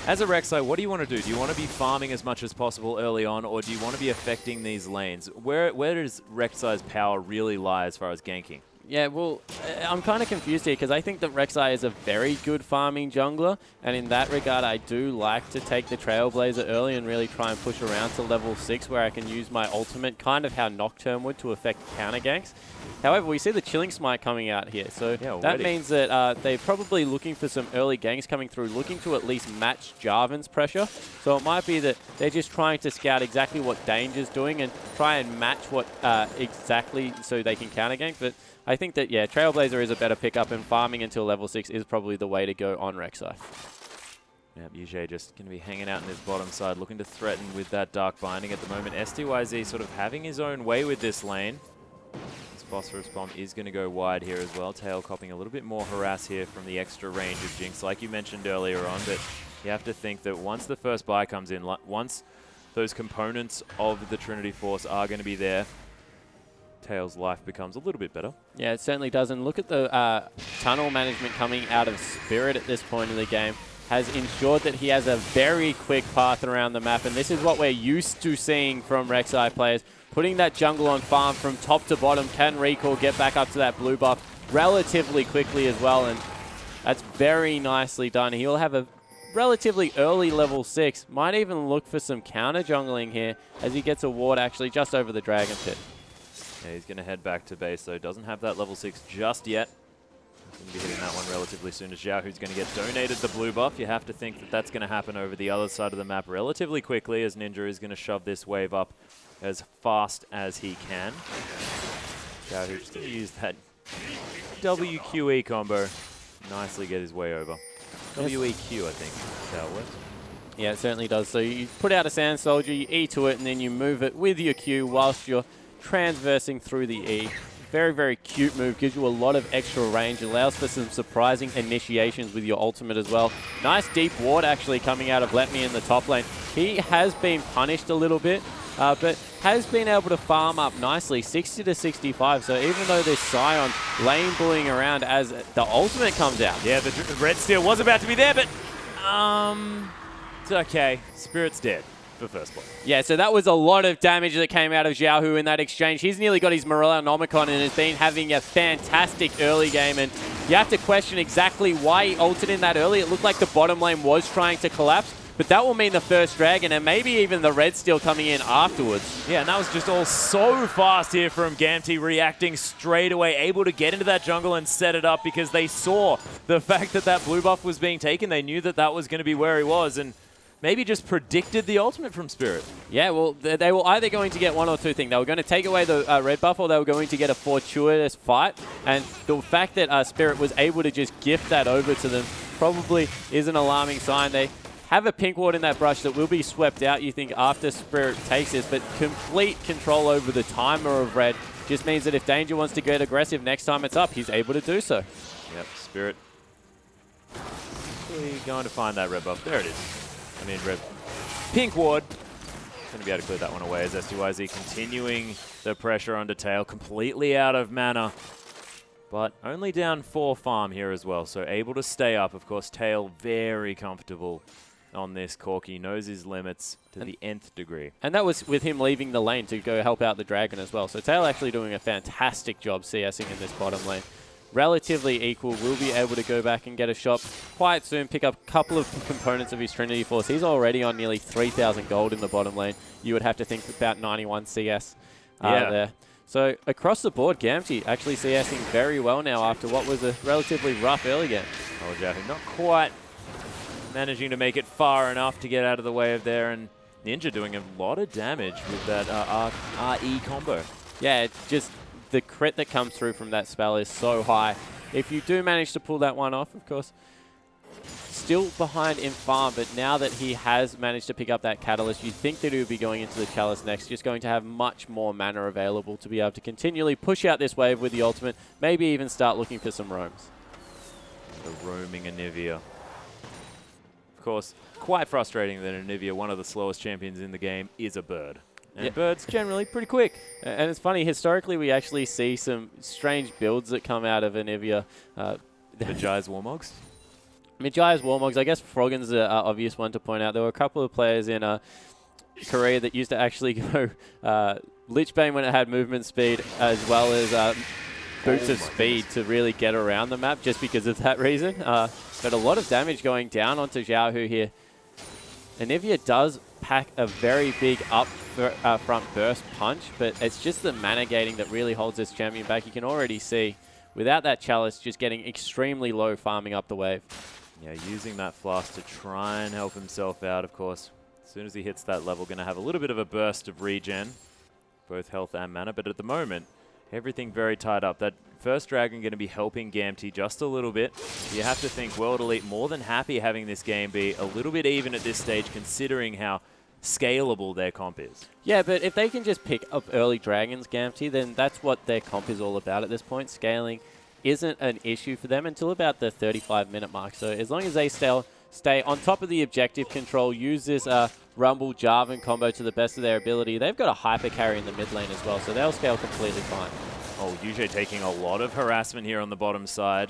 as a Rek'Sai, what do you want to do? Do you want to be farming as much as possible early on, or do you want to be affecting these lanes? Where does Rek'Sai's power really lie as far as ganking? Yeah, well, I'm kind of confused here because I think that Rek'Sai is a very good farming jungler, and in that regard, I do like to take the Trailblazer early and really try and push around to level 6 where I can use my ultimate, kind of how Nocturne would, to affect counter ganks. However, we see the Chilling Smite coming out here, so yeah, that means that they're probably looking for some early ganks coming through, looking to at least match Jarvan's pressure. So it might be that they're just trying to scout exactly what Danger's doing and try and match what exactly so they can counter gank. But I think that, yeah, Trailblazer is a better pickup, and farming until level 6 is probably the way to go on Rek'Sai. Yep, Yujie just going to be hanging out in his bottom side, looking to threaten with that Dark Binding at the moment. STYZ sort of having his own way with this lane. This Phosphorus Bomb is going to go wide here as well. Tail copping a little bit more harass here from the extra range of Jinx, like you mentioned earlier on, but you have to think that once the first buy comes in, once those components of the Trinity Force are going to be there, Tail's life becomes a little bit better. Yeah, it certainly does. And look at the tunnel management coming out of Spirit at this point in the game. Has ensured that he has a very quick path around the map. And this is what we're used to seeing from Rek'Sai players. Putting that jungle on farm from top to bottom, can recall, get back up to that blue buff relatively quickly as well. And that's very nicely done. He'll have a relatively early level 6. Might even look for some counter jungling here as he gets a ward actually just over the Dragon Pit. Yeah, he's going to head back to base, though. Doesn't have that level 6 just yet. He's going to be hitting that one relatively soon as Xiaohu's going to get donated the blue buff. You have to think that that's going to happen over the other side of the map relatively quickly, as Ninja is going to shove this wave up as fast as he can. Xiaohu's just going to use that WQE combo. Nicely get his way over. WEQ, I think, is how it works. Yeah, it certainly does. So you put out a Sand Soldier, you E to it, and then you move it with your Q whilst you're transversing through the E. Very, very cute move. Gives you a lot of extra range. Allows for some surprising initiations with your ultimate as well. Nice deep ward actually coming out of Let Me in the top lane. He has been punished a little bit, but has been able to farm up nicely, 60 to 65. So even though there's Scion lane bullying around as the ultimate comes out. Yeah, the Red Steel was about to be there, but it's okay. Spirit's dead. First blood. Yeah, so that was a lot of damage that came out of Xiaohu in that exchange. He's nearly got his Morellonomicon and has been having a fantastic early game, and you have to question exactly why he ulted in that early. It looked like the bottom lane was trying to collapse, but that will mean the first dragon and maybe even the red steel coming in afterwards. Yeah, and that was just all so fast here from Gamti, reacting straight away, able to get into that jungle and set it up because they saw the fact that that blue buff was being taken. They knew that that was going to be where he was, and maybe just predicted the ultimate from Spirit. Yeah, well, they were either going to get one or two things. They were going to take away the red buff, or they were going to get a fortuitous fight. And the fact that Spirit was able to just gift that over to them probably is an alarming sign. They have a pink ward in that brush that will be swept out, you think, after Spirit takes this, but complete control over the timer of red just means that if Danger wants to get aggressive next time it's up, he's able to do so. Yep, Spirit actually going to find that red buff. There it is. I mean, red. Pink ward. Going to be able to clear that one away as STYZ continuing the pressure onto Tail. Completely out of mana. But only down 4 farm here as well, so able to stay up. Of course, Tail very comfortable on this Corki, knows his limits to the nth degree. And that was with him leaving the lane to go help out the Dragon as well. So Tail actually doing a fantastic job CSing in this bottom lane. Relatively equal, will be able to go back and get a shot quite soon, pick up a couple of components of his Trinity Force. He's already on nearly 3,000 gold in the bottom lane. You would have to think about 91 CS there. So across the board, Gamgee actually CSing very well now after what was a relatively rough early game. Oh, Jaffe, not quite managing to make it far enough to get out of the way of there, and Ninja doing a lot of damage with that RE combo. Yeah, just the crit that comes through from that spell is so high. If you do manage to pull that one off, of course, still behind in farm, but now that he has managed to pick up that Catalyst, you think that he would be going into the Chalice next, just going to have much more mana available to be able to continually push out this wave with the ultimate, maybe even start looking for some roams. The roaming Anivia. Of course, quite frustrating that Anivia, one of the slowest champions in the game, is a bird. And birds generally pretty quick. And it's funny, historically we actually see some strange builds that come out of Anivia. Maji's Warmogs? Maji's Warmogs, I guess Froggen's an obvious one to point out. There were a couple of players in Korea that used to actually go Lichbane when it had movement speed, as well as boots of speed to really get around the map just because of that reason. But a lot of damage going down onto Xiaohu here. Anivia does pack a very big front burst punch, but it's just the mana gating that really holds this champion back. You can already see, without that Chalice, just getting extremely low farming up the wave. Yeah, using that flask to try and help himself out, of course. As soon as he hits that level, going to have a little bit of a burst of regen, both health and mana, but at the moment, everything very tied up. That first Dragon going to be helping Gamgee just a little bit. You have to think World Elite more than happy having this game be a little bit even at this stage, considering how scalable their comp is. Yeah, but if they can just pick up early Dragons, Gamgee, then that's what their comp is all about at this point. Scaling isn't an issue for them until about the 35-minute mark. So as long as they stay on top of the objective control, use this Rumble Jarvan combo to the best of their ability, they've got a hyper carry in the mid lane as well, so they'll scale completely fine. Oh, Yujie taking a lot of harassment here on the bottom side.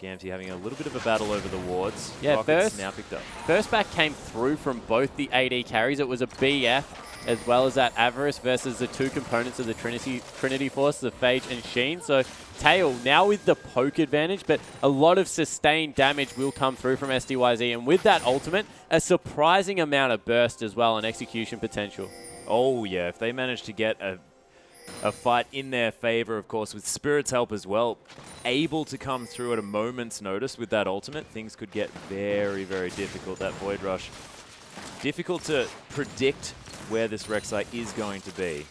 Gamgee having a little bit of a battle over the wards. Yeah, Rockets now picked up. First back came through from both the AD carries. It was a BF as well as that Avarice versus the two components of the Trinity Force, the Phage and Sheen. So Tail now with the poke advantage, but a lot of sustained damage will come through from STYZ. And with that ultimate, a surprising amount of burst as well and execution potential. Oh yeah, if they manage to get a fight in their favor, of course, with Spirit's help as well, able to come through at a moment's notice with that ultimate, things could get very, very difficult. That Void Rush, difficult to predict where this Rek'Sai is going to be.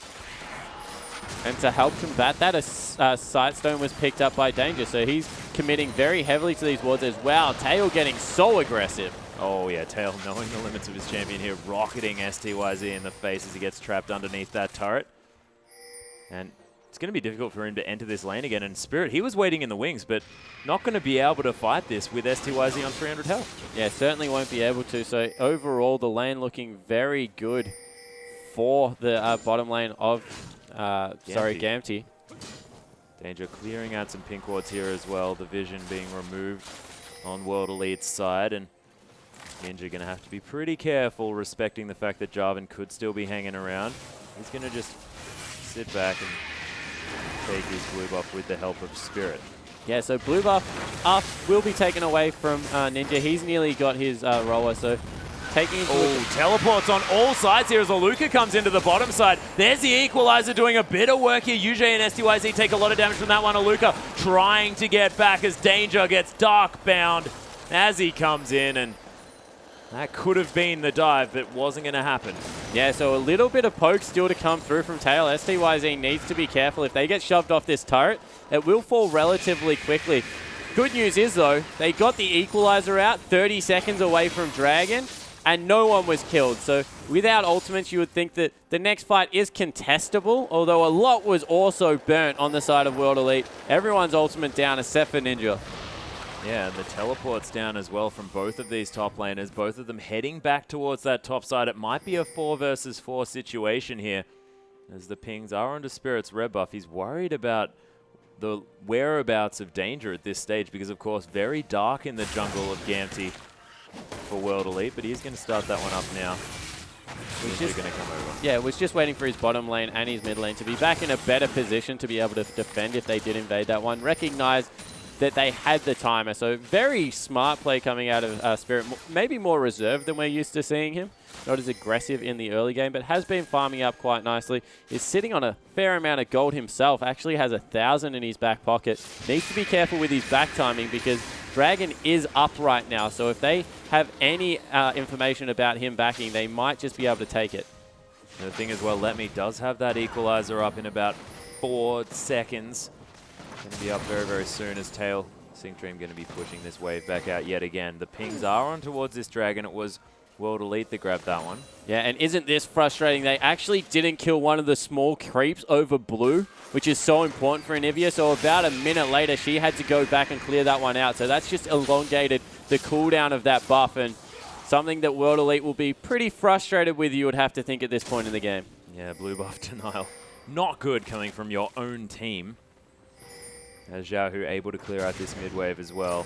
And to help combat that, a Sightstone was picked up by Danger, so he's committing very heavily to these wards as well. Tail getting so aggressive. Oh yeah, Tail knowing the limits of his champion here, rocketing STYZ in the face as he gets trapped underneath that turret. And it's going to be difficult for him to enter this lane again. And Spirit, he was waiting in the wings, but not going to be able to fight this with STYZ on 300 health. Yeah, certainly won't be able to. So overall, the lane looking very good for the bottom lane of, Gamgee. Danger clearing out some pink wards here as well. The vision being removed on World Elite's side. And Ninja going to have to be pretty careful, respecting the fact that Jarvan could still be hanging around. He's going to just sit back and take his blue buff with the help of Spirit. Yeah, so blue buff up will be taken away from Ninja. He's nearly got his roller, so taking into teleports on all sides here as Aluka comes into the bottom side. There's the equalizer doing a bit of work here. Yujie and STYZ take a lot of damage from that one. Aluka trying to get back as Danger gets dark bound as he comes in, and That could have been the dive, but wasn't going to happen. Yeah, so a little bit of poke still to come through from Tail. STYZ needs to be careful. If they get shoved off this turret, it will fall relatively quickly. Good news is, though, they got the equalizer out 30 seconds away from Dragon, and no one was killed. So without ultimates, you would think that the next fight is contestable, although a lot was also burnt on the side of World Elite. Everyone's ultimate down except for Ninja. Yeah, and the teleport's down as well from both of these top laners, both of them heading back towards that top side. It might be a 4 versus 4 situation here, as the pings are onto Spirit's red buff. He's worried about the whereabouts of danger at this stage because, of course, very dark in the jungle of Gamty for World Elite, but he's going to start that one up now. He's going to come over. Yeah, was just waiting for his bottom lane and his mid lane to be back in a better position to be able to defend if they did invade that one. Recognize that they had the timer. So very smart play coming out of Spirit. Maybe more reserved than we're used to seeing him. Not as aggressive in the early game, but has been farming up quite nicely. Is sitting on a fair amount of gold himself. Actually has 1,000 in his back pocket. Needs to be careful with his back timing because Dragon is up right now. So if they have any information about him backing, they might just be able to take it. The thing as well, Let Me does have that equalizer up in about 4 seconds. Going to be up very, very soon as Tail Syncdream going to be pushing this wave back out yet again. The pings are on towards this Dragon. It was World Elite that grabbed that one. Yeah, and isn't this frustrating? They actually didn't kill one of the small creeps over blue, which is so important for Anivia. So about a minute later, she had to go back and clear that one out. So that's just elongated the cooldown of that buff, and something that World Elite will be pretty frustrated with, you would have to think, at this point in the game. Yeah, blue buff denial. Not good coming from your own team. As Xiaohu able to clear out this mid wave as well.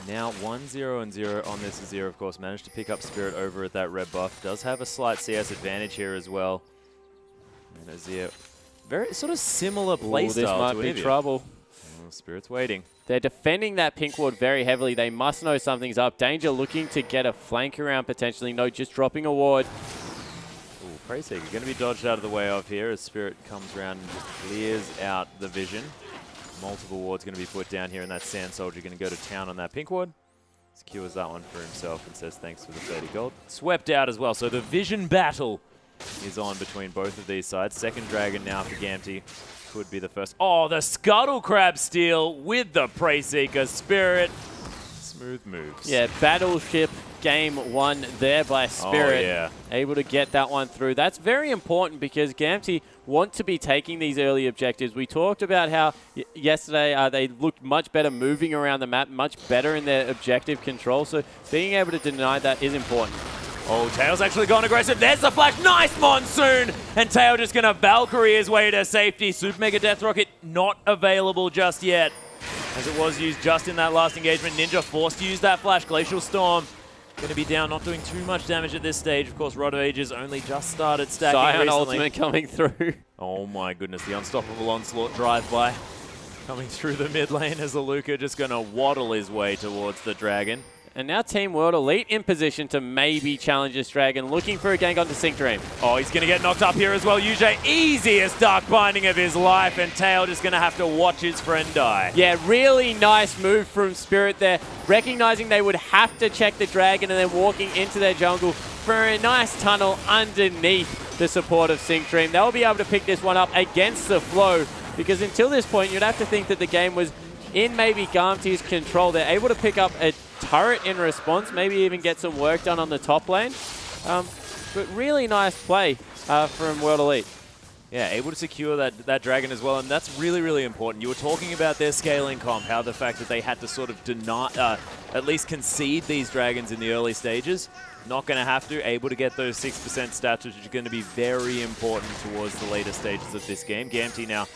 Now 1-0 and 0 on this Azir, of course. Managed to pick up Spirit over at that red buff. Does have a slight CS advantage here as well. And Azir, very sort of similar playstyle to This might be trouble. Oh, Spirit's waiting. They're defending that pink ward very heavily. They must know something's up. Danger looking to get a flank around potentially. No, just dropping a ward. Ooh, Pacemaker going to be dodged out of the way of here as Spirit comes around and just clears out the vision. Multiple wards going to be put down here, and that Sand Soldier going to go to town on that pink ward. Secures that one for himself and says thanks for the 30 gold. Swept out as well, so the vision battle is on between both of these sides. Second Dragon now for Gamty. Could be the first. Oh, the Scuttle Crab steal with the Pacemaker. Spirit. Smooth moves. Yeah, Battleship game won there by Spirit. Oh, yeah. Able to get that one through. That's very important because Gamty want to be taking these early objectives. We talked about how yesterday they looked much better moving around the map, much better in their objective control. So being able to deny that is important. Oh, Tail's actually gone aggressive. There's the flash. Nice Monsoon. And Tail just going to Valkyrie his way to safety. Super Mega Death Rocket not available just yet, as it was used just in that last engagement. Ninja forced to use that flash. Glacial Storm going to be down, not doing too much damage at this stage. Of course, Rod of Ages only just started stacking Zion recently. ultimate coming through. Oh my goodness, the Unstoppable Onslaught drive-by coming through the mid lane as Aluka just going to waddle his way towards the Dragon. And now Team World Elite in position to maybe challenge this Dragon, looking for a gank onto Syncdream. Oh, he's going to get knocked up here as well. UJ, easiest Dark Binding of his life, and Tail just going to have to watch his friend die. Yeah, really nice move from Spirit there, recognizing they would have to check the Dragon and then walking into their jungle for a nice tunnel underneath the support of Syncdream. They'll be able to pick this one up against the flow, because until this point, you'd have to think that the game was in maybe Gamty's control. They're able to pick up a turret in response, maybe even get some work done on the top lane. But really nice play from World Elite. Yeah, able to secure that Dragon as well, and that's really, really important. You were talking about their scaling comp, how the fact that they had to sort of deny, at least concede these Dragons in the early stages. Not going to have to, able to get those 6% stats, which is going to be very important towards the later stages of this game. Gamty now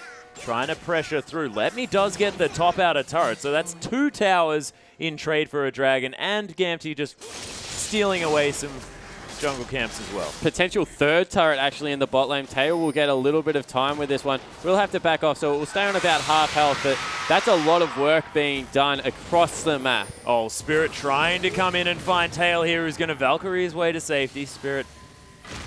trying to pressure through. Let Me does get the top out of turret, so that's 2 towers in trade for a Dragon, and Gamty just stealing away some jungle camps as well. Potential third turret actually in the bot lane. Tail will get a little bit of time with this one. We'll have to back off, so it will stay on about half health, but that's a lot of work being done across the map. Oh, Spirit trying to come in and find Tail here, who's going to Valkyrie his way to safety. Spirit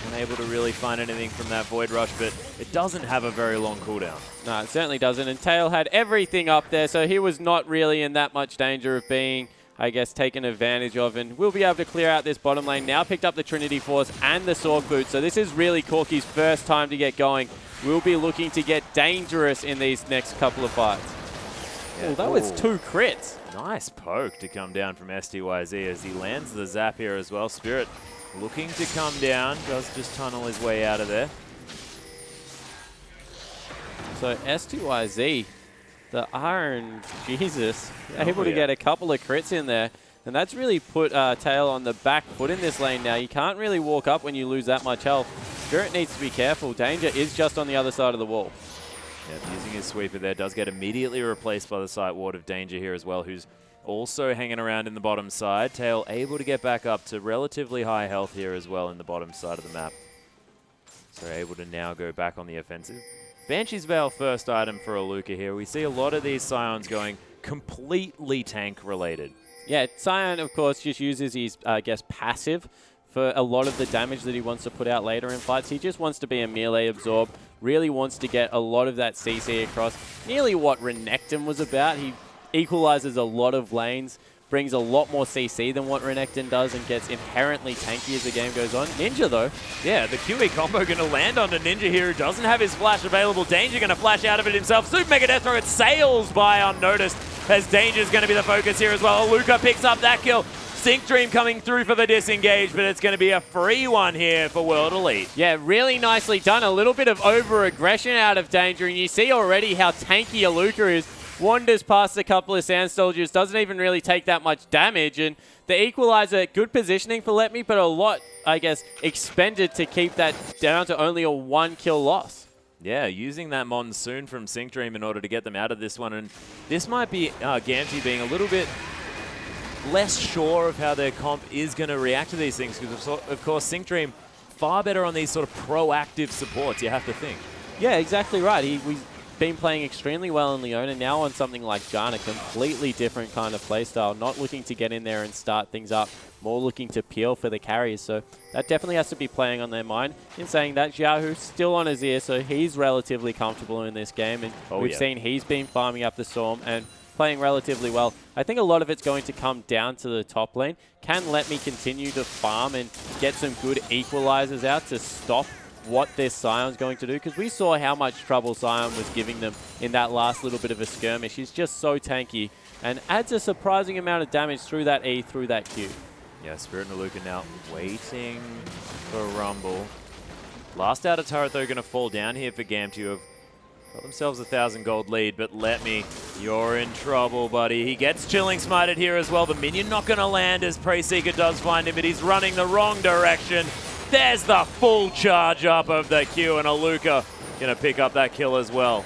unable to really find anything from that Void Rush, but it doesn't have a very long cooldown. No, it certainly doesn't, and Tail had everything up there, so he was not really in that much danger of being I guess, taken advantage of, and we'll be able to clear out this bottom lane. Now picked up the Trinity Force and the Sword Boot, so this is really Corki's first time to get going. We'll be looking to get dangerous in these next couple of fights. Yeah. Oh, that was 2 crits. Nice poke to come down from STYZ as he lands the zap here as well. Spirit looking to come down, does just tunnel his way out of there. So STYZ, the Iron Jesus, able to get a couple of crits in there. And that's really put Tail on the back foot in this lane now. You can't really walk up when you lose that much health. Spirit needs to be careful. Danger is just on the other side of the wall. Yeah, using his sweeper there, does get immediately replaced by the Sight Ward of Danger here as well, who's also hanging around in the bottom side. Tail able to get back up to relatively high health here as well in the bottom side of the map. So able to now go back on the offensive. Banshee's Veil first item for Aluka here. We see a lot of these Scions going completely tank related. Yeah, Scion, of course, just uses his, I guess, passive for a lot of the damage that he wants to put out later in fights. He just wants to be a melee absorb, really wants to get a lot of that CC across. Nearly what Renekton was about. He equalizes a lot of lanes, brings a lot more CC than what Renekton does, and gets inherently tanky as the game goes on. Ninja, though. Yeah, the QE combo going to land onto Ninja here, who doesn't have his flash available. Danger going to flash out of it himself. Super Mega Death Throw, it sails by unnoticed, as Danger's going to be the focus here as well. Aluka picks up that kill. Sync Dream coming through for the disengage, but it's going to be a free one here for World Elite. Yeah, really nicely done. A little bit of over-aggression out of Danger, and you see already how tanky Aluka is. Wanders past a couple of Sand Soldiers, doesn't even really take that much damage, and the Equalizer, good positioning for Let Me, but a lot, I guess, expended to keep that down to only a 1-kill loss. Yeah, using that Monsoon from Sync Dream in order to get them out of this one, and this might be Gamty being a little bit less sure of how their comp is going to react to these things, because of course Sync Dream far better on these sort of proactive supports, you have to think. Yeah, exactly right. We've been playing extremely well in Leona, now on something like Jarn, a completely different kind of playstyle, not looking to get in there and start things up, more looking to peel for the carries, so that definitely has to be playing on their mind. In saying that, Xiaohu's still on his ear, so he's relatively comfortable in this game, and we've seen he's been farming up the Storm and playing relatively well. I think a lot of it's going to come down to the top lane. Can Let Me continue to farm and get some good equalizers out to stop what this Scion's going to do? Because we saw how much trouble Scion was giving them in that last little bit of a skirmish. He's just so tanky and adds a surprising amount of damage through that E, through that Q. Yeah, Spirit and Aluka now waiting for Rumble. Last outer turret, though, going to fall down here for Gamty, who have got themselves a 1,000 gold lead, but Let Me, you're in trouble, buddy. He gets Chilling Smited here as well. The minion not going to land as Pacemaker does find him, but he's running the wrong direction. There's the full charge up of the Q, and Aluka going to pick up that kill as well.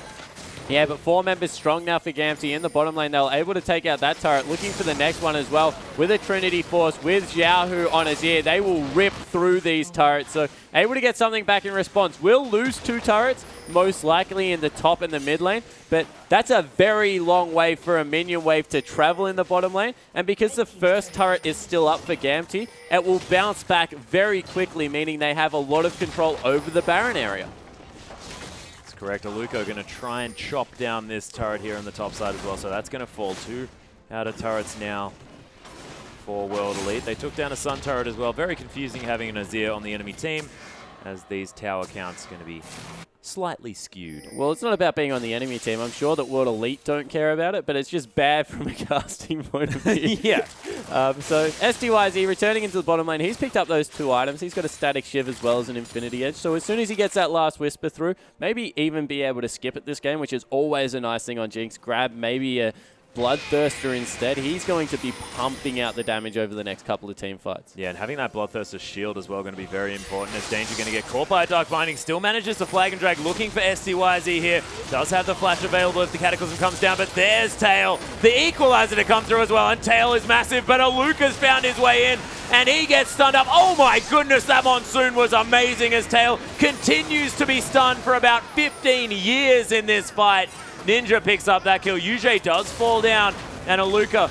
Yeah, but 4 members strong now for Gamty in the bottom lane. They were able to take out that turret, looking for the next one as well. With a Trinity Force, with Xiaohu on his ear, they will rip through these turrets. So able to get something back in response. Will lose 2 turrets, most likely in the top and the mid lane, but that's a very long way for a minion wave to travel in the bottom lane. And because the first turret is still up for Gamty, it will bounce back very quickly, meaning they have a lot of control over the Baron area. Correct. Aluka going to try and chop down this turret here on the top side as well, so that's going to fall. 2 outer turrets now for World Elite. They took down a Sun turret as well. Very confusing having an Azir on the enemy team, as these tower counts going to be slightly skewed. Well, it's not about being on the enemy team. I'm sure that World Elite don't care about it, but it's just bad from a casting point of view. Yeah. So STYZ returning into the bottom lane. He's picked up those 2 items. He's got a Static Shiv as well as an Infinity Edge. So as soon as he gets that last Whisper through, maybe even be able to skip it this game, which is always a nice thing on Jinx. Grab maybe a Bloodthirster instead. He's going to be pumping out the damage over the next couple of team fights. Yeah, and having that Bloodthirster shield as well going to be very important, as Danger going to get caught by a Dark Binding. Still manages to flag and drag, looking for STYZ here. Does have the flash available if the Cataclysm comes down, but there's Tail. The Equalizer to come through as well, and Tail is massive, but Aluka's found his way in, and he gets stunned up. Oh my goodness, that Monsoon was amazing, as Tail continues to be stunned for about 15 years in this fight. Ninja picks up that kill. Yujie does fall down, and Aluka.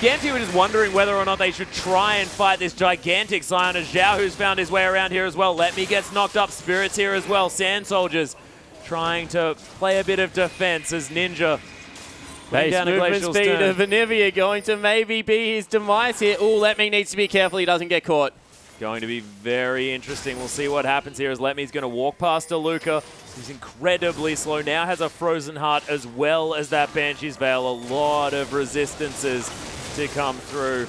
Gamty was just wondering whether or not they should try and fight this gigantic Scion, as Xiaohu's found his way around here as well. Let Me gets knocked up. Spirits here as well. Sand Soldiers trying to play a bit of defense, as Ninja Base down to movement Glacial's speed turn. of Anivia going to maybe be his demise here. Ooh, Letme needs to be careful he doesn't get caught. Going to be very interesting. We'll see what happens here as Letme's going to walk past Aluka. He's incredibly slow. Now has a Frozen Heart as well as that Banshee's Veil. A lot of resistances to come through.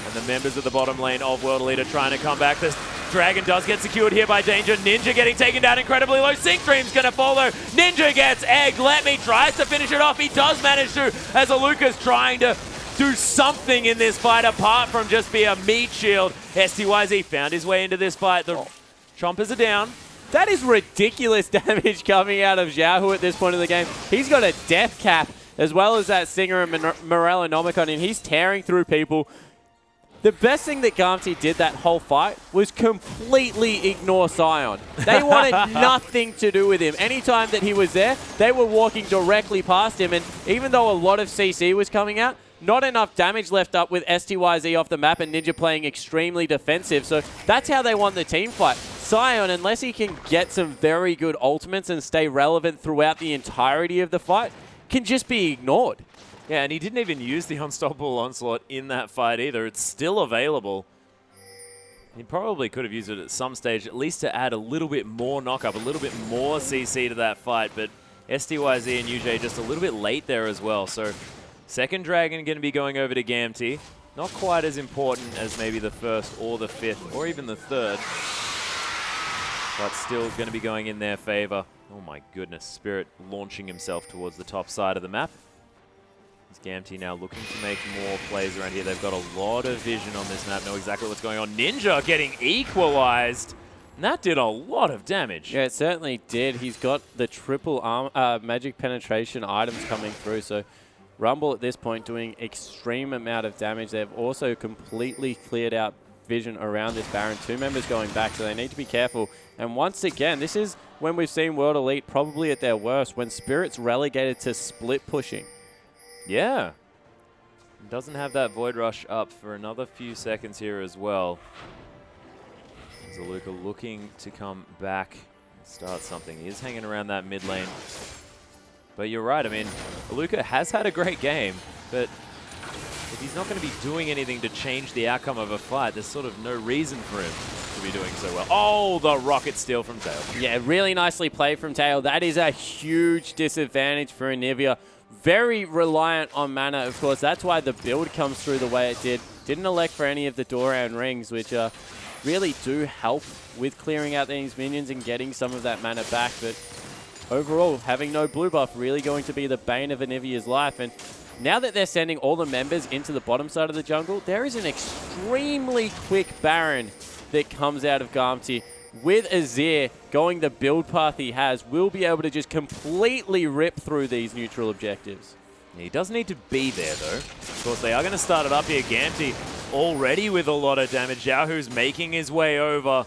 And the members of the bottom lane of World Elite are trying to come back. This Dragon does get secured here by Danger. Ninja getting taken down incredibly low. Sync Dream's going to fall though. Ninja gets egged. Letme tries to finish it off. He does manage to, as Aluka's trying to do something in this fight apart from just be a meat shield. STYZ found his way into this fight. The Chompers are down. That is ridiculous damage coming out of Xiaohu at this point in the game. He's got a death cap as well as that Singer and Morellonomicon, and he's tearing through people. The best thing that Gamti did that whole fight was completely ignore Sion. They wanted nothing to do with him. Anytime that he was there, they were walking directly past him, and even though a lot of CC was coming out, not enough damage left up with STYZ off the map and Ninja playing extremely defensive. So that's how they won the team fight. Sion, unless he can get some very good ultimates and stay relevant throughout the entirety of the fight, can just be ignored. Yeah, and he didn't even use the Unstoppable Onslaught in that fight either. It's still available. He probably could have used it at some stage, at least to add a little bit more knockup, a little bit more CC to that fight. But STYZ and UJ just a little bit late there as well. So second Dragon going to be going over to Gamti. Not quite as important as maybe the first or the fifth or even the third. But still going to be going in their favor. Oh my goodness, Spirit launching himself towards the top side of the map. Gamti now looking to make more plays around here. They've got a lot of vision on this map, know exactly what's going on. Ninja getting equalized. And that did a lot of damage. Yeah, it certainly did. He's got the triple magic penetration items coming through. So Rumble at this point doing extreme amount of damage. They've also completely cleared out vision around this Baron. Two members going back, so they need to be careful. And once again, this is when we've seen World Elite probably at their worst, when Spirit's relegated to split pushing. Yeah. Doesn't have that Void Rush up for another few seconds here as well. Zaluka looking to come back and start something. He is hanging around that mid lane. But you're right, I mean, Zaluka has had a great game, but if he's not going to be doing anything to change the outcome of a fight, there's sort of no reason for him to be doing so well. Oh, the rocket steal from Tail. Yeah, really nicely played from Tail. That is a huge disadvantage for Anivia. Very reliant on mana, of course. That's why the build comes through the way it did. Didn't elect for any of the Doran rings, which really do help with clearing out these minions and getting some of that mana back. But overall, having no blue buff really going to be the bane of Anivia's life. And now that they're sending all the members into the bottom side of the jungle, there is an extremely quick Baron that comes out of Gamti. With Azir going the build path he has, will be able to just completely rip through these neutral objectives. He does need to be there, though. Of course, they are going to start it up here. Gamti already with a lot of damage. Xiaohu's making his way over.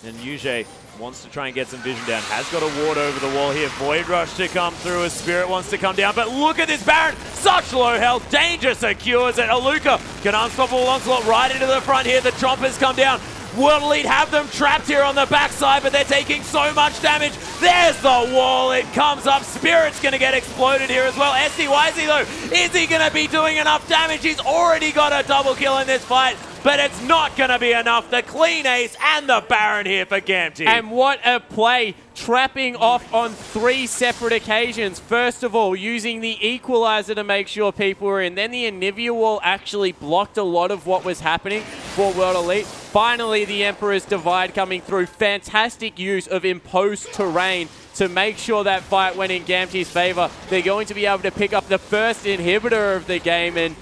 And Yuge wants to try and get some vision down. Has got a ward over the wall here. Void Rush to come through as Spirit wants to come down. But look at this Baron. Such low health. Danger secures it. Aluka can Unstoppable Onslaught right into the front here. The Chompers come down. World Elite have them trapped here on the backside, but they're taking so much damage. There's the wall. It comes up. Spirit's going to get exploded here as well. STYZ, though, is he going to be doing enough damage? He's already got a double kill in this fight, but it's not going to be enough. The clean ace and the Baron here for Gamti. And what a play. Trapping off on 3 separate occasions. First of all, using the equalizer to make sure people were in. Then the Anivia wall actually blocked a lot of what was happening for World Elite. Finally, the Emperor's Divide coming through. Fantastic use of imposed terrain to make sure that fight went in Gamti's favor. They're going to be able to pick up the first inhibitor of the game, and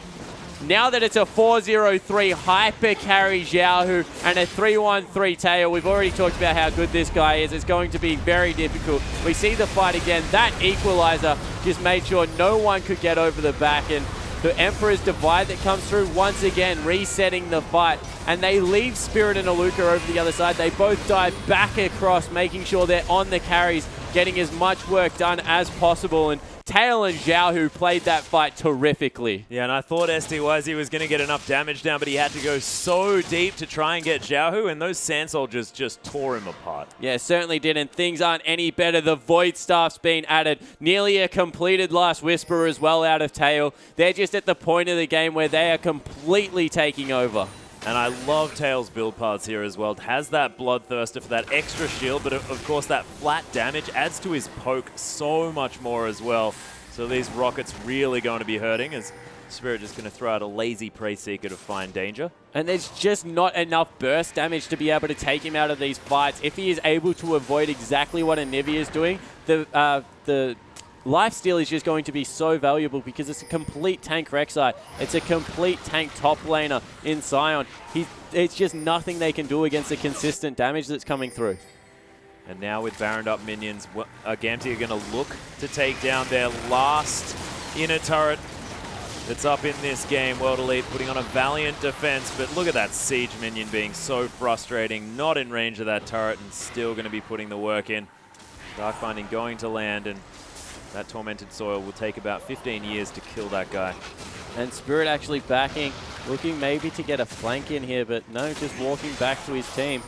now that it's a 4-0-3 hyper carry Xiaohu and a 3-1-3 Tail, we've already talked about how good this guy is. It's going to be very difficult. We see the fight again. That equalizer just made sure no one could get over the back, and the Emperor's Divide that comes through once again, resetting the fight. And they leave Spirit and Aluka over the other side. They both dive back across, making sure they're on the carries, getting as much work done as possible. And Tail and Zhao, who played that fight terrifically. Yeah, and I thought STYZ was going to get enough damage down, but he had to go so deep to try and get Zhao, and those Sand Soldiers just tore him apart. Yeah, certainly didn't. Things aren't any better. The Void Staff's been added. Nearly a completed Last Whisper as well out of Tail. They're just at the point of the game where they are completely taking over. And I love Tails' build paths here as well. It has that Bloodthirster for that extra shield, but of course that flat damage adds to his poke so much more as well. So these rockets really going to be hurting as Spirit just going to throw out a lazy Pacemaker to find danger. And there's just not enough burst damage to be able to take him out of these fights. If he is able to avoid exactly what Anivia is doing, the lifesteal is just going to be so valuable because it's a complete tank Rek'Sai. It's a complete tank top laner in Sion. It's just nothing they can do against the consistent damage that's coming through. And now with Baroned up minions, Gamti are going to look to take down their last inner turret that's up in this game. World Elite putting on a valiant defense, but look at that Siege minion being so frustrating. Not in range of that turret and still going to be putting the work in. Darkbinding going to land, and that Tormented Soil will take about 15 years to kill that guy. And Spirit actually backing, looking maybe to get a flank in here, but no, just walking back to his team.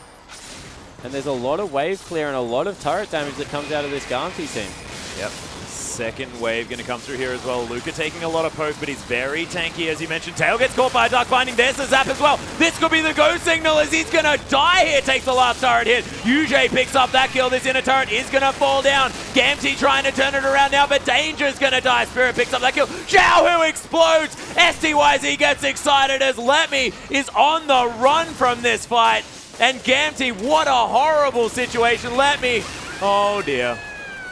And there's a lot of wave clear and a lot of turret damage that comes out of this Gamti team. Yep. Second wave going to come through here as well. Luca taking a lot of poke, but he's very tanky, as you mentioned. Tail gets caught by a Dark Binding. There's the zap as well. This could be the go signal as he's going to die here. Takes the last turret hit. UJ picks up that kill. This inner turret is going to fall down. Gamti trying to turn it around now, but Danger's going to die. Spirit picks up that kill. Zhao, who explodes. STYZ gets excited as Letme is on the run from this fight. And Gamti, what a horrible situation. Letme, oh dear.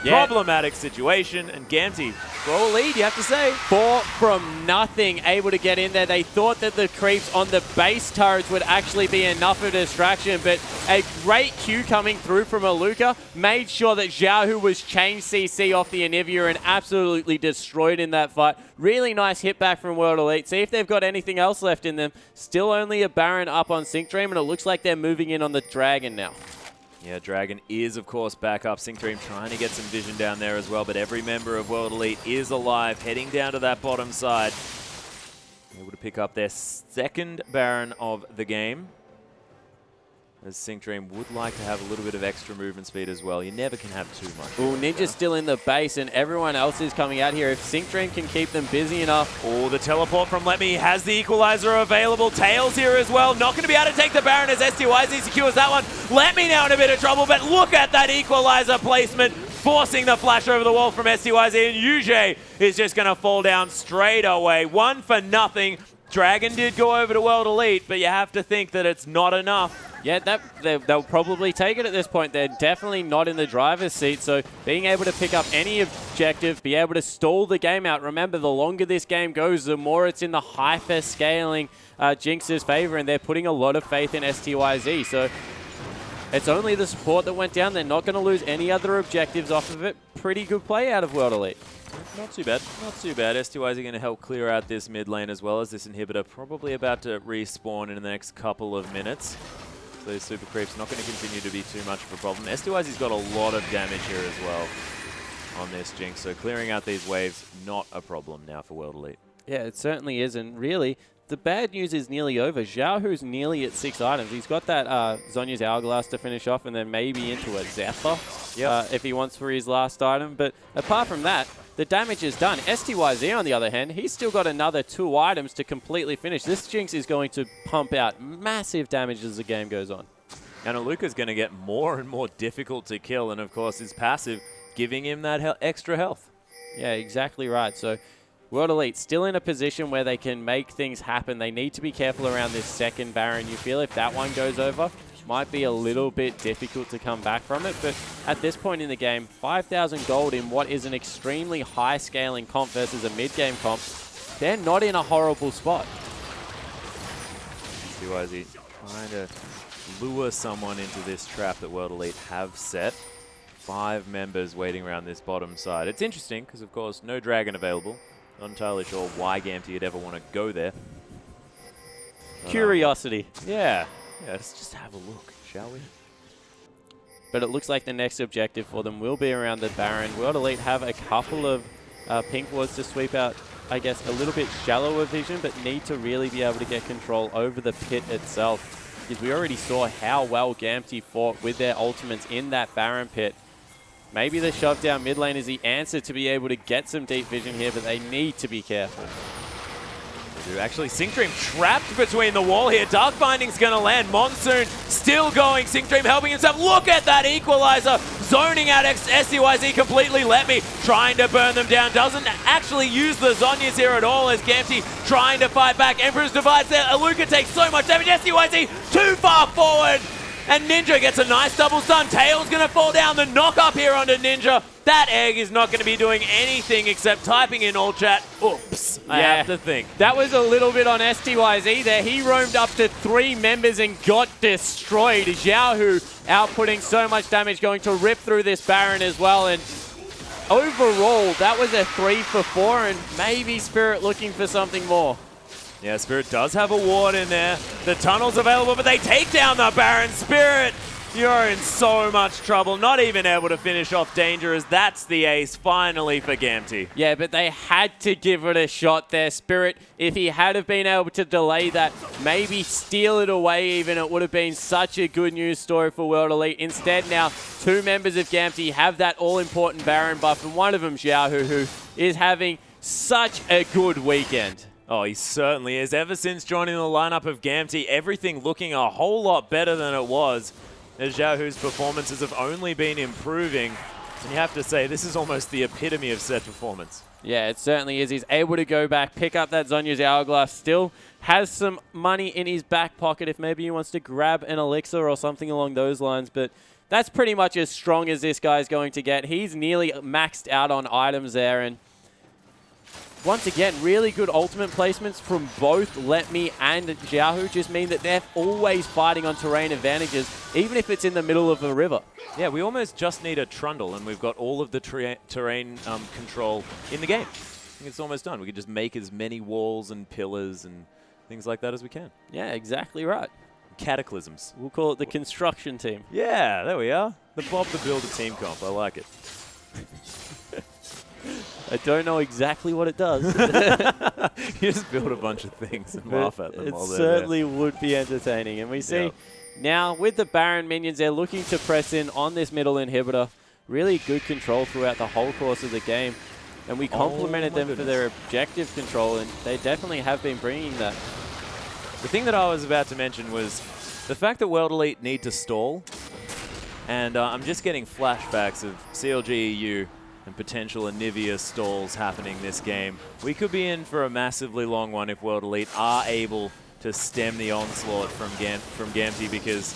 Yeah. Problematic situation, and Gamti, throw a lead, you have to say. 4 from nothing, able to get in there. They thought that the creeps on the base turrets would actually be enough of a distraction, but a great Q coming through from Aluka made sure that Zhao, who was chain CC off the Anivia and absolutely destroyed in that fight. Really nice hit back from World Elite. See if they've got anything else left in them. Still only a Baron up on Sync Dream, and it looks like they're moving in on the Dragon now. Yeah, Dragon is, of course, back up. Sync Dream trying to get some vision down there as well, but every member of World Elite is alive, heading down to that bottom side. Able to pick up their second Baron of the game. As Sync Dream would like to have a little bit of extra movement speed as well. You never can have too much. Oh, Ninja's still in the base, and everyone else is coming out here. If Sync Dream can keep them busy enough. Oh, the teleport from Letme has the equalizer available. Tails here as well. Not going to be able to take the Baron as STYZ secures that one. Letme now in a bit of trouble, but look at that equalizer placement, forcing the flash over the wall from STYZ, and UJ is just going to fall down straight away. 1-0. Dragon did go over to World Elite, but you have to think that it's not enough. Yeah, they'll probably take it at this point. They're definitely not in the driver's seat, so being able to pick up any objective, be able to stall the game out. Remember, the longer this game goes, the more it's in the hyper-scaling Jinx's favor, and they're putting a lot of faith in STYZ. So it's only the support that went down. They're not going to lose any other objectives off of it. Pretty good play out of World Elite. Not too bad. Not too bad. STYZ are going to help clear out this mid lane as well, as this inhibitor probably about to respawn in the next couple of minutes. So these super creeps not going to continue to be too much of a problem. STYZ's got a lot of damage here as well on this Jinx, so clearing out these waves, not a problem now for World Elite. Yeah, it certainly is, and really, the bad news is nearly over. Zhao, who's nearly at 6 items, he's got that Zhonya's Hourglass to finish off, and then maybe into a Zephyr if he wants for his last item. But apart from that, the damage is done. STYZ, on the other hand, he's still got another 2 items to completely finish. This Jinx is going to pump out massive damage as the game goes on. And Aluka's going to get more and more difficult to kill, and of course his passive giving him that extra health. Yeah, exactly right. So World Elite still in a position where they can make things happen. They need to be careful around this second Baron. You feel if that one goes over, might be a little bit difficult to come back from it, but at this point in the game, 5,000 gold in what is an extremely high scaling comp versus a mid-game comp, they're not in a horrible spot. STYZ trying to lure someone into this trap that World Elite have set. 5 members waiting around this bottom side. It's interesting because, of course, no Dragon available. Not entirely sure why Gamti would ever want to go there. Curiosity. Yeah. Let's just have a look, shall we? But it looks like the next objective for them will be around the Baron. World Elite have a couple of Pink was to sweep out, I guess, a little bit shallower vision, but need to really be able to get control over the pit itself. Because we already saw how well Gamty fought with their ultimates in that Baron pit. Maybe the shove down mid lane is the answer to be able to get some deep vision here, but they need to be careful. Actually, Syncdream trapped between the wall here. Dark Binding's going to land. Monsoon still going. Syncdream helping himself. Look at that equalizer. Zoning out SCYZ completely. Let me trying to burn them down. Doesn't actually use the Zhonya's here at all as Gamty trying to fight back. Emperor's Divides there. Aluka takes so much damage. SCYZ too far forward. And Ninja gets a nice double stun. Tail's going to fall down. The knock up here onto Ninja. That egg is not going to be doing anything except typing in all chat. Oops, I have to think. That was a little bit on STYZ there. He roamed up to 3 members and got destroyed. Xiaohu outputting so much damage, going to rip through this Baron as well. And overall, that was a 3 for 4, and maybe Spirit looking for something more. Yeah, Spirit does have a ward in there. The tunnel's available, but they take down the Baron. Spirit, you're in so much trouble. Not even able to finish off Dangerous. That's the ace finally for Gamty. Yeah, but they had to give it a shot there. Spirit, if he had have been able to delay that, maybe steal it away even, it would have been such a good news story for World Elite. Instead now, 2 members of Gamty have that all-important Baron buff, and one of them, Xiaohu, who is having such a good weekend. Oh, he certainly is. Ever since joining the lineup of Gamty, everything looking a whole lot better than it was, as Xiaohu's performances have only been improving. And you have to say, this is almost the epitome of set performance. Yeah, it certainly is. He's able to go back, pick up that Zhonya's Hourglass, still has some money in his back pocket if maybe he wants to grab an elixir or something along those lines, but that's pretty much as strong as this guy's going to get. He's nearly maxed out on items there, and once again, really good ultimate placements from both Let Me and Xiaohu just mean that they're always fighting on terrain advantages, even if it's in the middle of a river. Yeah, we almost just need a Trundle, and we've got all of the terrain control in the game. I think it's almost done. We can just make as many walls and pillars and things like that as we can. Yeah, exactly right. Cataclysms. We'll call it the construction team. Yeah, there we are. The Bob the Builder team comp. I like it. I don't know exactly what it does. You just build a bunch of things and laugh at them. It while they're certainly would be entertaining. And we see now with the Baron minions, they're looking to press in on this middle inhibitor. Really good control throughout the whole course of the game. And we complimented them for their objective control, and they definitely have been bringing that. The thing that I was about to mention was the fact that World Elite need to stall. And I'm just getting flashbacks of CLG EU and potential Anivia stalls happening this game. We could be in for a massively long one if World Elite are able to stem the onslaught from Gamty, because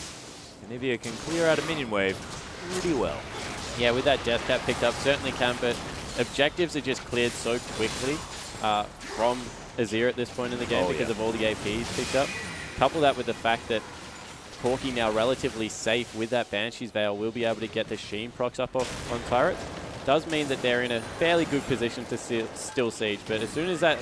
Anivia can clear out a minion wave pretty well. Yeah, with that death cap picked up, certainly can, but objectives are just cleared so quickly from Azir at this point in the game because of all the APs picked up. Couple that with the fact that Corki now relatively safe with that Banshee's Veil will be able to get the Sheen procs up on turrets. Does mean that they're in a fairly good position to still siege, but as soon as that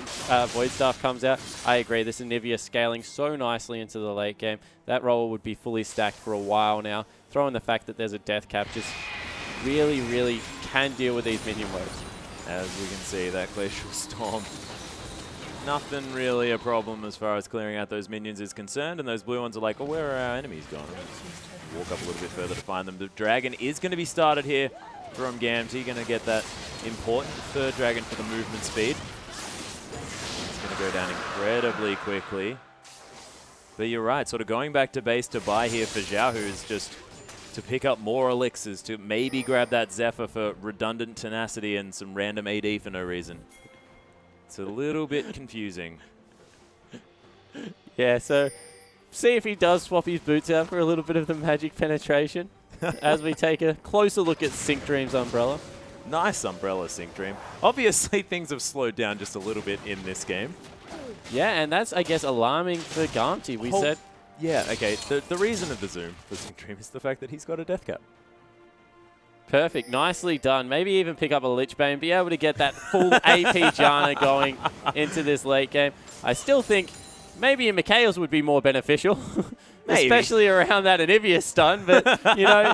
Void Staff comes out, I agree, this Anivia scaling so nicely into the late game. That role would be fully stacked for a while now. Throw in the fact that there's a death cap, just really, really can deal with these minion waves. As we can see, that Glacial Storm, nothing really a problem as far as clearing out those minions is concerned, and those blue ones are like, oh, where are our enemies gone? Walk up a little bit further to find them. The dragon is going to be started here from Gamty, going to get that important third dragon for the movement speed. It's going to go down incredibly quickly. But you're right, sort of going back to base to buy here for Xiaohu is just to pick up more elixirs, to maybe grab that Zephyr for redundant tenacity and some random AD for no reason. It's a little bit confusing. Yeah, so see if he does swap his boots out for a little bit of the magic penetration as we take a closer look at Syncdream's Umbrella. Nice Umbrella, Syncdream. Obviously, things have slowed down just a little bit in this game. Yeah, and that's, I guess, alarming for Gamty. We said... Yeah, okay. The reason of the zoom for Syncdream is the fact that he's got a death cap. Perfect. Nicely done. Maybe even pick up a Lich Bane, be able to get that full AP Janna going into this late game. I still think maybe a Mikhail's would be more beneficial. Maybe. Especially around that Anivia stun, but, you know,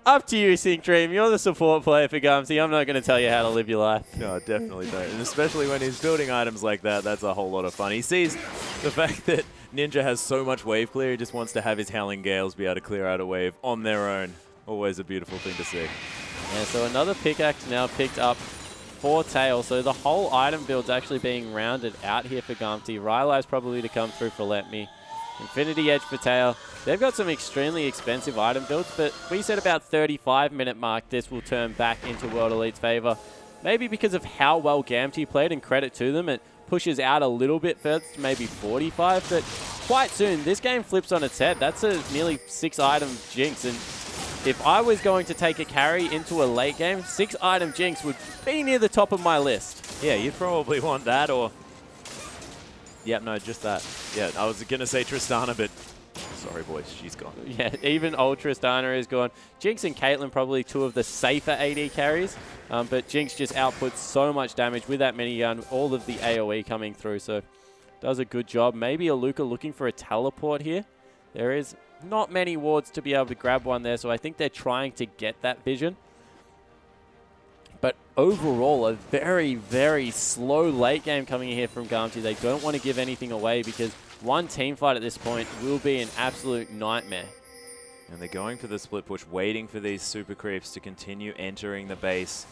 up to you, Sync Dream. You're the support player for Gumsy. I'm not going to tell you how to live your life. No, definitely don't. And especially when he's building items like that, that's a whole lot of fun. He sees the fact that Ninja has so much wave clear, he just wants to have his Howling Gales be able to clear out a wave on their own. Always a beautiful thing to see. Yeah, so another pickaxe now picked up for Tail. So the whole item build's actually being rounded out here for Gumsy. Rylai's probably to come through for Let Me. Infinity Edge for Tail. They've got some extremely expensive item builds, but we said about 35-minute mark this will turn back into World Elite's favor. Maybe because of how well Gamty played, and credit to them, it pushes out a little bit further to maybe 45, but quite soon this game flips on its head. That's a nearly 6-item Jinx, and if I was going to take a carry into a late game, 6-item Jinx would be near the top of my list. Yeah, you'd probably want that or... Yep, no, just that. Yeah, I was going to say Tristana, but sorry, boys, she's gone. Yeah, even old Tristana is gone. Jinx and Caitlyn probably two of the safer AD carries, but Jinx just outputs so much damage with that minigun, all of the AoE coming through, so does a good job. Maybe a Luca looking for a teleport here. There is not many wards to be able to grab one there, so I think they're trying to get that vision. But overall, a very, very slow late game coming in here from Gumsy. They don't want to give anything away because one team fight at this point will be an absolute nightmare. And they're going for the split push, waiting for these super creeps to continue entering the base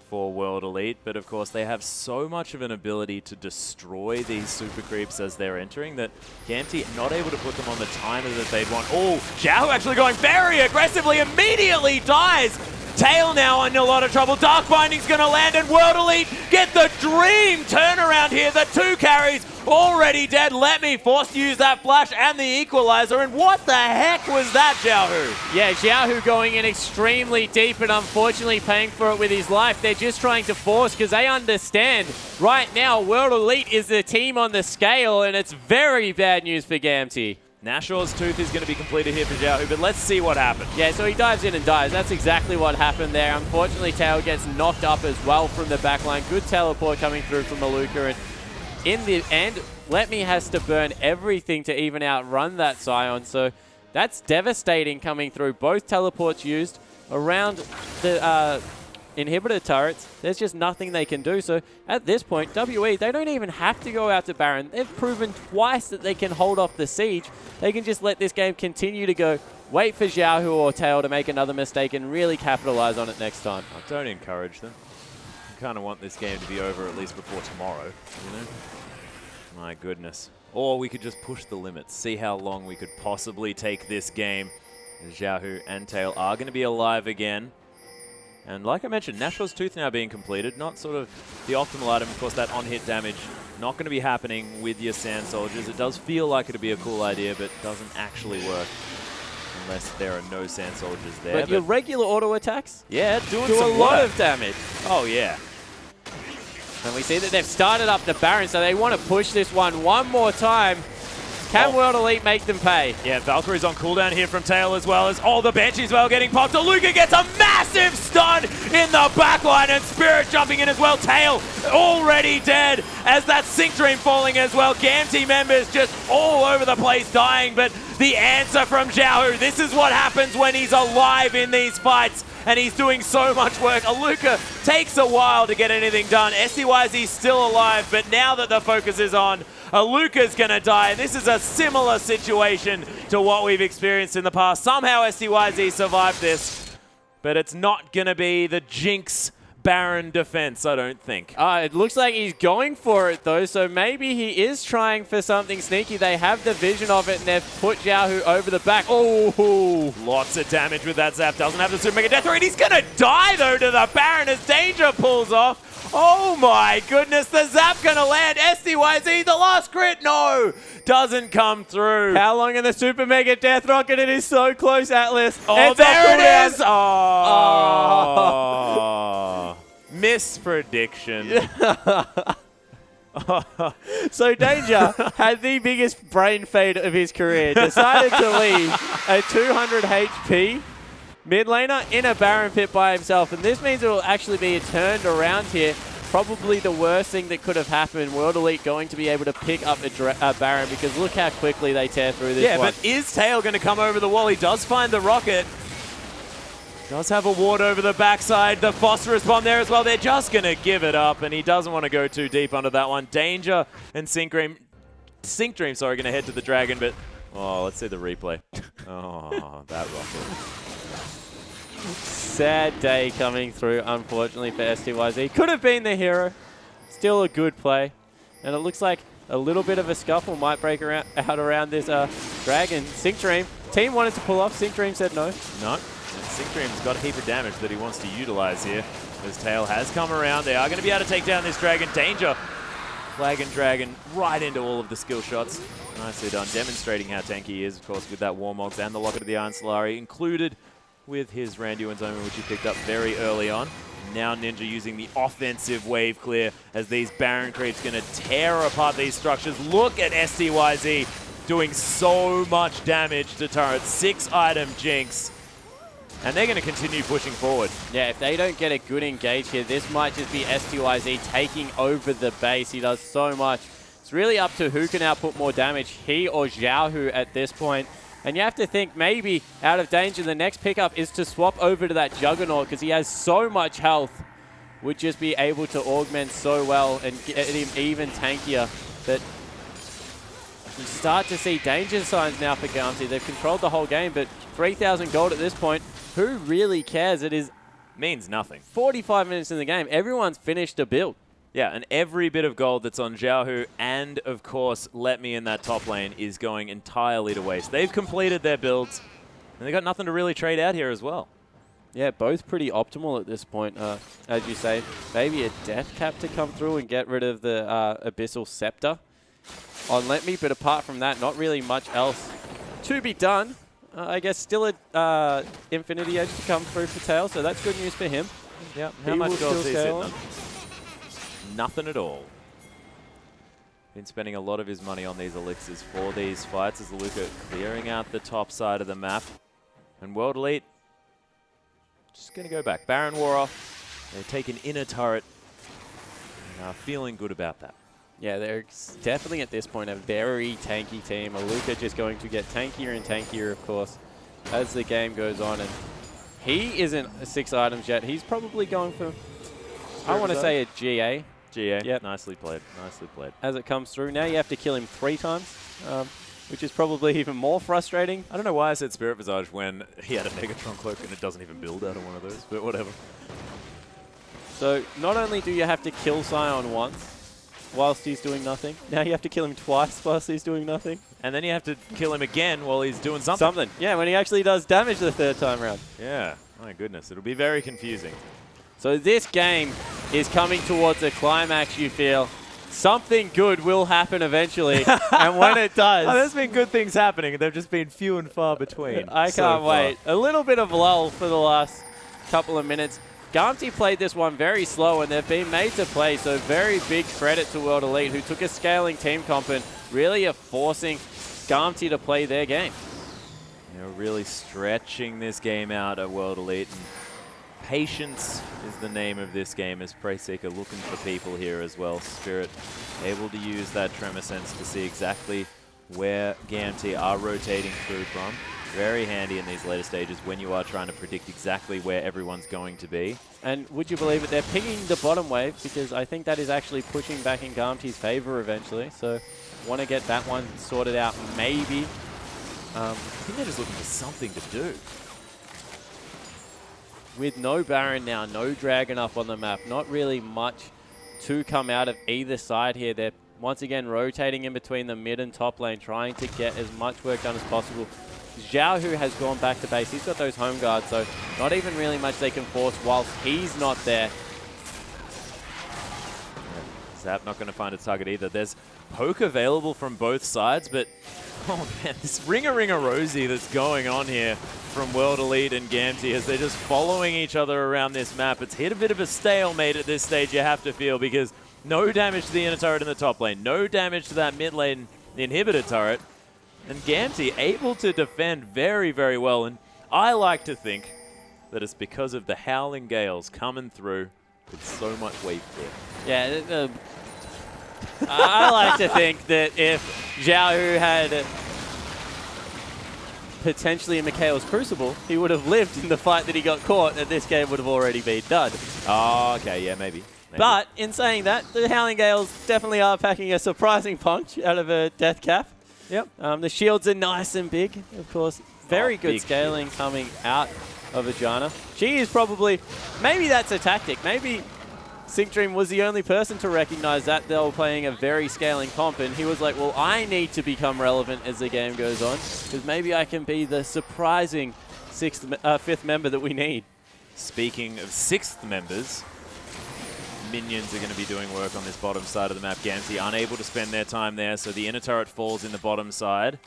for World Elite. But of course, they have so much of an ability to destroy these super creeps as they're entering that Gamty not able to put them on the timer that they'd want. Oh, Xiao actually going very aggressively, immediately dies. Tail now in a lot of trouble. Dark Binding's going to land, and World Elite get the dream turnaround here. The 2 carries already dead. Let Me forced to use that flash and the equalizer. And what the heck was that, Xiaohu? Yeah, Xiaohu going in extremely deep and unfortunately paying for it with his life. They're just trying to force because they understand right now World Elite is the team on the scale, and it's very bad news for Gamty. Nashor's Tooth is going to be completed here for Xiaohu, but let's see what happens. Yeah, so he dives in and dies. That's exactly what happened there. Unfortunately, Tail gets knocked up as well from the backline. Good teleport coming through from Maluka, and in the end, Let Me has to burn everything to even outrun that Scion, so that's devastating coming through. Both teleports used around the inhibitor turrets. There's just nothing they can do. So at this point, WE, they don't even have to go out to Baron. They've proven twice that they can hold off the siege. They can just let this game continue to go, wait for Xiaohu or Tail to make another mistake and really capitalize on it next time. I don't encourage them. I kind of want this game to be over at least before tomorrow, you know? My goodness. Or we could just push the limits, see how long we could possibly take this game. Xiaohu and Tail are going to be alive again. And like I mentioned, Nashor's Tooth now being completed, not sort of the optimal item. Of course, that on-hit damage not going to be happening with your Sand Soldiers. It does feel like it would be a cool idea, but doesn't actually work unless there are no Sand Soldiers there. But your regular auto attacks yeah, do a lot of damage. Oh, yeah. And we see that they've started up the Baron, so they want to push this one more time. Can World Elite make them pay? Yeah, Valkyrie's on cooldown here from Tail as well as all the Banshees well getting popped. Luca gets a massive stun in the backline and Spirit jumping in as well. Tail already dead as that Sync Dream falling as well. Gamty members just all over the place dying, but the answer from Xiaohu, this is what happens when he's alive in these fights. And he's doing so much work. Aluka takes a while to get anything done. SDYZ's still alive, but now that the focus is on, Aluka's going to die. And this is a similar situation to what we've experienced in the past. Somehow SDYZ survived this, but it's not going to be the Jinx Baron defense, I don't think. It looks like he's going for it, though, so maybe he is trying for something sneaky. They have the vision of it, and they've put Xiaohu over the back. Oh! Lots of damage with that Zap. Doesn't have the Super Mega Death Ray. He's going to die, though, to the Baron as Danger pulls off. Oh, my goodness. The Zap going to land. SDYZ, the last crit. No! Doesn't come through. How long in the Super Mega Death Rocket? It is so close, Atlas. Oh, there it is! Oh! Misprediction. So Danger had the biggest brain fade of his career. Decided to leave a 200 HP mid laner in a Baron pit by himself. And this means it will actually be turned around here. probably the worst thing that could have happened. World Elite going to be able to pick up a Baron because look how quickly they tear through this one. Yeah, but is Tail going to come over the wall? He does find the rocket. Does have a ward over the backside. The phosphorus bomb there as well. They're just going to give it up, and he doesn't want to go too deep under that one. Danger and Sync Dream, sorry, going to head to the Dragon, but oh, let's see the replay. Oh, that rocket. Sad day coming through, unfortunately, for STYZ. Could have been the hero. Still a good play. And it looks like a little bit of a scuffle might break out around this Dragon. Sync Dream. Team wanted to pull off. Sync Dream said no. No. And Sync Dream's got a heap of damage that he wants to utilize here. As Tail has come around. They are going to be able to take down this Dragon. Danger. Flag and Dragon right into all of the skill shots. Nicely done. Demonstrating how tanky he is, of course, with that Warmogs and the Locket of the Iron Solari included with his Randuin's Omen, which he picked up very early on. Now Ninja using the offensive wave clear as these Baron creeps going to tear apart these structures. Look at STYZ doing so much damage to turrets. 6-item Jinx. And they're going to continue pushing forward. Yeah, if they don't get a good engage here, this might just be STYZ taking over the base. He does so much. It's really up to who can output more damage, he or Xiaohu at this point. And you have to think maybe out of danger, the next pickup is to swap over to that Juggernaut because he has so much health. Would just be able to augment so well and get him even tankier that you start to see danger signs now for Gamti. They've controlled the whole game, but 3,000 gold at this point. Who really cares? It is means nothing. 45 minutes in the game. Everyone's finished a build. Yeah, and every bit of gold that's on Xiaohu and, of course, Let Me in that top lane is going entirely to waste. They've completed their builds, and they've got nothing to really trade out here as well. Yeah, both pretty optimal at this point, as you say. Maybe a Death Cap to come through and get rid of the Abyssal Scepter on Let Me, but apart from that, not really much else to be done. I guess still a Infinity Edge to come through for Tail, so that's good news for him. Yeah, how much gold is he sitting on? Nothing at all. Been spending a lot of his money on these elixirs for these fights as Luca clearing out the top side of the map. And World Elite just going to go back. Baron War off. They take an inner turret. Feeling good about that. Yeah, they're definitely at this point a very tanky team. Luca just going to get tankier and tankier, of course, as the game goes on. And he isn't 6 items yet. He's probably going for, I want to say, a GA. GA. Yep. Nicely played. Nicely played. As it comes through. Now you have to kill him 3 times, which is probably even more frustrating. I don't know why I said Spirit Visage when he had a Megatron cloak and it doesn't even build out of one of those, but whatever. So not only do you have to kill Sion once whilst he's doing nothing, now you have to kill him twice whilst he's doing nothing. And then you have to kill him again while he's doing something. Yeah, when he actually does damage the 3rd time around. Yeah. My goodness. It'll be very confusing. So this game is coming towards a climax, you feel. Something good will happen eventually. And when it does... there's been good things happening. They've just been few and far between. I can't wait. A little bit of lull for the last couple of minutes. Gamti played this one very slow, and they've been made to play. So very big credit to World Elite, who took a scaling team comp and really are forcing Gamti to play their game. They're really stretching this game out at World Elite. And patience is the name of this game as Pacemaker looking for people here as well. Spirit able to use that Tremor Sense to see exactly where Gamti are rotating through from. Very handy in these later stages when you are trying to predict exactly where everyone's going to be. And would you believe it, they're picking the bottom wave because I think that is actually pushing back in Gamti's favor eventually. So want to get that one sorted out maybe. I think they're just looking for something to do. With no Baron now, no Dragon up on the map, not really much to come out of either side here. They're once again rotating in between the mid and top lane, trying to get as much work done as possible. Xiaohu has gone back to base. He's got those home guards, so not even really much they can force whilst he's not there. Zap not going to find a target either. There's poke available from both sides, but oh man, this ring-a-ring-a-rosy that's going on here from World Elite and Gamti as they're just following each other around this map. It's hit a bit of a stalemate at this stage, you have to feel, because no damage to the inner turret in the top lane, no damage to that mid lane inhibitor turret, and Gamti able to defend very, very well. And I like to think that it's because of the Howling Gales coming through with so much weak foot. Yeah, I like to think that if Xiaohu had potentially in Mikhail's Crucible, he would have lived in the fight that he got caught, and this game would have already been done. Oh, okay, yeah, maybe. But in saying that, the Howling Gales definitely are packing a surprising punch out of a death cap. Yep. The shields are nice and big, of course. Very good big scaling coming out of Ajana. She is probably, maybe that's a tactic. Maybe Sync Dream was the only person to recognize that they were playing a very scaling comp, and he was like, well, I need to become relevant as the game goes on, because maybe I can be the surprising fifth member that we need. Speaking of sixth members, minions are going to be doing work on this bottom side of the map. Gamty unable to spend their time there, so the inner turret falls in the bottom side.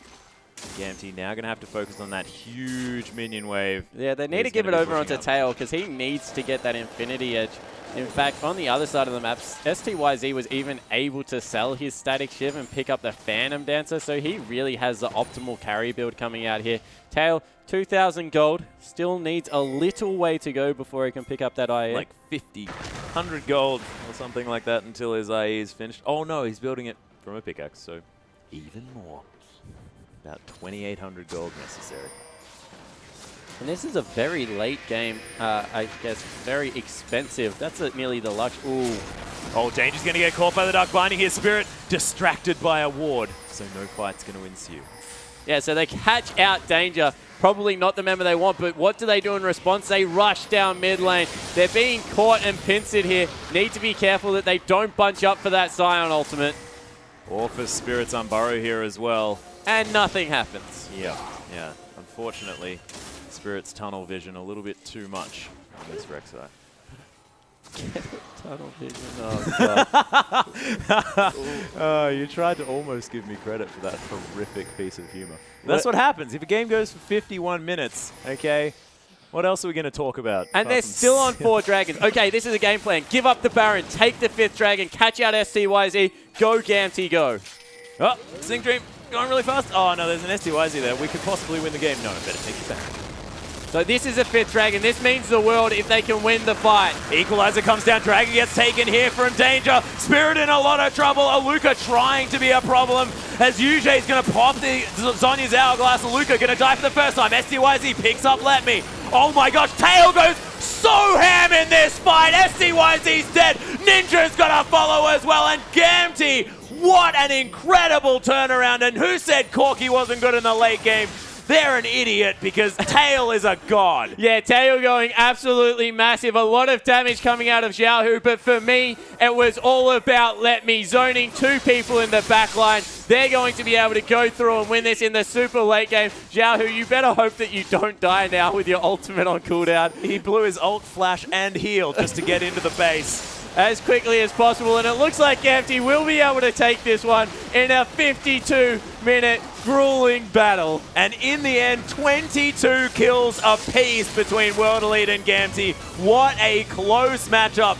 Gamty now going to have to focus on that huge minion wave. Yeah, they need to give it over onto Tail, because he needs to get that Infinity Edge. In fact, on the other side of the map, STYZ was even able to sell his Static Shiv and pick up the Phantom Dancer, so he really has the optimal carry build coming out here. Tail, 2,000 gold, still needs a little way to go before he can pick up that IE. Like 50, 100 gold or something like that until his IE is finished. Oh no, he's building it from a pickaxe, so even more. About 2,800 gold necessary. And this is a very late game, I guess, very expensive. That's nearly the luck. Ooh. Oh, Danger's going to get caught by the Dark Binding here. Spirit distracted by a ward, so no fight's going to ensue. Yeah, so they catch out Danger. Probably not the member they want, but what do they do in response? They rush down mid lane. They're being caught and pincered here. Need to be careful that they don't bunch up for that Scion ultimate. Or for Spirit's Unburrow here as well. And nothing happens. Yeah. Unfortunately, Spirit's tunnel vision a little bit too much on this Rek'Sai. Tunnel vision, oh god. You tried to almost give me credit for that horrific piece of humor. That's what happens if a game goes for 51 minutes, okay? What else are we going to talk about? And they're still on 4 dragons. Okay, this is a game plan. Give up the Baron, take the 5th dragon, catch out STYZ, go Gamty, go. Oh, Sync Dream going really fast. Oh no, there's an STYZ there. We could possibly win the game. No, better take it back. So this is a 5th dragon. This means the world if they can win the fight. Equalizer comes down. Dragon gets taken here from Danger. Spirit in a lot of trouble. Aluka trying to be a problem as Yujay's going to pop the Zonya's Hourglass. Aluka going to die for the first time. STYZ picks up Let Me. Oh my gosh, Tail goes so ham in this fight. STYZ's dead. Ninja's going to follow as well. And Gamty, what an incredible turnaround. And who said Corki wasn't good in the late game? They're an idiot because Tail is a god. Yeah, Tail going absolutely massive. A lot of damage coming out of Xiaohu, but for me, it was all about Let Me zoning 2 people in the back line. They're going to be able to go through and win this in the super late game. Xiaohu, you better hope that you don't die now with your ultimate on cooldown. He blew his ult, flash, and heal just to get into the base as quickly as possible, and it looks like Gamty will be able to take this one in a 52-minute grueling battle. And in the end, 22 kills apiece between World Elite and Gamty. What a close matchup.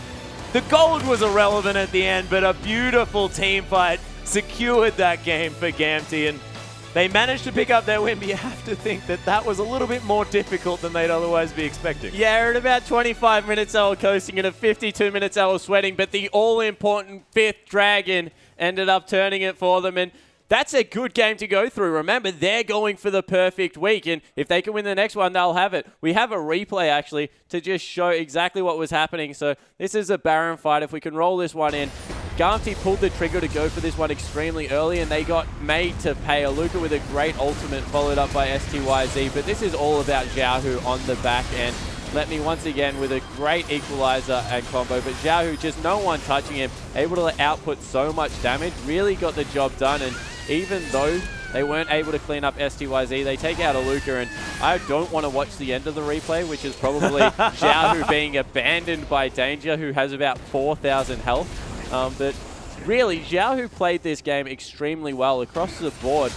The gold was irrelevant at the end, but a beautiful team fight secured that game for Gamty, and they managed to pick up their win, but you have to think that that was a little bit more difficult than they'd otherwise be expecting. Yeah, at about 25 minutes they were coasting, and at 52 minutes they were sweating, but the all-important 5th dragon ended up turning it for them, and that's a good game to go through. Remember, they're going for the perfect week, and if they can win the next one, they'll have it. We have a replay, actually, to just show exactly what was happening, so this is a Baron fight. If we can roll this one in, Gamty pulled the trigger to go for this one extremely early, and they got made to pay. Aluka with a great ultimate, followed up by STYZ, but this is all about Xiaohu on the back end. Let Me once again with a great equalizer and combo, but Xiaohu, just no one touching him, able to output so much damage, really got the job done, and even though they weren't able to clean up STYZ, they take out Aluka, and I don't want to watch the end of the replay, which is probably Xiaohu being abandoned by Danger, who has about 4,000 health. But really, Xiaohu played this game extremely well across the board.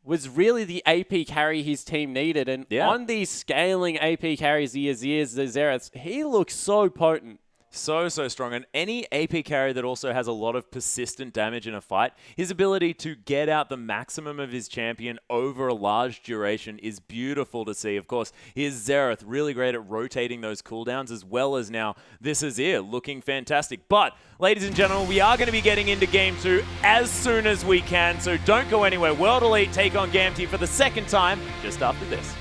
Was really the AP carry his team needed. And on these scaling AP carries, the Azirs, the Zereths, he looks so potent. So strong. And any AP carry that also has a lot of persistent damage in a fight, his ability to get out the maximum of his champion over a large duration is beautiful to see. Of course, here's Xerath, really great at rotating those cooldowns, as well as now this Azir looking fantastic. But, ladies and gentlemen, we are going to be getting into Game 2 as soon as we can, so don't go anywhere. World Elite take on Gamty for the second time just after this.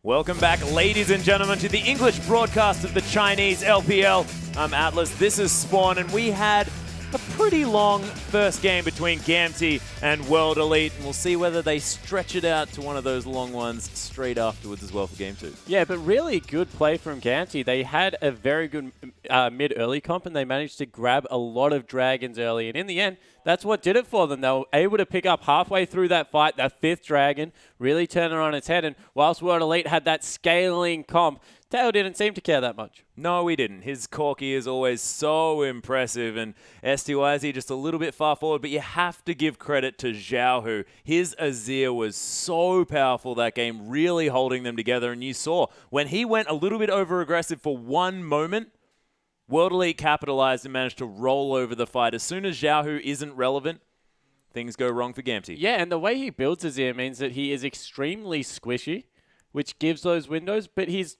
Welcome back, ladies and gentlemen, to the English broadcast of the Chinese LPL. I'm Atlas, this is Spawn, and we had a pretty long first game between Gamty and World Elite, and we'll see whether they stretch it out to one of those long ones straight afterwards as well for Game 2. Yeah, but really good play from Gamty. They had a very good mid-early comp, and they managed to grab a lot of dragons early, and in the end, that's what did it for them. They were able to pick up halfway through that fight, that 5th dragon, really turn it on its head. And whilst World Elite had that scaling comp, Tail didn't seem to care that much. No, he didn't. His Corki is always so impressive, and STYZ just a little bit far forward, but you have to give credit to Xiaohu. His Azir was so powerful that game, really holding them together, and you saw when he went a little bit over-aggressive for one moment, World Elite capitalized and managed to roll over the fight. As soon as Xiaohu isn't relevant, things go wrong for Gamty. Yeah, and the way he builds Azir means that he is extremely squishy, which gives those windows, but his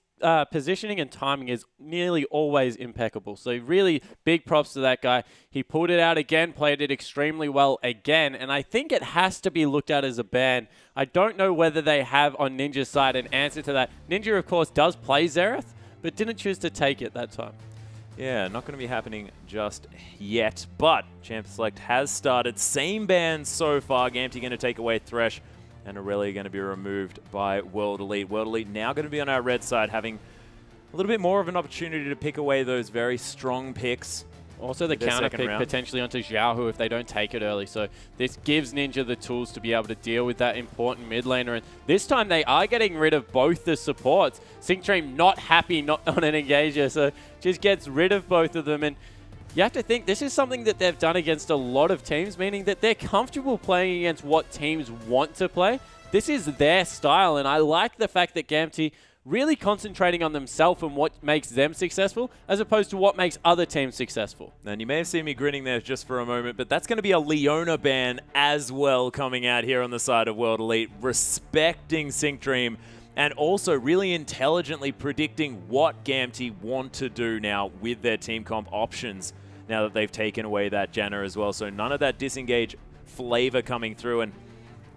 positioning and timing is nearly always impeccable. So really big props to that guy. He pulled it out again, played it extremely well again, and I think it has to be looked at as a ban. I don't know whether they have on Ninja's side an answer to that. Ninja, of course, does play Xerath, but didn't choose to take it that time. Yeah, not going to be happening just yet, but Champ Select has started. Same bans so far. Gamty going to take away Thresh, and Aurelia going to be removed by World Elite. World Elite now going to be on our red side, having a little bit more of an opportunity to pick away those very strong picks. Also the counter pick potentially onto Xiaohu if they don't take it early. So this gives Ninja the tools to be able to deal with that important mid laner. And this time they are getting rid of both the supports. Synctream not happy not on an engager, so just gets rid of both of them. And you have to think this is something that they've done against a lot of teams, meaning that they're comfortable playing against what teams want to play. This is their style, and I like the fact that Gamty really concentrating on themselves and what makes them successful, as opposed to what makes other teams successful. And you may have seen me grinning there just for a moment, but that's going to be a Leona ban as well coming out here on the side of World Elite, respecting Synctream and also really intelligently predicting what Gamty want to do now with their team comp options now that they've taken away that Janna as well. So none of that disengage flavor coming through, and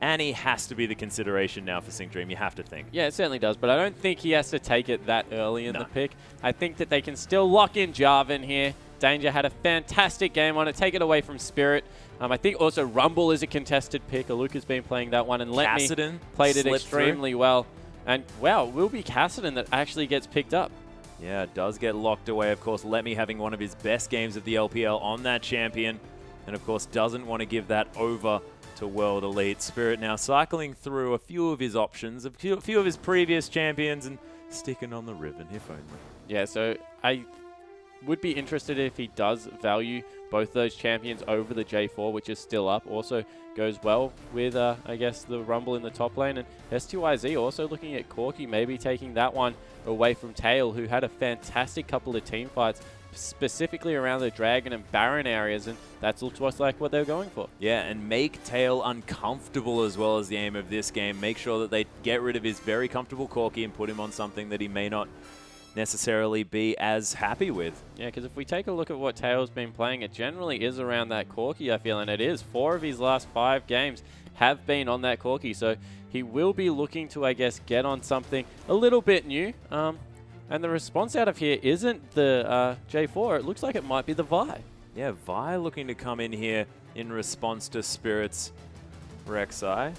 Annie has to be the consideration now for Synctream, you have to think. Yeah, it certainly does, but I don't think he has to take it that early in the pick. I think that they can still lock in Jarvan here. Danger had a fantastic game on it, take it away from Spirit. I think also Rumble is a contested pick. Aluka's been playing that one, and Letme played it extremely well. And wow, it will be Kassadin that actually gets picked up. Yeah, it does get locked away. Of course, Letme having one of his best games of the LPL on that champion, and of course doesn't want to give that over to World Elite. Spirit now cycling through a few of his options, a few of his previous champions, and sticking on the ribbon, if only. Yeah, so I would be interested if he does value both those champions over the J4, which is still up. Also goes well with, I guess, the Rumble in the top lane. And STYZ also looking at Corki, maybe taking that one away from Tail, who had a fantastic couple of team fights, specifically around the Dragon and Baron areas, and that looks like what they're going for. Yeah, and make Tail uncomfortable as well as the aim of this game. Make sure that they get rid of his very comfortable Corki and put him on something that he may not necessarily be as happy with. Yeah, because if we take a look at what Tail's been playing, it generally is around that Corki, I feel, and it is. 4 of his last 5 games have been on that Corki, so he will be looking to, I guess, get on something a little bit new. And the response out of here isn't the J4. It looks like it might be the Vi. Yeah, Vi looking to come in here in response to Spirit's Rek'Sai.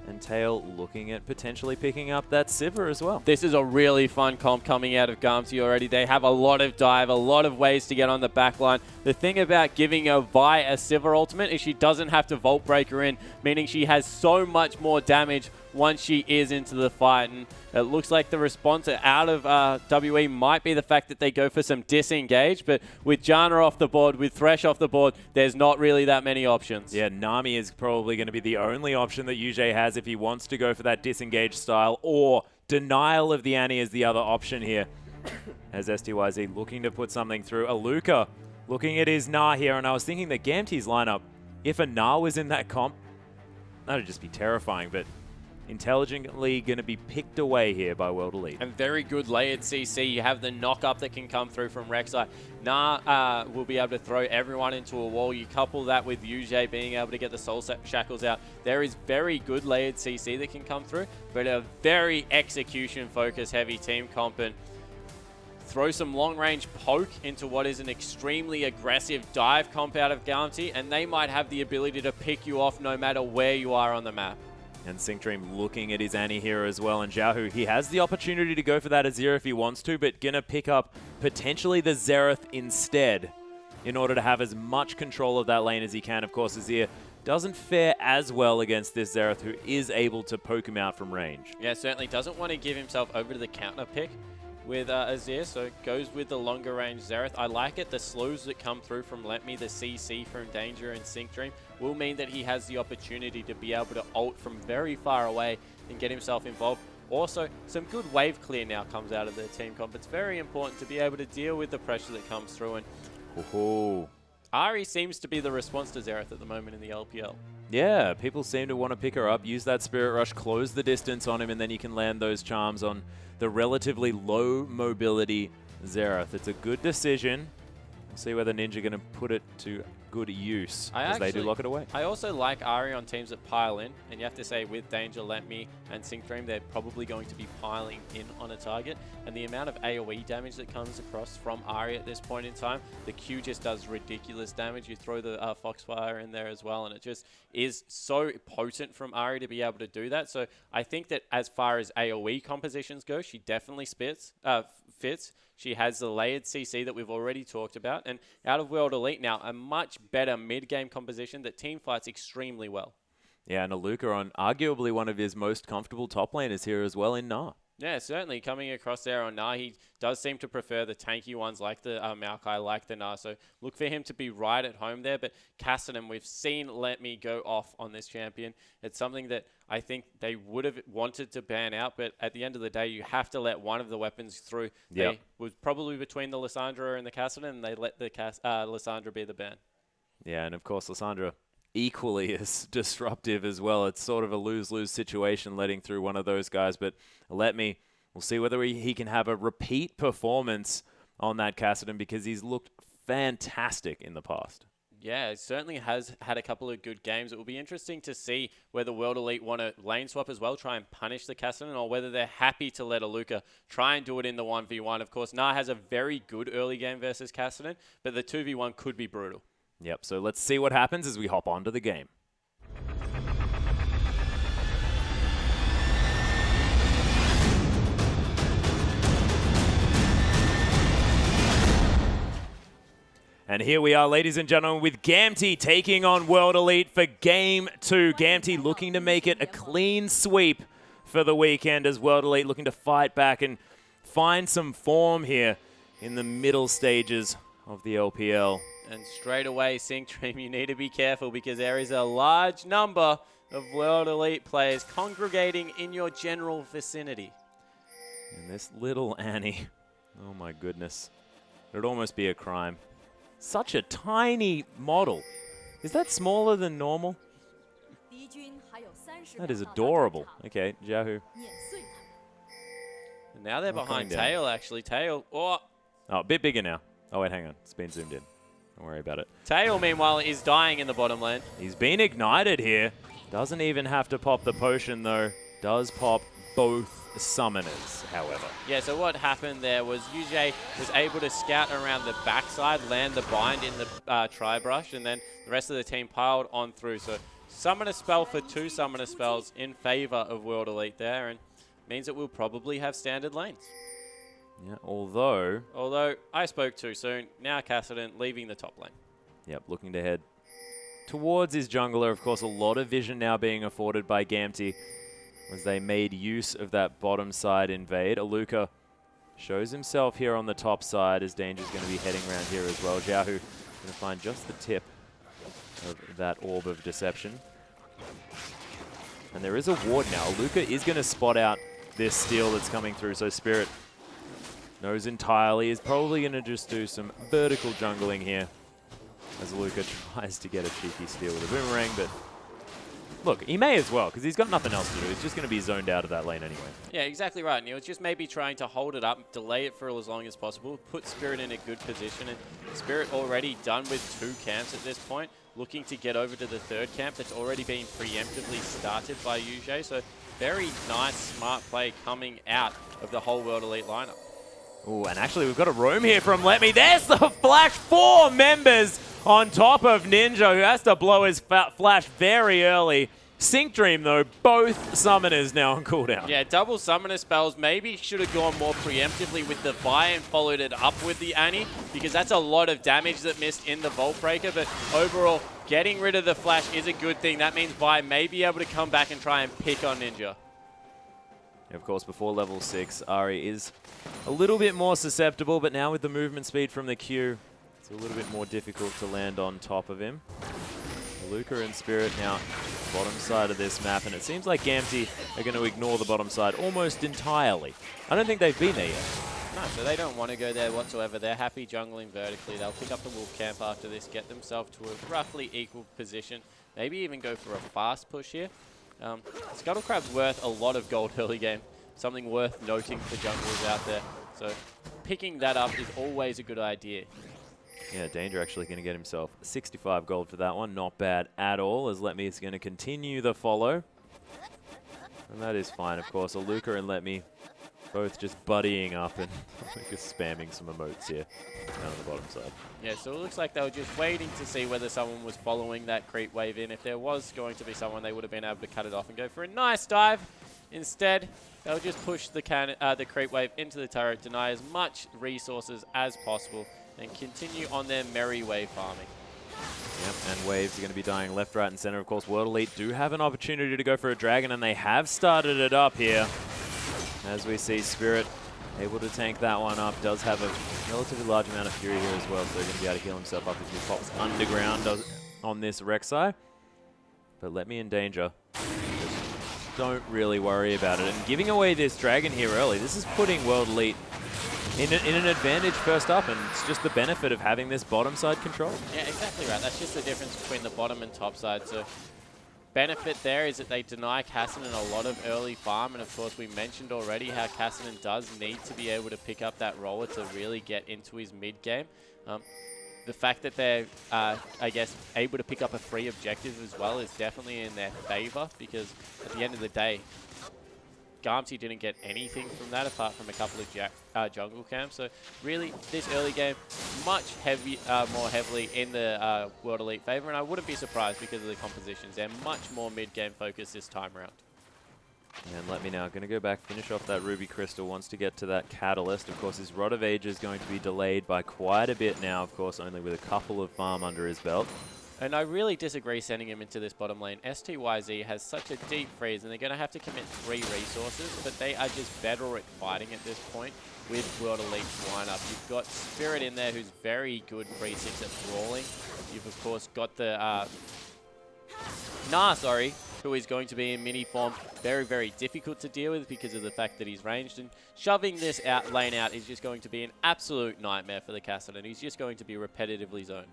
And Tail looking at potentially picking up that Sivir as well. This is a really fun comp coming out of Gamty already. They have a lot of dive, a lot of ways to get on the back line. The thing about giving a Vi a Sivir ultimate is she doesn't have to Vault Breaker in, meaning she has so much more damage once she is into the fight. And it looks like the response out of WE might be the fact that they go for some disengage, but with Janna off the board, with Thresh off the board, there's not really that many options. Yeah, Nami is probably going to be the only option that UJ has if he wants to go for that disengage style, or denial of the Annie is the other option here. As STYZ looking to put something through. Aluka looking at his Gnar here, and I was thinking that Gamty's lineup, if a Gnar was in that comp, that would just be terrifying, but intelligently going to be picked away here by World Elite. And very good layered CC. You have the knock-up that can come through from Rek'Sai. Nah will be able to throw everyone into a wall. You couple that with Yujie being able to get the Soul Shackles out. There is very good layered CC that can come through, but a very execution-focused heavy team comp. And throw some long-range poke into what is an extremely aggressive dive comp out of Gamti, and they might have the ability to pick you off no matter where you are on the map. And SyncDream looking at his Annie here as well. And Xiaohu, he has the opportunity to go for that Azir if he wants to, but going to pick up potentially the Xerath instead in order to have as much control of that lane as he can. Of course, Azir doesn't fare as well against this Xerath, who is able to poke him out from range. Yeah, certainly doesn't want to give himself over to the counter pick with Azir, so goes with the longer range Xerath. I like it. The slows that come through from Let Me, the CC from Danger and SyncDream will mean that he has the opportunity to be able to ult from very far away and get himself involved. Also, some good wave clear now comes out of the team comp. It's very important to be able to deal with the pressure that comes through, and Ahri seems to be the response to Xerath at the moment in the LPL. Yeah, people seem to want to pick her up, use that Spirit Rush, close the distance on him, and then you can land those charms on the relatively low mobility Xerath. It's a good decision. We'll see whether Ninja are going to put it to good use as they do lock it away. I also like Ahri on teams that pile in, and you have to say with Danger, Let Me, and SyncDream, they're probably going to be piling in on a target. And the amount of AoE damage that comes across from Ahri at this point in time, the Q just does ridiculous damage. You throw the Foxfire in there as well, and it just is so potent from Ahri to be able to do that. So I think that as far as AoE compositions go, she definitely fits. She has the layered CC that we've already talked about. And out of World Elite now, a much better mid-game composition that team fights extremely well. Yeah, and Aluka on arguably one of his most comfortable top laners here as well in Nah. Yeah, certainly coming across there on Nah, he does seem to prefer the tanky ones like the Maokai, like the Nah. So look for him to be right at home there. But Cassidy, we've seen Let Me go off on this champion. It's something that I think they would have wanted to ban out. But at the end of the day, you have to let one of the weapons through. Yep. They was probably between the Lissandra and the Cassidy, and they let the Lissandra be the ban. Yeah, and of course, Lissandra equally as disruptive as well. It's sort of a lose-lose situation letting through one of those guys, but Let Me, we'll see whether he can have a repeat performance on that Cassidy, because he's looked fantastic in the past. Yeah, it certainly has had a couple of good games. It will be interesting to see whether World Elite want to lane swap as well, try and punish the Cassidy, or whether they're happy to let Aluka try and do it in the 1v1. Of course, Nah has a very good early game versus Cassidy, but the 2v1 could be brutal. Yep, so let's see what happens as we hop onto the game. And here we are, ladies and gentlemen, with Gamti taking on World Elite for Game 2. Gamti looking to make it a clean sweep for the weekend, as World Elite looking to fight back and find some form here in the middle stages of the LPL. And straight away, SyncDream, you need to be careful, because there is a large number of World Elite players congregating in your general vicinity. And this little Annie, oh my goodness, it'd almost be a crime. Such a tiny model. Is that smaller than normal? That is adorable. Okay, Xiaohu. And now they're behind Tail, actually. Tail, oh, a bit bigger now. Oh, wait, hang on. It's been zoomed in. Don't worry about it. Tail, meanwhile, is dying in the bottom lane. He's been ignited here. Doesn't even have to pop the potion, though. Does pop both summoners, however. Yeah, so what happened there was Yujie was able to scout around the backside, land the bind in the tri-brush, and then the rest of the team piled on through. So summoner spell for 2 summoner spells in favor of World Elite there, and means that we'll probably have standard lanes. Yeah, although I spoke too soon. Now Cassidy leaving the top lane. Yep, looking to head towards his jungler. Of course, a lot of vision now being afforded by Gamti as they made use of that bottom side invade. Aluka shows himself here on the top side as Danger's going to be heading around here as well. Xiaohu going to find just the tip of that orb of deception. And there is a ward now. Aluka is going to spot out this steal that's coming through, so Spirit knows entirely. Is probably going to just do some vertical jungling here as Aluka tries to get a cheeky steal with a boomerang, but look, he may as well, because he's got nothing else to do. He's just going to be zoned out of that lane anyway. Yeah, exactly right, Neil. It's just maybe trying to hold it up, delay it for as long as possible, put Spirit in a good position. And Spirit already done with 2 camps at this point, looking to get over to the 3rd camp that's already been preemptively started by Yujie. So very nice, smart play coming out of the whole World Elite lineup. Oh, and actually we've got a roam here from Let Me. There's the flash. 4 members on top of Ninja, who has to blow his flash very early. Sync Dream, though, both summoners now on cooldown. Yeah, double summoner spells. Maybe should have gone more preemptively with the Vi and followed it up with the Annie, because that's a lot of damage that missed in the Vault Breaker. But overall, getting rid of the flash is a good thing. That means Vi may be able to come back and try and pick on Ninja. Of course, before level 6, Ari is a little bit more susceptible, but now with the movement speed from the Q, it's a little bit more difficult to land on top of him. Luca and Spirit now bottom side of this map, and it seems like Gamty are going to ignore the bottom side almost entirely. I don't think they've been there yet. No, so they don't want to go there whatsoever. They're happy jungling vertically. They'll pick up the Wolf Camp after this, get themselves to a roughly equal position, maybe even go for a fast push here. Scuttle Crab's worth a lot of gold early game, something worth noting for junglers out there. So picking that up is always a good idea. Yeah, Danger actually going to get himself 65 gold for that one. Not bad at all, as Let Me is going to continue the follow. And that is fine, of course. Luca and Let Me both just buddying up and just spamming some emotes here down on the bottom side. Yeah, so it looks like they were just waiting to see whether someone was following that creep wave in. If there was going to be someone, they would have been able to cut it off and go for a nice dive. Instead, they'll just push the creep wave into the turret, deny as much resources as possible, and continue on their merry way farming. Yep, and waves are going to be dying left, right, and center. Of course, World Elite do have an opportunity to go for a dragon, and they have started it up here. As we see Spirit able to tank that one up, does have a relatively large amount of fury here as well, so they're going to be able to heal himself up as he pops underground on this Rek'Sai. But Let Me in danger. Just don't really worry about it. And giving away this dragon here early, this is putting World Elite in an advantage first up, and it's just the benefit of having this bottom side control. Yeah, exactly right. That's just the difference between the bottom and top side. So benefit there is that they deny Cassinan a lot of early farm, and of course we mentioned already how Cassinan does need to be able to pick up that roller to really get into his mid game. The fact that they're, I guess, able to pick up a free objective as well is definitely in their favor, because at the end of the day, Gamty didn't get anything from that apart from a couple of jungle camps. So really, this early game, much more heavily in the World Elite favor, and I wouldn't be surprised because of the compositions. They're much more mid-game focused this time around. And Let Me now going to go back, finish off that Ruby Crystal, wants to get to that Catalyst. Of course, his Rod of Age is going to be delayed by quite a bit now, of course, only with a couple of farm under his belt. And I really disagree sending him into this bottom lane. STYZ has such a deep freeze, and they're going to have to commit 3 resources, but they are just better at fighting at this point with World Elite's lineup. You've got Spirit in there, who's very good 3-6 at brawling. You've, of course, got the who is going to be in mini form. Very, very difficult to deal with because of the fact that he's ranged, and shoving this lane out is just going to be an absolute nightmare for the Cassinan, and he's just going to be repetitively zoned.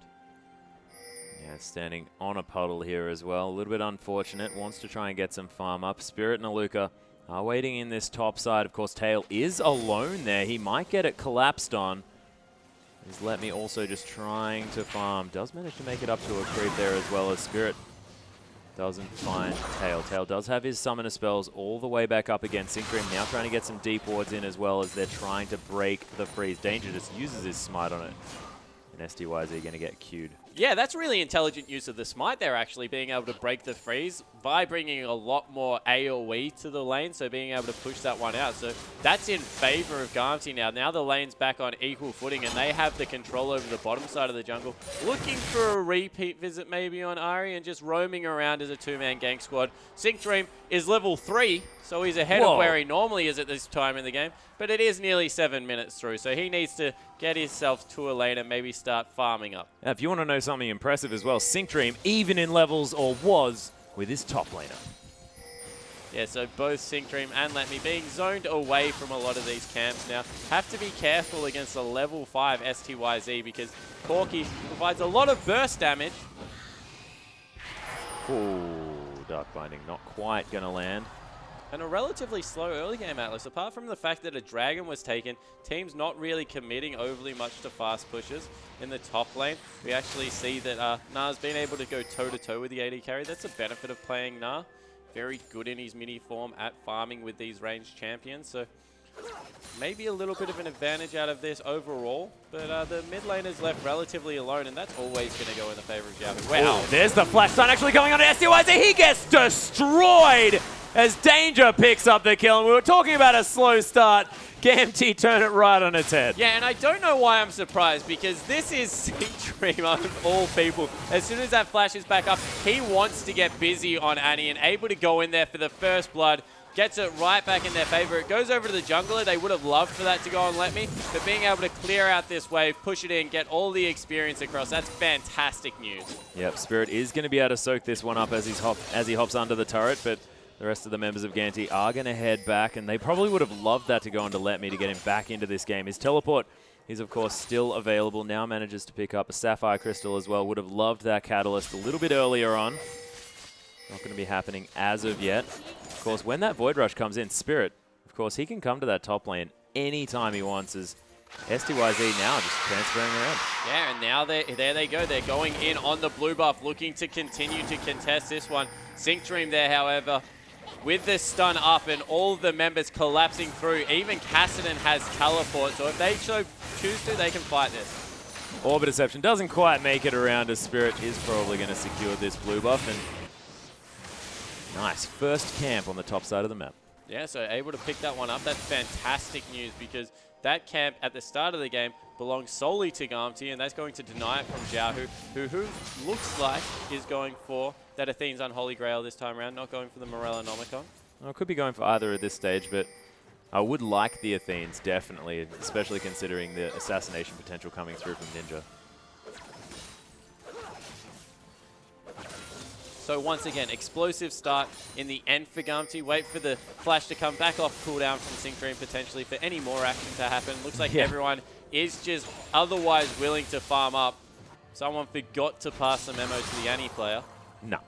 Yeah, standing on a puddle here as well. A little bit unfortunate. Wants to try and get some farm up. Spirit and Aluka are waiting in this top side. Of course, Tail is alone there. He might get it collapsed on. He's Let Me also just trying to farm. Does manage to make it up to a creep there as well, as Spirit doesn't find Tail. Tail does have his summoner spells all the way back up again. Sync Dream now trying to get some deep wards in as well, as they're trying to break the freeze. Danger just uses his smite on it. And STYZ going to get queued. Yeah, that's really intelligent use of the smite there, actually, being able to break the freeze by bringing a lot more AoE to the lane, so being able to push that one out. So that's in favor of Gamty now. Now the lane's back on equal footing, and they have the control over the bottom side of the jungle. Looking for a repeat visit maybe on Ari, and just roaming around as a 2-man gank squad. Sync Dream is level 3, so he's ahead of where he normally is at this time in the game, but it is nearly 7 minutes through, so he needs to get himself to a lane and maybe start farming up. Now, if you want to know something impressive as well, Sync Dream even in levels, or was, with his top laner. Yeah, so both Sync Dream and Let Me being zoned away from a lot of these camps now. Have to be careful against a level 5 STYZ, because Corki provides a lot of burst damage. Ooh, Dark Binding not quite going to land. And a relatively slow early game, Atlas. Apart from the fact that a dragon was taken, teams not really committing overly much to fast pushes in the top lane. We actually see that Na's been able to go toe-to-toe with the AD carry. That's a benefit of playing Na. Very good in his mini form at farming with these ranged champions. So maybe a little bit of an advantage out of this overall. But the mid lane is left relatively alone, and that's always going to go in the favor of Xiaohu. Wow. Ooh, there's the flash stun actually going on to SDYZ. He gets destroyed as Danger picks up the kill. And we were talking about a slow start. Gamty turned it right on its head. Yeah, and I don't know why I'm surprised, because this is Dream of all people. As soon as that flash is back up, he wants to get busy on Annie and able to go in there for the first blood. Gets it right back in their favor. It goes over to the jungler. They would have loved for that to go on Let Me, but being able to clear out this wave, push it in, get all the experience across, that's fantastic news. Yep, Spirit is going to be able to soak this one up as he hops under the turret, but the rest of the members of Ganti are going to head back, and they probably would have loved that to go on to Let Me to get him back into this game. His teleport is, of course, still available. Now manages to pick up a Sapphire Crystal as well. Would have loved that Catalyst a little bit earlier on. Not going to be happening as of yet. Of course, when that Void Rush comes in, Spirit, of course, he can come to that top lane anytime he wants, as SDYZ now just transferring around. Yeah, and now there they go. They're going in on the blue buff, looking to continue to contest this one. Sync Dream there, however, with the stun up and all the members collapsing through. Even Kassadin has teleport, so if they choose to, they can fight this. Orbit Deception doesn't quite make it around, as Spirit is probably going to secure this blue buff. And nice first camp on the top side of the map. Yeah, so able to pick that one up. That's fantastic news, because that camp at the start of the game belongs solely to Gamti, and that's going to deny it from Xiaohu, who looks like is going for that Athene's Unholy Grail this time around, not going for the Morellonomicon. Well, could be going for either at this stage, but I would like the Athenes, definitely, especially considering the assassination potential coming through from Ninja. So once again, explosive start in the end for Gamti. Wait for the flash to come back off cooldown from Sync Dream potentially for any more action to happen. Looks like everyone is just otherwise willing to farm up. Someone forgot to pass the memo to the Annie player. No.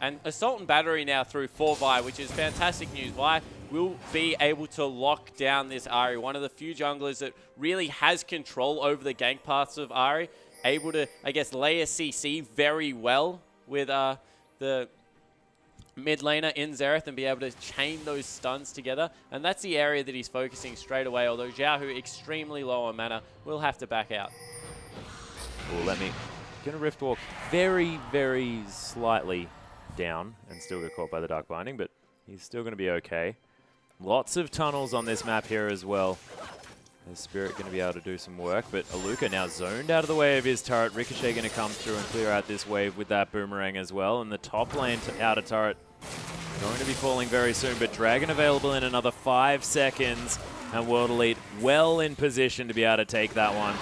And Assault and Battery now through 4Vi, which is fantastic news. Vi will be able to lock down this Ahri, one of the few junglers that really has control over the gank paths of Ahri. Able to, I guess, lay a CC very well with the mid laner in Xerath and be able to chain those stuns together. And that's the area that he's focusing straight away, although Xiaohu, extremely low on mana, will have to back out. Well, let me get a Rift Walk very, very slightly down and still get caught by the Dark Binding, but he's still going to be okay. Lots of tunnels on this map here as well. Is Spirit going to be able to do some work, but Aluka now zoned out of the way of his turret. Ricochet going to come through and clear out this wave with that boomerang as well. And the top lane outer turret going to be falling very soon, but Dragon available in another 5 seconds. And World Elite well in position to be able to take that one.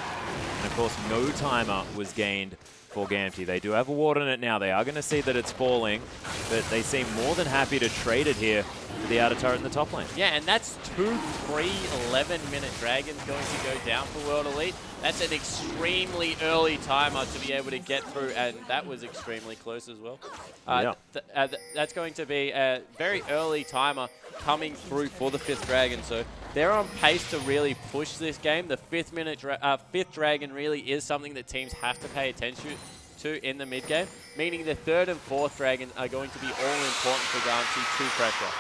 And of course, no timer was gained for Gamti. They do have a ward on it now. They are going to see that it's falling, but they seem more than happy to trade it here for the outer turret in the top lane. Yeah, and that's 2 free 11-minute Dragons going to go down for World Elite. That's an extremely early timer to be able to get through, and that was extremely close as well. That's going to be a very early timer coming through for the 5th Dragon, so they're on pace to really push this game. The 5th Dragon really is something that teams have to pay attention to in the mid game, meaning the 3rd and 4th Dragon are going to be all important for Gamti to pressure.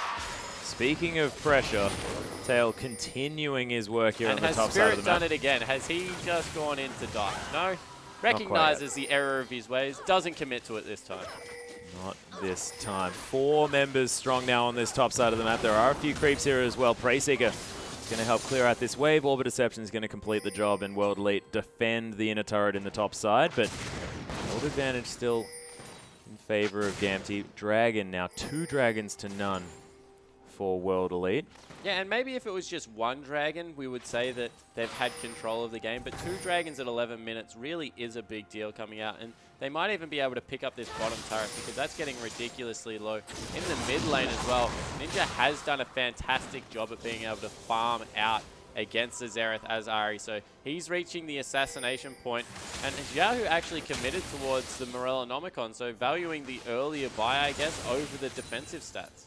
Speaking of pressure, Tail continuing his work here on the top side of the map. And has Spirit done it again? Has he just gone into dive? No. Recognizes the error of his ways, doesn't commit to it this time. Not this time. 4 members strong now on this top side of the map. There are a few creeps here as well. Pacemaker is going to help clear out this wave. Orbit Deception is going to complete the job, and World Elite defend the inner turret in the top side, but old advantage still in favor of Gamti. Dragon now 2 dragons to none for World Elite. Yeah, and maybe if it was just 1 dragon, we would say that they've had control of the game, but 2 dragons at 11 minutes really is a big deal coming out, and they might even be able to pick up this bottom turret because that's getting ridiculously low. In the mid lane as well, Ninja has done a fantastic job at being able to farm out against the Xerath as Ari. So he's reaching the assassination point, and Xiaohu actually committed towards the Morellonomicon, so valuing the earlier buy, I guess, over the defensive stats.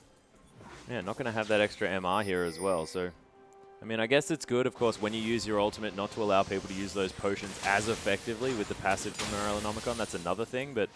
Yeah, not going to have that extra MR here as well, so... I mean, I guess it's good, of course, when you use your ultimate not to allow people to use those potions as effectively with the passive from Morellonomicon. That's another thing, but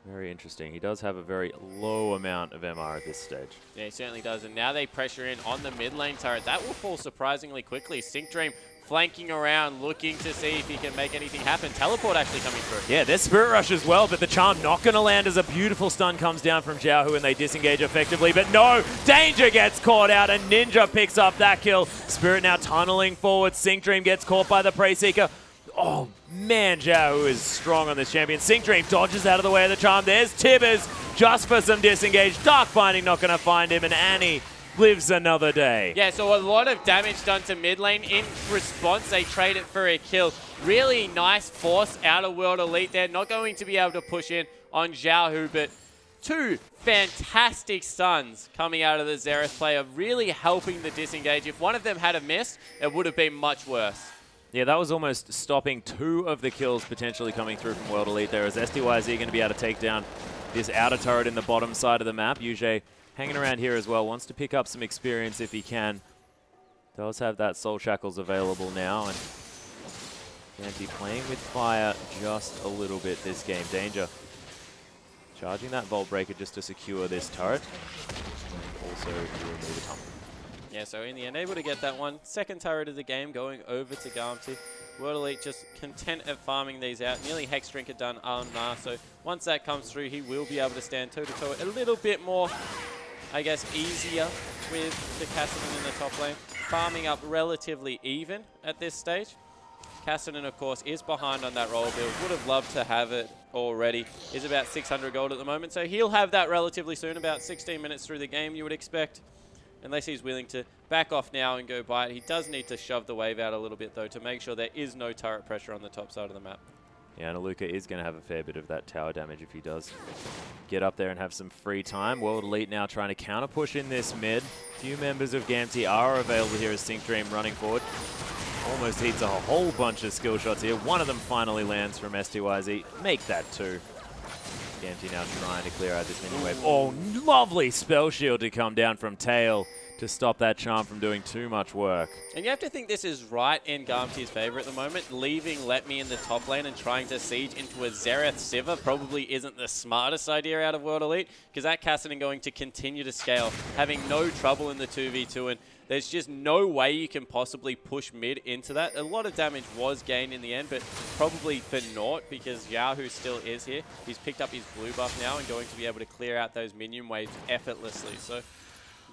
very interesting. He does have a very low amount of MR at this stage. Yeah, he certainly does, and now they pressure in on the mid lane turret. That will fall surprisingly quickly. Sync Dream flanking around, looking to see if he can make anything happen. Teleport actually coming through. Yeah, there's Spirit Rush as well, but the charm not going to land as a beautiful stun comes down from Xiaohu and they disengage effectively. But no, Danger gets caught out and Ninja picks up that kill. Spirit now tunneling forward. Sync Dream gets caught by the Pacemaker. Oh man, Xiaohu is strong on this champion. Sync Dream dodges out of the way of the charm. There's Tibbers just for some disengage. Dark Binding not going to find him, and Annie lives another day. Yeah, so a lot of damage done to mid lane. In response, they trade it for a kill. Really nice force out of World Elite there. Not going to be able to push in on Xiaohu, but two fantastic stuns coming out of the Xerath player, really helping the disengage. If one of them had a missed, it would have been much worse. Yeah, that was almost stopping 2 of the kills potentially coming through from World Elite there, as SDYZ going to be able to take down this outer turret in the bottom side of the map. Yujie hanging around here as well, wants to pick up some experience if he can. Does have that Soul Shackles available now, and Ganti playing with fire just a little bit this game. Danger charging that Vault Breaker just to secure this turret, and also to remove a tunnel. Yeah, so in the end, able to get that one. Second turret of the game going over to Gamti. World Elite just content at farming these out. Nearly Hex Drinker done on Nah, so once that comes through, he will be able to stand toe-to-toe a little bit more, I guess, easier with the Kassadin in the top lane. Farming up relatively even at this stage. Kassadin, of course, is behind on that roll build. Would have loved to have it already. Is about 600 gold at the moment, so he'll have that relatively soon, about 16 minutes through the game, you would expect. Unless he's willing to back off now and go buy it. He does need to shove the wave out a little bit, though, to make sure there is no turret pressure on the top side of the map. Yeah, and Aluka is going to have a fair bit of that tower damage if he does get up there and have some free time. World Elite now trying to counter push in this mid. Few members of Gamti are available here as Sync Dream running forward. Almost hits a whole bunch of skill shots here. One of them finally lands from STYZ. Make that 2. Gamti now trying to clear out this mini wave. Oh, lovely spell shield to come down from Tail to stop that charm from doing too much work. And you have to think this is right in Gamti's favor at the moment. Leaving Let Me in the top lane and trying to siege into a Xerath Sivir probably isn't the smartest idea out of World Elite, because that Kassadin going to continue to scale, having no trouble in the 2v2, and there's just no way you can possibly push mid into that. A lot of damage was gained in the end, but probably for naught, because Xiaohu still is here. He's picked up his blue buff now and going to be able to clear out those minion waves effortlessly. So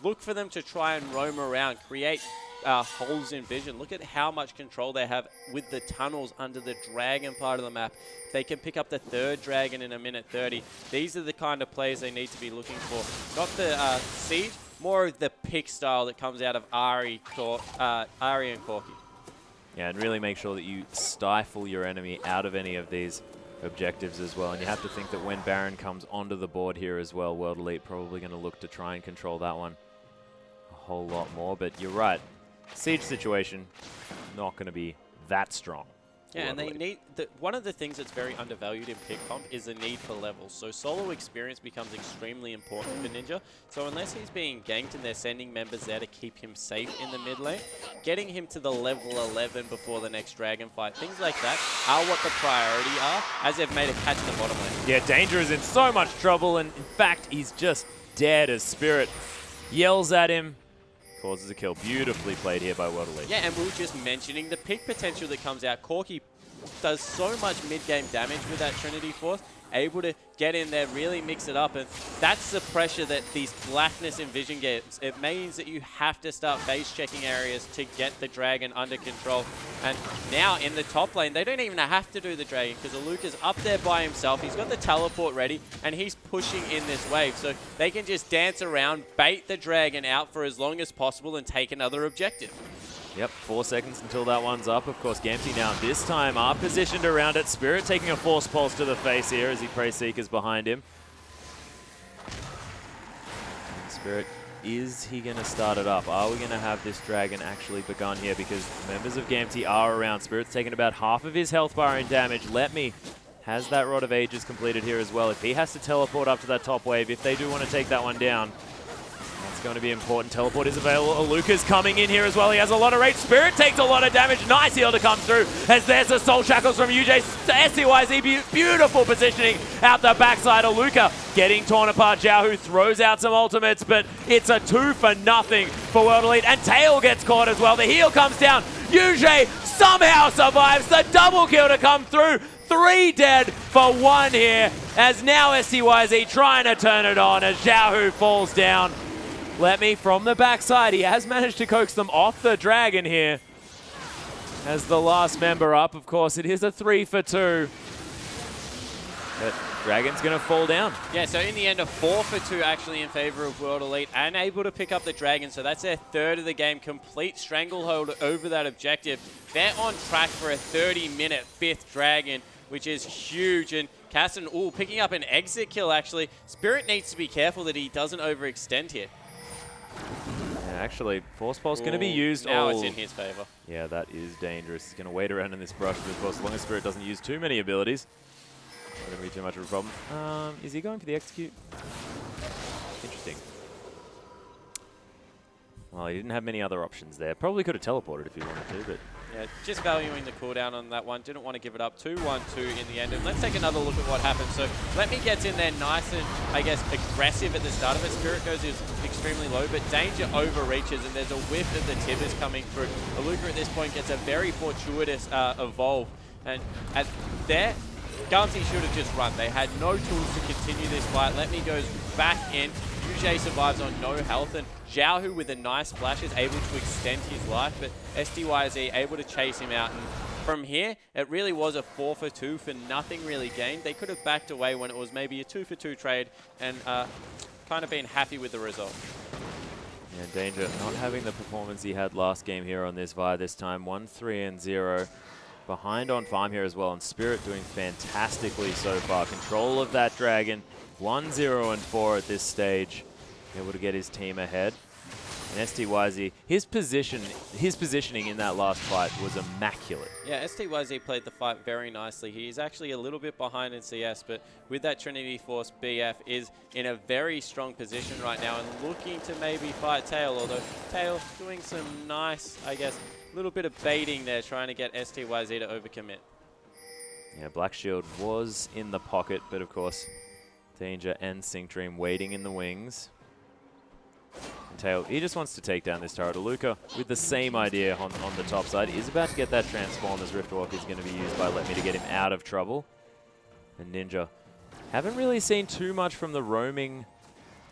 look for them to try and roam around, create holes in vision. Look at how much control they have with the tunnels under the dragon part of the map. They can pick up the 3rd dragon in a minute 30. These are the kind of plays they need to be looking for. Not the siege, more of the pick style that comes out of Ari and Corki. Yeah, and really make sure that you stifle your enemy out of any of these objectives as well. And you have to think that when Baron comes onto the board here as well, World Elite probably going to look to try and control that one a whole lot more. But you're right, siege situation not going to be that strong. Yeah, and they need one of the things that's very undervalued in pick comp is the need for levels. So solo experience becomes extremely important for Ninja. So unless he's being ganked and they're sending members there to keep him safe in the mid lane, getting him to the level 11 before the next dragon fight, things like that are what the priority are, as they've made a catch in the bottom lane. Yeah, Danger is in so much trouble, and in fact, he's just dead as Spirit yells at him. Causes a kill. Beautifully played here by World Elite. Yeah, and we were just mentioning the pick potential that comes out. Corki does so much mid-game damage with that Trinity Force, able to get in there, really mix it up, and that's the pressure that these Blackness and Vision gets. It means that you have to start base checking areas to get the dragon under control. And now in the top lane, they don't even have to do the dragon because Aluka's up there by himself. He's got the teleport ready and he's pushing in this wave. So they can just dance around, bait the dragon out for as long as possible and take another objective. Yep, 4 seconds until that one's up. Of course, Gamti now this time are positioned around it. Spirit taking a Force Pulse to the face here as he prays Seekers behind him. Spirit is he going to start it up? Are we going to have this dragon actually begun here? Because members of GameT are around. Spirit's taken about half of his health bar in damage. Let Me has that Rod of Ages completed here as well. If he has to teleport up to that top wave, if they do want to take that one down, that's going to be important. Teleport is available. Luca's coming in here as well. He has a lot of rage. Spirit takes a lot of damage. Nice heal to come through as there's the Soul Shackles from UJ. SCYZ, beautiful positioning out the backside of Luca. Getting torn apart. Xiaohu throws out some ultimates, but it's a 2-for-0 for World Elite. And Tail gets caught as well. The heal comes down. UJ somehow survives. The double kill to come through. 3 dead for 1 here, as now SCYZ trying to turn it on as Xiaohu falls down. Let Me from the backside. He has managed to coax them off the dragon here. As the last member up, of course, it is a 3-for-2. But Dragon's going to fall down. Yeah, so in the end, a 4-for-2 actually in favor of World Elite and able to pick up the Dragon. So that's their 3rd of the game. Complete stranglehold over that objective. They're on track for a 30-minute 5th Dragon, which is huge. And Casson, picking up an exit kill, actually. Spirit needs to be careful that he doesn't overextend here. Yeah, actually, Force Pulse going to be used. Now it's in his favor. Yeah, that is dangerous. He's going to wait around in this brush, but of course, as long as Spirit doesn't use too many abilities, not going to be too much of a problem. Is he going for the execute? Interesting. Well, he didn't have many other options there. Probably could have teleported if he wanted to, but... Yeah, just valuing the cooldown on that one. Didn't want to give it up. 2-1-2 in the end. And let's take another look at what happens. So Let Me gets in there nice and, I guess, aggressive at the start of it. Spirit goes is extremely low, but Danger overreaches, and there's a whiff of the Tibbers coming through. Aluka at this point gets a very fortuitous evolve. And at there, Gunsy should have just run. They had no tools to continue this fight. Let Me goes back in. UJ survives on no health, and Xiaohu with a nice flash is able to extend his life, but SDYZ able to chase him out. And from here, it really was a 4-for-2 for nothing really gained. They could have backed away when it was maybe a 2-for-2 trade and kind of been happy with the result. Yeah, Danger not having the performance he had last game here on this Vi this time. 1-3-0. Behind on farm here as well, and Spirit doing fantastically so far. Control of that Dragon. 1-0-4 at this stage. Able to get his team ahead. And STYZ, his positioning in that last fight was immaculate. Yeah, STYZ played the fight very nicely. He's actually a little bit behind in CS, but with that Trinity Force, BF is in a very strong position right now and looking to maybe fight Tail, although Tail doing some nice, I guess, little bit of baiting there, trying to get STYZ to overcommit. Yeah, Black Shield was in the pocket, but of course, Danger and Sync Dream waiting in the wings. And Tail, he just wants to take down this turret. Luca, with the same idea on the top side, is about to get that transform as Riftwalk is going to be used by Let Me to get him out of trouble. And Ninja, haven't really seen too much from the roaming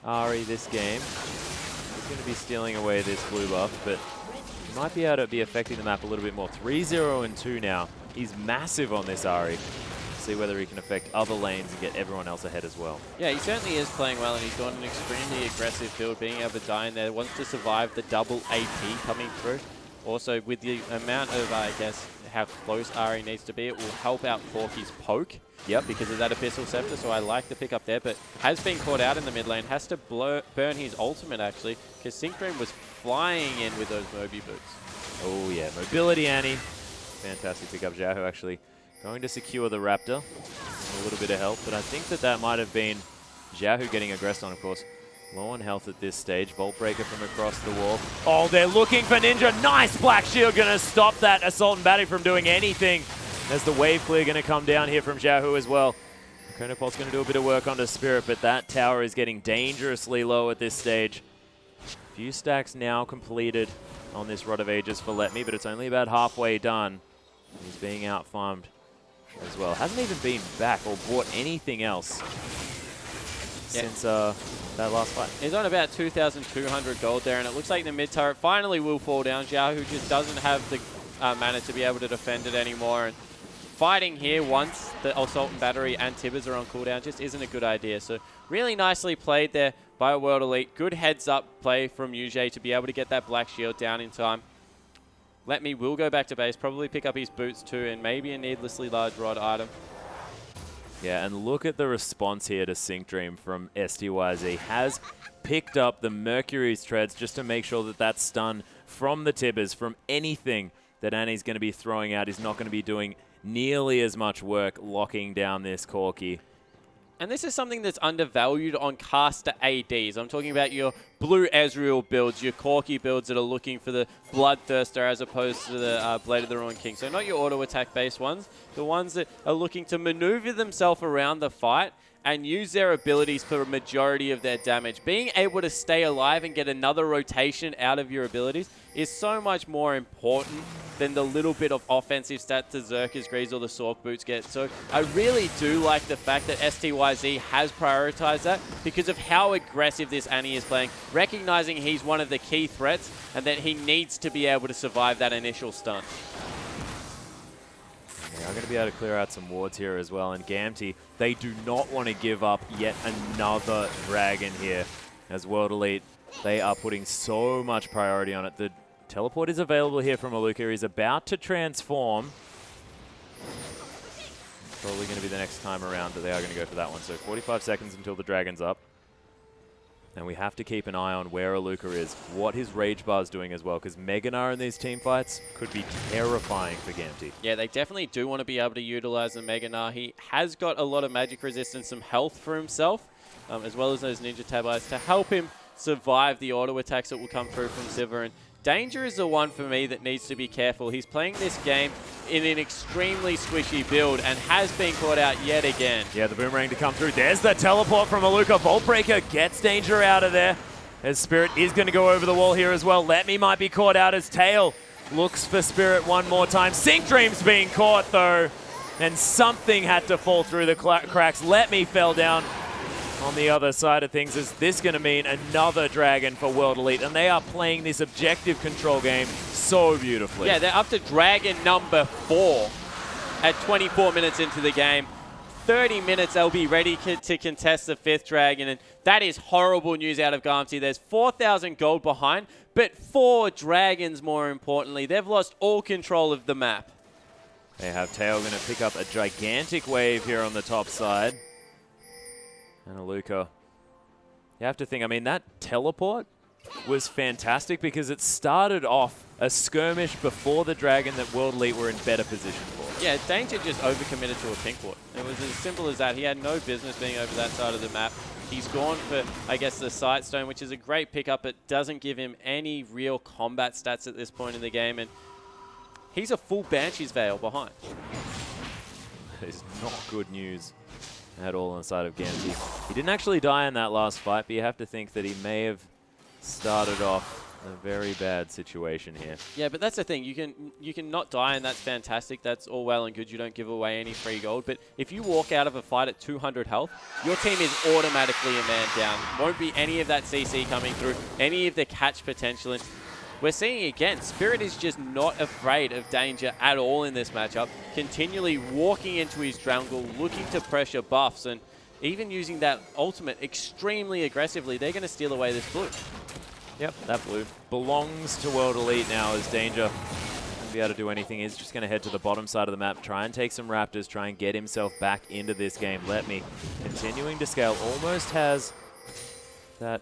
Ari this game. He's going to be stealing away this blue buff, but he might be able to be affecting the map a little bit more. 3-0-2 now. He's massive on this Ari. See whether he can affect other lanes and get everyone else ahead as well. Yeah, he certainly is playing well, and he's got an extremely aggressive build, being able to die in there, wants to survive the double AP coming through. Also, with the amount of, I guess, how close Ari needs to be, it will help out Corky's poke. Yep, because of that Abyssal Scepter, so I like the pick up there, but has been caught out in the mid lane, has to burn his ultimate, actually, because Sync Dream was flying in with those Moby boots. Oh, yeah, mobility, Annie. Fantastic pick up. Xiaohu actually going to secure the Raptor. A little bit of help, but I think that might have been Xiaohu getting aggressed on, of course. Low on health at this stage. Bolt Breaker from across the wall. Oh, they're looking for Ninja. Nice Black Shield going to stop that Assault and Battery from doing anything. There's the wave clear going to come down here from Xiaohu as well. Chronopulse going to do a bit of work onto Spirit, but that tower is getting dangerously low at this stage. Few stacks now completed on this Rod of Ages for Let Me, but it's only about halfway done. He's being out-farmed as well. Hasn't even been back or bought anything else since that last fight. He's on about 2,200 gold there, and it looks like the mid turret finally will fall down. Xiaohu just doesn't have the mana to be able to defend it anymore. And fighting here once the Assault and Battery and Tibbers are on cooldown just isn't a good idea. So really nicely played there by World Elite. Good heads-up play from UJ to be able to get that Black Shield down in time. Let Me will go back to base, probably pick up his boots too, and maybe a needlessly large rod item. Yeah, and look at the response here to Sync Dream from STYZ. Has picked up the Mercury's treads just to make sure that that stun from the Tibbers, from anything that Annie's going to be throwing out, is not going to be doing nearly as much work locking down this Corki. And this is something that's undervalued on caster ADs. I'm talking about your Blue Ezreal builds, your Corki builds that are looking for the Bloodthirster as opposed to the Blade of the Ruined King. So not your auto attack based ones, the ones that are looking to maneuver themselves around the fight and use their abilities for a majority of their damage. Being able to stay alive and get another rotation out of your abilities is so much more important than the little bit of offensive stats the Zerkers, Greaves, or the Sork Boots get. So I really do like the fact that STYZ has prioritized that because of how aggressive this Annie is playing, recognizing he's one of the key threats and that he needs to be able to survive that initial stun. They are going to be able to clear out some wards here as well. And Gamty, they do not want to give up yet another dragon here. As World Elite, they are putting so much priority on it. The teleport is available here from Aluka. He's about to transform. Probably going to be the next time around that they are going to go for that one. So 45 seconds until the dragon's up. And we have to keep an eye on where Aluka is, what his Rage Bar is doing as well, because Meganar in these team fights could be terrifying for Gamty. Yeah, they definitely do want to be able to utilize the Meganar. He has got a lot of magic resistance, some health for himself, as well as those Ninja Tab Eyes to help him survive the auto attacks that will come through from Sivir. And Danger is the one for me that needs to be careful. He's playing this game in an extremely squishy build and has been caught out yet again. Yeah, the Boomerang to come through. There's the teleport from Aluka. Vault Breaker gets Danger out of there. As Spirit is going to go over the wall here as well. Let Me might be caught out as Tail looks for Spirit one more time. Sync Dream's being caught though. And something had to fall through the cracks. Let Me fell down. On the other side of things, is this going to mean another dragon for World Elite? And they are playing this objective control game so beautifully. Yeah, they're up to dragon number 4 at 24 minutes into the game. 30 minutes, they'll be ready to contest the 5th dragon. And that is horrible news out of Gamty. There's 4,000 gold behind, but 4 dragons more importantly. They've lost all control of the map. They have Tail going to pick up a gigantic wave here on the top side. And Aluka, you have to think, I mean, that teleport was fantastic because it started off a skirmish before the dragon that World Elite were in better position for. Yeah, Danger just overcommitted to a pink ward. It was as simple as that. He had no business being over that side of the map. He's gone for, I guess, the Sightstone, which is a great pickup. It doesn't give him any real combat stats at this point in the game, and he's a full Banshee's Veil behind. That is not good news at all on the side of Gamty. He didn't actually die in that last fight, but you have to think that he may have started off a very bad situation here. Yeah, but that's the thing. You can not die, and that's fantastic. That's all well and good. You don't give away any free gold. But if you walk out of a fight at 200 health, your team is automatically a man down. Won't be any of that CC coming through, any of the catch potential. And we're seeing again, Spirit is just not afraid of Danger at all in this matchup. Continually walking into his jungle, looking to pressure buffs, and even using that ultimate extremely aggressively. They're going to steal away this blue. Yep, that blue belongs to World Elite now as Danger won't be able to do anything. He's just going to head to the bottom side of the map, try and take some Raptors, try and get himself back into this game. Let Me continuing to scale. Almost has that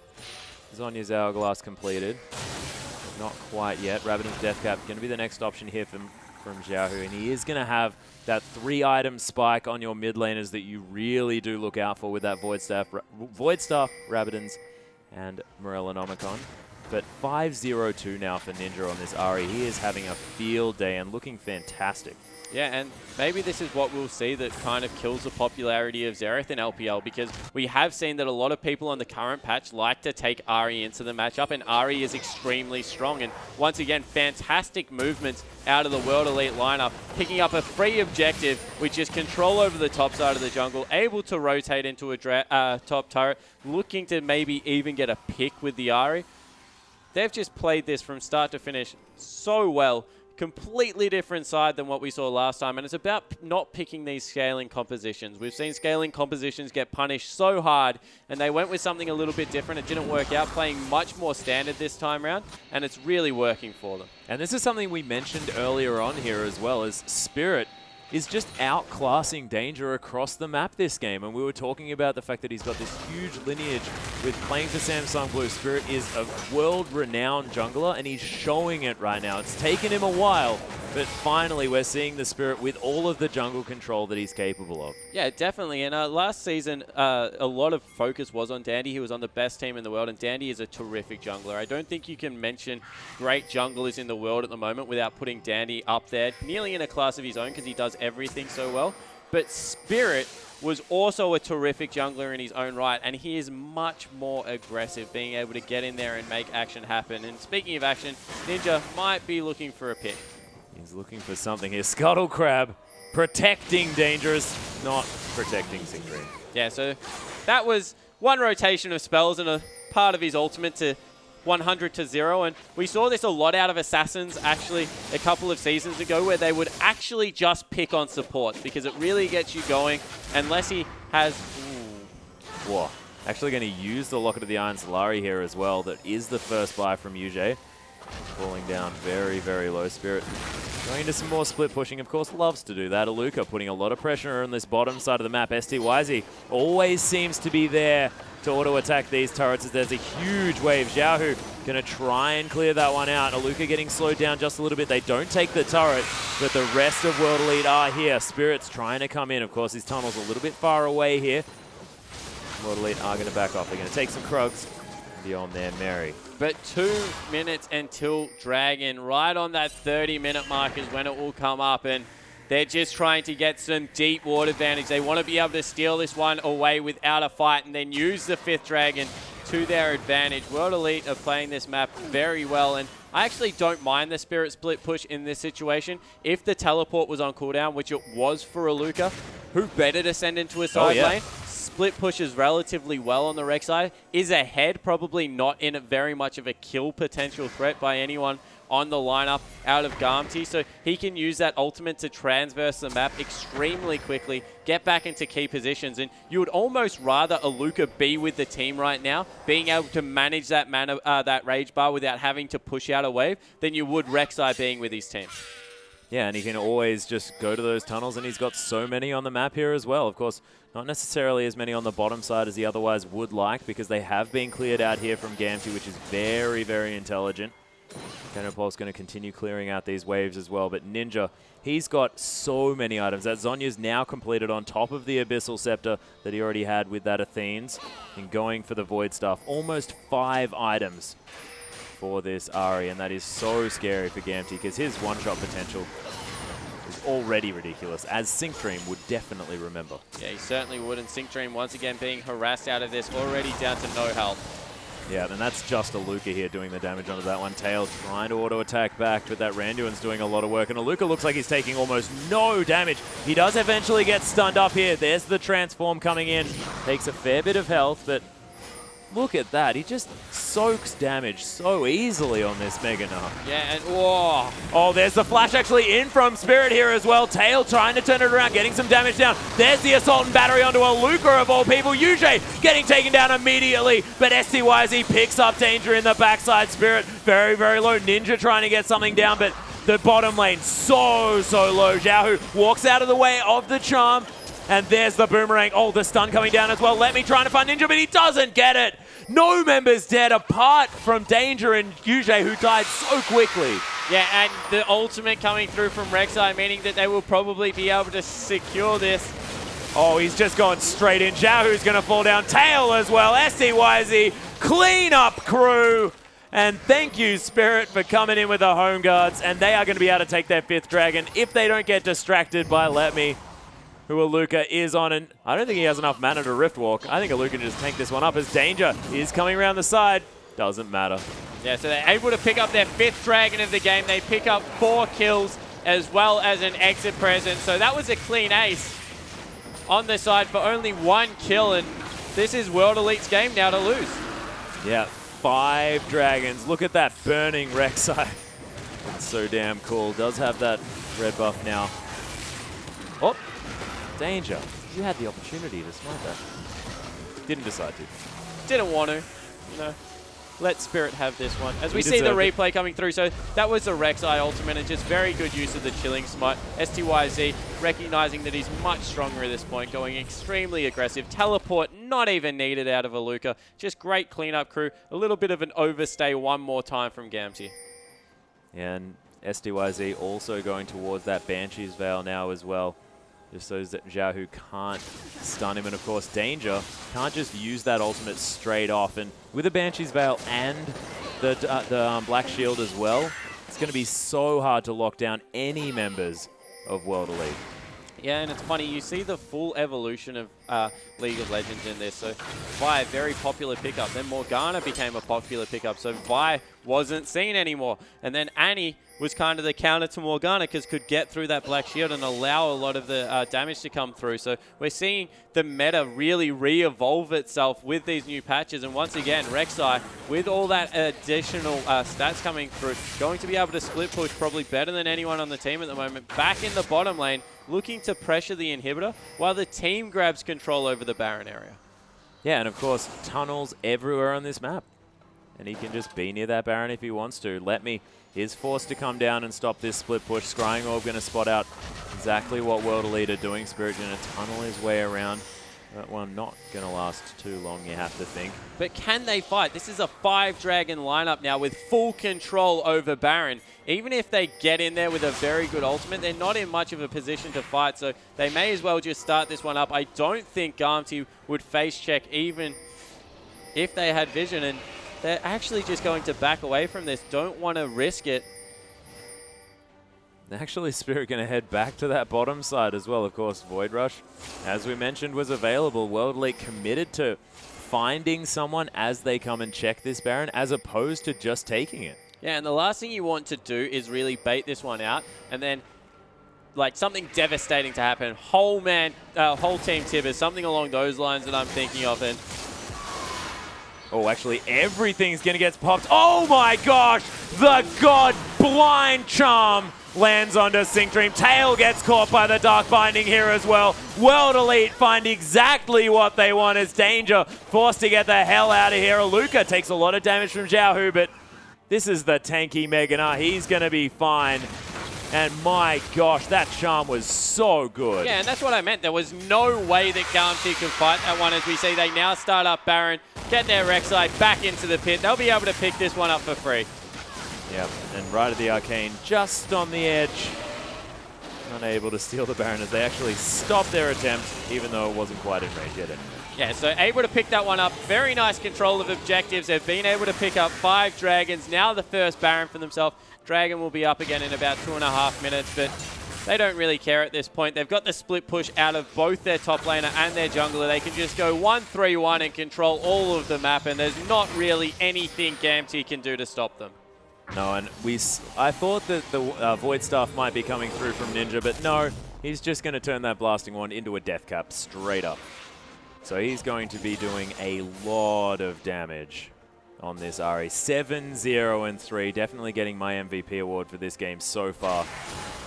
Zonya's Hourglass completed. Not quite yet. Rabbiden's Death Cap going to be the next option here from Xiaohu, and he is going to have that 3-item spike on your mid laners that you really do look out for with that Void Staff, Rabbiden's, and Morellonomicon. But 5-0-2 now for Ninja on this Ahri. He is having a field day and looking fantastic. Yeah, and maybe this is what we'll see that kind of kills the popularity of Xerath in LPL, because we have seen that a lot of people on the current patch like to take Ahri into the matchup, and Ahri is extremely strong. And once again, fantastic movements out of the World Elite lineup, picking up a free objective, which is control over the top side of the jungle, able to rotate into a top turret, looking to maybe even get a pick with the Ahri. They've just played this from start to finish so well. Completely different side than what we saw last time, and it's about not picking these scaling compositions. We've seen scaling compositions get punished so hard, and they went with something a little bit different. It didn't work out, playing much more standard this time around, and it's really working for them. And this is something we mentioned earlier on here as well, as Spirit is just outclassing Danger across the map this game. And we were talking about the fact that he's got this huge lineage with playing for Samsung Blue. Spirit is a world-renowned jungler, and he's showing it right now. It's taken him a while, but finally we're seeing the Spirit with all of the jungle control that he's capable of. Yeah, definitely. And last season, a lot of focus was on Dandy. He was on the best team in the world, and Dandy is a terrific jungler. I don't think you can mention great junglers in the world at the moment without putting Dandy up there, nearly in a class of his own, because he does everything so well. But Spirit was also a terrific jungler in his own right, and he is much more aggressive, being able to get in there and make action happen. And speaking of action, Ninja might be looking for a pick. He's looking for something here. Scuttle Crab protecting Dangerous, not protecting Singdream. Yeah, so that was one rotation of spells and a part of his ultimate to 100 to 0, and we saw this a lot out of Assassins actually a couple of seasons ago, where they would actually just pick on supports because it really gets you going unless he has... Whoa. Actually going to use the Locket of the Iron Solari here as well. That is the first buy from UJ. Falling down very, very low. Spirit going into some more split pushing. Of course, loves to do that. Aluka putting a lot of pressure on this bottom side of the map. STYZ always seems to be there to auto-attack these turrets as there's a huge wave. Xiaohu going to try and clear that one out. Aluka getting slowed down just a little bit. They don't take the turret, but the rest of World Elite are here. Spirit's trying to come in. Of course, his tunnel's a little bit far away here. World Elite are going to back off. They're going to take some Krugs. Beyond there, Mary. But 2 minutes until Dragon. Right on that 30-minute mark is when it will come up, and they're just trying to get some deep ward advantage. They want to be able to steal this one away without a fight and then use the 5th Dragon to their advantage. World Elite are playing this map very well, and I actually don't mind the Spirit split push in this situation. If the teleport was on cooldown, which it was for Aluka, who better to send into a side lane? Split pushes relatively well on the Rex side, is ahead, probably not in very much of a kill potential threat by anyone on the lineup out of Garmty, so he can use that ultimate to transverse the map extremely quickly, get back into key positions, and you would almost rather Aluka be with the team right now, being able to manage that mana, that rage bar without having to push out a wave, than you would Rek'Sai being with his team. Yeah, and he can always just go to those tunnels, and he's got so many on the map here as well. Of course, not necessarily as many on the bottom side as he otherwise would like, because they have been cleared out here from Gamty, which is very, very intelligent. Canopol's going to continue clearing out these waves as well, but Ninja, he's got so many items. That Zonya's now completed on top of the Abyssal Scepter that he already had with that Athene's, and going for the Void Stuff. Almost 5 items for this Ahri, and that is so scary for Gamty because his one-shot potential is already ridiculous, as Singdream would definitely remember. Yeah, he certainly would, and Singdream once again being harassed out of this, already down to no health. Yeah, and that's just Aluka here doing the damage onto that one. Tail trying to auto-attack back, but that Randuin's doing a lot of work, and Aluka looks like he's taking almost no damage. He does eventually get stunned up here. There's the transform coming in. Takes a fair bit of health, but look at that. He just soaks damage so easily on this Mega Narc. Yeah, and whoa. Oh, there's the flash actually in from Spirit here as well. Tail trying to turn it around, getting some damage down. There's the Assault and Battery onto Aluka of all people. UJ getting taken down immediately, but STYZ picks up Danger in the backside. Spirit very, very low. Ninja trying to get something down, but the bottom lane so low. Xiaohu walks out of the way of the charm. And there's the boomerang. Oh, the stun coming down as well. Let me trying to find Ninja, but he doesn't get it. No members dead apart from Danger and UJ, who died so quickly. Yeah, and the ultimate coming through from Rek'Sai, meaning that they will probably be able to secure this. Oh, he's just gone straight in. Xiaohu's going to fall down. Tail as well. STYZ, clean up crew. And thank you, Spirit, for coming in with the home guards. And they are going to be able to take their 5th dragon if they don't get distracted by Let Me, who Aluka is on, and I don't think he has enough mana to Rift Walk. I think Aluka can just tank this one up as Danger is coming around the side. Doesn't matter. Yeah, so they're able to pick up their 5th dragon of the game. They pick up 4 kills as well as an exit present. So that was a clean ace on the side for only 1 kill, and this is World Elite's game now to lose. Yeah, 5 dragons. Look at that burning Rek'Sai. It's so damn cool. Does have that red buff now. Oh. Danger. You had the opportunity to snipe that. Didn't decide to. Didn't want to. No. let Spirit have this one. As we He see the deserved it. replay coming through, so that was the Rek'Sai ultimate and just very good use of the chilling smite. STYZ recognizing that he's much stronger at this point, going extremely aggressive. Teleport not even needed out of Aluka. Just great cleanup crew. A little bit of an overstay one more time from Gamzee. And STYZ also going towards that Banshee's Veil now as well. Just so that Xiaohu can't stun him. And of course, Danger can't just use that ultimate straight off. And with the Banshee's Veil and the Black Shield as well, it's going to be so hard to lock down any members of World Elite. Yeah, and it's funny, you see the full evolution of League of Legends in this. So Vi, very popular pickup. Then Morgana became a popular pickup, so Vi wasn't seen anymore. And then Annie was kind of the counter to Morgana because could get through that Black Shield and allow a lot of the damage to come through. So we're seeing the meta really re-evolve itself with these new patches. And once again, Rek'Sai, with all that additional stats coming through, going to be able to split push probably better than anyone on the team at the moment. Back in the bottom lane, looking to pressure the inhibitor while the team grabs control over the Baron area. Yeah, and of course, tunnels everywhere on this map. And he can just be near that Baron if he wants to. Let Me is forced to come down and stop this split push. Scrying Orb going to spot out exactly what World Elite are doing. Spirit going to tunnel his way around. That one not going to last too long, you have to think. But can they fight? This is a 5-dragon lineup now with full control over Baron. Even if they get in there with a very good ultimate, they're not in much of a position to fight, so they may as well just start this one up. I don't think Gamzee would face check even if they had vision, and they're actually just going to back away from this. Don't want to risk it. Actually, Spirit going to head back to that bottom side as well. Of course, Void Rush, as we mentioned, was available. World Elite committed to finding someone as they come and check this Baron, as opposed to just taking it. Yeah, and the last thing you want to do is really bait this one out, and then like something devastating to happen. Whole team Tibbers, something along those lines that I'm thinking of. And oh, actually, everything's going to get popped. Oh my gosh! The God Blind Charm lands onto Sync Dream. Tail gets caught by the Dark Binding here as well. World Elite find exactly what they want as Danger forced to get the hell out of here. Aluka takes a lot of damage from Xiaohu, but this is the tanky Meganar. He's going to be fine. And my gosh, that charm was so good. yeah, and that's what I meant. There was no way that Gamzee could fight that one. As we see, they now start up Baron, get their Rek'Sai back into the pit. They'll be able to pick this one up for free. Yep, and right at the Arcane, just on the edge. Unable to steal the Baron as they actually stopped their attempt, even though it wasn't quite in range yet anyway. Yeah, so able to pick that one up. Very nice control of objectives. They've been able to pick up 5 Dragons. Now the first Baron for themselves. Dragon will be up again in about 2.5 minutes, but they don't really care at this point. They've got the split push out of both their top laner and their jungler. They can just go 1-3-1 and control all of the map, and there's not really anything Gamzee can do to stop them. No, and I thought that the Void Staff might be coming through from Ninja, but no, he's just going to turn that Blasting Wand into a Death Cap straight up. So he's going to be doing a lot of damage on this Ari. 7-0-3, definitely getting my MVP award for this game so far.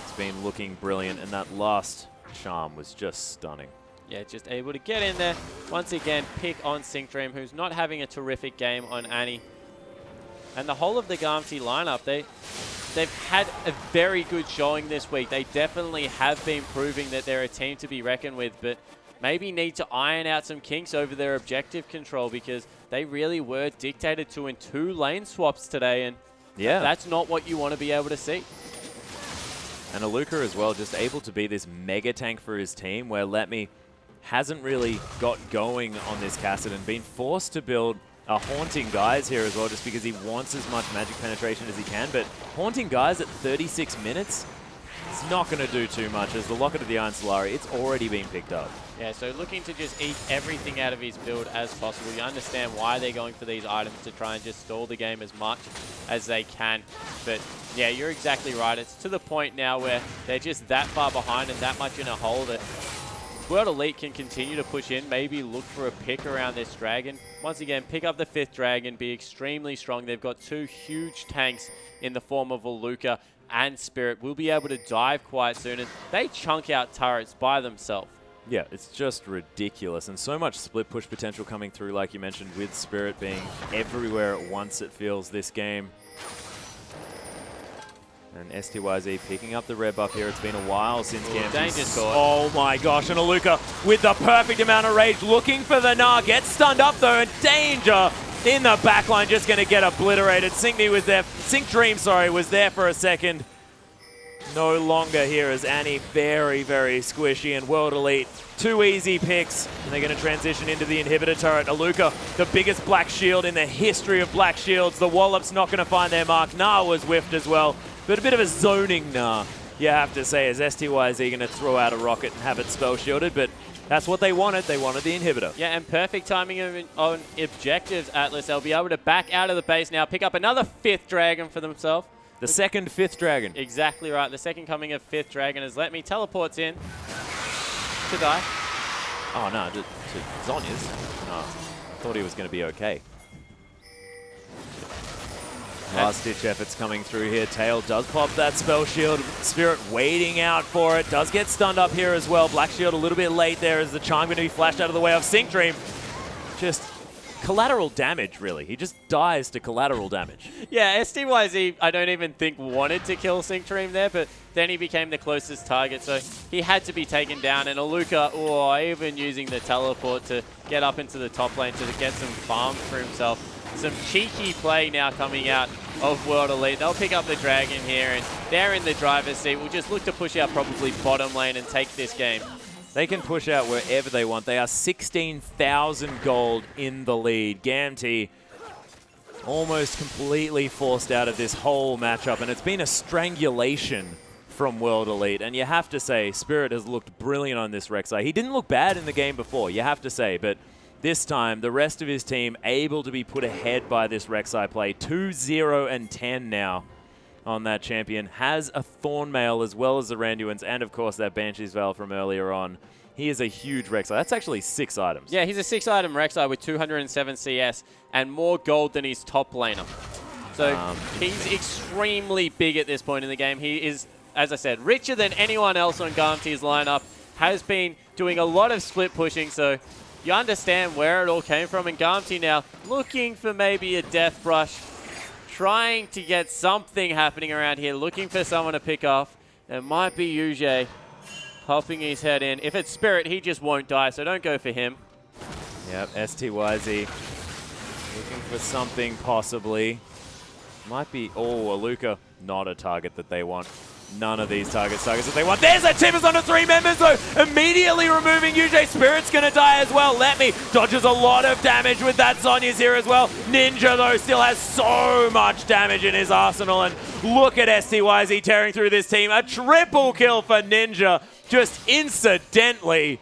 It's been looking brilliant, and that last charm was just stunning. Yeah, just able to get in there. Once again, pick on Sync Dream, who's not having a terrific game on Annie. And the whole of the Gamzee lineup, they've had a very good showing this week. They definitely have been proving that they're a team to be reckoned with, but maybe need to iron out some kinks over their objective control, because they really were dictated to in 2 lane swaps today, and yeah, that's not what you want to be able to see. And Aluka as well, just able to be this mega tank for his team, where Let Me hasn't really got going on this Cassidy and been forced to build a Haunting Guise here as well, just because he wants as much magic penetration as he can. But Haunting Guise at 36 minutes, it's not going to do too much, as the Locket of the Iron Solari, it's already been picked up. Yeah, so looking to just eat everything out of his build as possible. You understand why they're going for these items, to try and just stall the game as much as they can. But yeah, you're exactly right. It's to the point now where they're just that far behind and that much in a hole that World Elite can continue to push in, maybe look for a pick around this Dragon. Once again, pick up the 5th Dragon, be extremely strong. They've got 2 huge tanks in the form of Aluka and Spirit. Will be able to dive quite soon, and they chunk out turrets by themselves. Yeah, it's just ridiculous. And so much split push potential coming through, like you mentioned, with Spirit being everywhere at once, it feels, this game. And STYZ picking up the red buff here. It's been a while since Gamtee's. Oh my gosh, and Aluka with the perfect amount of rage, looking for the Gnar. Gets stunned up though, and Danger in the backline just going to get obliterated. Sync Dream, sorry, was there for a second. No longer here as Annie very, very squishy, and World Elite, 2 easy picks, and they're going to transition into the inhibitor turret. Aluka, the biggest black shield in the history of black shields. The Wallop's not going to find their mark. Gnar was whiffed as well, but a bit of a zoning Gnar, you have to say, as STYZ going to throw out a rocket and have it spell shielded, but that's what they wanted. They wanted the inhibitor. Yeah, and perfect timing on objectives, Atlas. They'll be able to back out of the base now, pick up another 5th dragon for themselves. The second 5th dragon. Exactly right. The second coming of 5th dragon as Let Me teleports in to die. Oh, no, to Zhonya's. No, I thought he was going to be okay. Last-ditch efforts coming through here. Tail does pop that spell shield. Spirit waiting out for it. Does get stunned up here as well. Black shield a little bit late there as the charm going to be flashed out of the way of Sync Dream. Just collateral damage, really. He just dies to collateral damage. Yeah, STYZ, I don't even think wanted to kill Sync Dream there, but then he became the closest target, so he had to be taken down. And Aluka, even using the teleport to get up into the top lane to get some farm for himself. Some cheeky play now coming out of World Elite. They'll pick up the dragon here, and they're in the driver's seat. We'll just look to push out probably bottom lane and take this game. They can push out wherever they want. They are 16,000 gold in the lead. Gamtee almost completely forced out of this whole matchup, and it's been a strangulation from World Elite. And you have to say, Spirit has looked brilliant on this Rek'Sai. He didn't look bad in the game before, you have to say, but this time, the rest of his team able to be put ahead by this Rek'Sai play. 2-0-10 now on that champion. Has a Thornmail as well as the Randuin's, and of course that Banshee's Veil from earlier on. He is a huge Rek'Sai. That's actually 6 items. Yeah, he's a 6-item Rek'Sai with 207 CS and more gold than his top laner. So he's extremely big at this point in the game. He is, as I said, richer than anyone else on Gamtee's lineup. Has been doing a lot of split pushing, so you understand where it all came from. And Gamtee now looking for maybe a death brush, trying to get something happening around here, looking for someone to pick off. It might be Yuji popping his head in. If it's Spirit, he just won't die, so don't go for him. Yep, STYZ looking for something possibly. Might be, Aluka, not a target that they want. None of these targets that they want. There's a Timbers onto 3 members, though. Immediately removing UJ. Spirit's going to die as well. Let Me dodges a lot of damage with that. Zhonya's here as well. Ninja, though, still has so much damage in his arsenal. And look at STYZ tearing through this team. A triple kill for Ninja, just incidentally.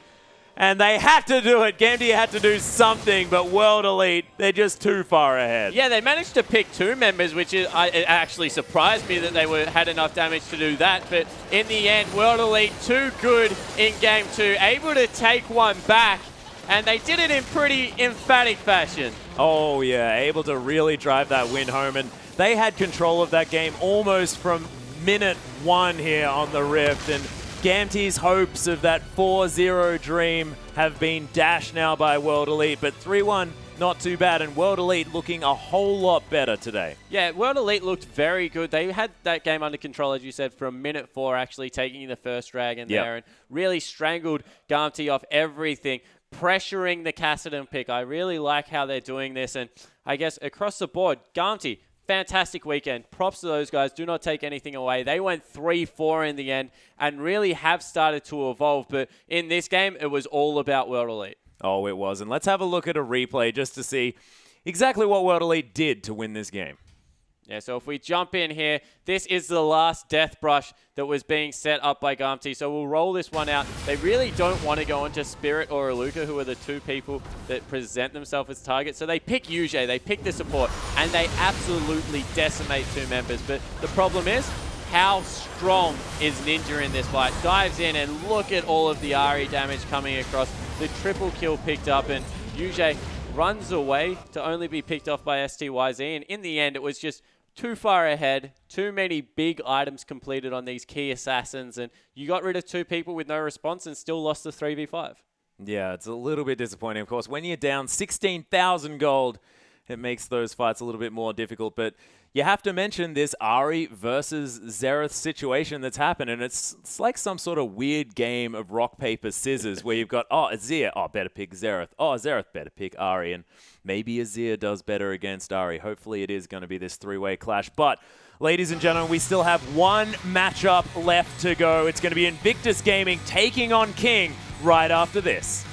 And they had to do it. Gamtee had to do something, but World Elite, they're just too far ahead. Yeah, they managed to pick 2 members, which it actually surprised me that they had enough damage to do that. But in the end, World Elite too good in Game 2, able to take one back. And they did it in pretty emphatic fashion. Oh, yeah, able to really drive that win home. And they had control of that game almost from minute 1 here on the Rift. And Gamtee's hopes of that 4-0 dream have been dashed now by World Elite, but 3-1, not too bad, and World Elite looking a whole lot better today. Yeah, World Elite looked very good. They had that game under control, as you said, from minute 4, actually taking the first dragon there, and really strangled Gamtee off everything, pressuring the Kassadin pick. I really like how they're doing this, and I guess across the board, Gamtee, fantastic weekend. Props to those guys. Do not take anything away. They went 3-4 in the end and really have started to evolve. But in this game, it was all about World Elite. Oh, it was. And let's have a look at a replay just to see exactly what World Elite did to win this game. Yeah, so if we jump in here, this is the last death brush that was being set up by Gamtee. So we'll roll this one out. They really don't want to go into Spirit or Aluka, who are the 2 people that present themselves as targets. So they pick Yuji, they pick the support, and they absolutely decimate 2 members. But the problem is, how strong is Ninja in this fight? Dives in and look at all of the RE damage coming across. The triple kill picked up, and Yuji runs away to only be picked off by STYZ. And in the end, it was just too far ahead, too many big items completed on these key assassins, and you got rid of 2 people with no response and still lost the 3v5. Yeah, it's a little bit disappointing. Of course, when you're down 16,000 gold, it makes those fights a little bit more difficult. But you have to mention this Ari versus Xerath situation that's happened. And it's like some sort of weird game of rock, paper, scissors where you've got, Azir, better pick Xerath. Xerath, better pick Ari. And maybe Azir does better against Ari. Hopefully it is going to be this 3-way clash. But ladies and gentlemen, we still have one matchup left to go. It's going to be Invictus Gaming taking on King right after this.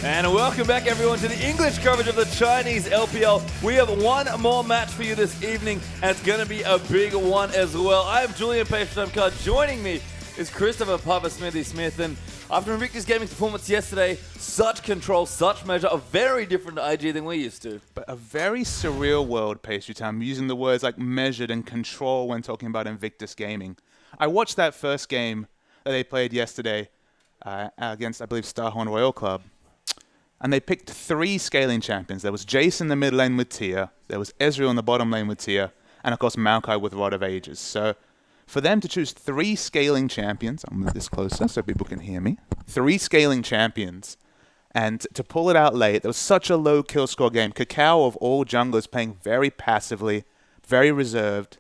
And welcome back, everyone, to the English coverage of the Chinese LPL. We have one more match for you this evening, and it's going to be a big one as well. I am Julian Page-Card. Joining me is Christopher Papa Smithy Smith. And after Invictus Gaming's performance yesterday, such control, such measure, are very different to IG than we used to. But a very surreal world, Pastry Time, using the words like measured and control when talking about Invictus Gaming. I watched that first game that they played yesterday against, I believe, Starhorn Royal Club. And they picked 3 scaling champions. There was Jace in the mid lane with Tia. There was Ezreal in the bottom lane with Tia. And, of course, Maokai with Rod of Ages. So for them to choose 3 scaling champions, I'll move this closer so people can hear me. 3 scaling champions. And to pull it out late, there was such a low kill score game. Kakao, of all junglers, playing very passively, very reserved.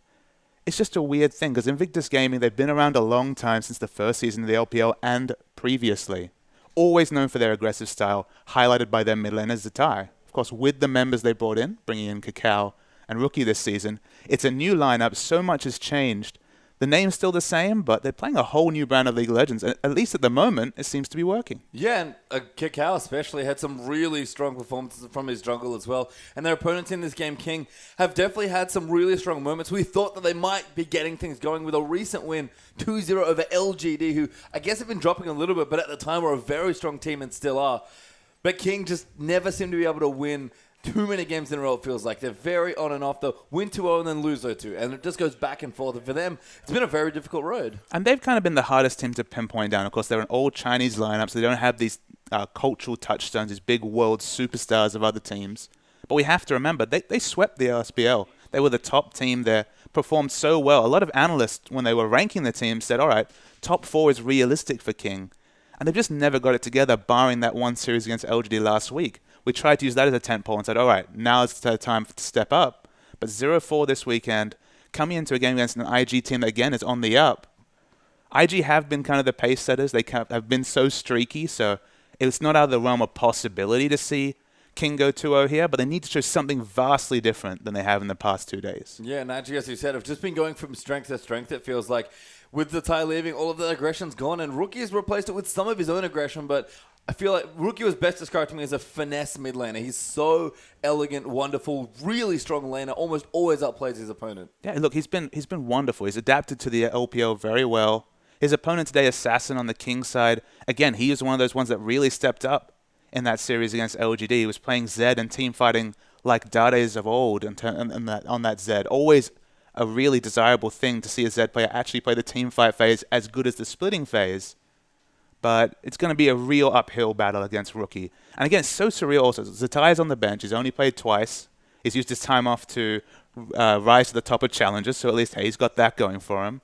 It's just a weird thing, because Invictus Gaming, they've been around a long time, since the first season of the LPL and previously. Always known for their aggressive style, highlighted by their mid laner Zatai. Of course, with the members they brought in, bringing in Kakao and Rookie this season, it's a new lineup. So much has changed. The name's still the same, but they're playing a whole new brand of League of Legends. And at least at the moment, it seems to be working. Yeah, and Kakao especially had some really strong performances from his jungle as well. And their opponents in this game, King, have definitely had some really strong moments. We thought that they might be getting things going with a recent win, 2-0 over LGD, who I guess have been dropping a little bit, but at the time were a very strong team and still are. But King just never seemed to be able to win too many games in a row, it feels like. They're very on and off. They'll win 2-0 and then lose 0-2. And it just goes back and forth. And for them, it's been a very difficult road. And they've kind of been the hardest team to pinpoint down. Of course, they're an old Chinese lineup, so they don't have these cultural touchstones, these big world superstars of other teams. But we have to remember, they swept the LSPL. They were the top team there, performed so well. A lot of analysts, when they were ranking the team, said, all right, top 4 is realistic for King. And they've just never got it together, barring that one series against LGD last week. We tried to use that as a tentpole and said, all right, now it's the time to step up. But 0-4 this weekend, coming into a game against an IG team that, again, is on the up. IG have been kind of the pace setters. They have been so streaky, so it's not out of the realm of possibility to see King go 2-0 here, but they need to show something vastly different than they have in the past 2 days. Yeah, and actually, as you said, have just been going from strength to strength, it feels like. With the Thai leaving, all of the aggression's gone, and Rookie's replaced it with some of his own aggression, but I feel like Rookie was best described to me as a finesse mid laner. He's so elegant, wonderful, really strong laner, almost always outplays his opponent. Yeah, look, he's been wonderful. He's adapted to the LPL very well. His opponent today, Assassin on the King side, again, he is one of those ones that really stepped up in that series against LGD. He was playing Zed and team fighting like Dades of old on that Zed. Always a really desirable thing to see a Zed player actually play the team fight phase as good as the splitting phase. But it's going to be a real uphill battle against Rookie. And again, it's so surreal also. Zatai's on the bench. He's only played twice. He's used his time off to rise to the top of challenges, so at least, hey, he's got that going for him.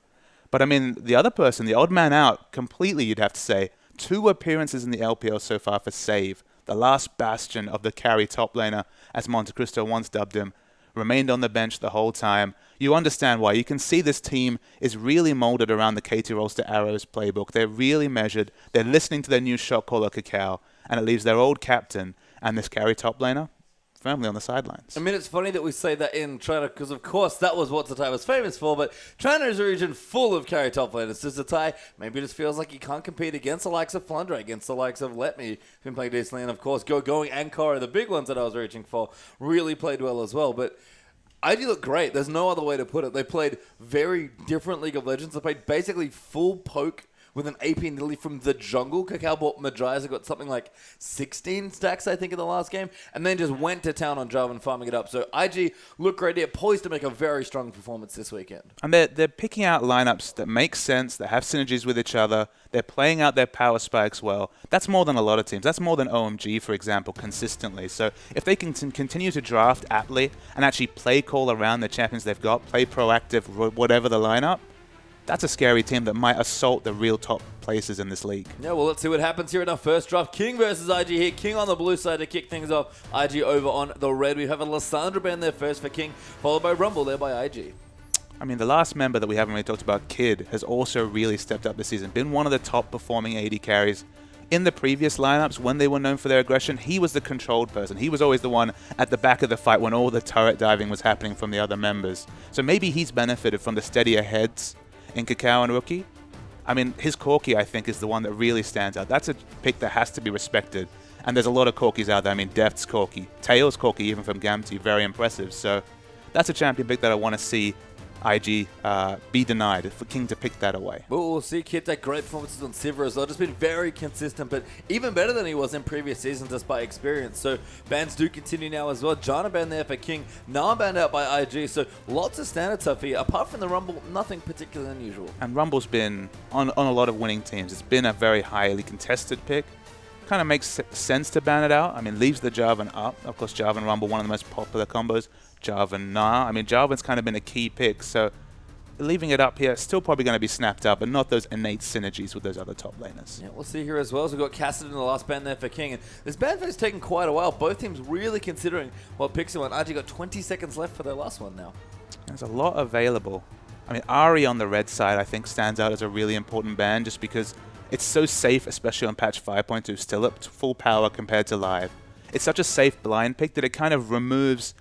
But I mean, the other person, the odd man out, completely, you'd have to say, 2 appearances in the LPL so far for Save, the last bastion of the carry top laner, as Monte Cristo once dubbed him, remained on the bench the whole time. You understand why. You can see this team is really molded around the KT Rolster Arrows playbook. They're really measured. They're listening to their new shot caller, Kakao, and it leaves their old captain and this carry top laner firmly on the sidelines. I mean, it's funny that we say that in China, because of course that was what Zatai was famous for, but China is a region full of carry top laners. So Zatai maybe just feels like he can't compete against the likes of Flunder, against the likes of Let Me, who's been playing decently, and of course Going and Korra, the big ones that I was reaching for, really played well as well. But IG looked great. There's no other way to put it. They played very different League of Legends. They played basically full poke with an AP nearly from the jungle. Kakao bought Majaiza, got something like 16 stacks, I think, in the last game, and then just went to town on Jarvan, farming it up. So IG look great. They're poised to make a very strong performance this weekend. And they're picking out lineups that make sense, that have synergies with each other. They're playing out their power spikes well. That's more than a lot of teams. That's more than OMG, for example, consistently. So if they can continue to draft aptly and actually play call around the champions they've got, play proactive, whatever the lineup, that's a scary team that might assault the real top places in this league. Yeah, well, let's see what happens here in our first draft. King versus IG here. King on the blue side to kick things off. IG over on the red. We have a Lissandra band there first for King, followed by Rumble there by IG. I mean, the last member that we haven't really talked about, Kid, has also really stepped up this season. Been one of the top performing AD carries. In the previous lineups, when they were known for their aggression, he was the controlled person. He was always the one at the back of the fight when all the turret diving was happening from the other members. So maybe he's benefited from the steadier heads in Kakao and Rookie. I mean, his Corki, I think, is the one that really stands out. That's a pick that has to be respected. And there's a lot of Corkis out there. I mean, Deft's Corki, Tails Corki, even from Gamty, very impressive. So that's a champion pick that I want to see IG be denied, for King to pick that away. Well, we'll see. Kid had great performances on Sivir as well. Just been very consistent, but even better than he was in previous seasons just by experience. So bans do continue now as well. Jana banned there for King. Now banned out by IG. So lots of standard stuff here. Apart from the Rumble, nothing particularly unusual. And Rumble's been on a lot of winning teams. It's been a very highly contested pick. Kind of makes sense to ban it out. I mean, leaves the Jarvan up. Of course, Jarvan Rumble, one of the most popular combos. Jarvan, nah. I mean, Jarvan's kind of been a key pick, so leaving it up here, still probably going to be snapped up, but not those innate synergies with those other top laners. Yeah, we'll see here as well. So we've got Cassidy in the last ban there for King. And this ban phase taken quite a while. Both teams really considering what picks they want. RG got 20 seconds left for their last one now. There's a lot available. I mean, Ahri on the red side, I think, stands out as a really important ban just because it's so safe, especially on patch 5.2, still up to full power compared to live. It's such a safe blind pick that it kind of removes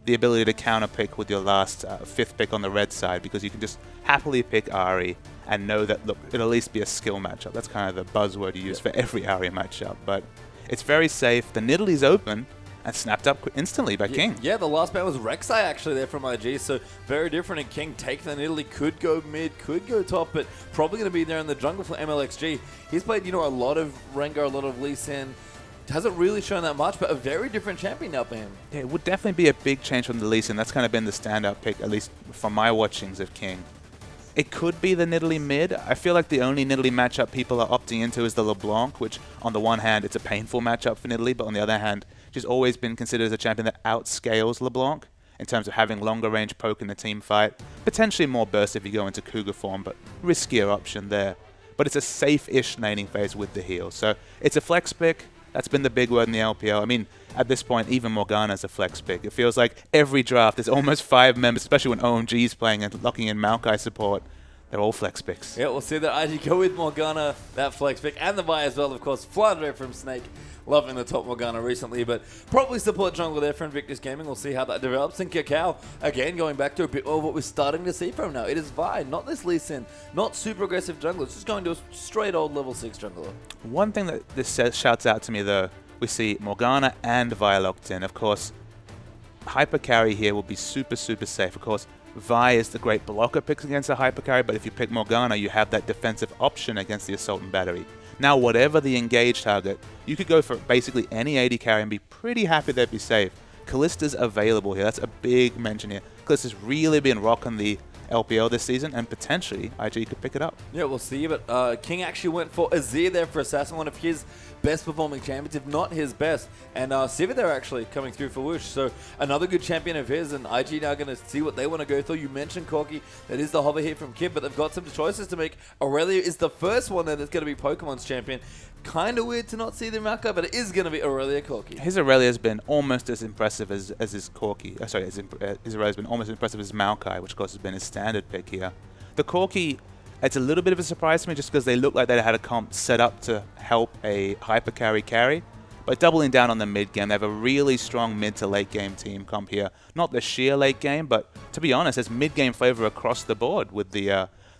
the ability to counter pick with your last 5th pick on the red side, because you can just happily pick Ahri and know that, look, it'll at least be a skill matchup. That's kind of the buzzword you use for every Ahri matchup, but it's very safe. The Nidalee's open and snapped up instantly by King. Yeah, the last ban was Rek'Sai actually there from IG, so very different. And King take the Nidalee, could go mid, could go top, but probably going to be there in the jungle for MLXG. He's played, you know, a lot of Rengar, a lot of Lee Sin. Hasn't really shown that much, but a very different champion now for him. Yeah, it would definitely be a big change from the Lee Sin. That's kind of been the standout pick, at least from my watchings of King. It could be the Nidalee mid. I feel like the only Nidalee matchup people are opting into is the LeBlanc, which on the one hand, it's a painful matchup for Nidalee, but on the other hand, she's always been considered as a champion that outscales LeBlanc in terms of having longer range poke in the team fight. Potentially more burst if you go into Cougar form, but riskier option there. But it's a safe-ish laning phase with the heal. So it's a flex pick. That's been the big word in the LPL. I mean, at this point, even Morgana's a flex pick. It feels like every draft, there's almost 5 members, especially when OMG's playing and locking in Maokai support. They're all flex picks. Yeah, we'll see that IG go with Morgana, that flex pick, and the buy as well, of course. Flandre from Snake, loving the top Morgana recently, but probably support jungle there for Invictus Gaming. We'll see how that develops. And Kakao, again, going back to a bit of what we're starting to see from now. It is Vi, not this Lee Sin, not super aggressive jungler. It's just going to a straight old level 6 jungler. One thing that this shouts out to me, though, we see Morgana and Vi locked in. Of course, hyper carry here will be super, super safe. Of course, Vi is the great blocker picks against a hyper carry, but if you pick Morgana, you have that defensive option against the Assault and Battery. Now, whatever the engaged target, you could go for basically any AD carry and be pretty happy they'd be safe. Kallista's available here. That's a big mention here. Kallista's really been rocking the LPL this season, and potentially IG could pick it up. Yeah, we'll see, but King actually went for Azir there for Assassin, one of his best performing champions, if not his best. And Sivir there actually coming through for Whoosh. So another good champion of his, and IG now going to see what they want to go through. You mentioned Corki, that is the hover hit from Kid, but they've got some choices to make. Aurelia is the first one there that's going to be Pokemon's champion. Kind of weird to not see the Maokai, but it is going to be Aurelia Corki. His Aurelia has been almost as impressive as his Corki. His Aurelia has been almost as impressive as Maokai, which of course has been his standard pick here. The Corki, it's a little bit of a surprise to me just because they look like they had a comp set up to help a hyper carry. But doubling down on the mid game, they have a really strong mid to late game team comp here. Not the sheer late game, but to be honest, there's mid game flavor across the board with the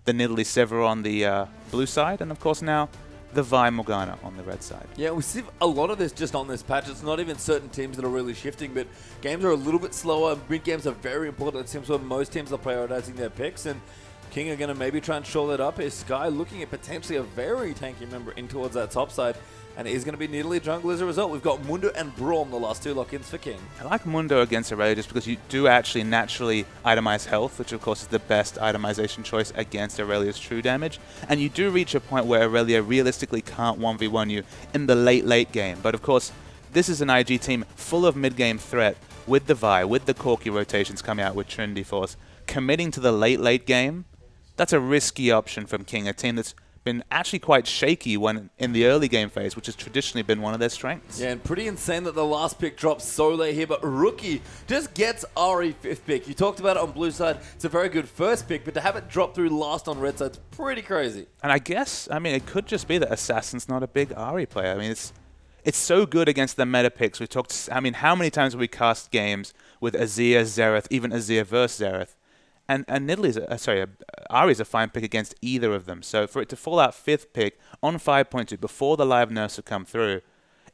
Nidalee Sivir on the blue side, and of course now the Vi Morgana on the red side. Yeah, we see a lot of this just on this patch. It's not even certain teams that are really shifting, but games are a little bit slower. Mid games are very important. It seems where most teams are prioritizing their picks, and King are going to maybe try and shore that up. Is Sky looking at potentially a very tanky member in towards that top side, and it is going to be Nidalee jungle as a result. We've got Mundo and Braum, the last 2 lock-ins for King. I like Mundo against Aurelia just because you do actually naturally itemize health, which of course is the best itemization choice against Aurelia's true damage. And you do reach a point where Aurelia realistically can't 1v1 you in the late game. But of course, this is an IG team full of mid-game threat with the Vi, with the Corki rotations coming out with Trinity Force. Committing to the late game, that's a risky option from King, a team that's been actually quite shaky when in the early game phase, which has traditionally been one of their strengths. Yeah, and pretty insane that the last pick drops so late here, but Rookie just gets Ahri 5th pick. You talked about it on blue side. It's a very good first pick, but to have it drop through last on red side is pretty crazy. And I guess, I mean, it could just be that Assassin's not a big Ahri player. I mean, it's so good against the meta picks. We talked, I mean, how many times have we cast games with Azir, Xerath, even Azir versus Xerath? And Ahri's a fine pick against either of them. So for it to fall out 5th pick on 5.2 before the live nerfs have come through,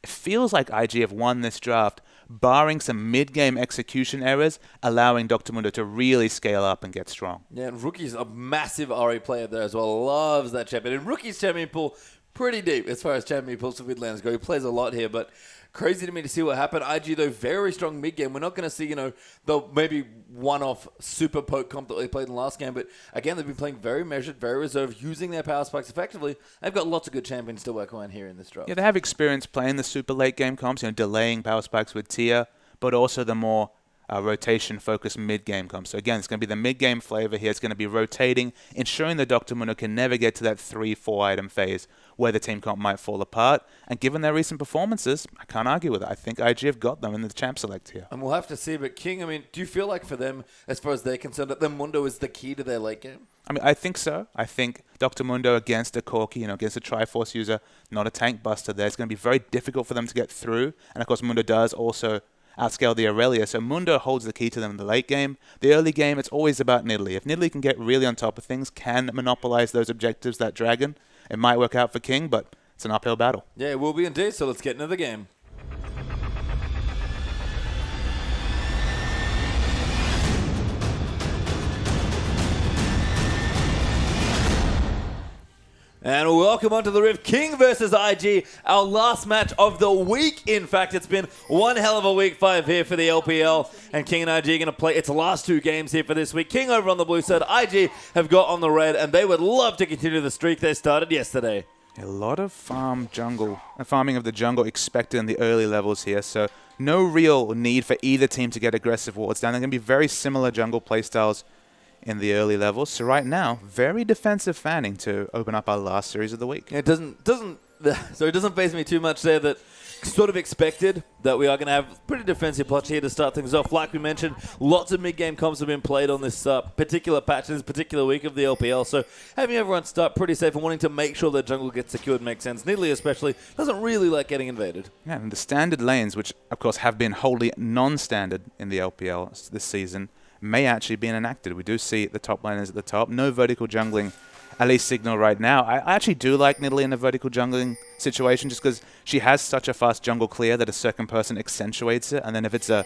it feels like IG have won this draft, barring some mid-game execution errors, allowing Dr. Mundo to really scale up and get strong. Yeah, and Rookie's a massive RE player there as well. Loves that champion. And Rookie's champion pool pretty deep as far as champion pools for Midlands go. He plays a lot here, but crazy to me to see what happened. IG, though, very strong mid-game. We're not going to see, the maybe one-off super poke comp that they played in the last game, but again, they've been playing very measured, very reserved, using their power spikes effectively. They've got lots of good champions to work on here in this draft. Yeah, they have experience playing the super late game comps, delaying power spikes with Tia, but also the more rotation-focused mid-game comps. So again, it's going to be the mid-game flavor here. It's going to be rotating, ensuring the Dr. Mundo can never get to that 3-4 item phase where the team comp might fall apart. And given their recent performances, I can't argue with it. I think IG have got them in the champ select here. And we'll have to see. But King, do you feel like for them, as far as they're concerned, that the Mundo is the key to their late game? I think so. I think Dr. Mundo against a Corki, against a Triforce user, not a tank buster there, it's going to be very difficult for them to get through. And of course, Mundo does also outscale the Aurelia, so Mundo holds the key to them in the late game. The early game, it's always about Nidalee. If Nidalee can get really on top of things, can monopolize those objectives, that dragon, it might work out for King, but it's an uphill battle. Yeah, it will be indeed, so let's get into the game. And welcome onto the Rift, King versus IG, our last match of the week. In fact, it's been one hell of a week 5 here for the LPL, and King and IG are going to play its last 2 games here for this week. King over on the blue side, IG have got on the red, and they would love to continue the streak they started yesterday. A lot of farming of the jungle expected in the early levels here, so no real need for either team to get aggressive wards down. They're going to be very similar jungle playstyles in the early levels. So right now, very defensive fanning to open up our last series of the week. It doesn't faze me too much there that sort of expected that we are going to have pretty defensive posture here to start things off. Like we mentioned, lots of mid-game comps have been played on this particular patch, this particular week of the LPL. So having everyone start pretty safe and wanting to make sure their jungle gets secured makes sense. Nidalee especially doesn't really like getting invaded. Yeah, and the standard lanes, which of course have been wholly non-standard in the LPL this season, may actually be enacted. We do see the top laners at the top. No vertical jungling, at least signal right now. I actually do like Nidalee in a vertical jungling situation just because she has such a fast jungle clear that a second person accentuates it. And then if it's a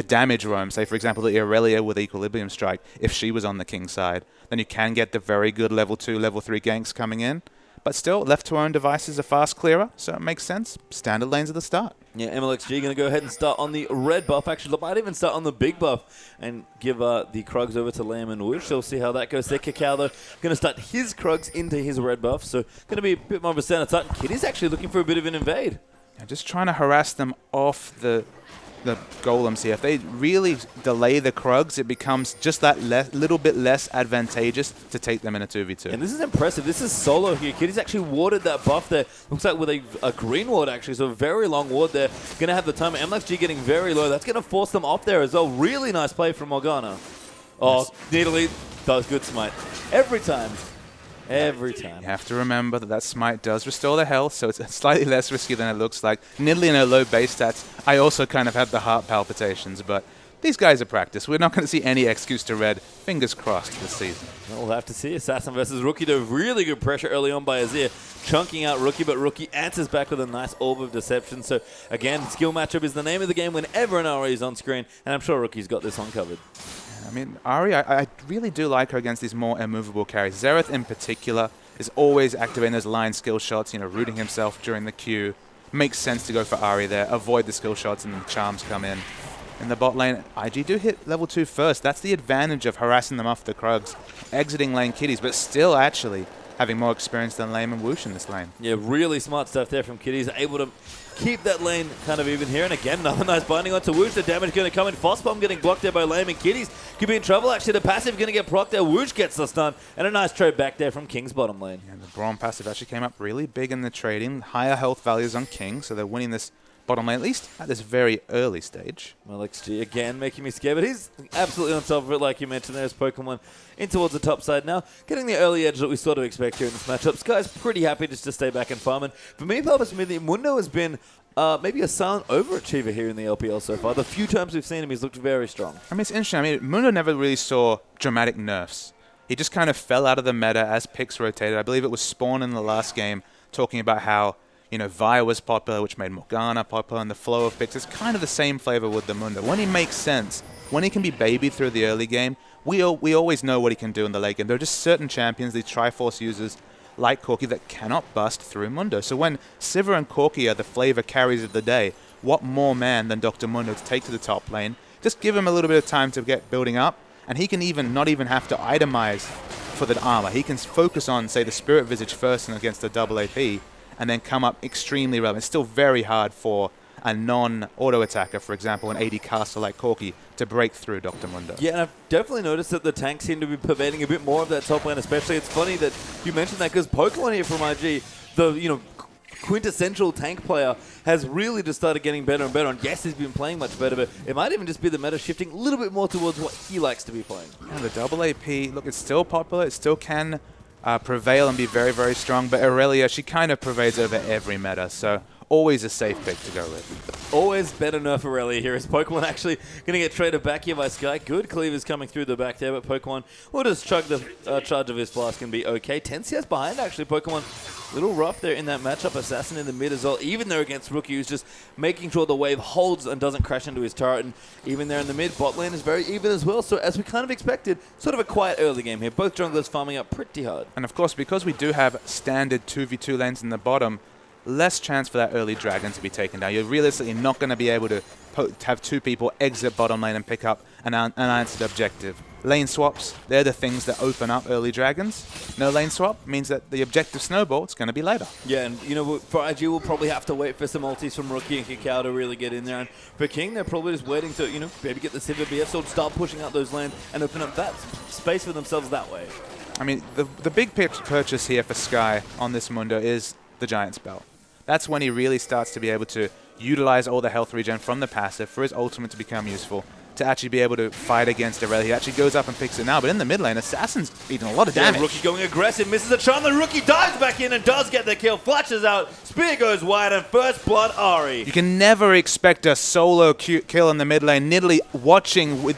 damage roam, say for example the Aurelia with Equilibrium Strike, if she was on the King side, then you can get the very good level 2, level 3 ganks coming in. But still, left to our own devices, a fast clearer, so it makes sense. Standard lanes at the start. Yeah, MLXG going to go ahead and start on the red buff. Actually, they might even start on the big buff and give the Krugs over to Lamb and Woosh. So we'll see how that goes there. Kakao, though, going to start his Krugs into his red buff. So going to be a bit more of a center start. And Kitty's actually looking for a bit of an invade. Yeah, just trying to harass them off the golems here. If they really delay the Krugs, it becomes just that little bit less advantageous to take them in a 2v2. And this is impressive. This is solo here. Kitty's actually warded that buff there. Looks like with a green ward, actually. So a very long ward there. Going to have the time. MLXG getting very low. That's going to force them off there as well. Really nice play from Morgana. Oh, Nidalee does good smite. Every time. Every time. You have to remember that smite does restore the health, so it's slightly less risky than it looks like. Nidalee in her low base stats, I also kind of had the heart palpitations, but these guys are practice. We're not going to see any excuse to red. Fingers crossed this season. We'll have to see. Assassin versus Rookie, though. Really good pressure early on by Azir. Chunking out Rookie, but Rookie answers back with a nice Orb of Deception. So, again, skill matchup is the name of the game whenever an RE is on screen, and I'm sure Rookie's got this one covered. Ahri, I really do like her against these more immovable carries. Xerath in particular is always activating those line skill shots, rooting himself during the queue. Makes sense to go for Ahri there, avoid the skill shots and the charms come in. In the bot lane, IG do hit level 2 first. That's the advantage of harassing them off the Krugs. Exiting lane Kitties, but still actually having more experience than Lame and Woosh in this lane. Yeah, really smart stuff there from Kitties. Able to keep that lane kind of even here. And again, another nice binding onto Woosh. The damage going to come in. Frostbomb getting blocked there by Lame, and Kitties could be in trouble. Actually, the passive going to get procced there. Woosh gets the stun. And a nice trade back there from King's bottom lane. Yeah, the Braum passive actually came up really big in the trading. Higher health values on King, so they're winning this bottom lane, at least at this very early stage. Well, XG again making me scared, but he's absolutely on top of it, like you mentioned. There's Pokemon in towards the top side now, getting the early edge that we sort of expect here in this matchup. Sky's pretty happy just to stay back and farm. And for me, personally, Mundo has been maybe a silent overachiever here in the LPL so far. The few times we've seen him, he's looked very strong. It's interesting. Mundo never really saw dramatic nerfs. He just kind of fell out of the meta as picks rotated. I believe it was Spawn in the last game talking about how You know, Vi was popular, which made Morgana popular, and the flow of picks is kind of the same flavor with the Mundo. When he makes sense, when he can be babied through the early game, we always know what he can do in the late game. There are just certain champions, these Triforce users, like Corki, that cannot bust through Mundo. So when Sivir and Corki are the flavor carries of the day, what more man than Dr. Mundo to take to the top lane? Just give him a little bit of time to get building up, and he can not even have to itemize for the armor. He can focus on, say, the Spirit Visage first and against the double AP, and then come up extremely relevant. It's still very hard for a non-auto attacker, for example, an AD caster like Corki, to break through Dr. Mundo. Yeah, and I've definitely noticed that the tanks seem to be pervading a bit more of that top lane, especially. It's funny that you mentioned that because Pokemon here from IG, the quintessential tank player, has really just started getting better and better. And yes, he's been playing much better, but it might even just be the meta shifting a little bit more towards what he likes to be playing. Yeah, the double AP, look, it's still popular. It still can prevail and be very, very strong. But Aurelia, she kind of pervades over every meta. So always a safe pick to go with. Always better nerf Aurelia here. Is Pokemon actually going to get traded back here by Sky? Good cleavers coming through the back there, but Pokemon will just chug the charge of his blast and be okay. 10 CS behind, actually. Pokemon a little rough there in that matchup. Assassin in the mid as well, even though against Rookie, who's just making sure the wave holds and doesn't crash into his turret. And even there in the mid, bot lane is very even as well. So as we kind of expected, sort of a quiet early game here. Both junglers farming up pretty hard. And of course, because we do have standard 2v2 lanes in the bottom, less chance for that early dragon to be taken down. You're realistically not going to be able to have two people exit bottom lane and pick up an unanswered objective. Lane swaps, they're the things that open up early dragons. No lane swap means that the objective snowball is going to be later. Yeah, and for IG, we'll probably have to wait for some ultis from Rookie and Kakao to really get in there. And for King, they're probably just waiting to, maybe get the Sivir BF, so start pushing out those lanes and open up that space for themselves that way. I mean, the big purchase here for Sky on this Mundo is the Giant Spell. That's when he really starts to be able to utilize all the health regen from the passive for his ultimate to become useful, to actually be able to fight against Aurelia. He actually goes up and picks it now, but in the mid lane, Assassin's beating a lot of damage. Yeah, Rookie going aggressive, misses a charm. The Rookie dives back in and does get the kill. Flashes out, spear goes wide, and first blood Ari. You can never expect a solo kill in the mid lane. Nidalee watching with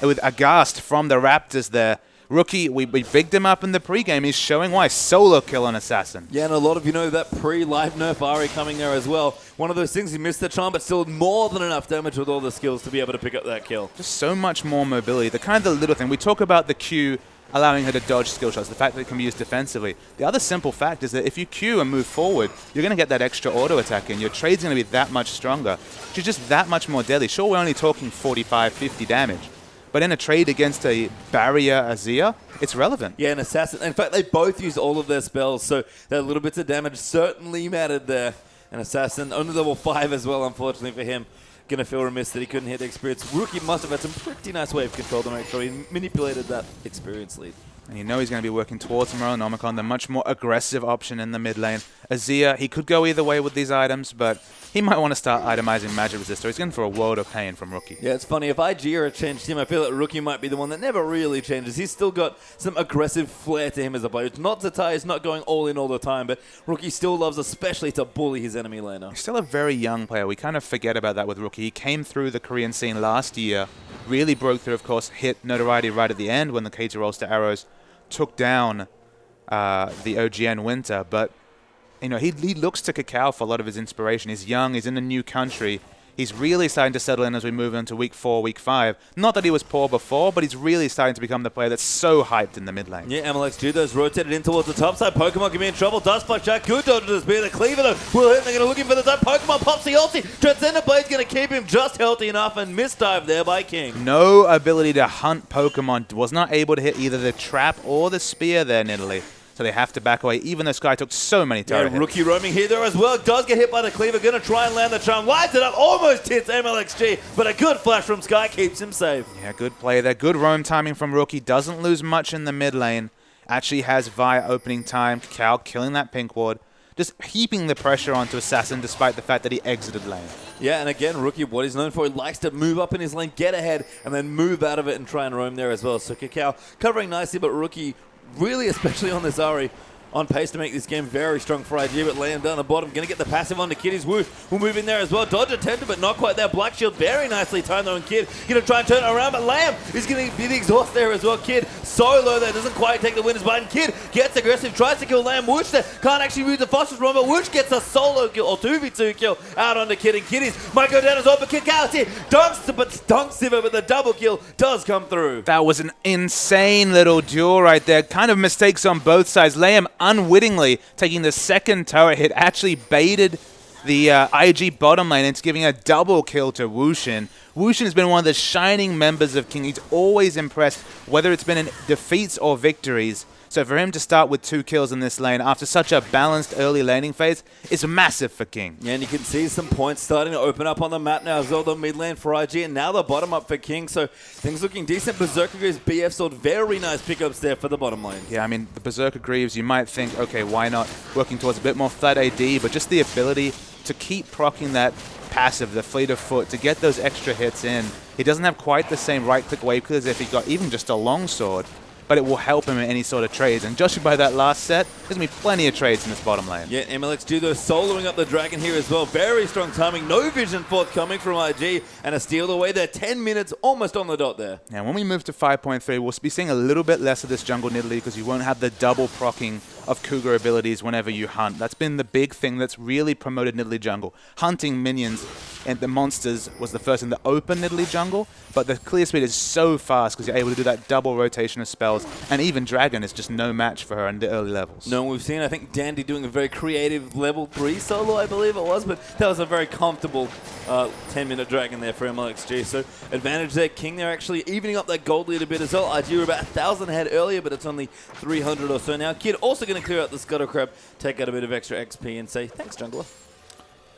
aghast from the Raptors there. Rookie, we bigged him up in the pregame. He's showing why. Solo kill on Assassin. Yeah, and a lot of, that pre-live nerf Ari coming there as well. One of those things, he missed the charm, but still more than enough damage with all the skills to be able to pick up that kill. Just so much more mobility. The kind of the little thing. We talk about the Q allowing her to dodge skill shots, the fact that it can be used defensively. The other simple fact is that if you Q and move forward, you're going to get that extra auto attack in. Your trade's going to be that much stronger. She's just that much more deadly. Sure, we're only talking 45, 50 damage. But in a trade against a barrier Azir, it's relevant. Yeah, an Assassin. In fact, they both used all of their spells, so that little bits of damage certainly mattered there. An Assassin, only level 5 as well, unfortunately for him. Going to feel remiss that he couldn't hit the experience. Rookie must have had some pretty nice wave control to make sure he manipulated that experience lead. And he's going to be working towards Morellonomicon, the much more aggressive option in the mid lane. Azir, he could go either way with these items, but he might want to start itemizing Magic Resistor. He's going for a world of pain from Rookie. Yeah, it's funny. If IG are a changed team, I feel like Rookie might be the one that never really changes. He's still got some aggressive flair to him as a player. It's not Zatai, he's not going all in all the time, but Rookie still loves especially to bully his enemy laner. He's still a very young player. We kind of forget about that with Rookie. He came through the Korean scene last year, really broke through, of course, hit notoriety right at the end when the Cage Rolls to Arrows took down the OGN Winter, but he looks to Kakao for a lot of his inspiration. He's young, he's in a new country. He's really starting to settle in as we move into week 4, week 5. Not that he was poor before, but he's really starting to become the player that's so hyped in the mid lane. Yeah, MLX Judo's rotated in towards the top side. Pokemon can be in trouble. Does flash out. Good dodge to the spear. The cleaver though will hit. They're going to look in for the dive. Pokemon pops the ulti. Transcendent Blade's going to keep him just healthy enough, and misdive there by King. No ability to hunt Pokemon. Was not able to hit either the trap or the spear there, Nidalee. So they have to back away, even though Sky took so many turret hits. Rookie roaming here there as well. Does get hit by the cleaver. Going to try and land the charm. Lights it up. Almost hits MLXG. But a good flash from Sky keeps him safe. Yeah, good play there. Good roam timing from Rookie. Doesn't lose much in the mid lane. Actually has Vi opening time. Kakao killing that pink ward. Just heaping the pressure onto Assassin despite the fact that he exited lane. Yeah, and again, Rookie, what he's known for, he likes to move up in his lane, get ahead, and then move out of it and try and roam there as well. So Kakao covering nicely, but Rookie really, especially on this Ari, on pace to make this game very strong for IG, but Liam down the bottom, going to get the passive onto Kid. His Woosh will move in there as well. Dodge attempted, but not quite there. Black Shield very nicely timed though, and Kid going to try and turn it around, but Liam is going to be the exhaust there as well. Kid so low there, doesn't quite take the winner's button. Kid gets aggressive, tries to kill Liam. Woosh there can't actually move the fastest run, but Woosh gets a solo kill, or 2v2 kill out onto Kid, and Kiddies might go down as well, but Kick out here. Dunks him, but the double kill does come through. That was an insane little duel right there. Kind of mistakes on both sides. Liam unwittingly taking the second turret hit, actually baited the IG bottom lane into giving a double kill to Wushin. Wushin has been one of the shining members of King. He's always impressed, whether it's been in defeats or victories. So for him to start with 2 kills in this lane after such a balanced early laning phase is massive for King. Yeah, and you can see some points starting to open up on the map now as well. The mid lane for IG, and now the bottom up for King. So things looking decent. Berserker Greaves, BF Sword, very nice pickups there for the bottom lane. Yeah, I mean, the Berserker Greaves, you might think, okay, why not working towards a bit more flat AD, but just the ability to keep proccing that passive, the fleet of foot, to get those extra hits in. He doesn't have quite the same right-click wave clear as if he got even just a longsword, but it will help him in any sort of trades. And judging by that last set, there's going to be plenty of trades in this bottom lane. Yeah, MLX though soloing up the Dragon here as well. Very strong timing. No vision forthcoming from IG, and a steal away there. 10 minutes almost on the dot there. Now, when we move to 5.3, we'll be seeing a little bit less of this jungle Nidalee because you won't have the double proccing of Cougar abilities whenever you hunt. That's been the big thing that's really promoted Nidalee jungle. Hunting minions and the monsters was the first in the open Nidalee jungle, but the clear speed is so fast because you're able to do that double rotation of spells, and even Dragon is just no match for her in the early levels. No, we've seen, I think, Dandy doing a very creative level 3 solo, I believe it was, but that was a very comfortable 10-minute Dragon there for MLXG. So advantage there. King, they're actually evening up that gold lead a bit as well. IG were about 1,000 ahead earlier, but it's only 300 or so now. Kid also going to clear out the Scuttle Crab, take out a bit of extra XP, and say, thanks, jungler.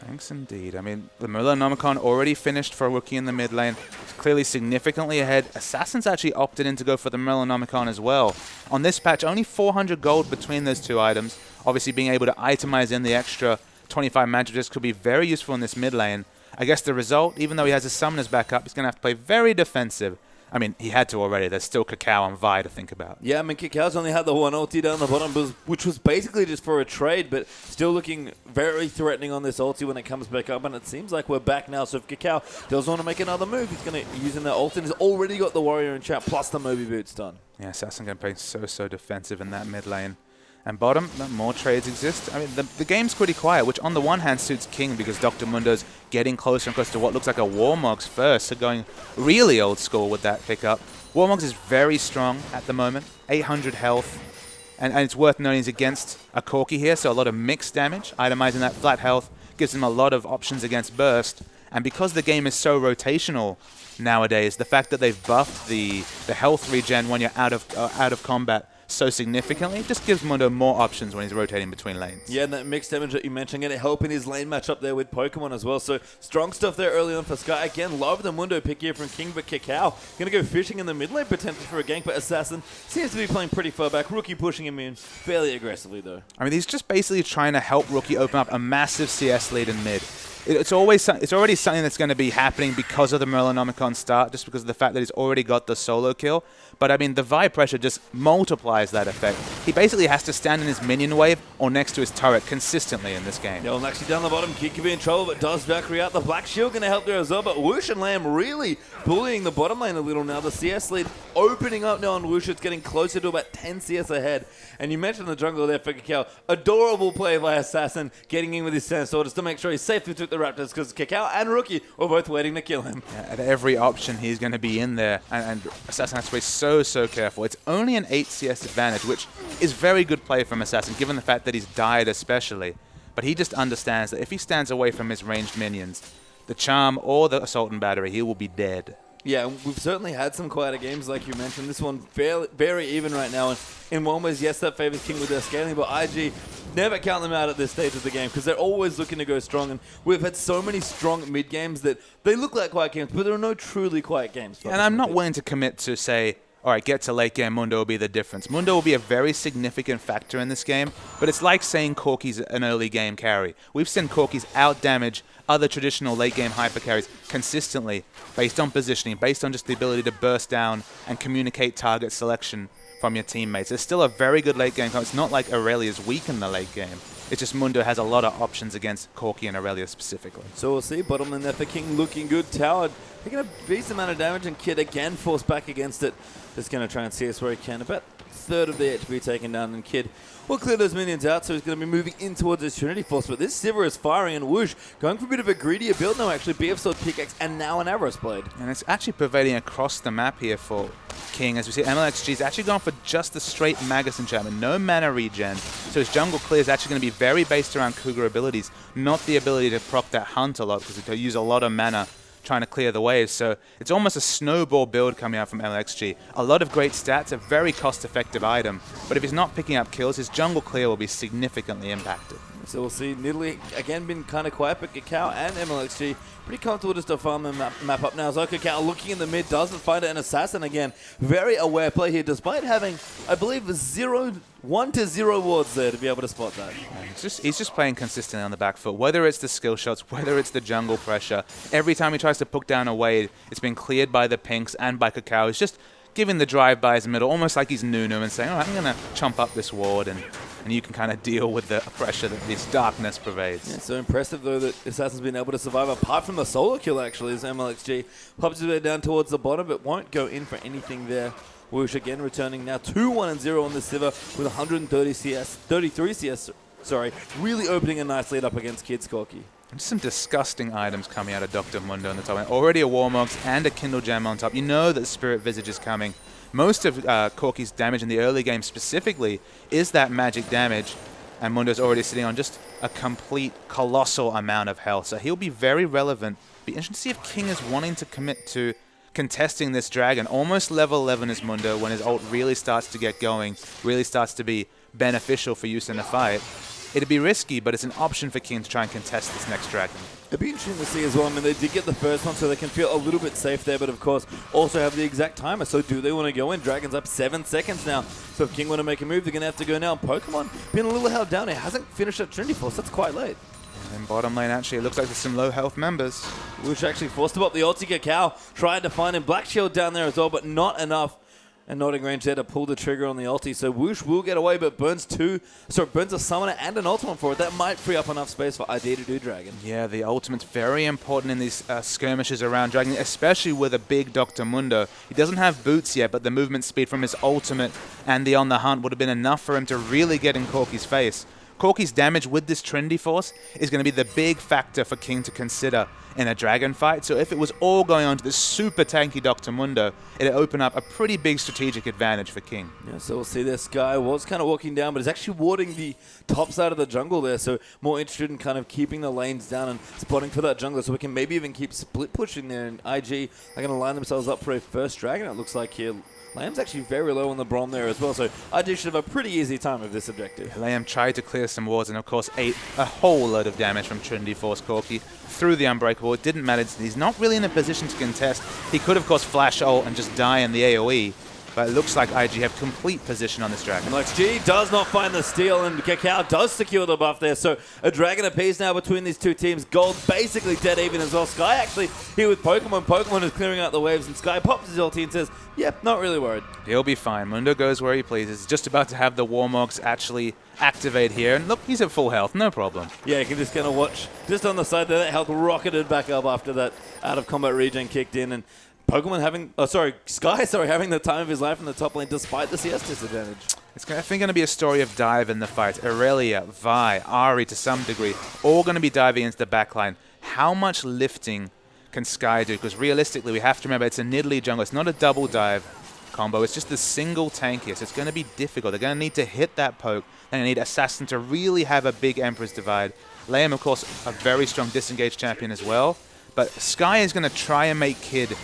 Thanks indeed. I mean, the Murlonomicon already finished for a rookie in the mid lane. It's clearly significantly ahead. Assassins actually opted in to go for the Murlonomicon as well. On this patch, only 400 gold between those two items. Obviously, being able to itemize in the extra 25 magic discs could be very useful in this mid lane. I guess the result, even though he has his summoners back up, he's going to have to play very defensive. I mean, he had to already. There's still Cacao and Vi to think about. Yeah, I mean, Cacao's only had the one ulti down the bottom, which was basically just for a trade, but still looking very threatening on this ulti when it comes back up, and it seems like we're back now. So if Cacao does want to make another move, he's going to use in that ult, and he's already got the Warrior in chat, plus the Moby Boots done. Yeah, Assassin going to play so defensive in that mid lane. And bottom, more trades exist. I mean, the game's pretty quiet, which on the one hand suits King because Dr. Mundo's getting closer and closer to what looks like a Warmog's first, so going really old school with that pickup. Warmog's is very strong at the moment, 800 health, and it's worth noting he's against a Corki here, so a lot of mixed damage. Itemizing that flat health gives him a lot of options against burst, and because the game is so rotational nowadays, the fact that they've buffed the health regen when you're out of combat so significantly just gives Mundo more options when he's rotating between lanes. Yeah, and that mixed damage that you mentioned going to help in his lane match up there with Pokemon as well. So strong stuff there early on for Sky. Again, love the Mundo pick here from King, but Cacao going to go fishing in the mid lane potentially for a gank, but Assassin seems to be playing pretty far back. Rookie pushing him in fairly aggressively though. I mean, he's just basically trying to help Rookie open up a massive CS lead in mid. It's already something that's going to be happening because of the Murlonomicon start, just because of the fact that he's already got the solo kill. But I mean, the Vi pressure just multiplies that effect. He basically has to stand in his minion wave or next to his turret consistently in this game. Yeah, well, actually down the bottom, Kid could be in trouble, but does Valkyrie out. The Black Shield going to help there as well, but Whoosh and Lamb really bullying the bottom lane a little now. The CS lead opening up now on Whoosh. It's getting closer to about 10 CS ahead. And you mentioned the jungle there for Cacao. Adorable play by Assassin, getting in with his Sand Sword just to make sure he safely took the Raptors, because Cacao and Rookie were both waiting to kill him. Yeah, at every option, he's going to be in there, and Assassin has to be so careful. It's only an 8 CS advantage, which is very good play from Assassin, given the fact that he's died especially. But he just understands that if he stands away from his ranged minions, the Charm or the Assault and Battery, he will be dead. Yeah, we've certainly had some quieter games, like you mentioned. This one very even right now. And in one ways, yes, that favors King with their scaling, but IG, never count them out at this stage of the game because they're always looking to go strong. And we've had so many strong mid games that they look like quiet games, but there are no truly quiet games. And I'm not willing to commit to say, all right, get to late game, Mundo will be the difference. Mundo will be a very significant factor in this game, but it's like saying Corki's an early game carry. We've seen Corki's out-damage other traditional late game hyper carries consistently based on positioning, based on just the ability to burst down and communicate target selection from your teammates. It's still a very good late game. It's not like Aurelia's weak in the late game. It's just Mundo has a lot of options against Corki and Aurelia specifically. So we'll see. Bottom lane there for King looking good. Tower taking a decent amount of damage, and Kid again forced back against it. Just going to try and see us where he can. About a third of the HP taken down, and Kid will clear those minions out, so he's going to be moving in towards his Trinity Force. But this Sivir is firing, and Whoosh going for a bit of a greedier build now, actually. BF Sword Pickaxe, and now an Avarice Blade. And it's actually pervading across the map here for King. As we see, MLXG's actually gone for just the straight Magus enchantment, no mana regen. So his jungle clear is actually going to be very based around Cougar abilities, not the ability to proc that hunt a lot, because he'll use a lot of mana trying to clear the waves. So it's almost a snowball build coming out from LXG. A lot of great stats, a very cost-effective item, but if he's not picking up kills, his jungle clear will be significantly impacted. So we'll see Nidalee again been kind of quiet, but Kakao and MLXG pretty comfortable just to farm the map up now. So Kakao looking in the mid, doesn't find it, an assassin again. Very aware play here, despite having, I believe, 1 to 0 wards there to be able to spot that. He's just playing consistently on the back foot, whether it's the skill shots, whether it's the jungle pressure. Every time he tries to poke down a wave, it's been cleared by the pinks and by Kakao. He's just giving the drive-bys middle, almost like he's Nunu, and saying, all right, I'm going to chomp up this ward, and you can kind of deal with the pressure that this darkness pervades. Yeah, so impressive, though, that Assassin's been able to survive, apart from the solo kill, actually, as MLXG pops his way down towards the bottom, but won't go in for anything there. Whoosh again returning now 2-1-0 on the Sivir with 130 CS, 33 CS, sorry, really opening a nice lead up against Kids Corki. Just some disgusting items coming out of Dr. Mundo on the top end. Already a Warmogs and a Kindle Gem on top. You know that Spirit Visage is coming. Most of Corki's damage in the early game specifically is that magic damage, and Mundo's already sitting on just a complete colossal amount of health. So he'll be very relevant. Be interesting to see if King is wanting to commit to contesting this dragon. Almost level 11 is Mundo when his ult really starts to get going, really starts to be beneficial for use in a fight. It'd be risky, but it's an option for King to try and contest this next dragon. It'd be interesting to see as well. I mean, they did get the first one, so they can feel a little bit safe there, but of course, also have the exact timer. So do they want to go in? Dragon's up 7 seconds now. So if King want to make a move, they're going to have to go now. Pokemon being a little held down. It hasn't finished at Trinity Force. That's quite late. And bottom lane, actually, it looks like there's some low health members. Whoosh actually forced him up the ulti. Kakao tried to find him. Black Shield down there as well, but not enough. And not in range there to pull the trigger on the ulti. So Whoosh will get away, but burns a summoner and an ultimate for it. That might free up enough space for ID to do Dragon. Yeah, the ultimate's very important in these skirmishes around Dragon, especially with a big Dr. Mundo. He doesn't have boots yet, but the movement speed from his ultimate and the On the Hunt would have been enough for him to really get in Corki's face. Corki's damage with this Trinity Force is going to be the big factor for King to consider in a Dragon fight. So if it was all going on to this super tanky Dr. Mundo, it'd open up a pretty big strategic advantage for King. Yeah, so we'll see this guy was kind of walking down, but is actually warding the top side of the jungle there. So more interested in kind of keeping the lanes down and spotting for that jungler, so we can maybe even keep split pushing there. And IG are going to line themselves up for a first Dragon, it looks like here. Lamb's actually very low on the Brom there as well, so IG should have a pretty easy time of this objective. Lamb tried to clear some wards and, of course, ate a whole load of damage from Trinity Force Corki through the Unbreakable. It didn't matter. He's not really in a position to contest. He could, of course, flash ult and just die in the AoE, but it looks like IG have complete position on this Dragon. LXG does not find the steal, and Kakao does secure the buff there. So a Dragon apiece now between these two teams. Gold basically dead even as well. Sky actually here with Pokemon. Pokemon is clearing out the waves, and Sky pops his ulti and says, yep, not really worried. He'll be fine. Mundo goes where he pleases. He's just about to have the Warmogs actually activate here. And look, he's at full health. No problem. Yeah, you can just kind of watch. Just on the side there, that health rocketed back up after that out-of-combat regen kicked in. And Pokemon having, Sky having the time of his life in the top lane despite the CS disadvantage. It's, I think, going to be a story of dive in the fight. Aurelia, Vi, Ari to some degree, all going to be diving into the backline. How much lifting can Sky do? Because realistically, we have to remember it's a Nidalee jungle. It's not a double dive combo. It's just the single tank here. So it's going to be difficult. They're going to need to hit that poke. They're going to need Assassin to really have a big Emperor's Divide. Liam, of course, a very strong disengaged champion as well. But Sky is going to try and make Kid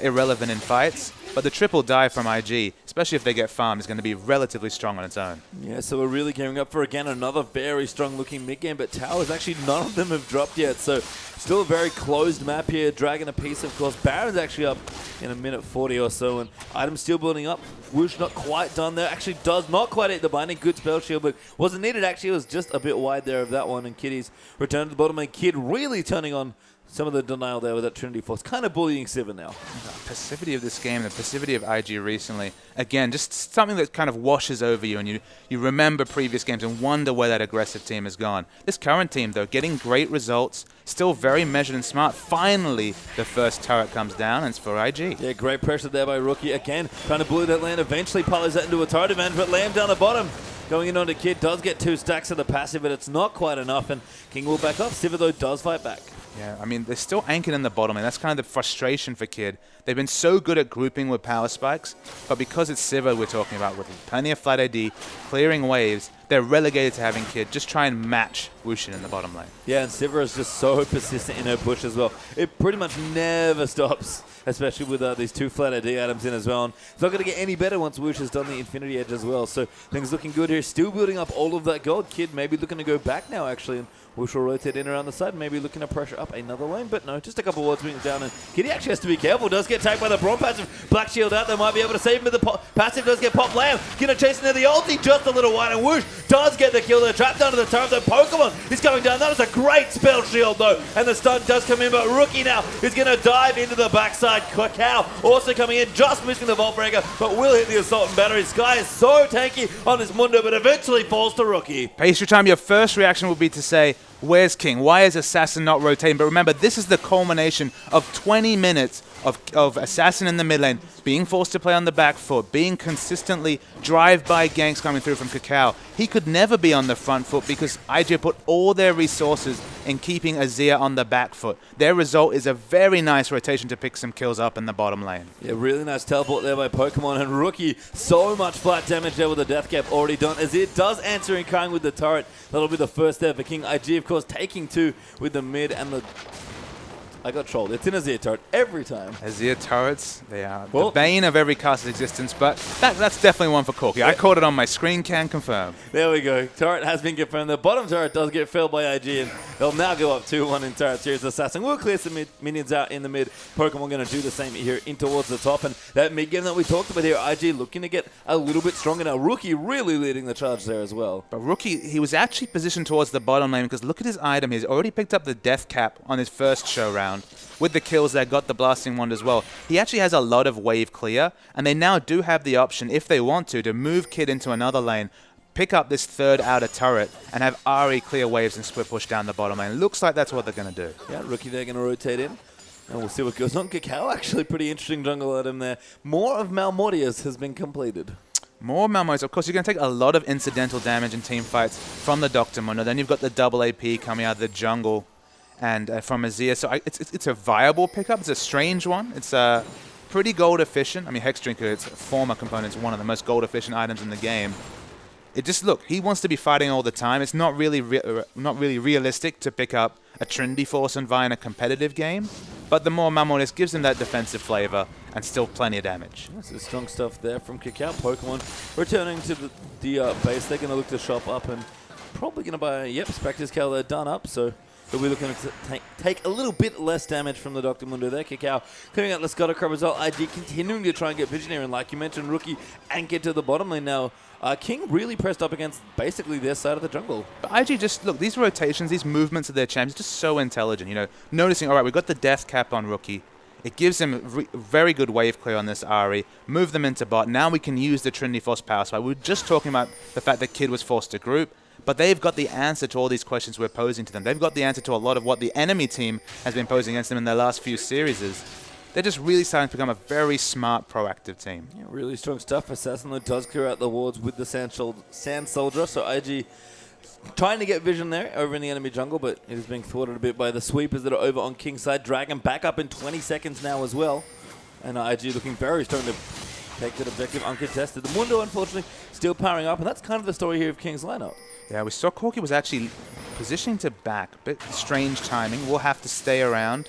irrelevant in fights, but the triple dive from IG, especially if they get farmed, is going to be relatively strong on its own. Yeah, so we're really gearing up for, again, another very strong-looking mid-game, but towers, actually, none of them have dropped yet, so still a very closed map here. Dragon apiece, of course. Baron's actually up in a minute 40 or so, and items still building up. Whoosh not quite done there. Actually does not quite hit the binding. Good spell shield, but wasn't needed. Actually, it was just a bit wide there of that one, and Kitty's returned to the bottom, and Kid really turning on some of the denial there with that Trinity Force. Kind of bullying Sivir now. The passivity of this game, the passivity of IG recently, again, just something that kind of washes over you, and you remember previous games and wonder where that aggressive team has gone. This current team, though, getting great results, still very measured and smart. Finally, the first turret comes down, and it's for IG. Yeah, great pressure there by Rookie. Again, trying to bully that lane. Eventually parlays that into a turret advantage, but Lamb down the bottom. Going in onto Kid, does get 2 stacks of the passive, but it's not quite enough, and King will back off. Sivir, though, does fight back. Yeah, I mean, they're still anchored in the bottom, and that's kind of the frustration for Kid. They've been so good at grouping with power spikes, but because it's Sivir we're talking about with plenty of flat AD, clearing waves, they're relegated to having Kid just try and match Wushin in the bottom lane. Yeah, and Sivir is just so persistent in her push as well. It pretty much never stops, especially with these 2 flat AD items in as well. And it's not going to get any better once Wush has done the Infinity Edge as well. So things looking good here. Still building up all of that gold. Kid maybe looking to go back now, actually. And Wush will rotate in around the side, maybe looking to pressure up another lane. But no, just a couple wards being down. And Kid actually has to be careful. Does get tagged by the Braum passive. Black Shield out. They might be able to save him with the passive. Does get popped. Lamb gonna chase into the ulti just a little wide. And Wush does get the kill. They're trapped under the turret. The Pokemon is going down. That is a great spell shield, though. And the stun does come in. But Rookie now is going to dive into the backside. Kakao also coming in, just missing the Vault Breaker, but will hit the Assault and Battery. Sky is so tanky on this Mundo, but eventually falls to Rookie. Pastry time, your first reaction would be to say, where's King? Why is Assassin not rotating? But remember, this is the culmination of 20 minutes of Assassin in the mid lane, being forced to play on the back foot, being consistently drive-by ganks coming through from Kakao. He could never be on the front foot because IG put all their resources in keeping Azir on the back foot. Their result is a very nice rotation to pick some kills up in the bottom lane. Yeah, really nice teleport there by Pokemon, and Rookie, so much flat damage there with the Death Cap already done. Azir does answer in kind with the turret. That'll be the first there for King. IG, of course, taking 2 with the mid and the... I got trolled. It's an Azir turret every time. Azir turrets, they are the bane of every caster's existence, but that's definitely one for Corky. I caught it on my screen, can confirm. There we go. Turret has been confirmed. The bottom turret does get felled by IG, and they'll now go up 2-1 in turret series. Assassin will clear some minions out in the mid. Pokemon going to do the same here in towards the top, and that mid game that we talked about here, IG looking to get a little bit stronger now. Rookie really leading the charge there as well. But Rookie, he was actually positioned towards the bottom lane because look at his item. He's already picked up the Death Cap on his first show round. With the kills there, got the Blasting Wand as well. He actually has a lot of wave clear, and they now do have the option, if they want to move Kid into another lane, pick up this third outer turret, and have Ahri clear waves and split push down the bottom lane. Looks like that's what they're going to do. Yeah, Rookie they're going to rotate in, and we'll see what goes on. Kakao, actually pretty interesting jungle item there. More of Malmortius has been completed. More Malmortius. Of course, you're going to take a lot of incidental damage in team fights from the Dr. Mundo. Then you've got the double AP coming out of the jungle. And from Azir, so it's a viable pickup. It's a strange one. It's pretty gold efficient. I mean, Hex Drinker, its former component, is one of the most gold efficient items in the game. It just look, he wants to be fighting all the time. It's not really realistic to pick up a Trinity Force and Vi in a competitive game. But the more Malmortius gives him that defensive flavor and still plenty of damage. This is strong stuff there from Kakao. Pokemon returning to the base. They're going to look to shop up and probably going to buy, Spectre's Cal. They're done up, so But we're looking to take a little bit less damage from the Dr. Mundo there. Kakao clearing out the Scuttercrab as well. IG continuing to try and get Visionary, and like you mentioned, Rookie anchored to the bottom lane now. King really pressed up against basically their side of the jungle. But IG just, look, these rotations, these movements of their champs, just so intelligent. You know, noticing, all right, we've got the death cap on Rookie. It gives him very good wave clear on this Ahri. Move them into bot. Now we can use the Trinity Force power spike. We were just talking about the fact that Kid was forced to group. But they've got the answer to all these questions we're posing to them. They've got the answer to a lot of what the enemy team has been posing against them in their last few series. They're just really starting to become a very smart, proactive team. Yeah, really strong stuff. Assassin does clear out the wards with the Sand Soldier. So IG trying to get vision there over in the enemy jungle, but it is being thwarted a bit by the sweepers that are over on King's side. Dragon back up in 20 seconds now as well. And IG looking very strong to take that objective uncontested. The Mundo, unfortunately, still powering up, and that's kind of the story here of King's lineup. Yeah, we saw Corky was actually positioning to back. A bit strange timing. We'll have to stay around.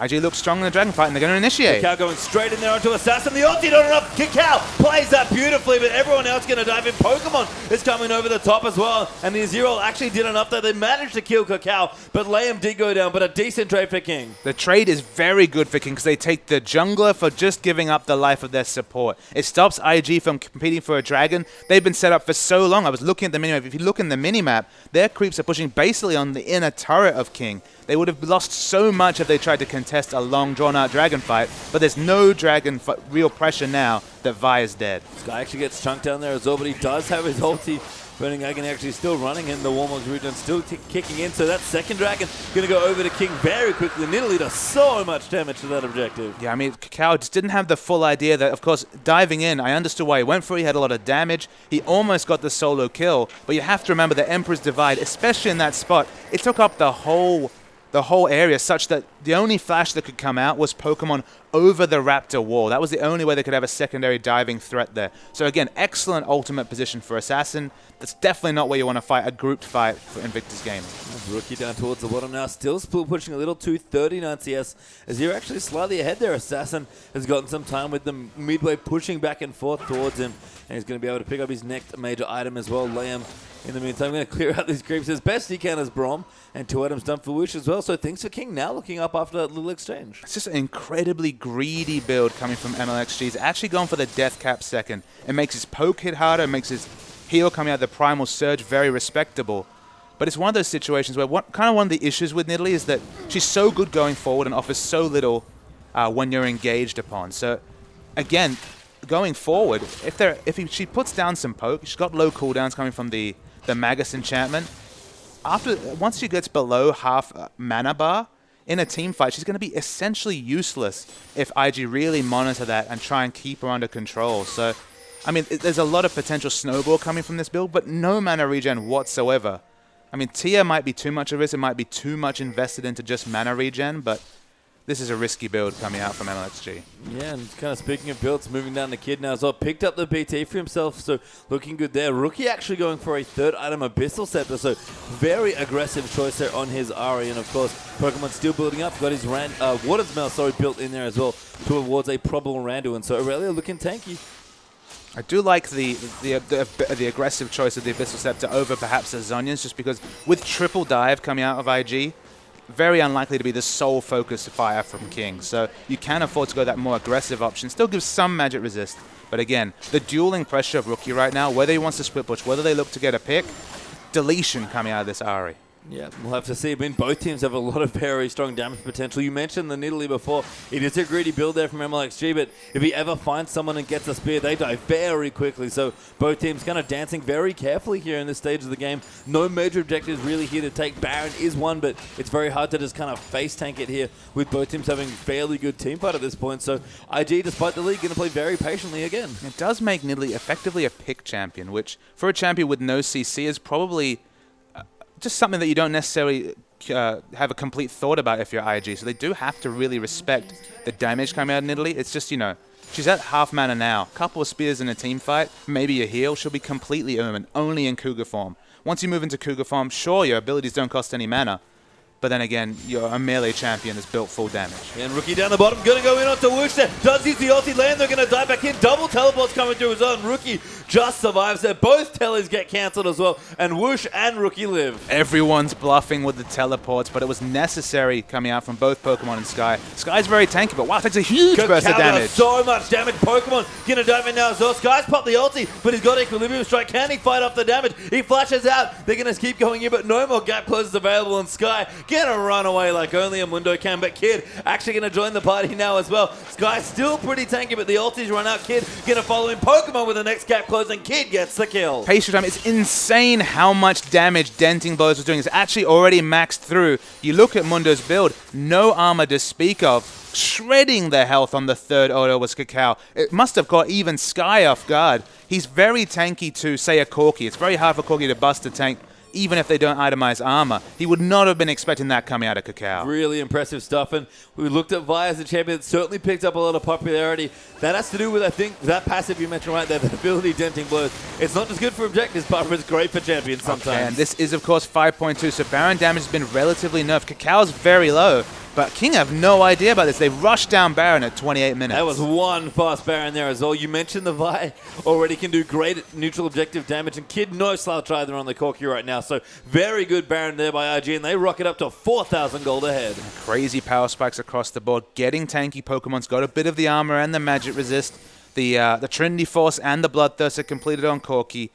IG looks strong in the dragon fight, and they're going to initiate. Kakao going straight in there onto Assassin. The ulti not enough. Kakao plays that beautifully, but everyone else going to dive in. Pokemon is coming over the top as well, and the Azir actually did enough that they managed to kill Kakao, but Liam did go down, but a decent trade for King. The trade is very good for King because they take the jungler for just giving up the life of their support. It stops IG from competing for a dragon. They've been set up for so long. I was looking at the minimap. If you look in the minimap, their creeps are pushing basically on the inner turret of King. They would have lost so much if they tried to contest a long, drawn-out dragon fight, but there's no dragon real pressure now that Vi is dead. Sky actually gets chunked down there as well, but he does have his ulti. Burning Agony actually still running in the Warmog's region, still kicking in. So that second dragon going to go over to King very quickly. Nidalee does so much damage to that objective. Yeah, I mean, Kakao just didn't have the full idea that, of course, diving in, I understood why he went for it. He had a lot of damage. He almost got the solo kill. But you have to remember the Emperor's Divide, especially in that spot, it took up the whole area, such that the only flash that could come out was Pokemon over the Raptor wall. That was the only way they could have a secondary diving threat there. So again, excellent ultimate position for Assassin. That's definitely not where you want to fight a grouped fight for Invictus Gaming. Rookie down towards the bottom now, still pushing a little 239 CS as you're actually slightly ahead there. Assassin has gotten some time with them midway, pushing back and forth towards him, and he's going to be able to pick up his next major item as well. Liam, in the meantime, going to clear out these creeps as best he can as Brom, and 2 items done for Wish as well. So things for King now looking up after that little exchange. It's just an incredibly greedy build coming from MLXG. He's actually gone for the Death Cap second. It makes his poke hit harder, it makes his heal coming out of the Primal Surge very respectable. But it's one of those situations where one of the issues with Nidalee is that she's so good going forward and offers so little when you're engaged upon. So again, going forward, if she puts down some poke, she's got low cooldowns coming from the Magus enchantment. Once she gets below half mana bar in a team fight, she's going to be essentially useless if IG really monitor that and try and keep her under control. So, I mean, there's a lot of potential snowball coming from this build, but no mana regen whatsoever. I mean, Tia might be too much of a risk. It might be too much invested into just mana regen, but this is a risky build coming out from MLXG. Yeah, and kind of speaking of builds, moving down the Kid now as well. Picked up the BT for himself, so looking good there. Rookie actually going for a third item, Abyssal Scepter, so very aggressive choice there on his Ari. And of course, Pokemon still building up. Got his Water Smell, built in there as well towards a probable Randuin. So Aurelia looking tanky. I do like the aggressive choice of the Abyssal Scepter over perhaps the Zhonya's, just because with triple dive coming out of IG, very unlikely to be the sole focus fire from King. So you can afford to go that more aggressive option. Still gives some magic resist. But again, the dueling pressure of Rookie right now, whether he wants to split push, whether they look to get a pick, deletion coming out of this Ari. Yeah, we'll have to see. I mean, both teams have a lot of very strong damage potential. You mentioned the Nidalee before. It is a greedy build there from MLXG, but if he ever finds someone and gets a spear, they die very quickly. So both teams kind of dancing very carefully here in this stage of the game. No major objectives really here to take. Baron is one, but it's very hard to just kind of face tank it here with both teams having fairly good team fight at this point. So IG, despite the lead, going to play very patiently again. It does make Nidalee effectively a pick champion, which for a champion with no CC is probably just something that you don't necessarily have a complete thought about if you're IG. So they do have to really respect the damage coming out of Nidalee. It's just, you know, she's at half mana now. Couple of spears in a team fight, maybe a heal. She'll be completely Omen, only in Cougar form. Once you move into Cougar form, sure, your abilities don't cost any mana. But then again, you're a melee champion that's built full damage. And Rookie down the bottom, going to go in onto Whoosh there. Does use the ulti land, they're going to dive back in. Double teleports coming through his own. Rookie just survives there. Both tellies get cancelled as well. And Whoosh and Rookie live. Everyone's bluffing with the teleports, but it was necessary coming out from both Pokemon and Sky. Sky's very tanky, but wow, it takes a huge burst of damage. So much damage. Pokemon going to dive in now as well. Sky's popped the ulti, but he's got Equilibrium Strike. Can he fight off the damage? He flashes out. They're going to keep going in, but no more gap closes available. And Sky going to run away like only a Mundo can, but Kid actually going to join the party now as well. Sky's still pretty tanky, but the ulti's run out. Kid going to follow in. Pokemon with the next gap close, and Kid gets the kill. Patient time, it's insane how much damage Denting Blows was doing. It's actually already maxed through. You look at Mundo's build, no armor to speak of. Shredding the health on the third auto was Kakao. It must have caught even Sky off guard. He's very tanky to, say, a Corki. It's very hard for Corki to bust a tank, even if they don't itemize armor. He would not have been expecting that coming out of Kakao. Really impressive stuff. And we looked at Vi as a champion. It certainly picked up a lot of popularity. That has to do with, I think, that passive you mentioned right there, the ability Denting Blows. It's not just good for objectives, but it's great for champions sometimes. Okay, and this is, of course, 5.2, so Baron damage has been relatively nerfed. Kakao's very low, but King have no idea about this. They rushed down Baron at 28 minutes. That was one fast Baron there as well. You mentioned the Vi already can do great neutral objective damage, and Kid no slouch either on the Corki right now. So very good Baron there by IG, and they rocket up to 4,000 gold ahead. Crazy power spikes across the board. Getting tanky Pokemon's got a bit of the armor and the magic resist. The Trinity Force and the Bloodthirst are completed on Corki.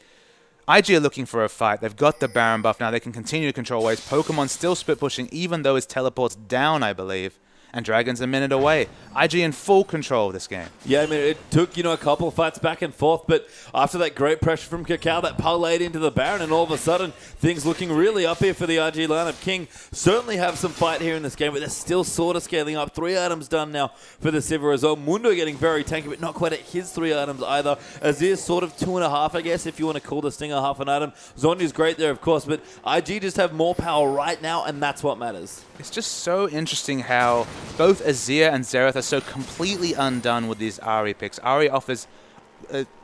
IG are looking for a fight. They've got the Baron buff now. They can continue to control waves. Pokemon still split pushing, even though his teleport's down, I believe. And Dragon's a minute away. IG in full control of this game. Yeah, I mean, it took, a couple of fights back and forth, but after that great pressure from Kakao, that parlayed into the Baron, and all of a sudden, things looking really up here for the IG lineup. King certainly have some fight here in this game, but they're still sort of scaling up. 3 items done now for the Sivir as well. Mundo getting very tanky, but not quite at his 3 items either. Azir's sort of 2.5, I guess, if you want to call the Stinger half an item. Zonya's great there, of course, but IG just have more power right now, and that's what matters. It's just so interesting how both Azir and Xerath are so completely undone with these Ahri picks. Ahri offers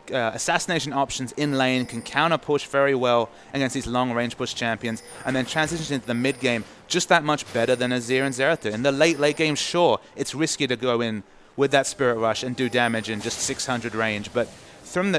assassination options in lane, can counter push very well against these long range push champions, and then transitions into the mid game just that much better than Azir and Xerath do. In the late game, sure, it's risky to go in with that Spirit Rush and do damage in just 600 range, but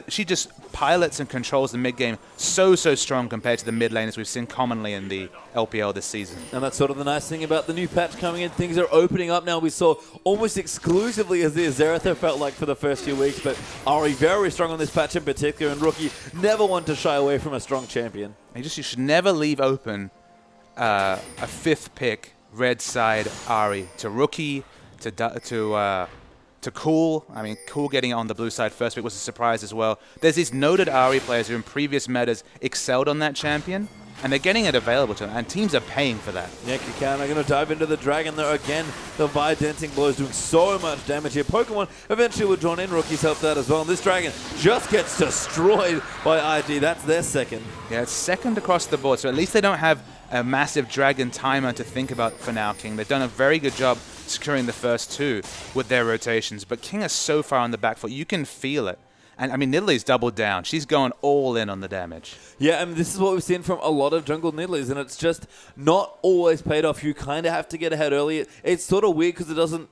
she just pilots and controls the mid game so strong compared to the mid lane as we've seen commonly in the LPL this season. And that's sort of the nice thing about the new patch coming in. Things are opening up now. We saw almost exclusively Azir Xerath, felt like, for the first few weeks, but Ahri very strong on this patch in particular, and Rookie never one to shy away from a strong champion. You should never leave open a 5th pick red side Ahri to Rookie, to Cool. I mean, Cool getting it on the blue side first pick was a surprise as well. There's these noted Ahri players who in previous metas excelled on that champion, and they're getting it available to them, and teams are paying for that. Yeah, Kakao are going to dive into the Dragon there again. The Vi-Dancing Blow is doing so much damage here. Pokemon eventually will drawn in. Rookie's helped out as well. And this Dragon just gets destroyed by IG. That's their second. Yeah, it's second across the board, so at least they don't have a massive Dragon timer to think about for now, King. They've done a very good job securing the first 2 with their rotations, but King is so far on the back foot, you can feel it. And I mean, Nidalee's doubled down. She's going all in on the damage. Yeah, I mean, this is what we've seen from a lot of jungle Nidalees, and it's just not always paid off. You kind of have to get ahead early. It's sort of weird because it doesn't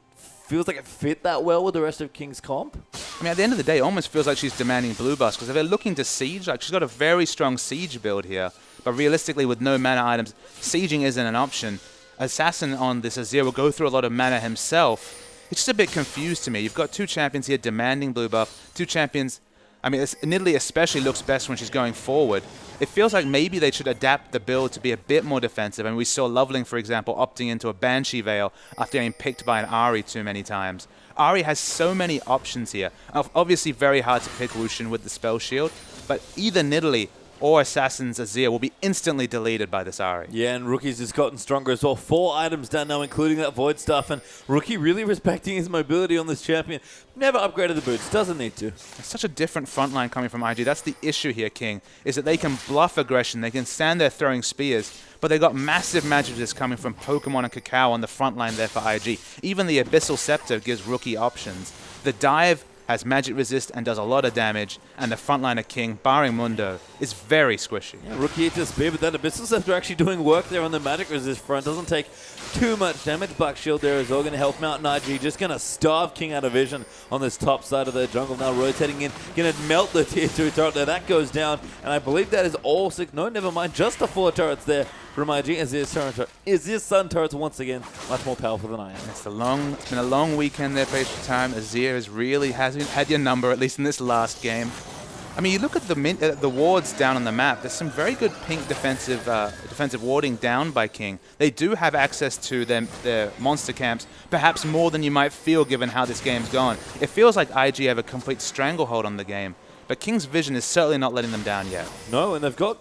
feels like it fit that well with the rest of King's comp. I mean, at the end of the day, it almost feels like she's demanding blue buffs, because if they're looking to siege, like she's got a very strong siege build here, but realistically with no mana items, sieging isn't an option. Assassin on this Azir will go through a lot of mana himself. It's just a bit confused to me. You've got 2 champions here demanding blue buff, 2 champions. I mean, Nidalee especially looks best when she's going forward. It feels like maybe they should adapt the build to be a bit more defensive. And we saw Loveling, for example, opting into a Banshee Veil after getting picked by an Ahri too many times. Ahri has so many options here. Obviously very hard to pick Lucian with the Spell Shield, but either Nidalee or Assassin's Azir will be instantly deleted by this Ahri. Yeah, and Rookie's has gotten stronger as well. 4 items done now, including that Void Stuff, and Rookie really respecting his mobility on this champion. Never upgraded the boots, doesn't need to. It's such a different front line coming from IG. That's the issue here, King, is that they can bluff aggression, they can stand there throwing spears, but they got massive magic resist coming from Pokemon and Kakao on the front line there for IG. Even the Abyssal Scepter gives Rookie options. The dive has magic resist and does a lot of damage, and the frontliner King, barring Mundo, is very squishy. Yeah, Rookie hits a spear, but that Abyssal Scepter actually doing work there on the magic resist front. Doesn't take too much damage. Black Shield there is all going to help him out. And IG just going to starve King out of vision on this top side of their jungle. Now rotating in, going to melt the tier 2 turret there. That goes down, and I believe that is all 6. No, never mind. Just the 4 turrets there from IG. Azir's Sun turrets once again much more powerful than I am. It's been a long weekend there, Patient Time. Azir really hasn't had your number, at least in this last game. I mean, you look at the wards down on the map. There's some very good pink defensive warding down by King. They do have access to their monster camps, perhaps more than you might feel given how this game's gone. It feels like IG have a complete stranglehold on the game. But King's vision is certainly not letting them down yet. No, and they've got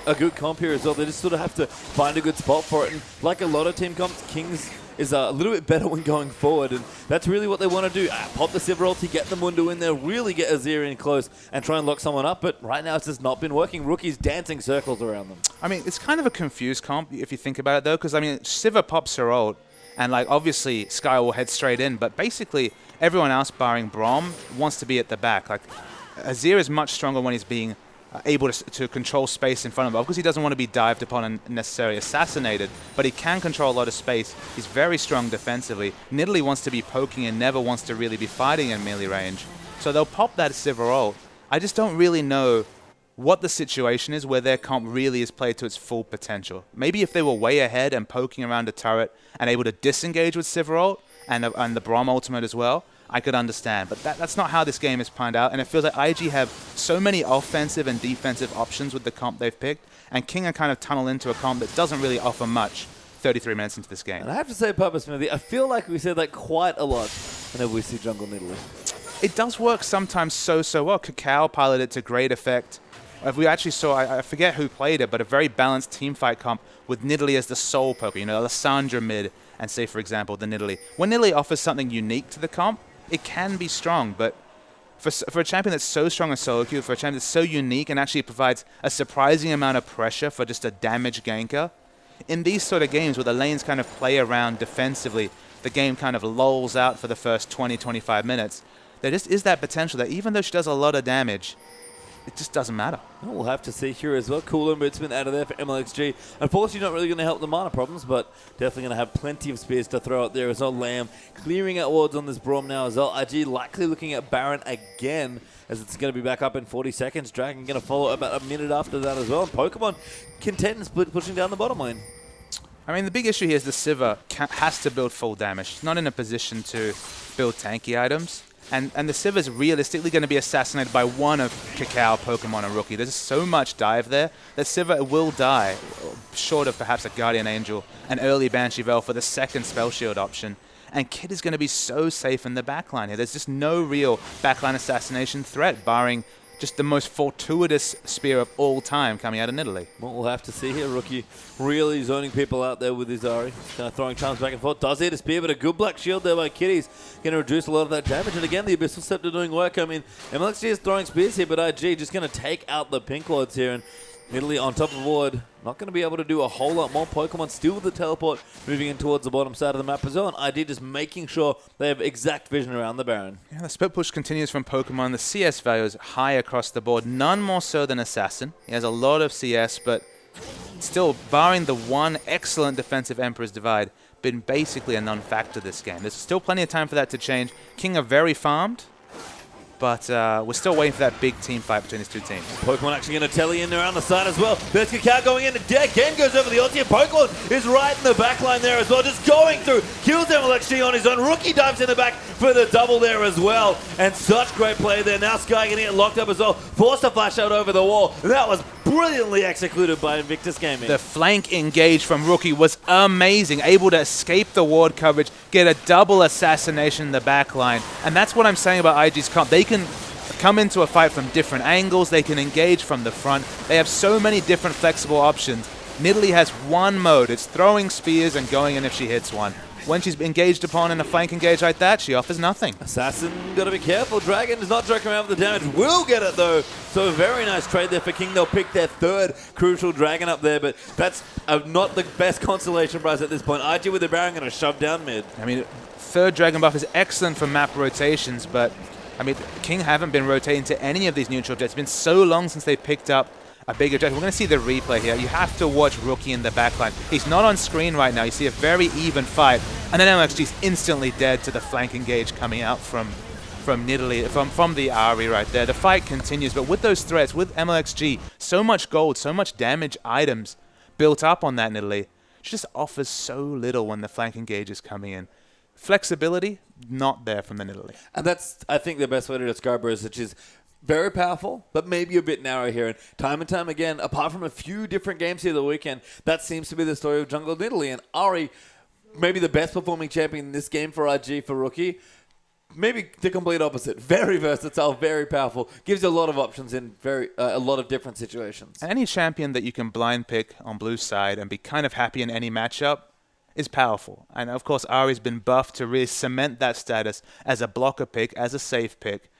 a good comp here as well. They just sort of have to find a good spot for it. And like a lot of team comps, King's is a little bit better when going forward, and that's really what they want to do. Pop the Sivir ulti, get the Mundo in there, really get Azir in close and try and lock someone up, but right now it's just not been working. Rookie's dancing circles around them. I mean, it's kind of a confused comp if you think about it, though, because, I mean, Sivir pops her ult, and, like, obviously Skye will head straight in, but basically everyone else, barring Braum, wants to be at the back. Like, Azir is much stronger when he's being able to control space in front of him. Of course, he doesn't want to be dived upon and necessarily assassinated, but he can control a lot of space. He's very strong defensively. Nidalee wants to be poking and never wants to really be fighting in melee range. So they'll pop that Sivir ult. I just don't really know what the situation is where their comp really is played to its full potential. Maybe if they were way ahead and poking around a turret and able to disengage with Sivir ult and the Braum ultimate as well, I could understand. But that's not how this game is panned out, and it feels like IG have so many offensive and defensive options with the comp they've picked, and King are kind of tunnel into a comp that doesn't really offer much 33 minutes into this game. And I have to say, Papa Smithy, I feel like we said that quite a lot whenever we see Jungle Nidalee. It does work sometimes so well. Kakao piloted it to great effect. We actually saw, I forget who played it, but a very balanced teamfight comp with Nidalee as the sole poker. You know, Alessandra mid, and say, for example, the Nidalee. When Nidalee offers something unique to the comp, it can be strong, but for a champion that's so strong as solo queue, for a champion that's so unique and actually provides a surprising amount of pressure for just a damage ganker, in these sort of games where the lanes kind of play around defensively, the game kind of lulls out for the first 20-25 minutes, there just is that potential that even though she does a lot of damage, it just doesn't matter. We'll have to see here as well. Cooler Bootsman out of there for MLXG. Unfortunately, not really going to help the mana problems, but definitely going to have plenty of spears to throw out there as well. Lamb clearing out wards on this Braum now as well. IG likely looking at Baron again, as it's going to be back up in 40 seconds. Dragon going to follow about a minute after that as well. And Pokemon content and split pushing down the bottom lane. I mean, the big issue here is the Sivir has to build full damage. She's not in a position to build tanky items. And the Sivir is realistically going to be assassinated by one of Kakao, Pokemon, and Rookie. There's so much dive there that Sivir will die, short of perhaps a Guardian Angel, an early Banshee Veil for the second Spell Shield option. And Kid is going to be so safe in the backline here. There's just no real backline assassination threat, barring just the most fortuitous spear of all time coming out of Nidalee. Well, we'll have to see here. Rookie really zoning people out there with his Ari. Kind of throwing charms back and forth. Does hit a spear, but a good black shield there by Kitty's going to reduce a lot of that damage. And again, the Abyssal Scepter doing work. I mean, MLXG is throwing spears here, but IG just going to take out the Pink Lords here. And Nidalee on top of ward, not going to be able to do a whole lot more. Pokemon still with the teleport, moving in towards the bottom side of the map as well. And ID just making sure they have exact vision around the Baron. Yeah, the split push continues from Pokemon. The CS value is high across the board, none more so than Assassin. He has a lot of CS, but still, barring the one excellent defensive Emperor's Divide, been basically a non-factor this game. There's still plenty of time for that to change. King are very farmed, but we're still waiting for that big team fight between these two teams. Pokemon actually going to telly in around the side as well. There's Kakao going in. Again goes over the ulti. Pokemon is right in the back line there as well. Just going through. Kills MLXG on his own. Rookie dives in the back for the double there as well. And such great play there. Now Sky getting it locked up as well. Forced a flash out over the wall. That was brilliantly executed by Invictus Gaming. The flank engage from Rookie was amazing. Able to escape the ward coverage, get a double assassination in the back line. And that's what I'm saying about IG's comp. They can come into a fight from different angles. They can engage from the front. They have so many different flexible options. Nidalee has one mode. It's throwing spears and going in if she hits one. When she's engaged upon in a flank engage like that, she offers nothing. Assassin, got to be careful. Dragon is not joking around with the damage. Will get it, though. So a very nice trade there for King. They'll pick their third crucial Dragon up there, but that's not the best consolation prize at this point. IG with the Baron going to shove down mid. I mean, third Dragon buff is excellent for map rotations, but I mean, King haven't been rotating to any of these neutral jets. It's been so long since they picked up a bigger jet. We're going to see the replay here. You have to watch Rookie in the backline. He's not on screen right now. You see a very even fight. And then MLXG's instantly dead to the flank engage coming out from Nidalee, from the Ari right there. The fight continues, but with those threats, with MLXG, so much gold, so much damage items built up on that Nidalee, she just offers so little when the flank engage is coming in. Flexibility, not there from the Nidalee. And that's, I think, the best way to describe her is that she's very powerful, but maybe a bit narrow here. And time again, apart from a few different games here the weekend, that seems to be the story of Jungle Nidalee. And Ari, maybe the best performing champion in this game for IG, for Rookie. Maybe the complete opposite. Very versatile, very powerful. Gives you a lot of options in a lot of different situations. And any champion that you can blind pick on blue side and be kind of happy in any matchup is powerful. And of course, Ari's been buffed to really cement that status as a blocker pick, as a safe pick.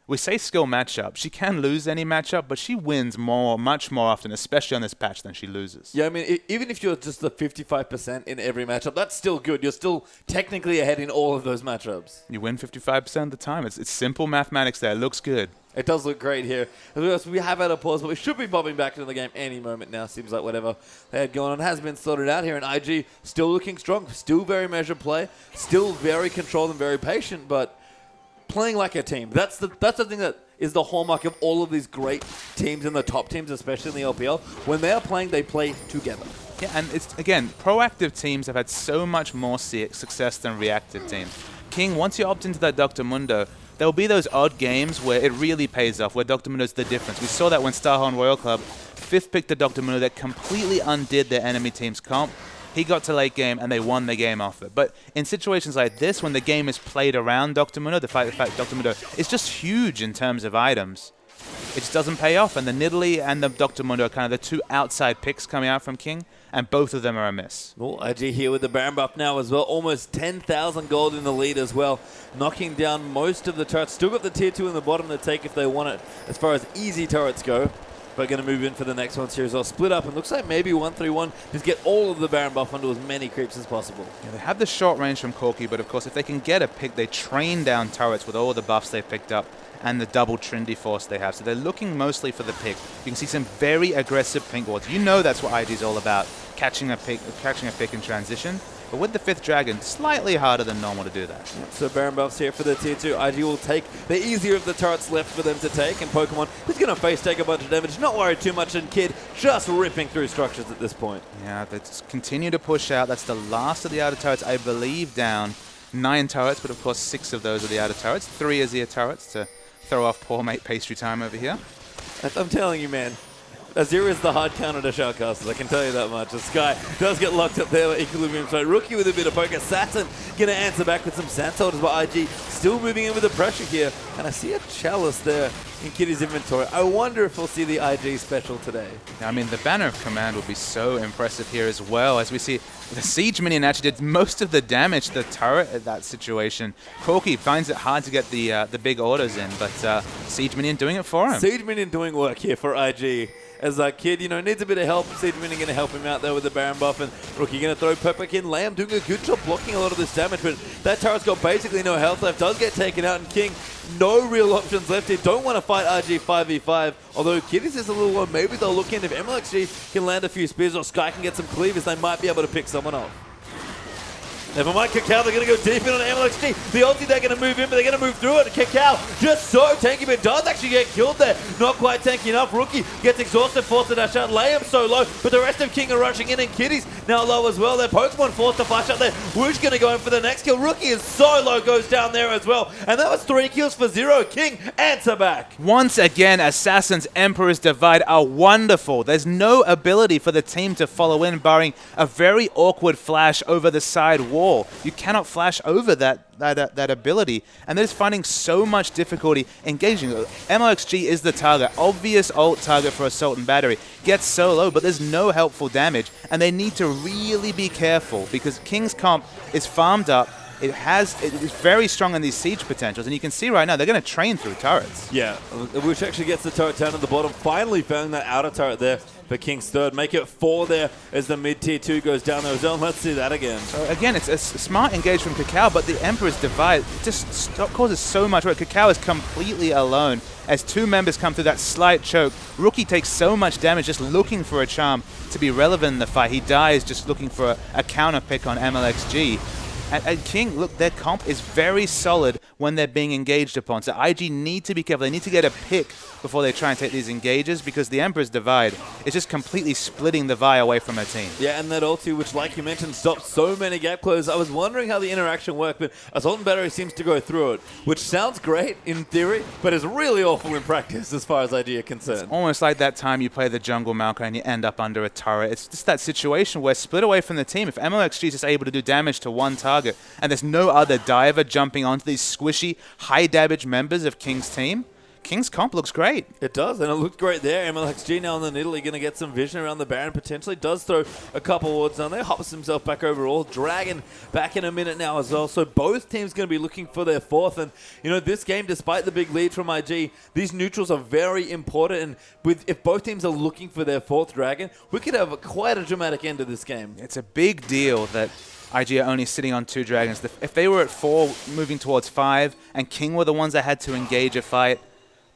We say skill matchup. She can lose any matchup, but she wins much more often, especially on this patch, than she loses. Yeah, I mean, even if you're just the 55% in every matchup, that's still good. You're still technically ahead in all of those matchups. You win 55% of the time. It's simple mathematics there. It looks good. It does look great here. We have had a pause, but we should be popping back into the game any moment now. Seems like whatever they had going on has been sorted out here. And IG still looking strong, still very measured play, still very controlled and very patient, but playing like a team. That's the thing that is the hallmark of all of these great teams and the top teams, especially in the LPL. When they are playing, they play together. Yeah, and it's, again, proactive teams have had so much more success than reactive teams. King, once you opt into that Dr. Mundo, there will be those odd games where it really pays off, where Dr. Mundo's the difference. We saw that when Starhorn Royal Club 5th picked the Dr. Mundo that completely undid their enemy team's comp. He got to late game and they won the game off it. But in situations like this, when the game is played around Dr. Mundo, the fact Dr. Mundo is just huge in terms of items, it just doesn't pay off. And the Nidalee and the Dr. Mundo are kind of the two outside picks coming out from King, and both of them are a miss. Well, IG here with the Baron buff now as well. Almost 10,000 gold in the lead as well. Knocking down most of the turrets. Still got the tier 2 in the bottom to take if they want it as far as easy turrets go. But going to move in for the next ones here as well. Split up, and looks like maybe 1-3-1. Just get all of the Baron buff onto as many creeps as possible. Yeah, they have the short range from Corki, but of course if they can get a pick, they train down turrets with all the buffs they picked up and the double Trinity Force they have. So they're looking mostly for the pick. You can see some very aggressive pink wards. You know that's what IG is all about, catching a pick in transition. But with the 5th Dragon, slightly harder than normal to do that. So Baron buffs here for the tier 2. IG will take the easier of the turrets left for them to take. And Pokemon is going to face take a bunch of damage. Not worried too much. And Kid just ripping through structures at this point. Yeah, they just continue to push out. That's the last of the outer turrets, I believe, down. 9 turrets, but of course 6 of those are the outer turrets. 3 Azir turrets to throw off poor mate Pastry Time over here. I'm telling you, man. Azir is the hard counter to Shoutcasters, I can tell you that much. The Sky does get locked up there by Equilibrium. So Rookie with a bit of poke. Assassin going to answer back with some Sand Soldiers, but IG still moving in with the pressure here. And I see a Chalice there in Kitty's inventory. I wonder if we'll see the IG special today. I mean, the Banner of Command would be so impressive here as well, as we see the Siege Minion actually did most of the damage to the turret at that situation. Corki finds it hard to get the big orders in, but Siege Minion doing it for him. Siege Minion doing work here for IG. As that Kid, needs a bit of help. Siege Minion going to help him out there with the Baron buff, and Rookie going to throw Pepperk in. Lamb doing a good job blocking a lot of this damage, but that turret's got basically no health left. Does get taken out, and King, no real options left here. Don't want to fight RG 5v5, although Kid is just a little low. Maybe they'll look in. If MLXG can land a few spears or Sky can get some cleavers, they might be able to pick someone off. Never mind Cacao, they're going to go deep in on MLXG. The ulti, they're going to move in, but they're going to move through it. Cacao just so tanky, but does actually get killed there. Not quite tanky enough. Rookie gets exhausted, forced to dash out. Layham so low, but the rest of King are rushing in, and Kitty's now low as well. Their Pokemon forced to flash out there. Woosh going to go in for the next kill. Rookie is so low, goes down there as well. And that was 3 kills for 0. King, answer back. Once again, Assassin's Emperor's Divide are wonderful. There's no ability for the team to follow in, barring a very awkward flash over the side wall. You cannot flash over that ability, and they're just finding so much difficulty engaging. MLXG is the target, obvious ult target for Assault and Battery. Gets so low, but there's no helpful damage, and they need to really be careful because King's comp is farmed up. It is very strong in these siege potentials, and you can see right now they're going to train through turrets. Yeah, which actually gets the turret down at the bottom. Finally found that outer turret there for King's third. Make it 4 there as the mid tier 2 goes down there as well. Let's see that again. So again, it's a smart engage from Cacao, but the Emperor's Divide just causes so much work. Cacao is completely alone as 2 members come through that slight choke. Rookie takes so much damage just looking for a charm to be relevant in the fight. He dies just looking for a counter pick on MLXG. And King, look, their comp is very solid when they're being engaged upon. So IG need to be careful. They need to get a pick before they try and take these engages, because the Emperor's Divide is just completely splitting the Vi away from her team. Yeah, and that ulti, which like you mentioned, stops so many gap closes. I was wondering how the interaction worked, but Assault and Battery seems to go through it, which sounds great in theory, but is really awful in practice as far as IG are concerned. It's almost like that time you play the jungle Maokai and you end up under a turret. It's just that situation where split away from the team. If MLXG is just able to do damage to one target, and there's no other diver jumping onto these squishy, high damage members of King's team, King's comp looks great. It does, and it looked great there. MLXG now on the Nidalee going to get some vision around the Baron potentially. Does throw a couple wards down there, hops himself back overall. Dragon back in a minute now as well. So both teams going to be looking for their 4th. And, this game, despite the big lead from IG, these neutrals are very important. And if both teams are looking for their 4th Dragon, we could have quite a dramatic end to this game. It's a big deal that IG are only sitting on 2 dragons. If they were at 4, moving towards 5, and King were the ones that had to engage a fight,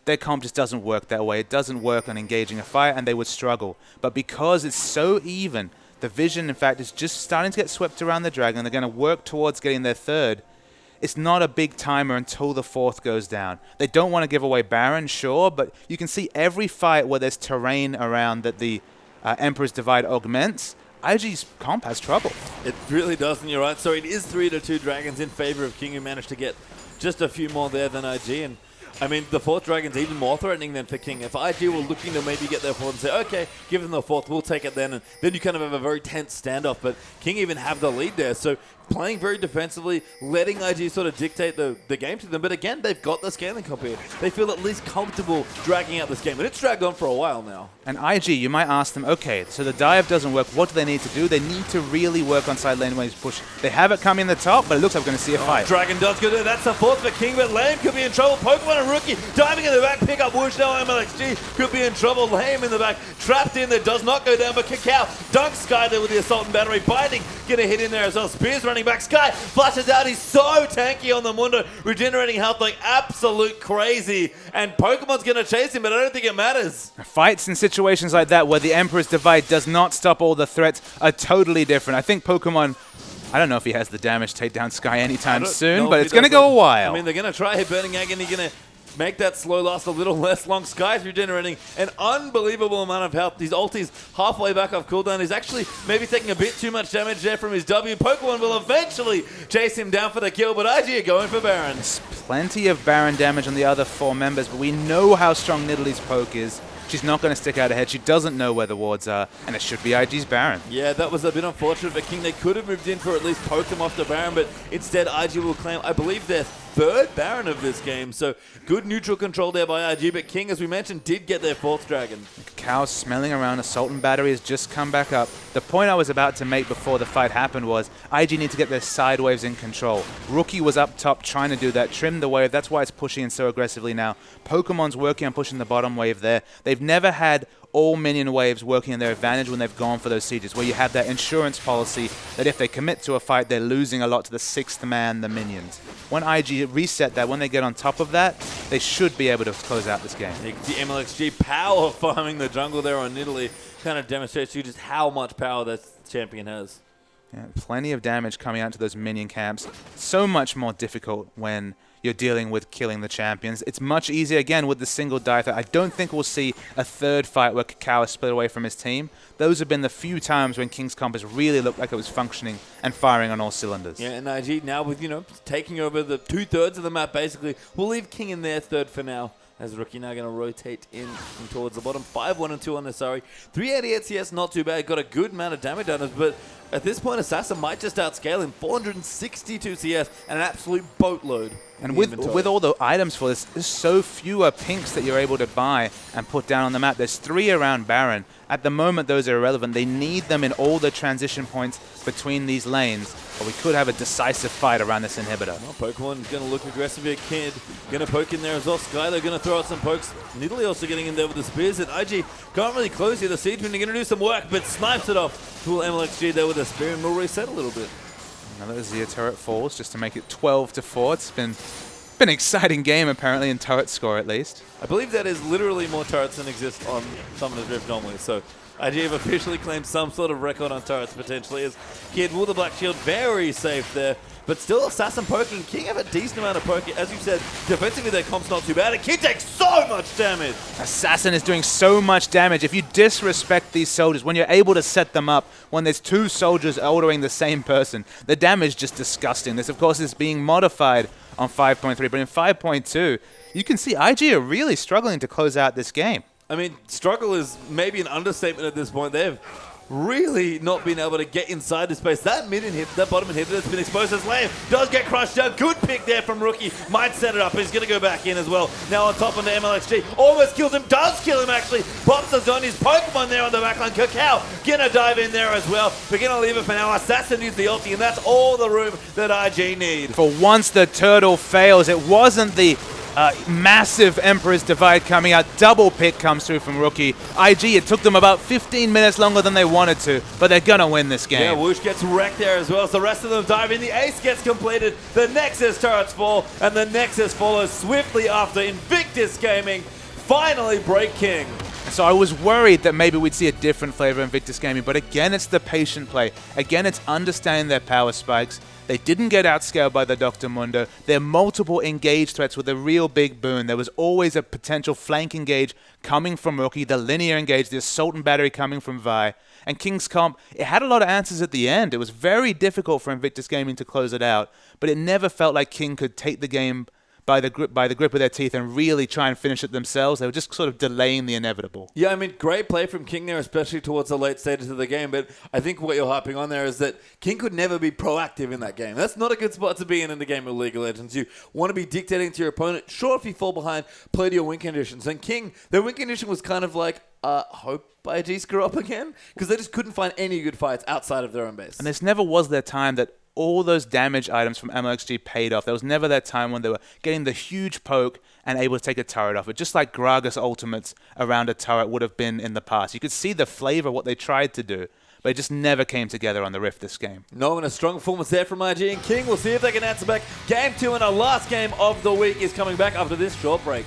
their comp just doesn't work that way. It doesn't work on engaging a fight, and they would struggle. But because it's so even, the vision, in fact, is just starting to get swept around the dragon. They're going to work towards getting their 3rd. It's not a big timer until the 4th goes down. They don't want to give away Baron, sure, but you can see every fight where there's terrain around that the Emperor's Divide augments, IG's comp has trouble. It really does, and you're right. So it is 3-2 Dragons in favor of King, who managed to get just a few more there than IG. And I mean, the fourth Dragon's even more threatening than for King. If IG were looking to maybe get their fourth and say, okay, give them the fourth, we'll take it then. And then you kind of have a very tense standoff. But King even have the lead there. So playing very defensively, letting IG sort of dictate the game to them. But again, they've got the scaling comp here. They feel at least comfortable dragging out this game. And it's dragged on for a while now. And IG, you might ask them, okay, so the dive doesn't work. What do they need to do? They need to really work on side lane waves push. They have it coming in the top, but it looks like we're going to see a fight. Dragon does go there. That's the fourth for King, but Lame could be in trouble. Pokemon and Rookie diving in the back. Pick up Whoosh now. MLXG could be in trouble. Lame in the back. Trapped in there. Does not go down, but Cacao dunks Sky there with the Assault and Battery. Binding. Going to hit in there as well. Spears running back. Sky flashes out. He's so tanky on the Mundo. Regenerating health like absolute crazy. And Pokemon's going to chase him, but I don't think it matters. Fights in situations like that where the Emperor's Divide does not stop all the threats are totally different. I think Pokemon, I don't know if he has the damage to take down Sky anytime soon, but it's going to go a while. I mean, they're going to try hit Burning Agony, going to make that slow last a little less long. Sky's regenerating an unbelievable amount of health. His ulti's halfway back off cooldown. He's actually maybe taking a bit too much damage there from his W. Pokemon will eventually chase him down for the kill, but IG are going for Baron. There's plenty of Baron damage on the other 4 members, but we know how strong Nidalee's poke is. She's not going to stick out ahead. She doesn't know where the wards are, and it should be IG's Baron. Yeah, that was a bit unfortunate for King. They could have moved in for at least poke him off the Baron, but instead IG will claim, I believe, their 3rd Baron of this game. So good neutral control there by IG, but King, as we mentioned, did get their 4th Dragon. Cow's smelling around. Assault and Battery has just come back up. The point I was about to make before the fight happened was IG need to get their side waves in control. Rookie was up top trying to do that, trim the wave. That's why it's pushing in so aggressively now. Pokemon's working on pushing the bottom wave there. They've never had all minion waves working in their advantage when they've gone for those sieges, where you have that insurance policy that if they commit to a fight, they're losing a lot to the 6th man, the minions. When IG reset that, when they get on top of that, they should be able to close out this game. The MLXG power farming the jungle there on Italy kind of demonstrates to you just how much power that champion has. Yeah, plenty of damage coming out to those minion camps. So much more difficult when you're dealing with killing the champions. It's much easier, again, with the single dive. I don't think we'll see a 3rd fight where Cacao is split away from his team. Those have been the few times when King's Comp has really looked like it was functioning and firing on all cylinders. Yeah, and IG now with, taking over the 2/3 of the map, basically, we'll leave King in their 3rd for now. As Rookie now going to rotate in towards the bottom. 5-1-2 on the Sari. 388 CS, not too bad. Got a good amount of damage on us, but at this point, Assassin might just outscale him. 462 CS and an absolute boatload. And with all the items for this, there's so fewer pinks that you're able to buy and put down on the map. There's 3 around Baron. At the moment, those are irrelevant. They need them in all the transition points between these lanes, or we could have a decisive fight around this inhibitor. Well, Pokemon's going to look aggressive here. Kid going to poke in there as well. Skylar going to throw out some pokes. Nidalee also getting in there with the spears. And IG can't really close here. The Siegemen are going to do some work, but snipes it off. Cool MLXG there with a spear, and we'll reset a little bit. Another Zia turret falls just to make it 12-4. It's been an exciting game, apparently, in turret score at least. I believe that is literally more turrets than exist on Summoner's Rift normally. So IG have officially claimed some sort of record on turrets potentially. As Kid with the Black Shield, very safe there. But still, Assassin poking. King have a decent amount of poking. As you said, defensively their comp's not too bad. And Kid takes so much damage. Assassin is doing so much damage. If you disrespect these soldiers, when you're able to set them up, when there's 2 soldiers ordering the same person, the damage is just disgusting. This, of course, is being modified on 5.3, but in 5.2, you can see IG are really struggling to close out this game. I mean, struggle is maybe an understatement at this point. They've really not been able to get inside the space. That bottom inhibitor that's been exposed as Lame does get crushed down. Good pick there from Rookie. Might set it up. He's going to go back in as well. Now on top on the MLXG. Almost kills him. Does kill him, actually. Pops us on his Pokemon there on the backline. Cacao going to dive in there as well. We're going to leave it for now. Assassin used the ulti, and that's all the room that IG need. For once the turtle fails, it wasn't the massive Emperor's Divide coming out. Double pick comes through from Rookie. IG, it took them about 15 minutes longer than they wanted to, but they're going to win this game. Yeah, Whoosh gets wrecked there as well. So the rest of them dive in. The ace gets completed. The Nexus turrets fall, and the Nexus follows swiftly after Invictus Gaming finally break King. So I was worried that maybe we'd see a different flavor in Invictus Gaming, but again, it's the patient play. Again, it's understanding their power spikes. They didn't get outscaled by the Dr. Mundo. Their multiple engage threats were the real big boon. There was always a potential flank engage coming from Rookie, the linear engage, the assault and battery coming from Vi. And King's Comp, it had a lot of answers at the end. It was very difficult for Invictus Gaming to close it out, but it never felt like King could take the game by the grip of their teeth and really try and finish it themselves. They were just sort of delaying the inevitable. Yeah, I mean, great play from King there, especially towards the late stages of the game. But I think what you're harping on there is that King could never be proactive in that game. That's not a good spot to be in the game of League of Legends. You want to be dictating to your opponent. Sure, if you fall behind, play to your win conditions. And King, their win condition was kind of like, hope IG screw up again, because they just couldn't find any good fights outside of their own base. And this never was their time that all those damage items from MLXG paid off. There was never that time when they were getting the huge poke and able to take a turret off it, just like Gragas ultimates around a turret would have been in the past. You could see the flavor of what they tried to do, but it just never came together on the Rift this game. No, and a strong performance there from IG and King. We'll see if they can answer back. Game 2 and our last game of the week is coming back after this short break.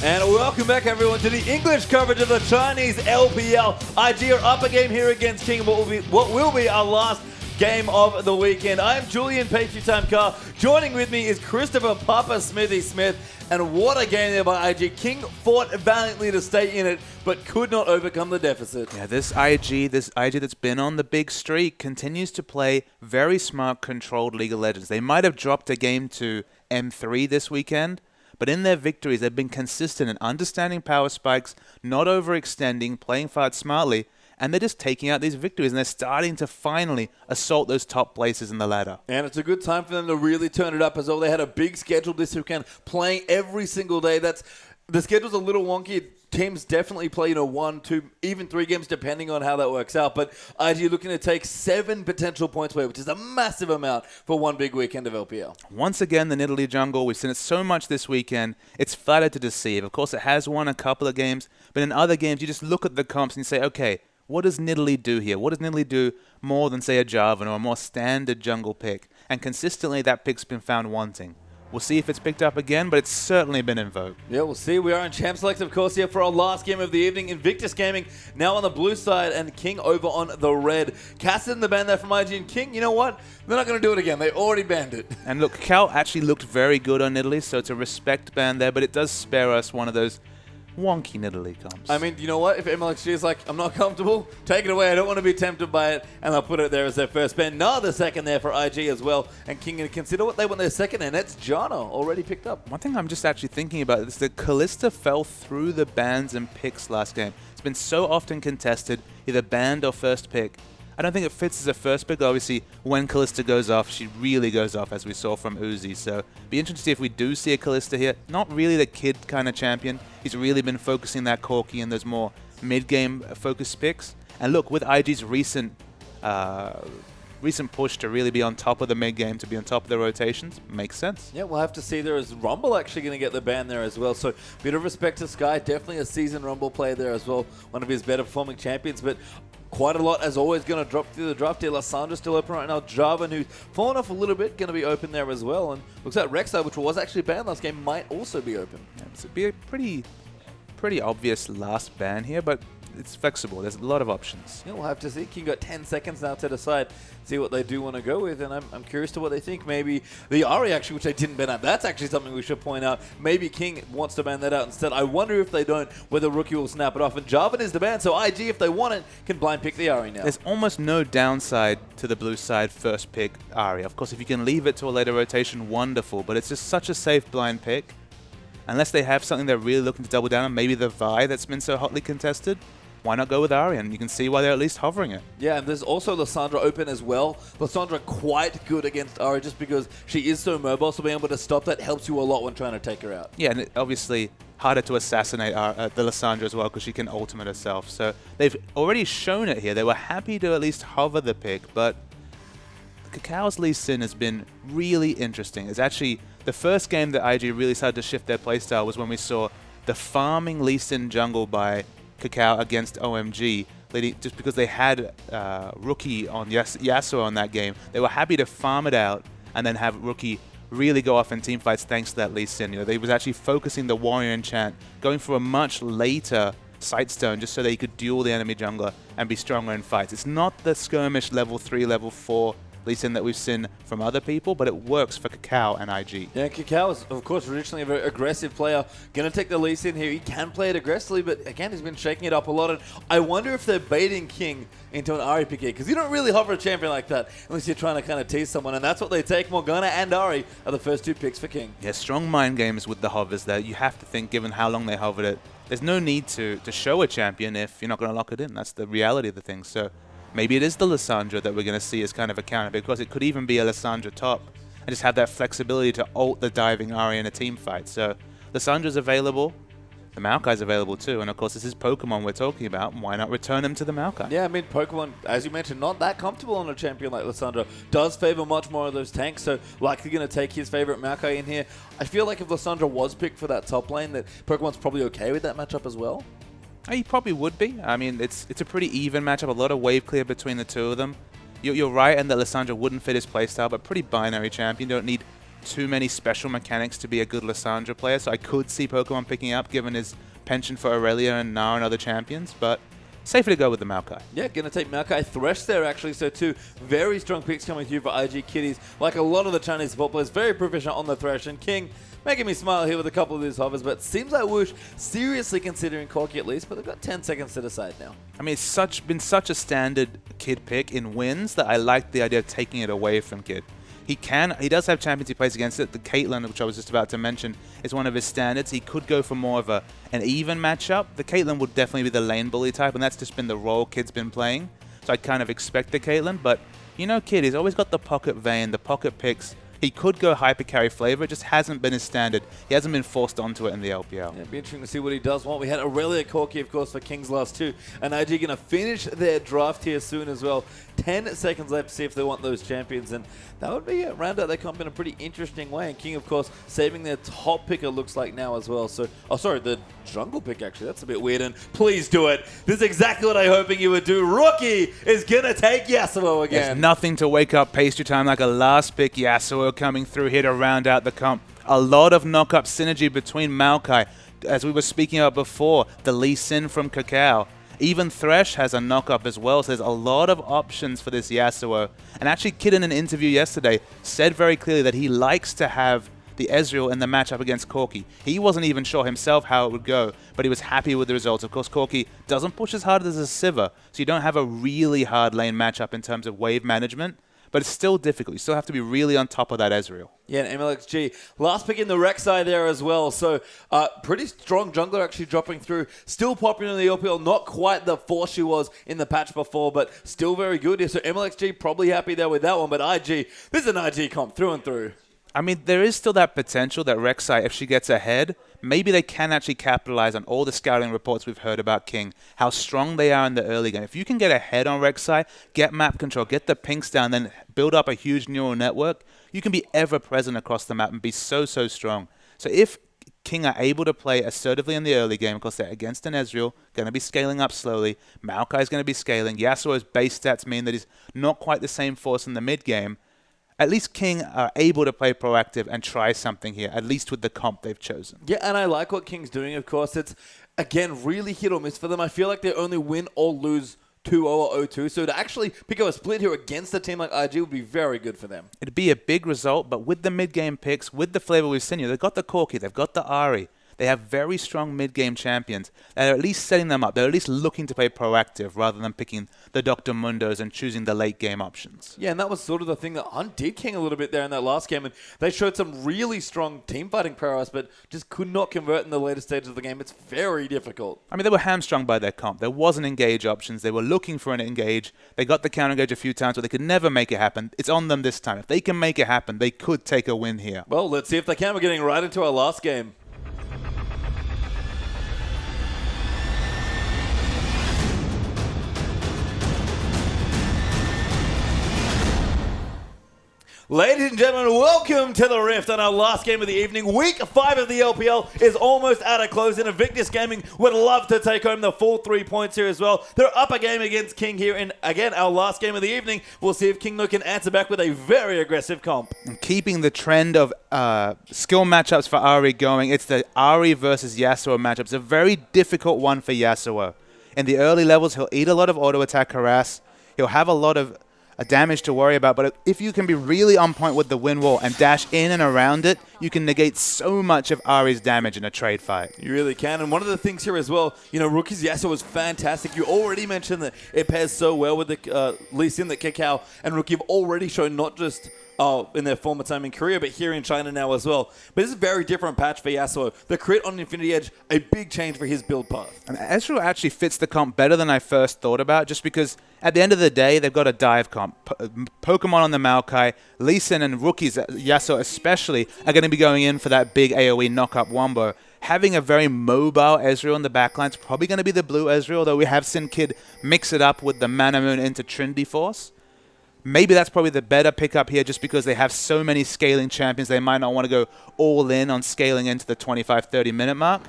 And welcome back, everyone, to the English coverage of the Chinese LPL. IG are up a game here against King, what will be our last game of the weekend. I am Julian Patriotime Carr. Joining with me is Christopher Papa Smithy Smith. And what a game there by IG. King fought valiantly to stay in it, but could not overcome the deficit. Yeah, this IG that's been on the big streak continues to play very smart, controlled League of Legends. They might have dropped a game to M3 this weekend, but in their victories, they've been consistent in understanding power spikes, not overextending, playing fight smartly, and they're just taking out these victories, and they're starting to finally assault those top places in the ladder. And it's a good time for them to really turn it up as well. They had a big schedule this weekend, playing every single day. The schedule's a little wonky. Teams definitely play, 1, 2, even 3 games, depending on how that works out. But IG looking to take 7 potential points away, which is a massive amount for one big weekend of LPL. Once again, the Nidalee jungle, we've seen it so much this weekend, it's flattered to deceive. Of course, it has won a couple of games, but in other games, you just look at the comps and you say, okay, what does Nidalee do here? What does Nidalee do more than, say, a Jarvan or a more standard jungle pick? And consistently, that pick's been found wanting. We'll see if it's picked up again, but it's certainly been invoked. Yeah, we'll see. We are in Champ Select, of course, here for our last game of the evening. Invictus Gaming now on the blue side and King over on the red. Casted in the ban there from IG, and King, you know what? They're not going to do it again. They already banned it. And look, Cal actually looked very good on Nidalee, so it's a respect ban there, but it does spare us one of those wonky Nidalee comps. I mean, you know what? If MLXG is like, I'm not comfortable, take it away. I don't want to be tempted by it. And they'll put it there as their first ban. Another second there for IG as well. And King going to consider what they want their second, and that's Jana already picked up. One thing I'm just actually thinking about is that Kalista fell through the bans and picks last game. It's been so often contested, either banned or first pick. I don't think it fits as a first pick. Obviously, when Kalista goes off, she really goes off, as we saw from Uzi. So, be interesting to see if we do see a Kalista here. Not really the kid kind of champion. He's really been focusing that Corki and those more mid-game focused picks. And look, with IG's recent push to really be on top of the mid-game, to be on top of the rotations, makes sense. Yeah, we'll have to see. There is Rumble actually going to get the ban there as well. So, bit of respect to Sky. Definitely a seasoned Rumble player there as well. One of his better performing champions. But quite a lot, as always, going to drop through the draft here. Lysandra's still open right now. Jarvan, who's fallen off a little bit, going to be open there as well. And looks like Rek'Sai, which was actually banned last game, might also be open. Yeah, it'd be a pretty obvious last ban here, but it's flexible. There's a lot of options. Yeah, we'll have to see. King got 10 seconds now to decide, see what they do want to go with, and I'm curious to what they think. Maybe the Ahri, actually, which they didn't ban out. That's actually something we should point out. Maybe King wants to ban that out instead. I wonder if they don't, whether Rookie will snap it off. And Jarvan is the ban, so IG, if they want it, can blind pick the Ahri now. There's almost no downside to the blue side first pick Ahri. Of course, if you can leave it to a later rotation, wonderful, but it's just such a safe blind pick. Unless they have something they're really looking to double down on, maybe the Vi that's been so hotly contested, why not go with Ahri? And you can see why they're at least hovering it. Yeah, and there's also Lysandra open as well. Lysandra quite good against Ahri just because she is so mobile, so being able to stop that helps you a lot when trying to take her out. Yeah, and obviously harder to assassinate the Lysandra as well because she can ultimate herself. So they've already shown it here. They were happy to at least hover the pick, but Kakao's Lee Sin has been really interesting. It's actually the first game that IG really started to shift their playstyle was when we saw the farming Lee Sin jungle by Kakao against OMG, just because they had Rookie on Yasuo on that game. They were happy to farm it out and then have Rookie really go off in team fights thanks to that Lee Sin. They was actually focusing the warrior enchant, going for a much later Sightstone just so they could duel the enemy jungler and be stronger in fights. It's not the skirmish level 3, level 4 Lee Sin that we've seen from other people, but it works for Kakao and IG. Yeah, Kakao is, of course, traditionally a very aggressive player. Going to take the Lee Sin here. He can play it aggressively, but again, he's been shaking it up a lot. And I wonder if they're baiting King into an Ahri pick here, because you don't really hover a champion like that unless you're trying to kind of tease someone, and that's what they take. Morgana and Ahri are the first 2 picks for King. Yeah, strong mind games with the hovers there. You have to think, given how long they hovered it, there's no need to show a champion if you're not going to lock it in. That's the reality of the thing. So maybe it is the Lysandra that we're going to see as kind of a counter, because it could even be a Lysandra top and just have that flexibility to ult the diving Ahri in a team fight. So Lysandra's available. The Maokai's available too, and of course this is Pokemon we're talking about. Why not return him to the Maokai? Yeah, I mean Pokemon, as you mentioned, not that comfortable on a champion like Lysandra. Does favor much more of those tanks, so likely going to take his favorite Maokai in here. I feel like if Lysandra was picked for that top lane, that Pokemon's probably okay with that matchup as well. He probably would be. I mean, it's a pretty even matchup. A lot of wave clear between the two of them. You're right in that Lysandra wouldn't fit his playstyle, but pretty binary champion. You don't need too many special mechanics to be a good Lissandra player, so I could see Pokemon picking up given his penchant for Aurelia and Gnar and other champions, but safer to go with the Maokai. Yeah, going to take Maokai Thresh there, actually. So two very strong picks coming through for IG Kitties. Like a lot of the Chinese support players, very proficient on the Thresh. And King making me smile here with a couple of these hovers, but seems like Whoosh seriously considering Corki at least, but they've got 10 seconds to decide now. I mean, it's been such a standard Kid pick in wins that I like the idea of taking it away from Kid. He does have champions he plays against it. The Caitlyn, which I was just about to mention, is one of his standards. He could go for more of an even matchup. The Caitlyn would definitely be the lane bully type, and that's just been the role Kid's been playing. So I kind of expect the Caitlyn, but you know Kid, he's always got the pocket vein, the pocket picks. He could go hyper carry flavor, it just hasn't been his standard. He hasn't been forced onto it in the LPL. Yeah, it'd be interesting to see what he does want. We had Aurelia Corki, of course, for King's last two. And IG going to finish their draft here soon as well. 10 seconds left to see if they want those champions. And that would be round out their comp in a pretty interesting way. And King, of course, saving their top pick, it looks like now as well. So, oh, sorry, the jungle pick, actually. That's a bit weird. And please do it. This is exactly what I'm hoping you would do. Rookie is going to take Yasuo again. There's nothing to wake up pastry time like a last pick Yasuo coming through here to round out the comp. A lot of knock-up synergy between Maokai. As we were speaking about before, the Lee Sin from Kakao. Even Thresh has a knock-up as well, so there's a lot of options for this Yasuo. And actually, Kid in an interview yesterday said very clearly that he likes to have the Ezreal in the matchup against Corki. He wasn't even sure himself how it would go, but he was happy with the results. Of course, Corki doesn't push as hard as a Sivir, so you don't have a really hard lane matchup in terms of wave management. But it's still difficult. You still have to be really on top of that Ezreal. Yeah, and MLXG. Last pick in the rec side there as well. So pretty strong jungler actually dropping through. Still popular in the LPL. Not quite the force she was in the patch before, but still very good here. So MLXG probably happy there with that one. But IG, this is an IG comp through and through. I mean, there is still that potential that Rek'Sai, if she gets ahead, maybe they can actually capitalize on all the scouting reports we've heard about King, how strong they are in the early game. If you can get ahead on Rek'Sai, get map control, get the pinks down, then build up a huge neural network, you can be ever present across the map and be so, so strong. So if King are able to play assertively in the early game, because they're against an Ezreal, going to be scaling up slowly, Maokai is going to be scaling, Yasuo's base stats mean that he's not quite the same force in the mid game, at least King are able to play proactive and try something here, at least with the comp they've chosen. Yeah, and I like what King's doing, of course. It's, again, really hit or miss for them. I feel like they only win or lose 2-0 or 0-2. So to actually pick up a split here against a team like IG would be very good for them. It'd be a big result, but with the mid-game picks, with the flavor we've seen here, they've got the Corki, they've got the Ahri. They have very strong mid-game champions that are at least setting them up. They're at least looking to play proactive rather than picking the Dr. Mundos and choosing the late-game options. Yeah, and that was sort of the thing that undid King a little bit there in that last game. And they showed some really strong team-fighting prowess, but just could not convert in the later stages of the game. It's very difficult. I mean, they were hamstrung by their comp. There wasn't engage options. They were looking for an engage. They got the counter-engage a few times, but they could never make it happen. It's on them this time. If they can make it happen, they could take a win here. Well, let's see if they can. We're getting right into our last game. Ladies and gentlemen, welcome to the Rift on our last game of the evening. Week 5 of the LPL is almost at a close, and Invictus Gaming would love to take home the full 3 points here as well. They're up a game against King here in, again, our last game of the evening. We'll see if King can answer back with a very aggressive comp. And keeping the trend of skill matchups for Ahri going, it's the Ahri versus Yasuo matchup. It's a very difficult one for Yasuo. In the early levels, he'll eat a lot of auto attack harass. He'll have a lot of damage to worry about, but if you can be really on point with the wind wall and dash in and around it, you can negate so much of Ahri's damage in a trade fight. You really can, and one of the things here as well, you know, Rookie's Yasuo was fantastic. You already mentioned that it pairs so well with the Lee Sin that Kakao and Rookie have already shown not just in their former time in Korea, but here in China now as well. But this is a very different patch for Yasuo. The crit on Infinity Edge, a big change for his build path. And Ezreal actually fits the comp better than I first thought about, just because at the end of the day, they've got a dive comp. Pokemon on the Maokai, Lee Sin and Rookies, Yasuo especially, are going to be going in for that big AoE knock-up wombo. Having a very mobile Ezreal in the backline is probably going to be the blue Ezreal, though we have seen Kid mix it up with the Mana Moon into Trinity Force. Maybe that's probably the better pickup here just because they have so many scaling champions. They might not want to go all in on scaling into the 25-30 minute mark.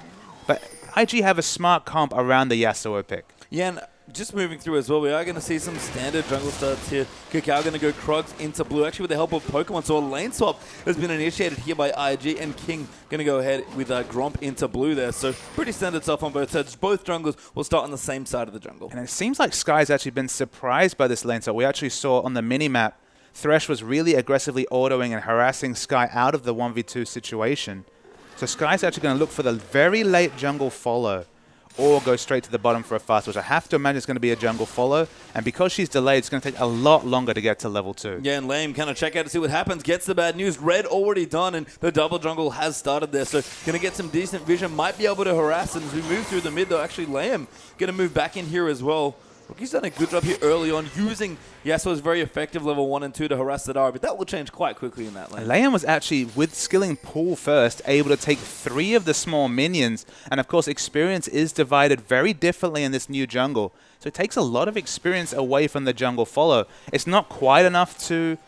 But IG have a smart comp around the Yasuo pick. Yeah, and just moving through as well, we are going to see some standard jungle starts here. Kakao going to go Krugs into blue, actually with the help of Pokemon. So a lane swap has been initiated here by IG, and King going to go ahead with Gromp into blue there. So pretty standard stuff on both sides. Both junglers will start on the same side of the jungle. And it seems like Sky's actually been surprised by this lane swap. We actually saw on the mini-map, Thresh was really aggressively autoing and harassing Sky out of the 1v2 situation. So Sky's actually going to look for the very late jungle follow or go straight to the bottom for a fast, which I have to imagine is going to be a jungle follow. And because she's delayed, it's going to take a lot longer to get to level 2. Yeah, and Lame kind of check out to see what happens. Gets the bad news. Red already done, and the double jungle has started there. So going to get some decent vision. Might be able to harass, and as we move through the mid, though, actually Lame going to move back in here as well. Rookie's done a good job here early on, using Yasuo's very effective level 1 and 2 to harass Zidara, but that will change quite quickly in that lane. Liam was actually, with skilling pool first, able to take 3 of the small minions, and of course experience is divided very differently in this new jungle, so it takes a lot of experience away from the jungle follow. It's not quite enough to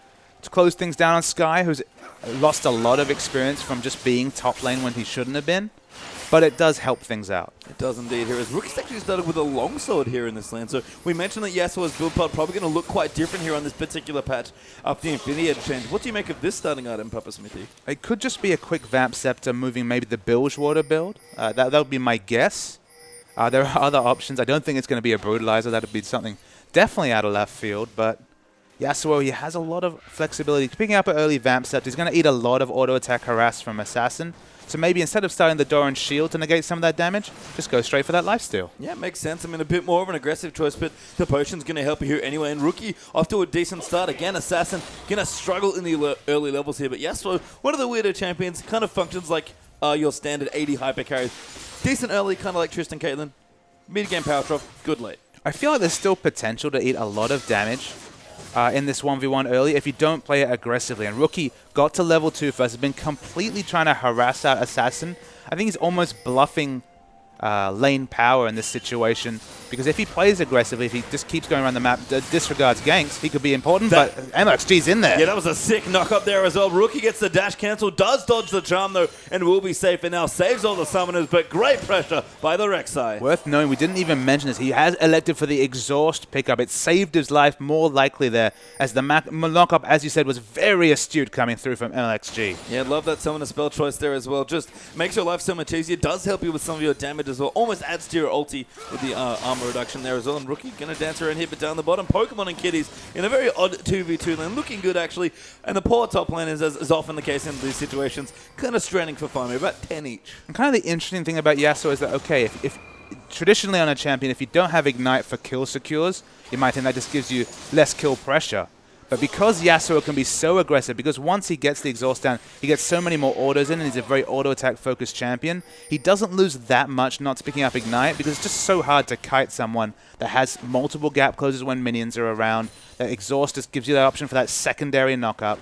close things down on Sky, who's lost a lot of experience from just being top lane when he shouldn't have been. But it does help things out. It does indeed here. As Rookie's actually started with a longsword here in this lane. So we mentioned that Yasuo's build part probably going to look quite different here on this particular patch after the Infinity Edge change. What do you make of this starting item, Papa Smithy? It could just be a quick Vamp Scepter moving maybe the Bilgewater build. That would be my guess. There are other options. I don't think it's going to be a Brutalizer. That would be something definitely out of left field. But Yasuo, he has a lot of flexibility. Picking up an early Vamp Scepter, he's going to eat a lot of auto attack harass from Assassin. So maybe instead of starting the door and shield to negate some of that damage, just go straight for that lifesteal. Yeah, makes sense. I mean, a bit more of an aggressive choice, but the potion's going to help you here anyway. And Rookie off to a decent start. Again, Assassin going to struggle in the early levels here. But Yasuo, one of the weirder champions, kind of functions like your standard 80 hyper carries. Decent early, kind of like Tristan Caitlyn. Mid-game power drop, good late. I feel like there's still potential to eat a lot of damage in this 1v1 early if you don't play it aggressively. And Rookie got to level 2 first, has been completely trying to harass out Assassin. I think he's almost bluffing lane power in this situation, because if he plays aggressively, if he just keeps going around the map, disregards ganks, he could be important, but MXG's in there. Yeah, that was a sick knock up there as well. Rookie gets the dash cancel, does dodge the charm though, and will be safe, and now saves all the summoners, but great pressure by the Rek'Sai. Worth knowing, we didn't even mention this, he has elected for the exhaust pickup. It saved his life more likely there, as the knock-up, as you said, was very astute coming through from MXG. Yeah, love that summoner spell choice there as well. Just makes your life so much easier, does help you with some of your damage as well. Almost adds to your ulti with the armor reduction there as well. And Rookie going to dance around here, but down the bottom, Pokemon and Kitties in a very odd 2v2 lane. Looking good, actually. And the poor top lane is, as often the case in these situations, kind of stranding for farming, about 10 each. And kind of the interesting thing about Yasuo is that, okay, if traditionally on a champion, if you don't have Ignite for kill secures, you might think that just gives you less kill pressure. But because Yasuo can be so aggressive, because once he gets the exhaust down, he gets so many more autos in, and he's a very auto-attack focused champion, he doesn't lose that much not picking up Ignite, because it's just so hard to kite someone that has multiple gap closes when minions are around. That exhaust just gives you that option for that secondary knock-up.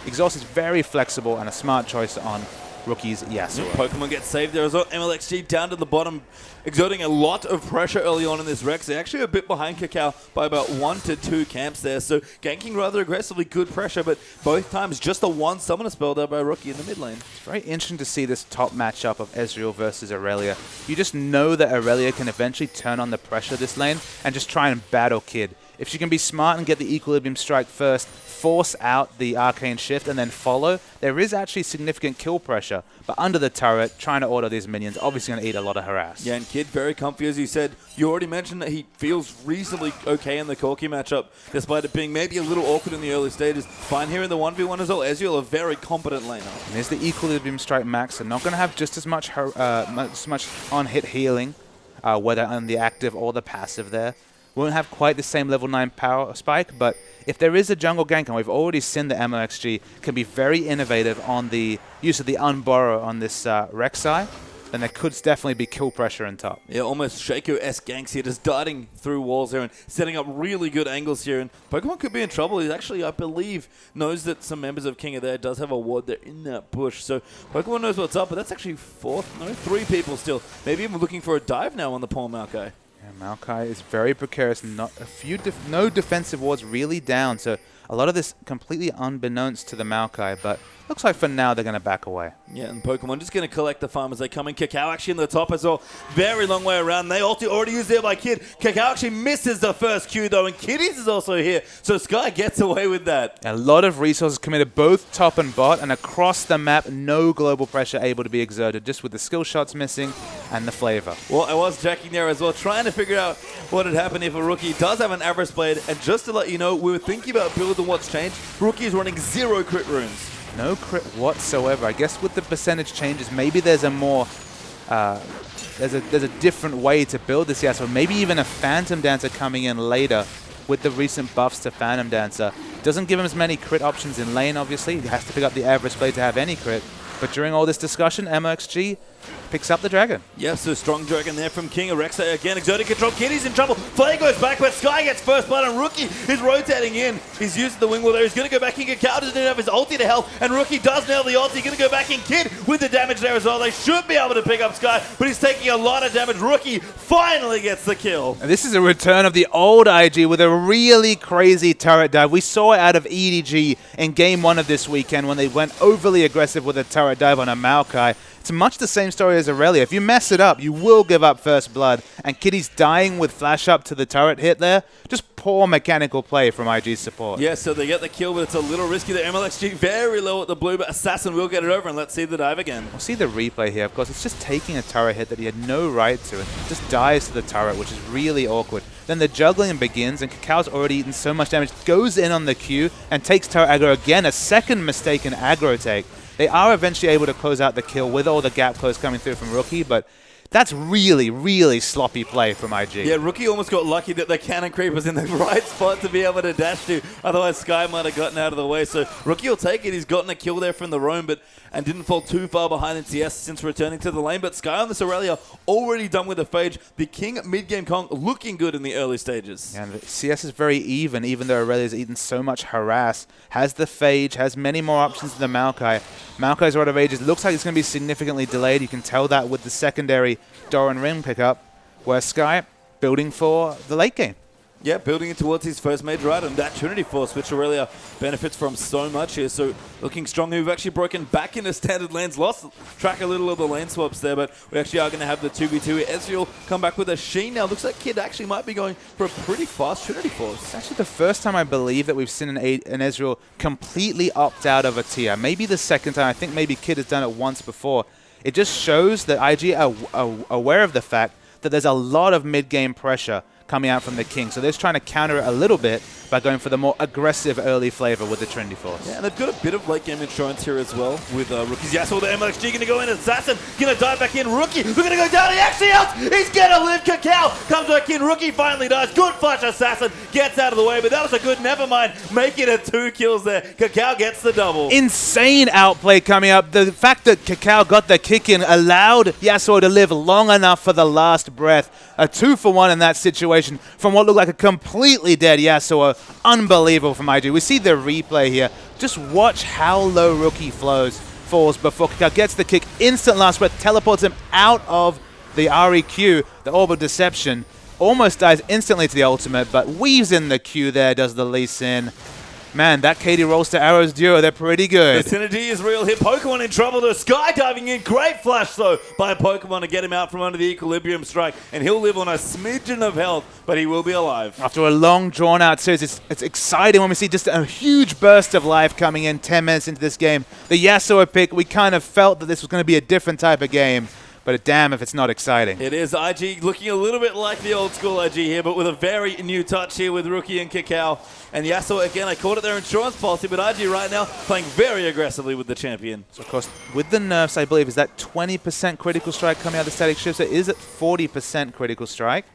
Exhaust is very flexible and a smart choice on Rookie's Yasuo. Pokemon gets saved there as well. MLXG down to the bottom, exerting a lot of pressure early on in this Rex. They're actually a bit behind Kakao by about 1 to 2 camps there, so ganking rather aggressively, good pressure, but both times just a 1 summoner spell there by Rookie in the mid lane. It's very interesting to see this top matchup of Ezreal versus Aurelia. You just know that Aurelia can eventually turn on the pressure this lane and just try and battle Kid. If she can be smart and get the Equilibrium Strike first, force out the Arcane Shift and then follow, there is actually significant kill pressure. But under the turret, trying to auto these minions, obviously going to eat a lot of harass. Yeah, and Kid very comfy, as you said. You already mentioned that he feels reasonably okay in the Corki matchup, despite it being maybe a little awkward in the early stages. Fine here in the 1v1 as well. Ezreal, a very competent laner. And there's the Equilibrium Strike max, so not going to have just as much on-hit healing, whether on the active or the passive there. Won't have quite the same level 9 power spike, but if there is a jungle gank, and we've already seen the MOXG can be very innovative on the use of the Unborrow on this Rek'Sai, then there could definitely be kill pressure on top. Yeah, almost Shaco-esque ganks here, just darting through walls here and setting up really good angles here. And Pokemon could be in trouble. He actually, I believe, knows that some members of King are there, does have a ward there in that bush. So Pokemon knows what's up, but that's actually 3 people still. Maybe even looking for a dive now on the poor Maokai. Yeah, Maokai is very precarious. No defensive wards really down, so a lot of this completely unbeknownst to the Maokai, but Looks like for now they're going to back away. Yeah, and Pokemon just going to collect the farm as they come in. Kakao actually in the top as well. Very long way around. They already used there by Kid. Kakao actually misses the first Q though, and Kitties is also here. So Sky gets away with that. A lot of resources committed both top and bot, and across the map, no global pressure able to be exerted, just with the skill shots missing and the flavor. Well, I was checking there as well, trying to figure out what would happen if a rookie does have an Avarice Blade. And just to let you know, we were thinking about build and what's changed. Rookie is running 0 crit runes. No crit whatsoever. I guess with the percentage changes, maybe there's a more there's a different way to build this. Yeah, so maybe even a Phantom Dancer coming in later with the recent buffs to Phantom Dancer. Doesn't give him as many crit options in lane, obviously. He has to pick up the Avarice Blade to have any crit. But during all this discussion, MXG picks up the Dragon. Yes, so strong Dragon there from King. Arexa again exerting control. Kitty's in trouble. Flay goes back, but Sky gets first blood, and Rookie is rotating in. He's using the wing wall there. He's going to go back in. Kakao doesn't have his ulti to help, and Rookie does nail the ulti. Going to go back in. Kid with the damage there as well. They should be able to pick up Sky, but he's taking a lot of damage. Rookie finally gets the kill. And this is a return of the old IG with a really crazy turret dive. We saw it out of EDG in Game 1 of this weekend when they went overly aggressive with a turret dive on a Maokai. It's much the same story as Aurelia. If you mess it up, you will give up first blood. And Kitty's dying with flash up to the turret hit there. Just poor mechanical play from IG's support. Yeah, so they get the kill, but it's a little risky. The MLXG very low at the blue, but Assassin will get it over, and let's see the dive again. We'll see the replay here. Of course, it's just taking a turret hit that he had no right to, and just dies to the turret, which is really awkward. Then the juggling begins, and Kakao's already eaten so much damage, goes in on the Q, and takes turret aggro again. A second mistaken aggro take. They are eventually able to close out the kill with all the gap close coming through from Rookie, but that's really, really sloppy play from IG. Yeah, Rookie almost got lucky that the cannon creep was in the right spot to be able to dash to. Otherwise, Sky might have gotten out of the way. So Rookie will take it. He's gotten a kill there from the roam, and didn't fall too far behind in CS since returning to the lane. But Sky on this Aurelia already done with the Phage. The King mid-game Kong looking good in the early stages. Yeah, and CS is very even though Aurelia's eaten so much harass. Has the Phage, has many more options than the Maokai. Maokai's Rod of Ages looks like it's going to be significantly delayed. You can tell that with the secondary Doran Ring pickup, where Sky building for the late game. Yeah, building it towards his first major item, that Trinity Force, which Aurelia benefits from so much here. So looking strong. We've actually broken back into standard lanes, lost track a little of the lane swaps there, but we actually are going to have the 2v2. Ezreal come back with a Sheen now. Looks like Kid actually might be going for a pretty fast Trinity Force. It's actually the first time I believe that we've seen an Ezreal completely opt out of a tier. Maybe the second time. I think maybe Kid has done it once before. It just shows that IG are aware of the fact that there's a lot of mid-game pressure coming out from the King. So they're just trying to counter it a little bit by going for the more aggressive early flavor with the Trinity Force. Yeah, and they've got a bit of late game insurance here as well with Rookies. Yeah, so the MLXG going to go in. Assassin going to dive back in. Rookie, we're going to go down. He actually out. He's going to live. Kakao comes back in. Rookie finally dies. Good flash. Assassin gets out of the way, but that was a good never mind. Make it a 2 kills there. Kakao gets the double. Insane outplay coming up. The fact that Kakao got the kick in allowed Yasuo to live long enough for the last breath. A 2-for-1 in that situation from what looked like a completely dead Yasuo. Unbelievable from IG. We see the replay here. Just watch how low Rookie falls before Kakao gets the kick. Instant last breath, teleports him out of the REQ, the Orb of Deception. Almost dies instantly to the ultimate, but weaves in the Q there, does the Lee Sin. Man, that KD rolls to arrows duo, they're pretty good. The synergy is real here. Pokemon in trouble. The Sky diving in. Great flash, though, by Pokemon to get him out from under the Equilibrium Strike. And he'll live on a smidgen of health, but he will be alive. After a long, drawn-out series, it's exciting when we see just a huge burst of life coming in 10 minutes into this game. The Yasuo pick, we kind of felt that this was going to be a different type of game. But damn if it's not exciting. It is. IG looking a little bit like the old school IG here, but with a very new touch here with Rookie and Kakao. And Yasuo, again, I called it their insurance policy, but IG right now playing very aggressively with the champion. So, of course, with the nerfs, I believe, is that 20% critical strike coming out of the static shifts? It is at 40% critical strike.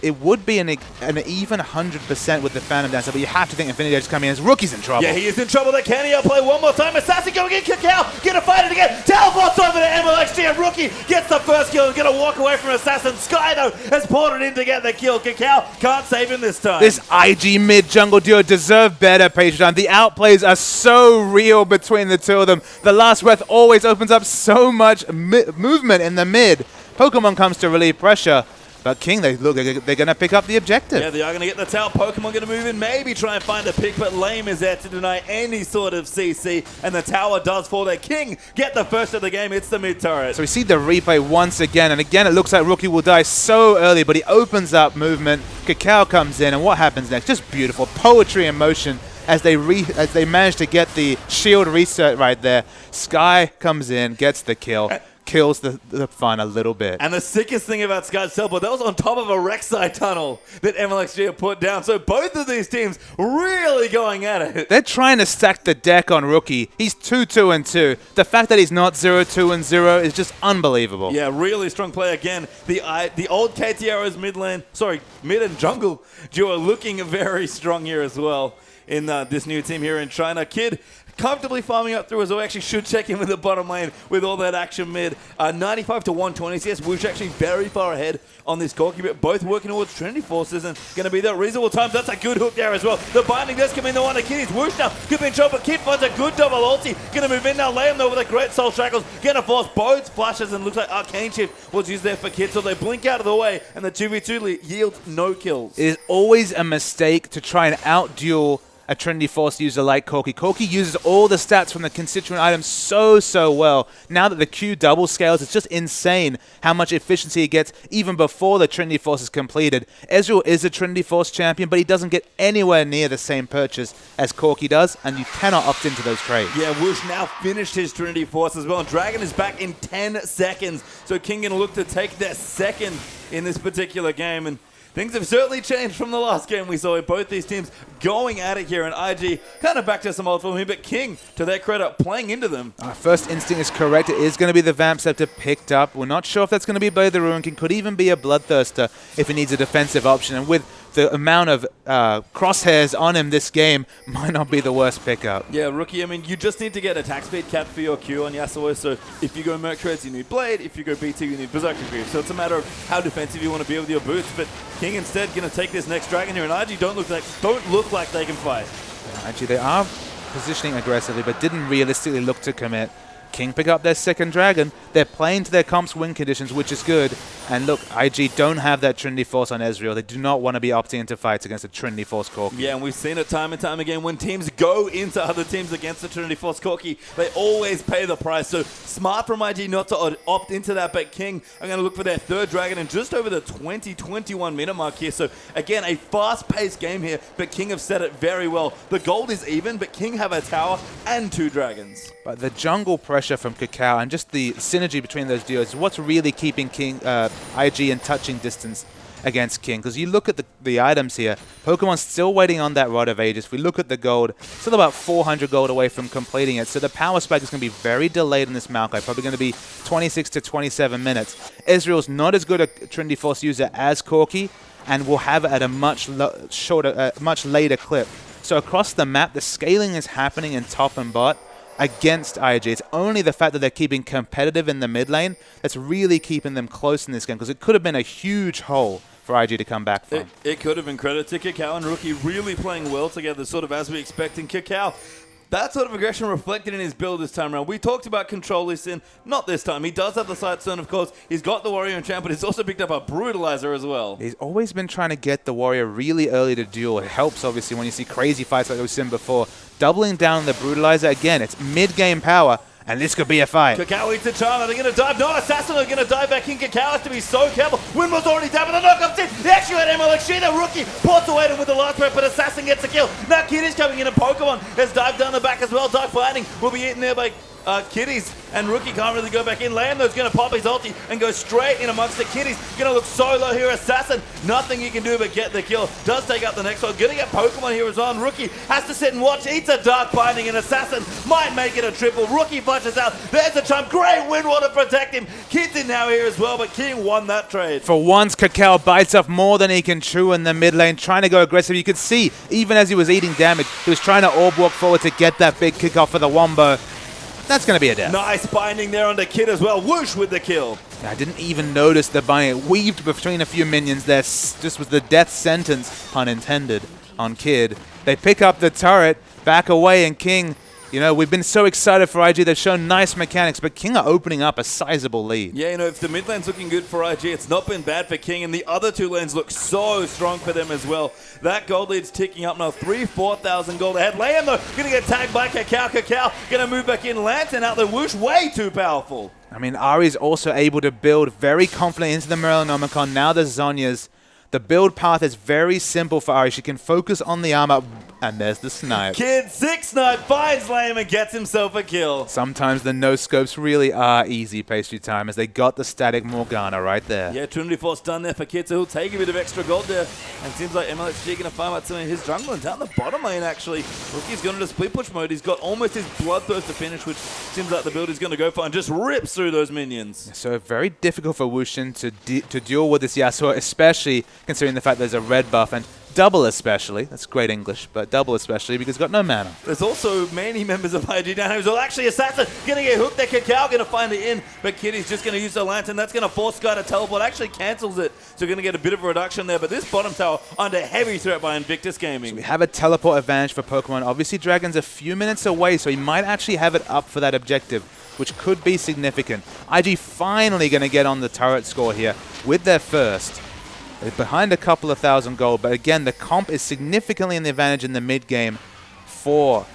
It would be an even 100% with the Phantom Dancer, but you have to think Infinity Edge coming in as Rookie's in trouble. Yeah, he is in trouble. They can he outplay one more time. Assassin going in. Kakao gonna fight it again. Teleports over to MLXG, and Rookie gets the first kill and gonna walk away from Assassin. Sky, though, has ported in to get the kill. Kakao can't save him this time. This IG mid-jungle duo deserve better, Patreon. The outplays are so real between the two of them. The last breath always opens up so much movement in the mid. Pokemon comes to relieve pressure. But King, they're going to pick up the objective. Yeah, they are going to get the tower. Pokemon going to move in, maybe try and find a pick, but Lame is there to deny any sort of CC, and the tower does fall there. King get the first of the game. It's the mid turret. So we see the replay once again, and again it looks like Rookie will die so early, but he opens up movement. Kakao comes in, and what happens next? Just beautiful poetry in motion as they manage to get the shield reset right there. Sky comes in, gets the kill. Kills the fun a little bit. And the sickest thing about Sky's teleport, that was on top of a Rek'Sai tunnel that MLXG have put down. So both of these teams really going at it. They're trying to stack the deck on Rookie. He's 2-2-2. The fact that he's not 0-2-0 is just unbelievable. Yeah, really strong play again. The old KTRO's mid and jungle duo looking very strong here as well in this new team here in China. Kid comfortably farming up through as well. Actually should check in with the bottom lane with all that action mid. 95 to 120 CS. Woosh actually very far ahead on this Corki, but both working towards Trinity Forces and going to be there reasonable times. That's a good hook there as well. The binding does come in the one of Kitty's. Woosh now could be in trouble, but Kid finds a good double ulti. Going to move in now. Lay him though with a great soul shackles. Going to force both flashes, and looks like Arcane Shift was used there for Kid. So they blink out of the way, and the 2v2 yields no kills. It is always a mistake to try and out-duel a Trinity Force user like Corki. Corki uses all the stats from the constituent items so well. Now that the Q double scales, it's just insane how much efficiency he gets even before the Trinity Force is completed. Ezreal is a Trinity Force champion, but he doesn't get anywhere near the same purchase as Corki does, and you cannot opt into those trades. Yeah, Woosh now finished his Trinity Force as well, and Dragon is back in 10 seconds. So King going to look to take their second in this particular game, and things have certainly changed from the last game we saw with both these teams going at it here, and IG kind of back to some old form here, but King, to their credit, playing into them. Our first instinct is correct. It is going to be the Vamp Scepter picked up. We're not sure if that's going to be Blade of the Ruin King. Could even be a Bloodthirster if he needs a defensive option, and with the amount of crosshairs on him this game, might not be the worst pickup. Yeah, Rookie, I mean, you just need to get attack speed cap for your Q on Yasuo, so if you go Merc Treads, you need Blade. If you go BT, you need Berserker Greaves. So it's a matter of how defensive you want to be with your boots, but King instead going to take this next Dragon here, and IG don't look like they can fight. Yeah, actually, they are positioning aggressively, but didn't realistically look to commit. King pick up their second Dragon. They're playing to their comp's win conditions, which is good. And look, IG don't have that Trinity Force on Ezreal. They do not want to be opting into fights against a Trinity Force Corki. Yeah, and we've seen it time and time again. When teams go into other teams against the Trinity Force Corki, they always pay the price. So smart from IG not to opt into that, but King are going to look for their third Dragon in just over the 20-21 minute mark here. So again, a fast-paced game here, but King have set it very well. The gold is even, but King have a tower and 2 Dragons. But the jungle pressure from Kakao and just the synergy between those duos is what's really keeping IG in touching distance against King. Because you look at the items here, Pokemon's still waiting on that Rod of Ages. If we look at the gold, still about 400 gold away from completing it. So the power spike is going to be very delayed in this Maokai, probably going to be 26 to 27 minutes. Ezreal's not as good a Trinity Force user as Corki, and will have it at a much later clip. So across the map, the scaling is happening in top and bot against IG. It's only the fact that they're keeping competitive in the mid lane that's really keeping them close in this game, because it could have been a huge hole for IG to come back from. It could have been. Credit to Kakao and Rookie really playing well together, sort of as we expect in Kakao. That sort of aggression reflected in his build this time around. We talked about Control Sin, not this time. He does have the Sight Stone, of course. He's got the Warrior Enchant, but he's also picked up a Brutalizer as well. He's always been trying to get the Warrior really early to duel. It helps, obviously, when you see crazy fights like we've seen before. Doubling down on the Brutalizer, again, it's mid-game power, and this could be a fight. Kakao eats a charm. Are they going to dive? No, Assassin are going to dive back in. Kakao has to be so careful. Windmill's already down, but the knock comes in. They actually had MLXG, the Rookie, ports away with the last breath, but Assassin gets a kill. Now Kid is coming in, and Pokemon has dived down the back as well. Dark Blinding will be eaten there by Kitties, and Rookie can't really go back in. Lando's going to pop his ulti and go straight in amongst the Kitties. Going to look so low here. Assassin, nothing he can do but get the kill. Does take out the next one. Going to get Pokemon here as well. And Rookie has to sit and watch. Eats a Dark Binding, and Assassin might make it a triple. Rookie flushes out. There's a chump. Great Windwall to protect him. Kid's in now here as well, but King won that trade. For once, Kakao bites off more than he can chew in the mid lane, trying to go aggressive. You could see, even as he was eating damage, he was trying to orb walk forward to get that big kickoff for the Wombo. That's going to be a death. Nice binding there on the Kid as well. Whoosh with the kill. I didn't even notice the binding. It weaved between a few minions there. Just was the death sentence, pun intended, on Kid. They pick up the turret, back away, and King You know, we've been so excited for IG. They've shown nice mechanics, but King are opening up a sizable lead. Yeah, you know, if the mid lane's looking good for IG, it's not been bad for King, and the other two lanes look so strong for them as well. That gold lead's ticking up now, 4,000 gold ahead. Lamb, though, going to get tagged by Kakao. Kakao going to move back in. Lantern out there. Whoosh, way too powerful. I mean, Ari's also able to build very confidently into the Morellonomicon. Now the Zhonya's. The build path is very simple for Ari. She can focus on the armor, and there's the snipe. Kid 6 snipe finds Lame and gets himself a kill. Sometimes the no-scopes really are easy pastry time, as they got the static Morgana right there. Yeah, Trinity Force done there for Kid, so he'll take a bit of extra gold there. And seems like MLXG going to farm out some of his jungle, and down the bottom lane, actually, Rookie's gone into split push mode. He's got almost his bloodthirst to finish, which seems like the build he's going to go for, and just rips through those minions. So very difficult for Wushin to deal with this Yasuo, especially considering the fact there's a red buff, and double especially. That's great English, but double especially because he's got no mana. There's also many members of IG down here as well. Actually, Assassin going to get hooked there. Kakao going to find it in, but Kitty's just going to use the Lantern. That's going to force Sky to teleport. Actually cancels it, so going to get a bit of a reduction there. But this bottom tower under heavy threat by Invictus Gaming. So we have a teleport advantage for Pokemon. Obviously, Dragon's a few minutes away, so he might actually have it up for that objective, which could be significant. IG finally going to get on the turret score here with their first. They're behind a couple of thousand gold, but again, the comp is significantly in the advantage in the mid game for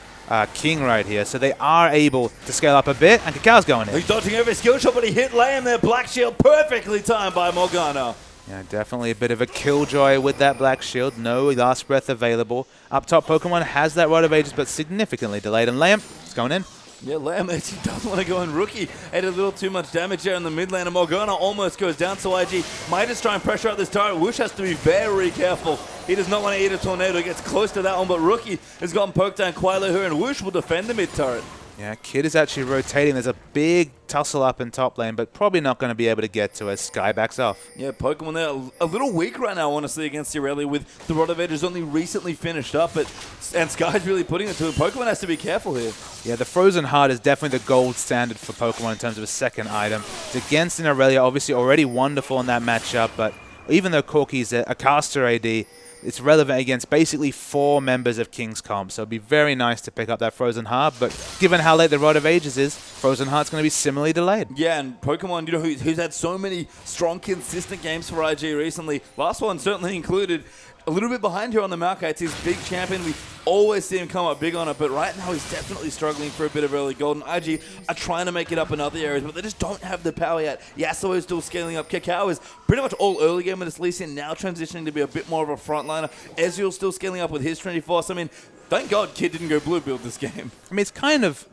King right here. So they are able to scale up a bit, and Kakao's going in. He's dodging over his skill shot, but he hit Layham there. Black Shield perfectly timed by Morgana. Yeah, definitely a bit of a killjoy with that Black Shield. No last breath available. Up top, Pokemon has that Rod of Ages, but significantly delayed. And Lamp is going in. Yeah, Lamb actually doesn't want to go in. Rookie ate a little too much damage there in the mid lane, and Morgana almost goes down, so IG might just try and pressure out this turret. Whoosh has to be very careful. He does not want to eat a tornado. He gets close to that one, but Rookie has gotten poked down quite low here, and Whoosh will defend the mid turret. Yeah, Kid is actually rotating. There's a big tussle up in top lane, but probably not going to be able to get to as Sky backs off. Yeah, Pokemon there a little weak right now, honestly, against Irelia, with the Rod of Ages only recently finished up, and Sky's really putting it to him. Pokemon has to be careful here. Yeah, the Frozen Heart is definitely the gold standard for Pokemon in terms of a second item. It's against an Irelia, obviously already wonderful in that matchup, but even though Corki's a caster AD, it's relevant against basically 4 members of King's comp, so it'd be very nice to pick up that Frozen Heart, but given how late the Rod of Ages is, Frozen Heart's going to be similarly delayed. Yeah, and Pokemon, you know, who's had so many strong, consistent games for IG recently, last one certainly included, a little bit behind here on the Maokai. It's his big champion. We always see him come up big on it, but right now he's definitely struggling for a bit of early gold. And IG are trying to make it up in other areas, but they just don't have the power yet. Yasuo is still scaling up. Kakao is pretty much all early game with this Lee Sin, now transitioning to be a bit more of a frontliner. Ezreal's still scaling up with his Trinity Force. I mean, thank God Kid didn't go blue build this game. I mean, it's kind of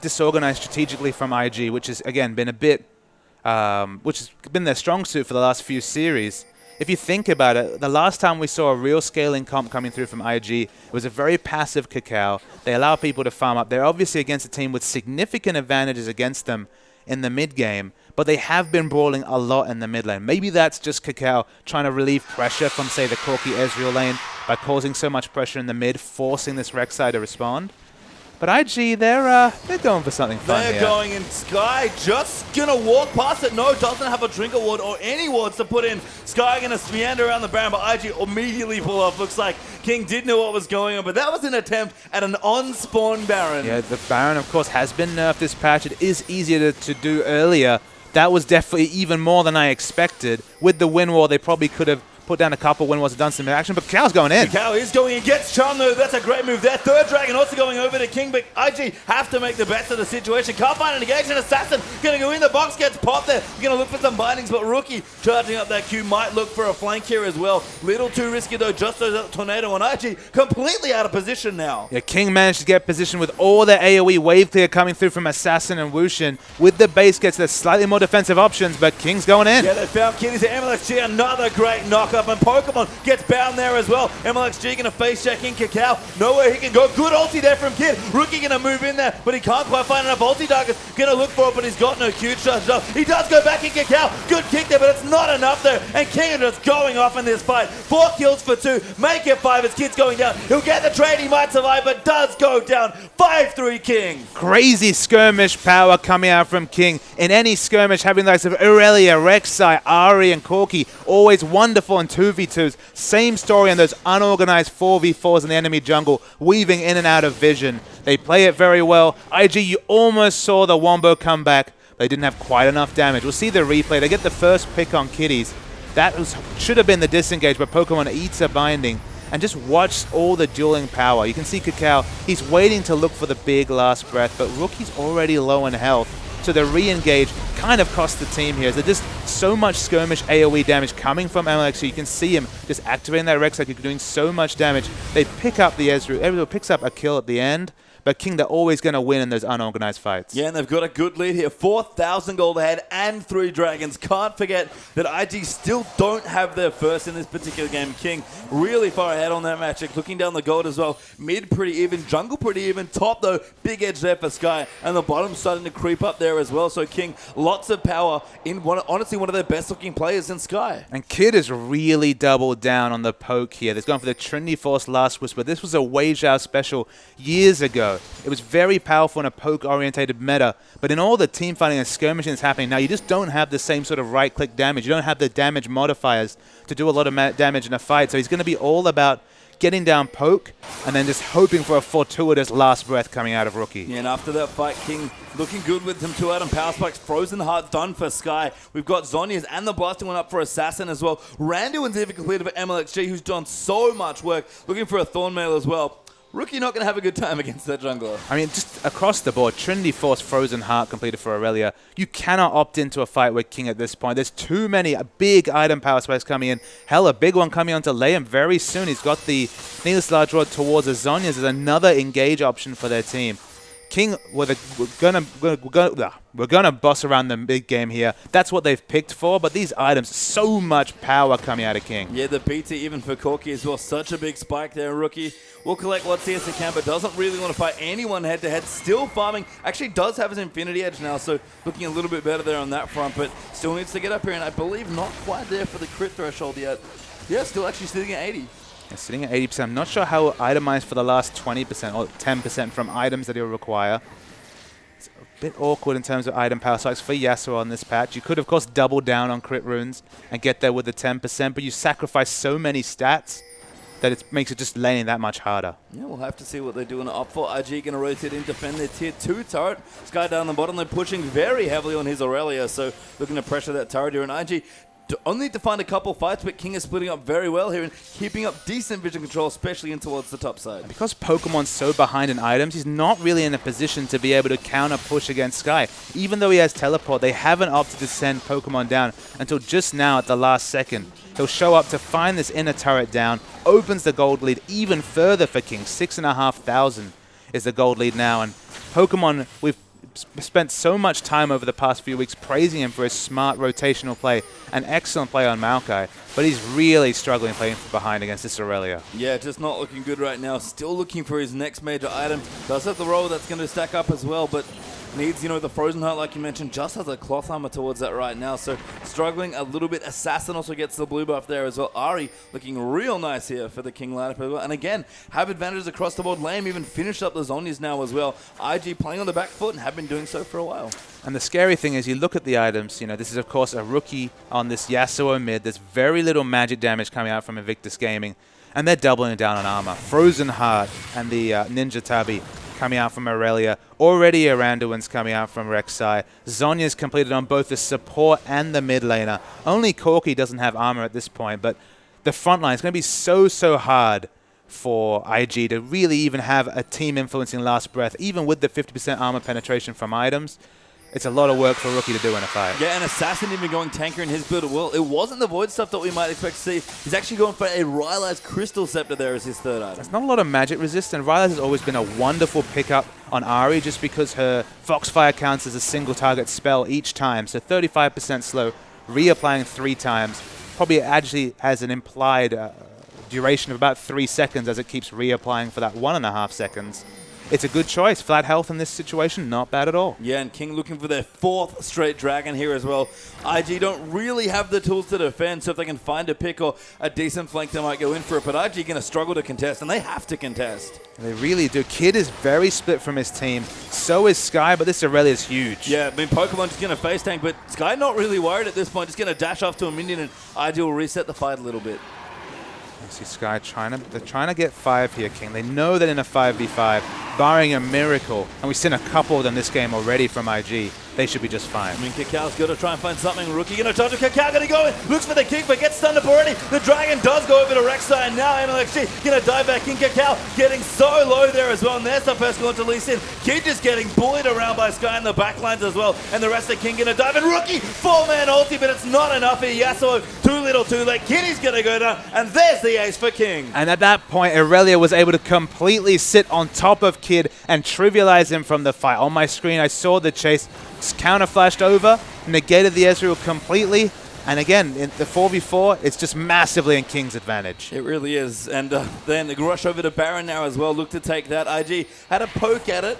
disorganized strategically from IG, which has, again, been a bit, which has been their strong suit for the last few series. If you think about it, the last time we saw a real scaling comp coming through from IG, it was a very passive Kakao. They allow people to farm up. They're obviously against a team with significant advantages against them in the mid game, but they have been brawling a lot in the mid lane. Maybe that's just Kakao trying to relieve pressure from, say, the Corki Ezreal lane by causing so much pressure in the mid, forcing this Rek'Sai to respond. But IG, they're going for something fun here. They're going in. Sky just going to walk past it. No, doesn't have a Drinker Ward or any wards to put in. Sky going to meander around the Baron, but IG immediately pull off. Looks like King did know what was going on, but that was an attempt at an on-spawn Baron. Yeah, the Baron, of course, has been nerfed this patch. It is easier to do earlier. That was definitely even more than I expected. With the Wind Wall, they probably could have put down a couple when was done some action, but Kakao's going in. Kakao is going in, gets charmed though. That's a great move there. Third Dragon also going over to King, but IG have to make the best of the situation. Can't find an engagement. Assassin going to go in. The box gets popped there. Going to look for some bindings, but Rookie charging up that Q might look for a flank here as well. Little too risky though. Just those tornado on IG. Completely out of position now. Yeah, King managed to get position with all their AoE wave clear coming through from Assassin and Wushin. With the base gets the slightly more defensive options, but King's going in. Yeah, they found Kitties at MLXG. Another great knock-up, and Pokemon gets bound there as well. MLXG going to face check in Kakao. Nowhere he can go. Good ulti there from Kid. Rookie going to move in there, but he can't quite find enough ulti targets. Going to look for it, but he's got no Q charged up. He does go back in Kakao. Good kick there, but it's not enough there. And King are just going off in this fight. 4 kills for 2. Make it 5 as Kid's going down. He'll get the trade. He might survive, but does go down. 5-3 King. Crazy skirmish power coming out from King. In any skirmish, having the likes of Irelia, Rek'Sai, Ari, and Corki, always wonderful and 2v2s. Same story on those unorganized 4v4s in the enemy jungle, weaving in and out of vision. They play it very well. IG, you almost saw the Wombo come back. They didn't have quite enough damage. We'll see the replay. They get the first pick on Kitties. That should have been the disengage, but Pokemon eats a binding. And just watch all the dueling power. You can see Kakao, he's waiting to look for the big last breath, but Rookie's already low in health. So the re-engage kind of cost the team here. There's just so much skirmish AoE damage coming from MLX, so you can see him just activating that Rex like doing so much damage. They pick up the Ezreal. Ezreal picks up a kill at the end, but King, they're always going to win in those unorganized fights. Yeah, and they've got a good lead here. 4,000 gold ahead and 3 dragons. Can't forget that IG still don't have their first in this particular game. King really far ahead on that match. Looking down the gold as well. Mid pretty even. Jungle pretty even. Top though, big edge there for Sky. And the bottom starting to creep up there as well. So King, lots of power in honestly one of their best looking players in Sky. And Kid has really doubled down on the poke here. They've gone for the Trinity Force Last Whisper. This was a Wei Zhao special years ago. It was very powerful in a poke-orientated meta, but in all the team fighting and skirmishing that's happening now, you just don't have the same sort of right-click damage. You don't have the damage modifiers to do a lot of damage in a fight, so he's going to be all about getting down poke and then just hoping for a fortuitous last breath coming out of Rookie. Yeah, and after that fight, King looking good with them 2 item power spikes. Frozen Heart done for Sky. We've got Zhonya's and the blasting one up for Assassin as well. Randuin's even completed for MLXG, who's done so much work. Looking for a Thornmail as well. Rookie not going to have a good time against that jungler. I mean, just across the board, Trinity Force, Frozen Heart completed for Aurelia. You cannot opt into a fight with King at this point. There's too many big item power spikes coming in. Hell, a big one coming onto Liam very soon. He's got the Needless Large Rod towards Azonia's as another engage option for their team. King, we're gonna boss around the big game here. That's what they've picked for, but these items, so much power coming out of King. Yeah, the BT even for Corki as well. Such a big spike there, Rookie. Will collect what CS he can, but doesn't really want to fight anyone head-to-head. Still farming. Actually does have his Infinity Edge now, so looking a little bit better there on that front, but still needs to get up here, and I believe not quite there for the crit threshold yet. Yeah, still actually sitting at 80. Sitting at 80%. I'm not sure how itemized for the last 20% or 10% from items that he'll require. It's a bit awkward in terms of item power spikes for Yasuo on this patch. You could, of course, double down on crit runes and get there with the 10%, but you sacrifice so many stats that it makes it just laning that much harder. Yeah, we'll have to see what they're doing up for. IG going to rotate in, defend their tier 2 turret. Sky down the bottom, they're pushing very heavily on his Aurelia, so looking to pressure that turret here. And IG only to find a couple fights, but King is splitting up very well here and keeping up decent vision control, especially in towards the top side. Because Pokemon's so behind in items, he's not really in a position to be able to counter push against Sky. Even though he has teleport, they haven't opted to send Pokemon down until just now at the last second. He'll show up to find this inner turret down, opens the gold lead even further for King. 6,500 is the gold lead now, and Pokemon, we've spent so much time over the past few weeks praising him for his smart rotational play, an excellent play on Maokai, but he's really struggling playing from behind against this Aurelia. Yeah, just not looking good right now. Still looking for his next major item. Does have the roll that's going to stack up as well, but needs, the Frozen Heart, like you mentioned, just has a cloth armor towards that right now, so struggling a little bit. Assassin also gets the blue buff there as well. Ari looking real nice here for the King lineup as well. And again, have advantages across the board. Lame even finished up the Zhonya's now as well. IG playing on the back foot and have been doing so for a while. And the scary thing is you look at the items, this is of course a Rookie on this Yasuo mid. There's very little magic damage coming out from Invictus Gaming, and they're doubling down on armor. Frozen Heart and the Ninja Tabi coming out from Aurelia. Already Aranduin's coming out from Rek'Sai. Zhonya's completed on both the support and the mid laner. Only Corki doesn't have armor at this point, but the front line is going to be so hard for IG to really even have a team influencing last breath, even with the 50% armor penetration from items. It's a lot of work for a Rookie to do in a fight. Yeah, and Assassin even going tanker in his build as well. It wasn't the Void stuff that we might expect to see. He's actually going for a Rylai's Crystal Scepter there as his third item. There's not a lot of magic resist, and Rylai's has always been a wonderful pickup on Ari just because her Foxfire counts as a single target spell each time. So 35% slow, reapplying 3 times. Probably actually has an implied duration of about 3 seconds as it keeps reapplying for that 1.5 seconds. it's a good choice. Flat health in this situation, not bad at all. Yeah, and King looking for their 4th straight dragon here as well. IG don't really have the tools to defend, so if they can find a pick or a decent flank, they might go in for it. But IG going to struggle to contest, and they have to contest. They really do. Kid is very split from his team. So is Sky, but this Aurelia is huge. Yeah, I mean, Pokemon just going to face tank, but Sky not really worried at this point. Just going to dash off to a minion, and IG will reset the fight a little bit. You see Sky they're trying to get 5 here, King. They know that in a 5v5, barring a miracle, and we've seen a couple of them this game already from IG, they should be just fine. I mean, Kakal's got to try and find something. Rookie going to charge it. Kakal going to go in. Looks for the kick, but gets stunned up already. The Dragon does go over to Rek'Sai, and now NLXG going to dive back in. Kakal getting so low there as well, and there's the first going to Lee Sin. Kid just getting bullied around by Sky in the backlines as well, and the rest of King going to dive in. Rookie, 4-man ulti, but it's not enough here. Yasuo, too little, too late. Kitty's going to go down, and there's the ace for King. And at that point, Aurelia was able to completely sit on top of Kid and trivialize him from the fight. On my screen, I saw the chase. Counter flashed over, negated the Ezreal completely, and again, in the 4v4, it's just massively in King's advantage. It really is, and then the rush over to Baron now as well, look to take that. IG had a poke at it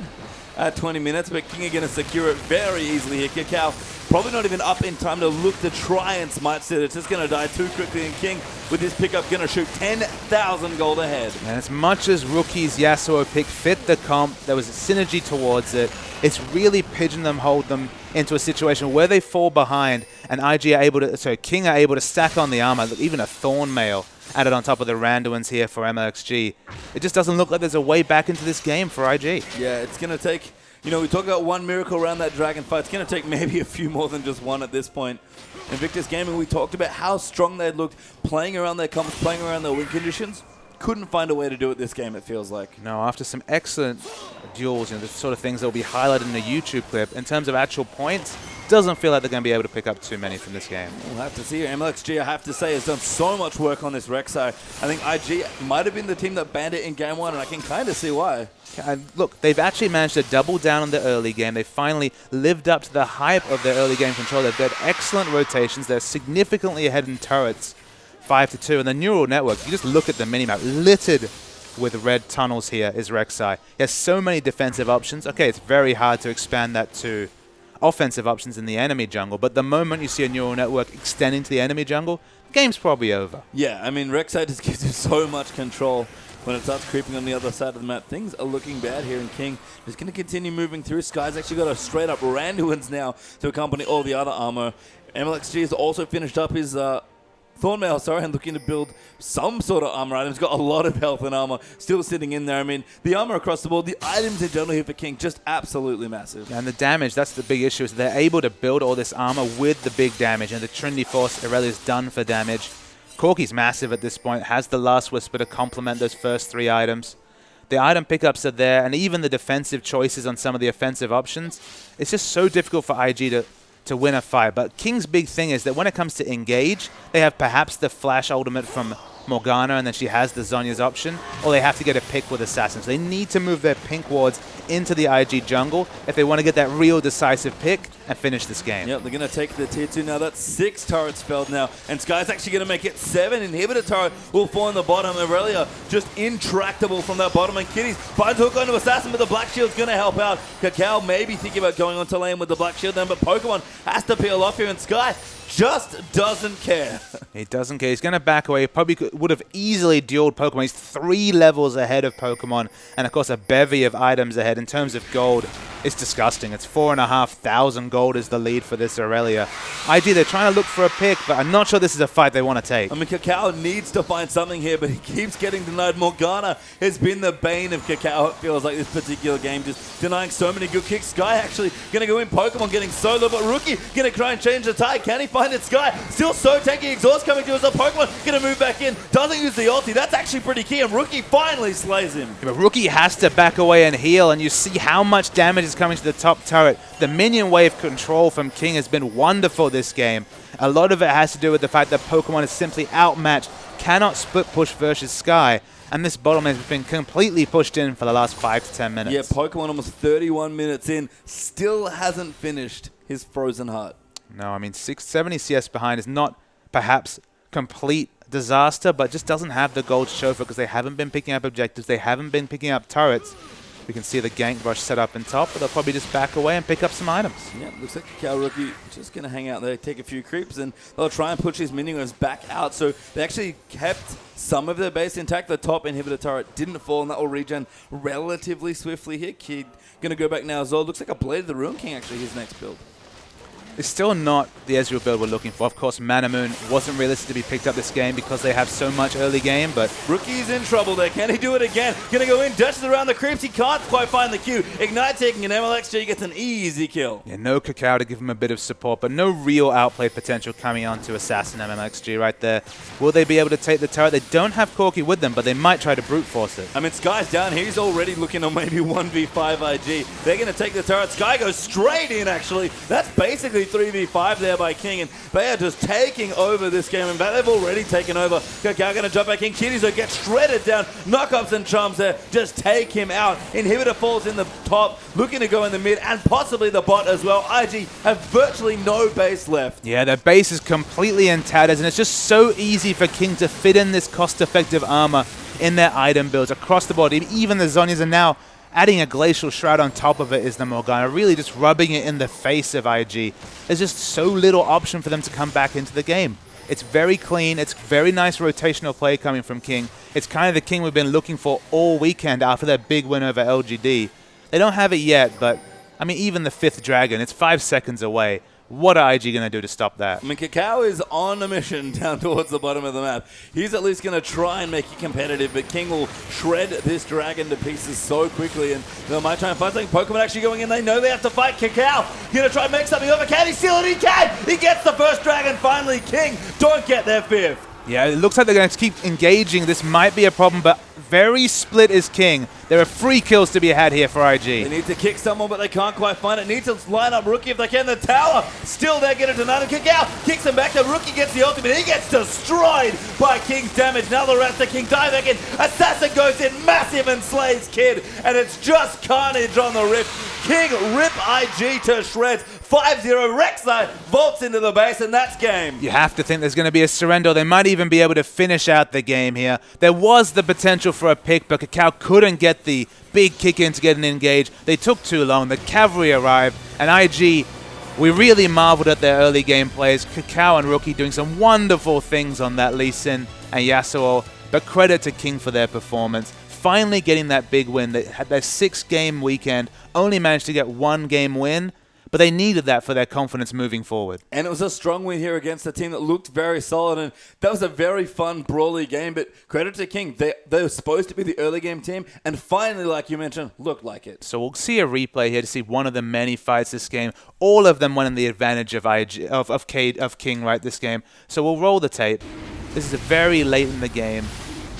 at 20 minutes, but King are going to secure it very easily here. Kakao probably not even up in time to look to try and smite it. It's just going to die too quickly, and King, with this pickup, going to shoot 10,000 gold ahead. And as much as Rookie's Yasuo pick fit the comp, there was a synergy towards it. It's really pigeonholed them into a situation where they fall behind, and King are able to stack on the armor, even a Thorn Mail added on top of the Randuins here for MLXG. It just doesn't look like there's a way back into this game for IG. Yeah, it's going to take, we talk about one miracle around that dragon fight. It's going to take maybe a few more than just one at this point. Invictus Gaming, we talked about how strong they'd looked playing around their comps, playing around their win conditions. Couldn't find a way to do it this game, it feels like. No, after some excellent duels, the sort of things that will be highlighted in a YouTube clip, in terms of actual points, doesn't feel like they're going to be able to pick up too many from this game. We'll have to see. MLXG, I have to say, has done so much work on this Rek'Sai. I think IG might have been the team that banned it in game 1, and I can kind of see why. Look, they've actually managed to double down on the early game. They finally lived up to the hype of their early game control. They've got excellent rotations. They're significantly ahead in turrets, 5-2. And the neural network, you just look at the minimap, littered with red tunnels here is Rek'Sai. He has so many defensive options. Okay, it's very hard to expand that to offensive options in the enemy jungle, but the moment you see a neural network extending to the enemy jungle, the game's probably over. Yeah, I mean, Rek'Sai just gives you so much control when it starts creeping on the other side of the map. Things are looking bad here, and King is going to continue moving through. Sky's actually got a straight-up Randuins now to accompany all the other armor. MLXG has also finished up his Thornmail, and looking to build some sort of armor item. He's got a lot of health and armor still sitting in there. I mean, the armor across the board, the items in general here for King, just absolutely massive. And the damage, that's the big issue, is they're able to build all this armor with the big damage, and the Trinity Force Aurelia is done for damage. Corki's massive at this point, has the Last Whisper to complement those first 3 items. The item pickups are there, and even the defensive choices on some of the offensive options, it's just so difficult for IG to win a fight. But King's big thing is that when it comes to engage, they have perhaps the flash ultimate from Morgana, and then she has the Zhonya's option, or they have to get a pick with Assassins. They need to move their pink wards into the IG jungle if they want to get that real decisive pick and finish this game. Yep, they're going to take the tier 2 now. That's 6 turrets felled now, and Sky's actually going to make it 7. Inhibitor turret will fall in the bottom. Aurelia just intractable from that bottom, and Kitties finds hook onto Assassin, but the Black Shield's going to help out. Kakao maybe thinking about going onto lane with the Black Shield then, but Pokemon has to peel off here, and Sky just doesn't care. He doesn't care. He's going to back away. Probably would have easily dueled Pokemon. He's 3 levels ahead of Pokemon, and of course a bevy of items ahead. In terms of gold, it's disgusting. It's 4,500 gold is the lead for this Aurelia. IG, they're trying to look for a pick, but I'm not sure this is a fight they want to take. I mean, Kakao needs to find something here, but he keeps getting denied. Morgana has been the bane of Kakao, it feels like, this particular game, just denying so many good kicks. Sky actually going to go in. Pokemon getting solo, but Rookie going to try and change the tide. Can he find it? Sky still so tanky. Exhaust coming to us. Pokemon going to move back in. Doesn't use the ulti. That's actually pretty key, and Rookie finally slays him. Yeah, but Rookie has to back away and heal, and you see how much damage is coming to the top turret. The minion wave control from King has been wonderful this game. A lot of it has to do with the fact that Pokemon is simply outmatched, cannot split push versus Sky, and this bottom has been completely pushed in for the last 5 to 10 minutes. Yeah, Pokemon almost 31 minutes in, still hasn't finished his Frozen Heart. No, I mean, 70 CS behind is not perhaps complete disaster, but just doesn't have the gold to show for it because they haven't been picking up objectives, they haven't been picking up turrets. We can see the gank rush set up in top, but they'll probably just back away and pick up some items. Yeah, looks like the Kakao rookie just going to hang out there, take a few creeps, and they'll try and push his minions back out. So they actually kept some of their base intact. The top inhibitor turret didn't fall, and that will regen relatively swiftly here. Kid going to go back now as well. Looks like a Blade of the Ruin King, actually, his next build. It's still not the Ezreal build we're looking for. Of course, Mana Moon wasn't realistic to be picked up this game because they have so much early game, but... Rookie's in trouble there. Can he do it again? Gonna go in, dashes around the creeps. He can't quite find the Q. Ignite taking an MLXG gets an easy kill. Yeah, no Kakao to give him a bit of support, but no real outplay potential coming onto Assassin MMXG right there. Will they be able to take the turret? They don't have Corki with them, but they might try to brute force it. I mean, Sky's down. He's already looking on maybe 1v5 IG. They're gonna take the turret. Sky goes straight in, actually. That's basically 3v5 there by King, and they are just taking over this game. In fact, they've already taken over. Kakao going to jump back in. Kittyzo gets shredded down. Knockups and charms there. Just take him out. Inhibitor falls in the top, looking to go in the mid, and possibly the bot as well. IG have virtually no base left. Yeah, their base is completely in tatters, and it's just so easy for King to fit in this cost-effective armor in their item builds across the board. Even the Zhonya's are now adding a Glacial Shroud on top of it is the Morgana, really just rubbing it in the face of IG. There's just so little option for them to come back into the game. It's very clean. It's very nice rotational play coming from King. It's kind of the King we've been looking for all weekend after their big win over LGD. They don't have it yet, but, I mean, even the 5th Dragon, it's 5 seconds away. What are IG going to do to stop that? I mean, Kakao is on a mission down towards the bottom of the map. He's at least going to try and make it competitive, but King will shred this dragon to pieces so quickly, and they might try and find something. Pokemon actually going in. They know they have to fight. Kakao going to try and make something over. Can he steal it? He can! He gets the first dragon finally. King don't get their 5th. Yeah, it looks like they're going to keep engaging. This might be a problem, but very split is King. There are 3 kills to be had here for IG. They need to kick someone, but they can't quite find it. Need to line up Rookie if they can. The tower still there, get it to none. Kakao kicks him back. The Rookie gets the ultimate. He gets destroyed by King's damage. Now the rest of King dive back in. Assassin goes in massive and slays Kid, and it's just carnage on the rift. King rip IG to shreds. 5-0. Rek'Sai vaults into the base, and that's game. You have to think there's going to be a surrender. They might even be able to finish out the game here. There was the potential for a pick, but Kakao couldn't get the big kick in to get an engage. They took too long. The cavalry arrived, and IG, we really marveled at their early game plays. Kakao and Rookie doing some wonderful things on that Lee Sin and Yasuo, but credit to King for their performance. Finally getting that big win. They had their 6-game weekend, only managed to get 1-game win, but they needed that for their confidence moving forward. And it was a strong win here against a team that looked very solid, and that was a very fun, brawly game, but credit to King. They were supposed to be the early game team, and finally, like you mentioned, looked like it. So we'll see a replay here to see one of the many fights this game. All of them went in the advantage of King right this game. So we'll roll the tape. This is very late in the game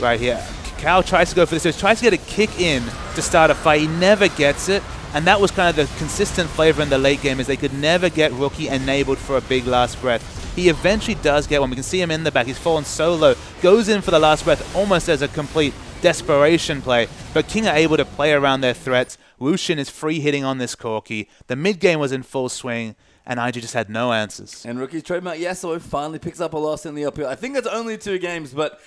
right here. Kakao tries to go for this. He tries to get a kick in to start a fight. He never gets it. And that was kind of the consistent flavor in the late game, is they could never get Rookie enabled for a big last breath. He eventually does get one. We can see him in the back. He's fallen so low. Goes in for the last breath almost as a complete desperation play. But King are able to play around their threats. Wushin is free hitting on this Corki. The mid game was in full swing, and IG just had no answers. And Rookie's trademark Yasuo finally picks up a loss in the LPL. I think it's only 2 games, but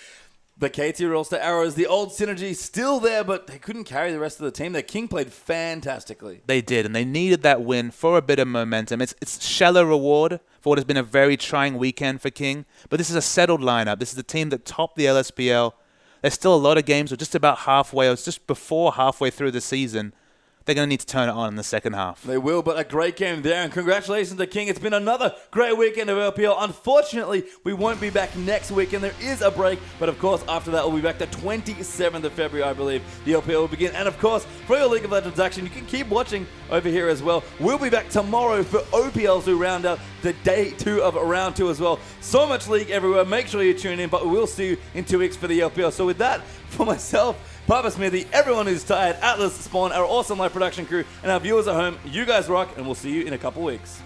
the KT rolls to arrows. The old synergy still there, but they couldn't carry the rest of the team. Their King played fantastically. They did, and they needed that win for a bit of momentum. It's shallow reward for what has been a very trying weekend for King, but this is a settled lineup. This is a team that topped the LSPL. There's still a lot of games. We're just about halfway, or just before halfway through the season. They're going to need to turn it on in the second half. They will, but a great game there. And congratulations to King. It's been another great weekend of LPL. Unfortunately, we won't be back next week, and there is a break. But of course, after that, we'll be back the 27th of February, I believe. The LPL will begin. And of course, for your League of Legends action, you can keep watching over here as well. We'll be back tomorrow for OPLs to round out the day 2 of round 2 as well. So much League everywhere. Make sure you tune in, but we will see you in 2 weeks for the LPL. So with that, for myself, Papa Smithy, everyone who's tired, Atlas, Spawn, our awesome live production crew, and our viewers at home, you guys rock, and we'll see you in a couple weeks.